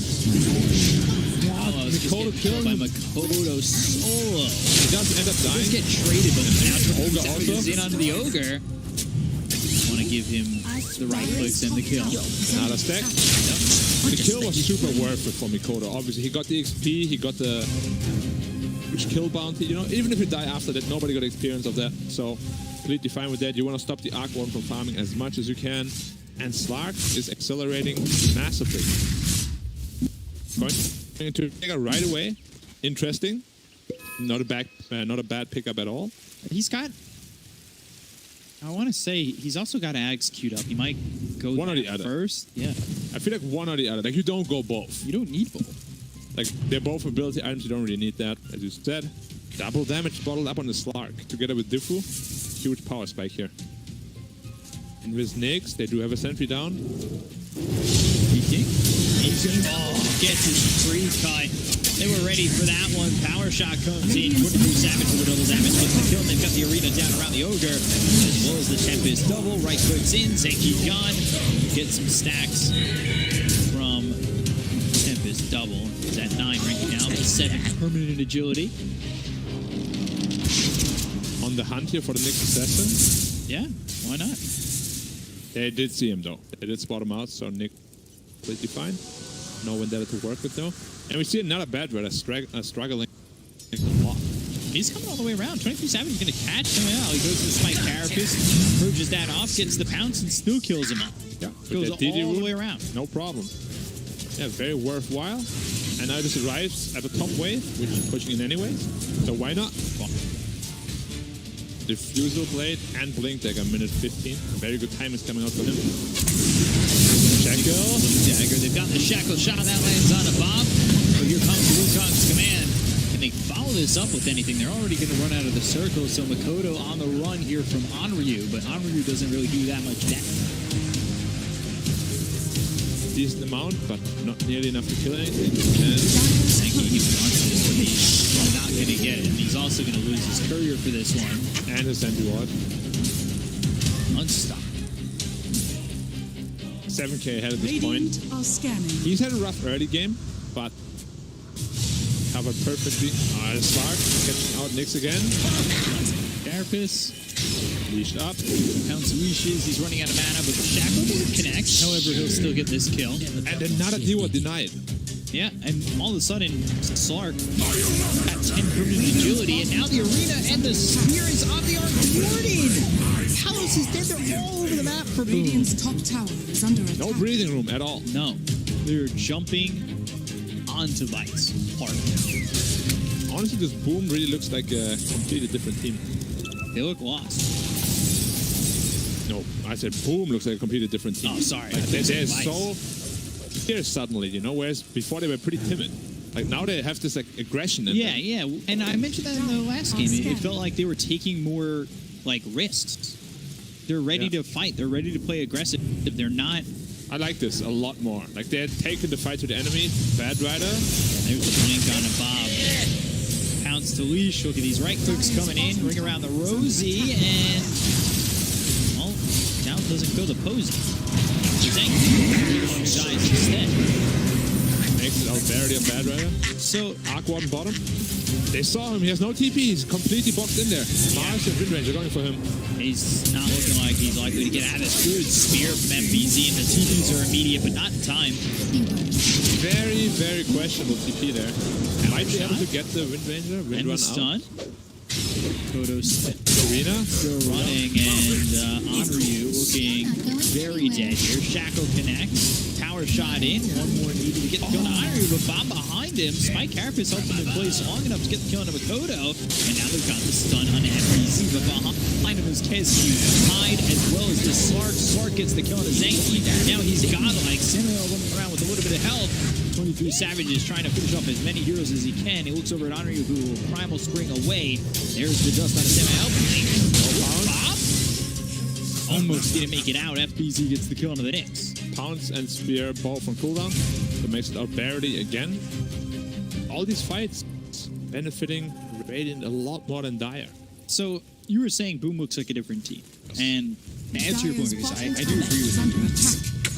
Makoto killed by Makoto solo. He does end up dying. Let's get traded, but now Ogre Savages also. in onto the Ogre. Want to give him the right clicks and the kill. Another stack. The kill was super worth it for Mikoto. Obviously, he got the XP, he got the huge kill bounty. You know, even if you die after that, nobody got experience of that. So, completely fine with that. You want to stop the Arc Warden from farming as much as you can. And Slark is accelerating massively. Going to Vega right away. Interesting. Not a bad pickup at all. He's got. I want to say he's also got Ags queued up. He might go One or the other. first. Yeah, I feel like one or the other. Like, you don't go both. you don't need both. Like, they're both ability items. You don't really need that, as you said. Double damage bottled up on the Slark. Together with Diffu. Huge power spike here. And with Nyx, they do have a sentry down. Peeking. Gets his freeze cut. They were ready for that one. Power shot comes in. 23 Savage with double damage. Gets the kill. They've got the arena down around the Ogre. As well as the Tempest double. Right clicks in. Zenki gone. Get some stacks from Tempest double. He's at 9 ranking now. With 7 permanent agility. On the hunt here for the Nyx Assassin. Yeah, why not? They did see him, though. They did spot him out, so Nick completely fine. no Vendetta to work with though. And we see another bad Redder struggling a lot. He's coming all the way around. 23 Savage is going to catch him out. He goes to the Spike Carapace, purges that off, gets the pounce, and still kills him off. Yeah, Goes all the way around. No problem. Yeah, very worthwhile. And now this arrives at the top wave, which is pushing in anyways. So why not? Diffusal Blade and Blink Dagger, minute 15. Very good time is coming out for him. Shackle. Dagger. They've got the Shackle shot. That lands on a bomb. So here comes Wukong's command. Can they follow this up with anything? They're already going to run out of the circle. So Makoto on the run here from Onryu. But Onryu doesn't really do that much damage. Decent amount, but not nearly enough to kill anything. And Senki even wants this, but he's not going to get it. And he's also going to lose his courier for this one. And his anti-ward. Unstoppable. 7k ahead at this point. Are scanning. He's had a rough early game, but covered perfectly. Spark catching out Nyx again. Carapace. Leashed up. Pounce leashes. He's running out of mana, but the Shackle connects. However, he'll still get this kill. And another duo denied. Yeah, and all of a sudden, Slark at 10 permanent agility, and now the arena and the spear is on the arc warning. Talos is dead. They're all over the map for Boom. Radiant's top tower is under attack. No breathing room at all. No, they're jumping onto Vice hard. Honestly, this Boom really looks like a completely different team. They look lost. No, I said Boom looks like a completely different team. Oh, sorry. Like they're so fierce suddenly, you know, whereas before they were pretty timid. Like now they have this like aggression in them. Yeah. And I mentioned that in the last game. It felt like they were taking more like risks. They're ready to fight. They're ready to play aggressive. They're not. I like this a lot more. Like they're taking the fight to the enemy. Bad Rider. There's a blink on a Bob. Pounce to leash. Look at these right clicks coming in. Ring around the Rosie and well, now it doesn't go to Posey. Dies instead. Makes it out barely on Bad Rider. So Aqua on bottom. They saw him. He has no TP. He's completely boxed in there. Mars and mid range are going for him. He's not looking like he's likely to get out of this. Good spear from MBZ, and the TPs are immediate, but not in time. Very, very questionable TP there. Might be able to get the Wind Ranger. Wind And run the stun. out. Kodo's Arena. still running, and Onryu looking very dead here. Shackle connects. Tower shot in. One more needed to get the kill on Onryu, but Bob behind him. Spike Carapace helped him in place long enough to get the kill on Makoto. And now they've got the stun on MBZ, but behind him is Kesky. Hyde as well as the Slark. Slark gets the kill on Zenki. Now he's godlike. Samuel running around with a little bit of health. 23 Savage is trying to finish off as many heroes as he can. He looks over at Onryu, who will Primal Spring away. There's the dust on a Samuel. Bob? Almost didn't make it out. FBZ gets the kill on the Knicks. Pounce and Spear both on cooldown. So makes it out barely again. All these fights benefiting Radiant a lot more than Dire. So you were saying Boom looks like a different team. And to answer your point, because I do agree with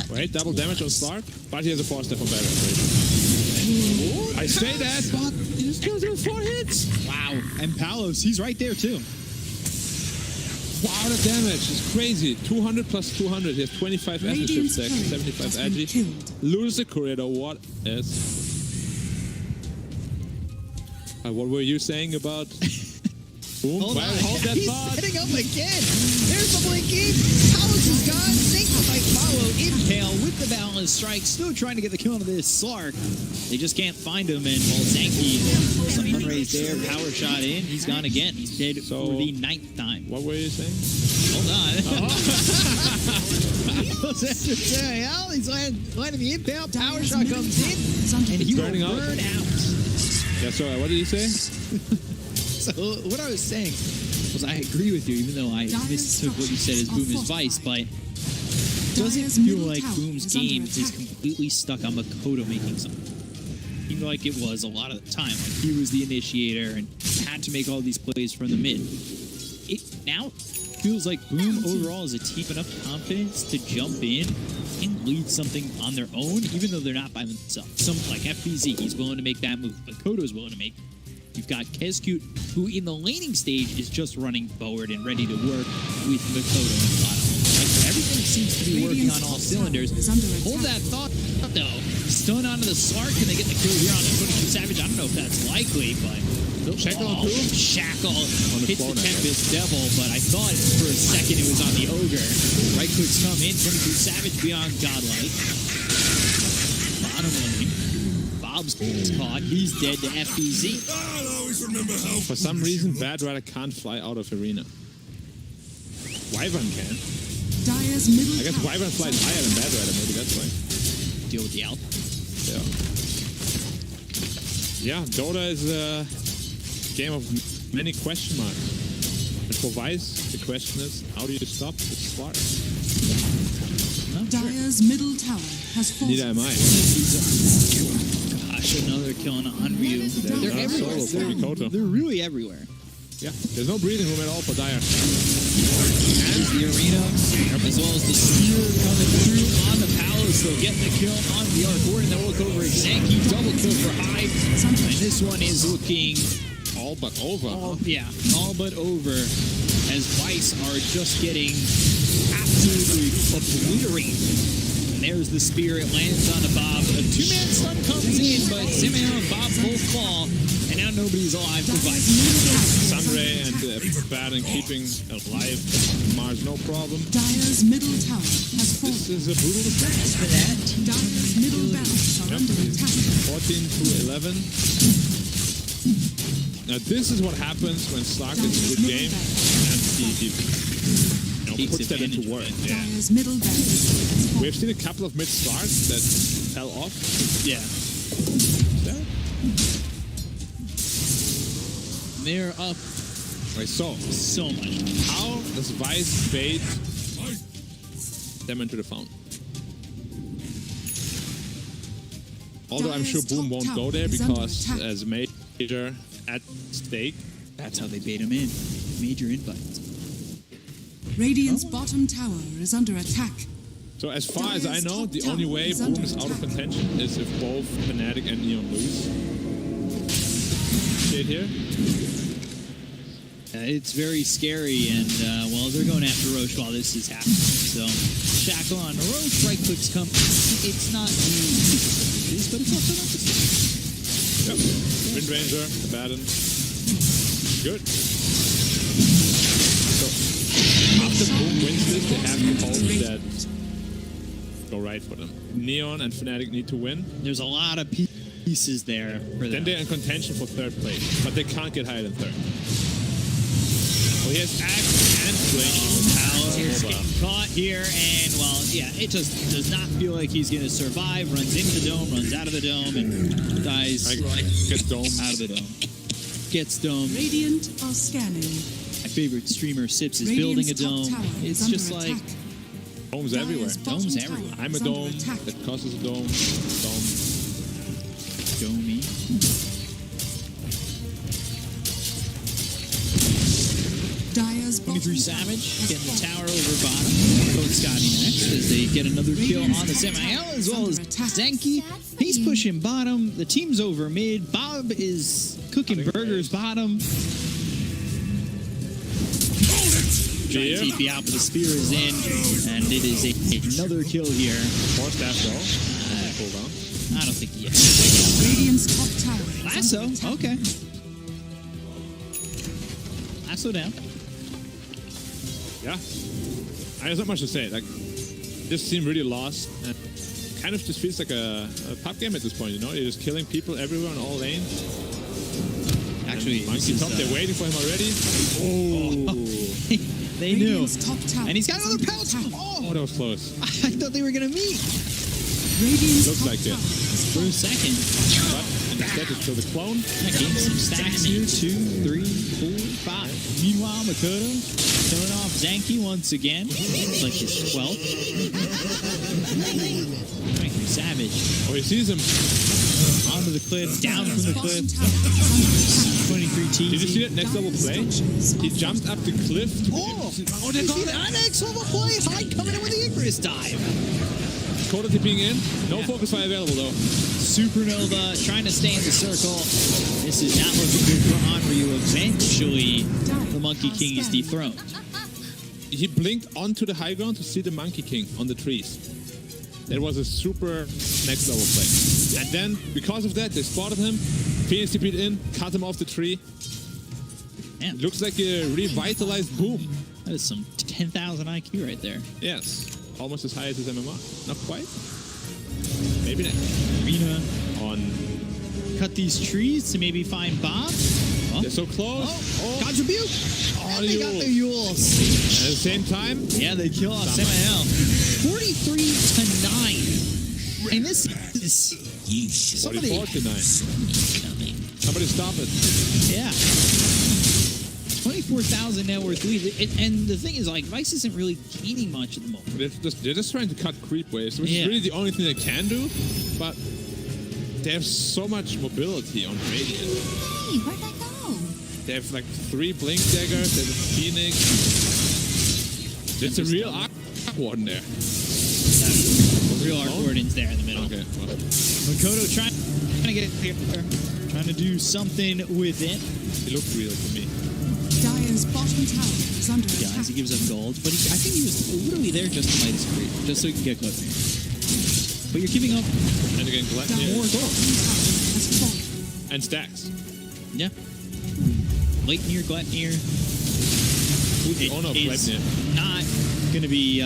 you. Wait, double damage on Slark, but he has a 4-step on Battle. I say that, but he just kills him with 4 hits. Wow. And Palos, he's right there too. Wow, the damage is crazy. 200 plus 200. He has 25 Acid Shift stack, 75 Agi. Loses the courier though. What is... what were you saying about... Boom? Hold on. Hold that He's thought. setting up again. There's the blinking. Palos is gone. Zenki might follow. Impale with the balance strike. Still trying to get the kill onto this Slark. They just can't find him. And while Zenki, some unraised there, power shot in. He's gone again. He's dead for the 9th time. What were you saying? Hold on. He's landing the impale. Power shot comes in. And he will burn out. Yeah, sorry. What did you say? So what I was saying was I agree with you, even though I mistook what you said as Boom is Vice, but does it feel like Boom's game is completely stuck on Makoto making something? It seemed like it was a lot of the time. Like he was the initiator and had to make all these plays from the mid. It now feels like Boom overall is a team enough confidence to jump in and lead something on their own, even though they're not by themselves. Some like FBZ, he's willing to make that move, but Makoto's willing to make it. You've got Kescute, who in the laning stage is just running forward and ready to work with Makoto in bottom. Like everything seems to be working on all cylinders. Hold that thought, though. stun onto the Slark. Can they get the kill here on the 22 Savage? I don't know if that's likely, but... Shackle Shackle hits the Tempest Devil, but I thought for a second it was on the Ogre. Right clicks come in, 22 Savage beyond Godlike. Bottom lane. Bob's caught. He's dead to FBZ. For some reason, Bad Rider can't fly out of arena. Wyvern can. Dire's middle I guess tower Wyvern flies higher than Bad Rider, maybe that's why. Deal with the Alp. Yeah, Dota is a game of many question marks. And for Vice, the question is, how do you stop the Slark? Dire's middle tower has fallen. Neither am I. Gosh, another kill on Unreal. They're everywhere. They're really everywhere. Yeah, there's no breathing room at all for Dire. And the arena, as well as the spear coming through on the Palace. They'll get the kill on the Arc. And they'll look over at Zanky. Double kill for Hive. And this one is looking... all but over. All but over. As Vice are just getting absolutely obliterated. And there's the spear. It lands on the Bob. A two-man stun comes in, but Simeon and Bob both fall. And now nobody's alive for Vice. Sunray and Baron keeping alive Mars, no problem. Dire's middle tower has fallen. This is a brutal defense for that. Dire's middle barracks are under attack. 14 to 11. Now this is what happens when Slark is a good game and he puts that into work. Yeah. Dire's middle barracks. We've seen a couple of mid Slarks that fell off. Yeah. They're up. Right, so much. How does Vice bait them into the fountain? Although I'm sure Boom won't go there because as major at stake. That's how they bait him in. Major invites. Radiant's bottom tower is under attack. So as far as I know, the only way Boom is out of contention is if both Fnatic and Neon lose. See it here? It's very scary, and well, they're going after Roche while this is happening. So, Shackle on Roche, right clicks come. It's not the but it's also not the same. Yep. Wind Ranger, Abaddon. Good. So, after Boom wins this, they have to hope that go right for them. Neon and Fnatic need to win. There's a lot of pieces there for them. Then they're in contention for third place, but they can't get higher than third. Well, he has Axe and Fling. Power's getting caught here, and well, yeah, it just does not feel like he's going to survive. Runs into the dome, runs out of the dome, and dies. Gets dome. Out of the dome. Gets dome. Radiant are scanning. My favorite streamer, Sips, is building a dome. It's just like... Domes everywhere. Domes everywhere. I'm a dome. That causes a dome. Dome. Domey. Dire's 23 Savage getting the tower over bottom. Coach Scotty next as they get another kill on the Samael as well as Zenki. He's pushing bottom. The team's over mid. Bob is cooking burgers bottom. Trying to TP out, but the spear is in, and it is another kill here. Force dash though. Hold on. I don't think he is. Radiant's top tower. Lasso, okay. Lasso down. Yeah. There's not much to say. Like, this team really lost, and kind of just feels like a pop game at this point. You know, you're just killing people everywhere on all lanes. Actually, Monkey top, they're waiting for him already. Oh. They knew. And he's got another pounce. Oh, that was close. I thought they were going to meet. Looks like it. For a second. But instead it's still the clone. Getting some stacks here. 2, 3, 4, 5. Meanwhile, Makoto showing off Zanki once again. It's like his 12th. Savage. Oh, he sees him. Onto the cliff, down from the cliff. 23 T. Did you see that next level play? He jumped up the cliff. Oh, did you see that next level play? Hyde coming in with the Icarus dive. Coda tipping in. No focus fire available though. Supernova trying to stay in the circle. This is not looking good for Onryu. Eventually, the Monkey King is dethroned. He blinked onto the high ground to see the Monkey King on the trees. That was a super next level play. And then, because of that, they spotted him. Phoenix TP'd in, cut him off the tree. Man. Looks like a revitalized Boom. That is some 10,000 IQ right there. Yes. Almost as high as his MMR. Not quite. Maybe not. Arena On. Cut these trees to maybe find Bob. Oh. They're so close. Oh. God's rebuke. And they got the Yules. And at the same time, yeah, they kill off Samael. 43-9. And this is 44-9. Somebody stop it. Yeah. 24,000 net worth lead. And the thing is, like, Vice isn't really gaining much at the moment. They're just trying to cut creep waves, which is really the only thing they can do. But they have so much mobility on Radiant. Hey, where'd I go? They have like 3 Blink Daggers, there's a Phoenix. It's a real Arc Warden there. The real Arc Warden's there in the middle. Okay. Well. Makoto trying to get it here. Trying to do something with it. It looked real to me. Dire's bottom tower is under attack. He gives up gold, but I think he was literally there just to light his creep, just so he can get closer. But you're giving up. And again, more gold. And stacks. Yeah. Gleipnir. Oh no, Gleipnir. Not going to be, I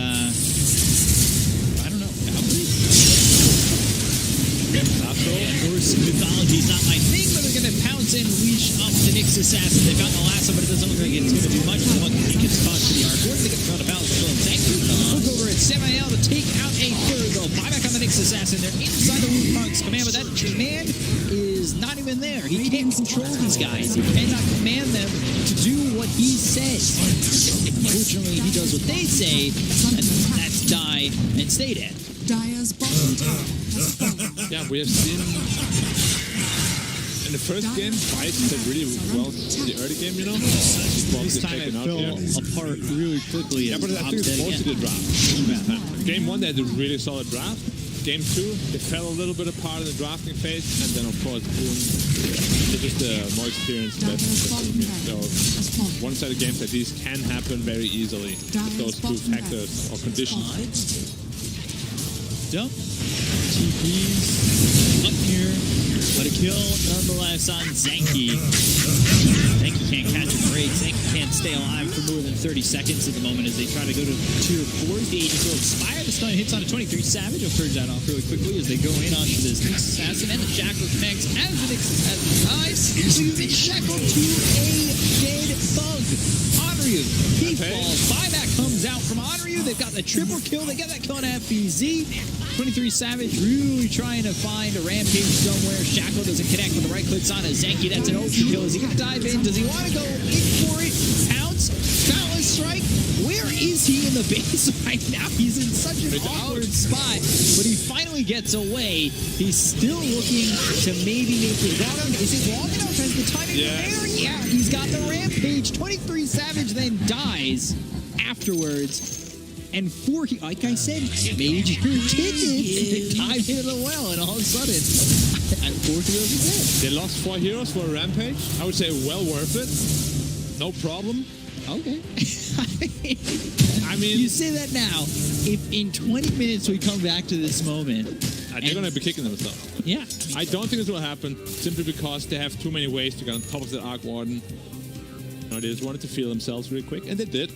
don't know. Of course, mythology is not my thing, but they're going to pounce and leash up the Nyx Assassin. They found the last one, but it doesn't look like it's going to do much. The one that gets caught to the arc. They get found a balance for them. Thank you. Look over at Samael to take out a third goal. Buyback on the Nyx Assassin. They're inside the Wound Punk's command, but that command is not even there. He can't control these guys. He cannot command them to do what he says. Unfortunately, he does what they say, and that's die and stay dead. Dire's bottom tower has fallen. Yeah, we have seen in the first game, Vice did really well in the early game, you know? This time it fell apart really quickly. Yeah, but I think it's mostly the draft. Game 1, they had a really solid draft. Game 2, they fell a little bit apart in the drafting phase, and then of course, boom, they're just more experienced. So one-sided games like these can happen very easily with those 2 factors or conditions. Jump. TPs up here, but a kill nonetheless on Zenki. Zenki can't catch a break. Zenki can't stay alive for more than 30 seconds at the moment as they try to go to tier 4. The agents will expire. The stun hits on a 23 Savage. I'll turn that off really quickly as they go in onto this Nyx Assassin, and the Jackal connects as the Nyx Assassin dies. So you've been shackled to a dead bug. Onryu, he falls. Buyback comes out from Onryu. They've got the triple kill. They get that kill on FBZ. 23 Savage really trying to find a rampage somewhere. Shackle doesn't connect with the right clicks on a Zenki. That's an overkill. Is he going to dive in? Does he want to go in for it? Pounce? Balance strike? Where is he in the base right now? He's in such an awkward spot, but he finally gets away. He's still looking to maybe make it long enough. Is it long enough? Has the timing there? Yeah, he's got the rampage. 23 Savage then dies afterwards. And 4, like I said, major tickets tied in the well, and all of a sudden, 4 heroes is it. They lost 4 heroes for a rampage. I would say well worth it. No problem. Okay. I mean, you say that now. If in 20 minutes we come back to this moment, they're going to be kicking themselves. Yeah. I don't think this will happen simply because they have too many ways to get on top of the Arc Warden. You know, they just wanted to feel themselves really quick, and they did.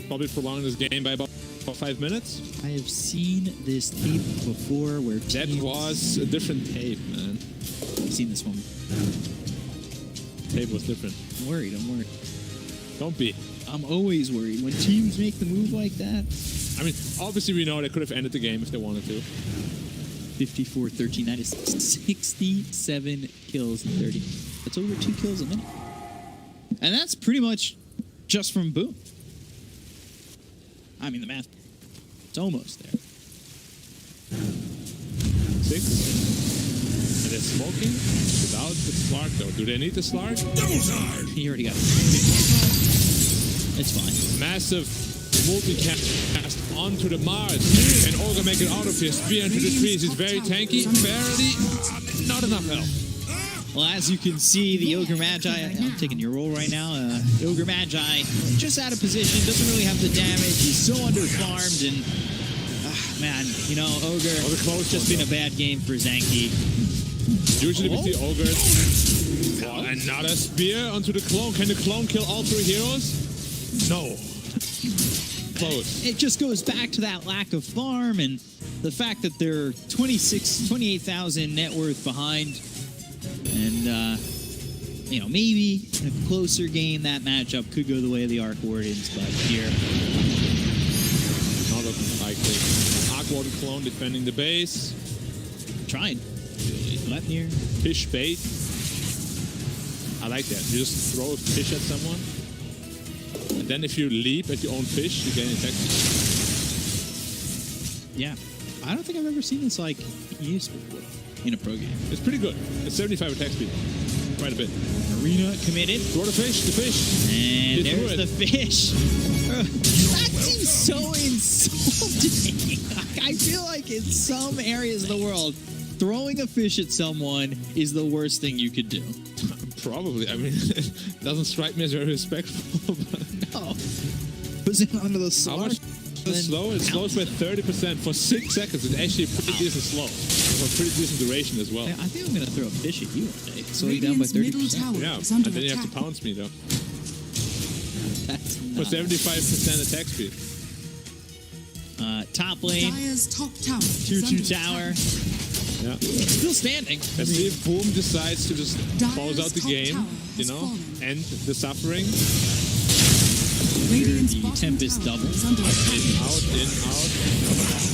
Probably prolonging this game by about 5 minutes. I have seen this tape before where that was a different tape, man. I've seen this one. Tape was different. I'm worried. Don't be. I'm always worried when teams make the move like that. I mean, obviously we know they could have ended the game if they wanted to. 54-13. That is 67 kills in 30. That's over 2 kills a minute. And that's pretty much just from Boom. I mean, the math, it's almost there. 6. And they're smoking without the Slark, though. Do they need the Slark? He already got it. It's fine. Massive multicast onto the Mars. And Olga make it out of here. Spear into the trees. He's very tanky. Barely. Not enough health. Well, as you can see, the Ogre Magi, I'm taking your role right now, the Ogre Magi just out of position, doesn't really have the damage, he's so underfarmed, and Man, you know, Ogre, close just been a bad game for Zanky. Usually we see Ogres. Oh, another spear onto the clone. Can the clone kill all 3 heroes? No. Close. It just goes back to that lack of farm and the fact that they're 28,000 net worth behind. And, you know, maybe in a closer game, that matchup could go the way of the Arc Wardens, but here... Not looking likely. Arc Warden clone defending the base. Trying. Left here. Fish bait. I like that. You just throw a fish at someone. And then if you leap at your own fish, you gain attack. Yeah. I don't think I've ever seen this, like, used before in a pro game. It's pretty good. It's 75 attack speed. Quite a bit. Arena committed. Throw the fish, And there's the fish. That seems so insulting. I feel like in some areas of the world, throwing a fish at someone is the worst thing you could do. Probably. I mean, it doesn't strike me as very respectful. But no. Was it under the How much is slow? It slows by 30% for 6 seconds. It's actually pretty decent slow. For a pretty decent duration as well. I think I'm going to throw a fish at you one day. Slow you down by 30%. Yeah, and then you have to pounce me though. That's for 75% attack speed. Top lane. Dire's top tower. 2-2 tower. Yeah. Still standing. Let's see if Boom decides to just close out the game, you know, end the suffering. The Tempest double. In, out.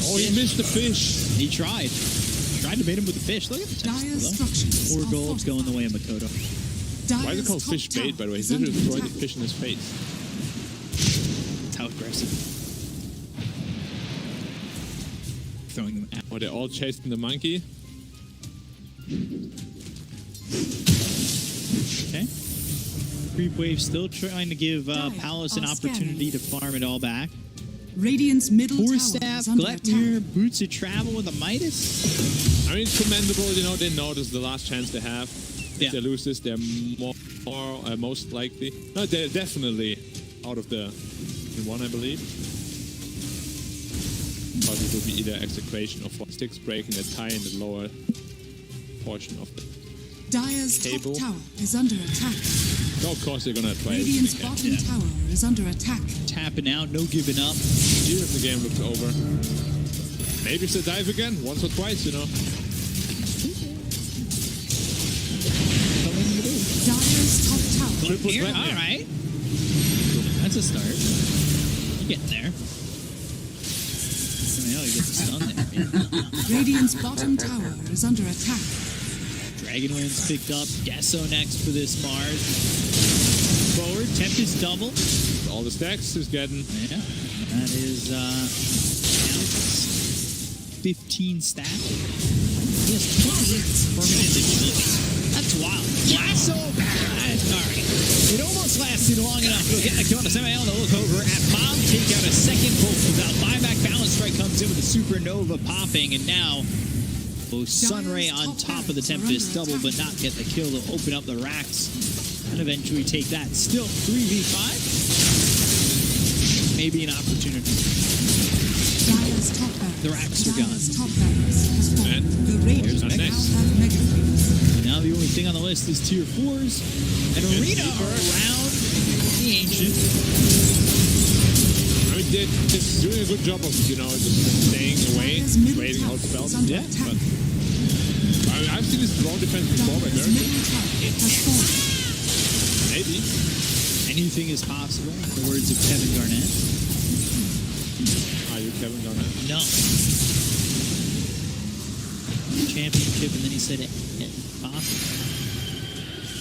Oh, he missed the fish. He tried. Tried to bait him with the fish. Look at the Tempest though. 4 golds going the way of Makoto. Why is it called fish bait, by the way? He literally throw the fish in his face. That's how aggressive. Throwing them out. Oh, they're all chasing the monkey. Okay. Creep wave still trying to give Palace an opportunity to farm it all back. Radiant's middle tower Staff, is under Gletnir, attack. Boots of Travel with a Midas. I mean, it's commendable, you know, they know this is the last chance they have. Yeah. If they lose this, they're most likely. No, they're definitely out of the one, I believe. But it will be either Execration or 4 sticks breaking the tie in the lower portion of the Dire's table. top tower is under attack. So of course they're gonna try Radiant's it. bottom tower is under attack. Tapping out, no giving up. See if the game looks over. Maybe if they dive again, once or twice, you know. Dire's top tower. Here, all right. That's a start. You're getting there. I mean, you get the stun there. Yeah. Radiant's bottom tower is under attack. Dragonlance picked up. Deso next for this Mars. Forward. Tempest double. All the stacks he's getting. Yeah. That is 15 stack. He has 20 permanent agility. That's wild. Lasso! Alright. It almost lasted long enough. We'll get the kill on the semi-L to look over at Bomb. Take out a second bolt without buyback. Balance Strike comes in with a supernova popping, and now Sunray on top of the Tempest double, but not get the kill. They'll open up the racks and eventually take that. Still 3v5. Maybe an opportunity. The racks are gone. And the Raiders not next. have Now the only thing on the list is tier 4s. And Arena around the Ancient. I mean, they're doing a good job of, you know, just staying away, waiting out spells. Yeah. But I mean, I've seen this drone defense before by American. Maybe. Anything is possible, in the words of Kevin Garnett. Are you Kevin Garnett? No. Championship, and then he said it. Possible.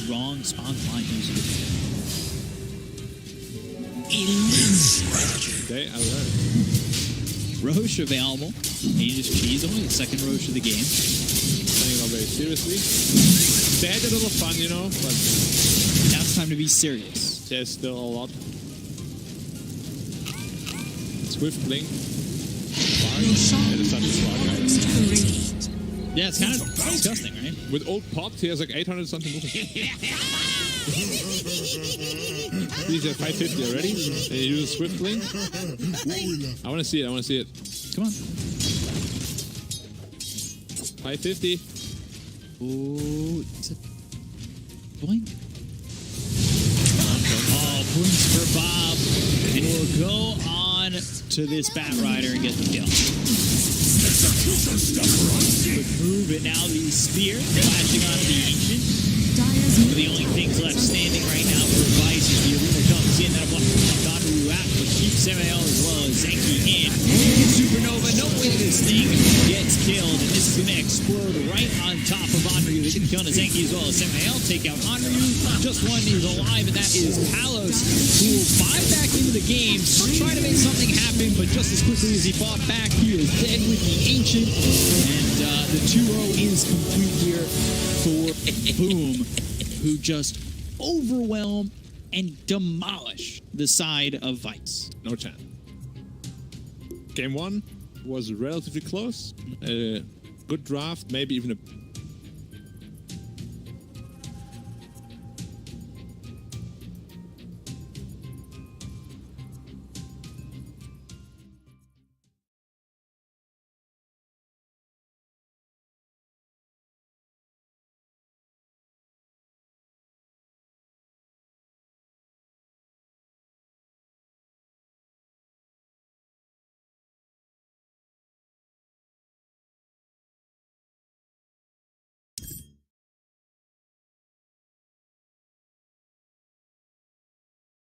Wrong spawn line user. Today I learned. Roche available. Aegis Cheese, only the second Roche of the game. Playing it all very seriously. They had a little fun, you know, but now it's time to be serious. There's still a lot. Swift blink. Yeah, it's kind of disgusting, right? With old pops, he has like 800 something movement. He's at 550 already. And he uses Swift blink. I want to see it. Come on. 550. Oh, it's a blink. Oh, points for Bob. And we'll go on to this Batrider and get the kill. Quick move, and now the spear flashing onto the Ancient. One of the only things left standing right now for Vice is the arena comes in. That'll block Onryu out, but keeps Samael as well as Zenki in. Supernova, no way this thing gets killed, and this is going to explode right on top of Onryu. They get killed Zenki as well as Samael. Take out Onryu. Just one is alive, and that is Palos, who will buy back into the game, try to make something happen, but just as quickly as he fought back, he is dead with the Ancient, and the 2-0 is complete here for Boom, who just overwhelm and demolish the side of Vice. No chance. Game 1 was relatively close. Good draft, maybe even a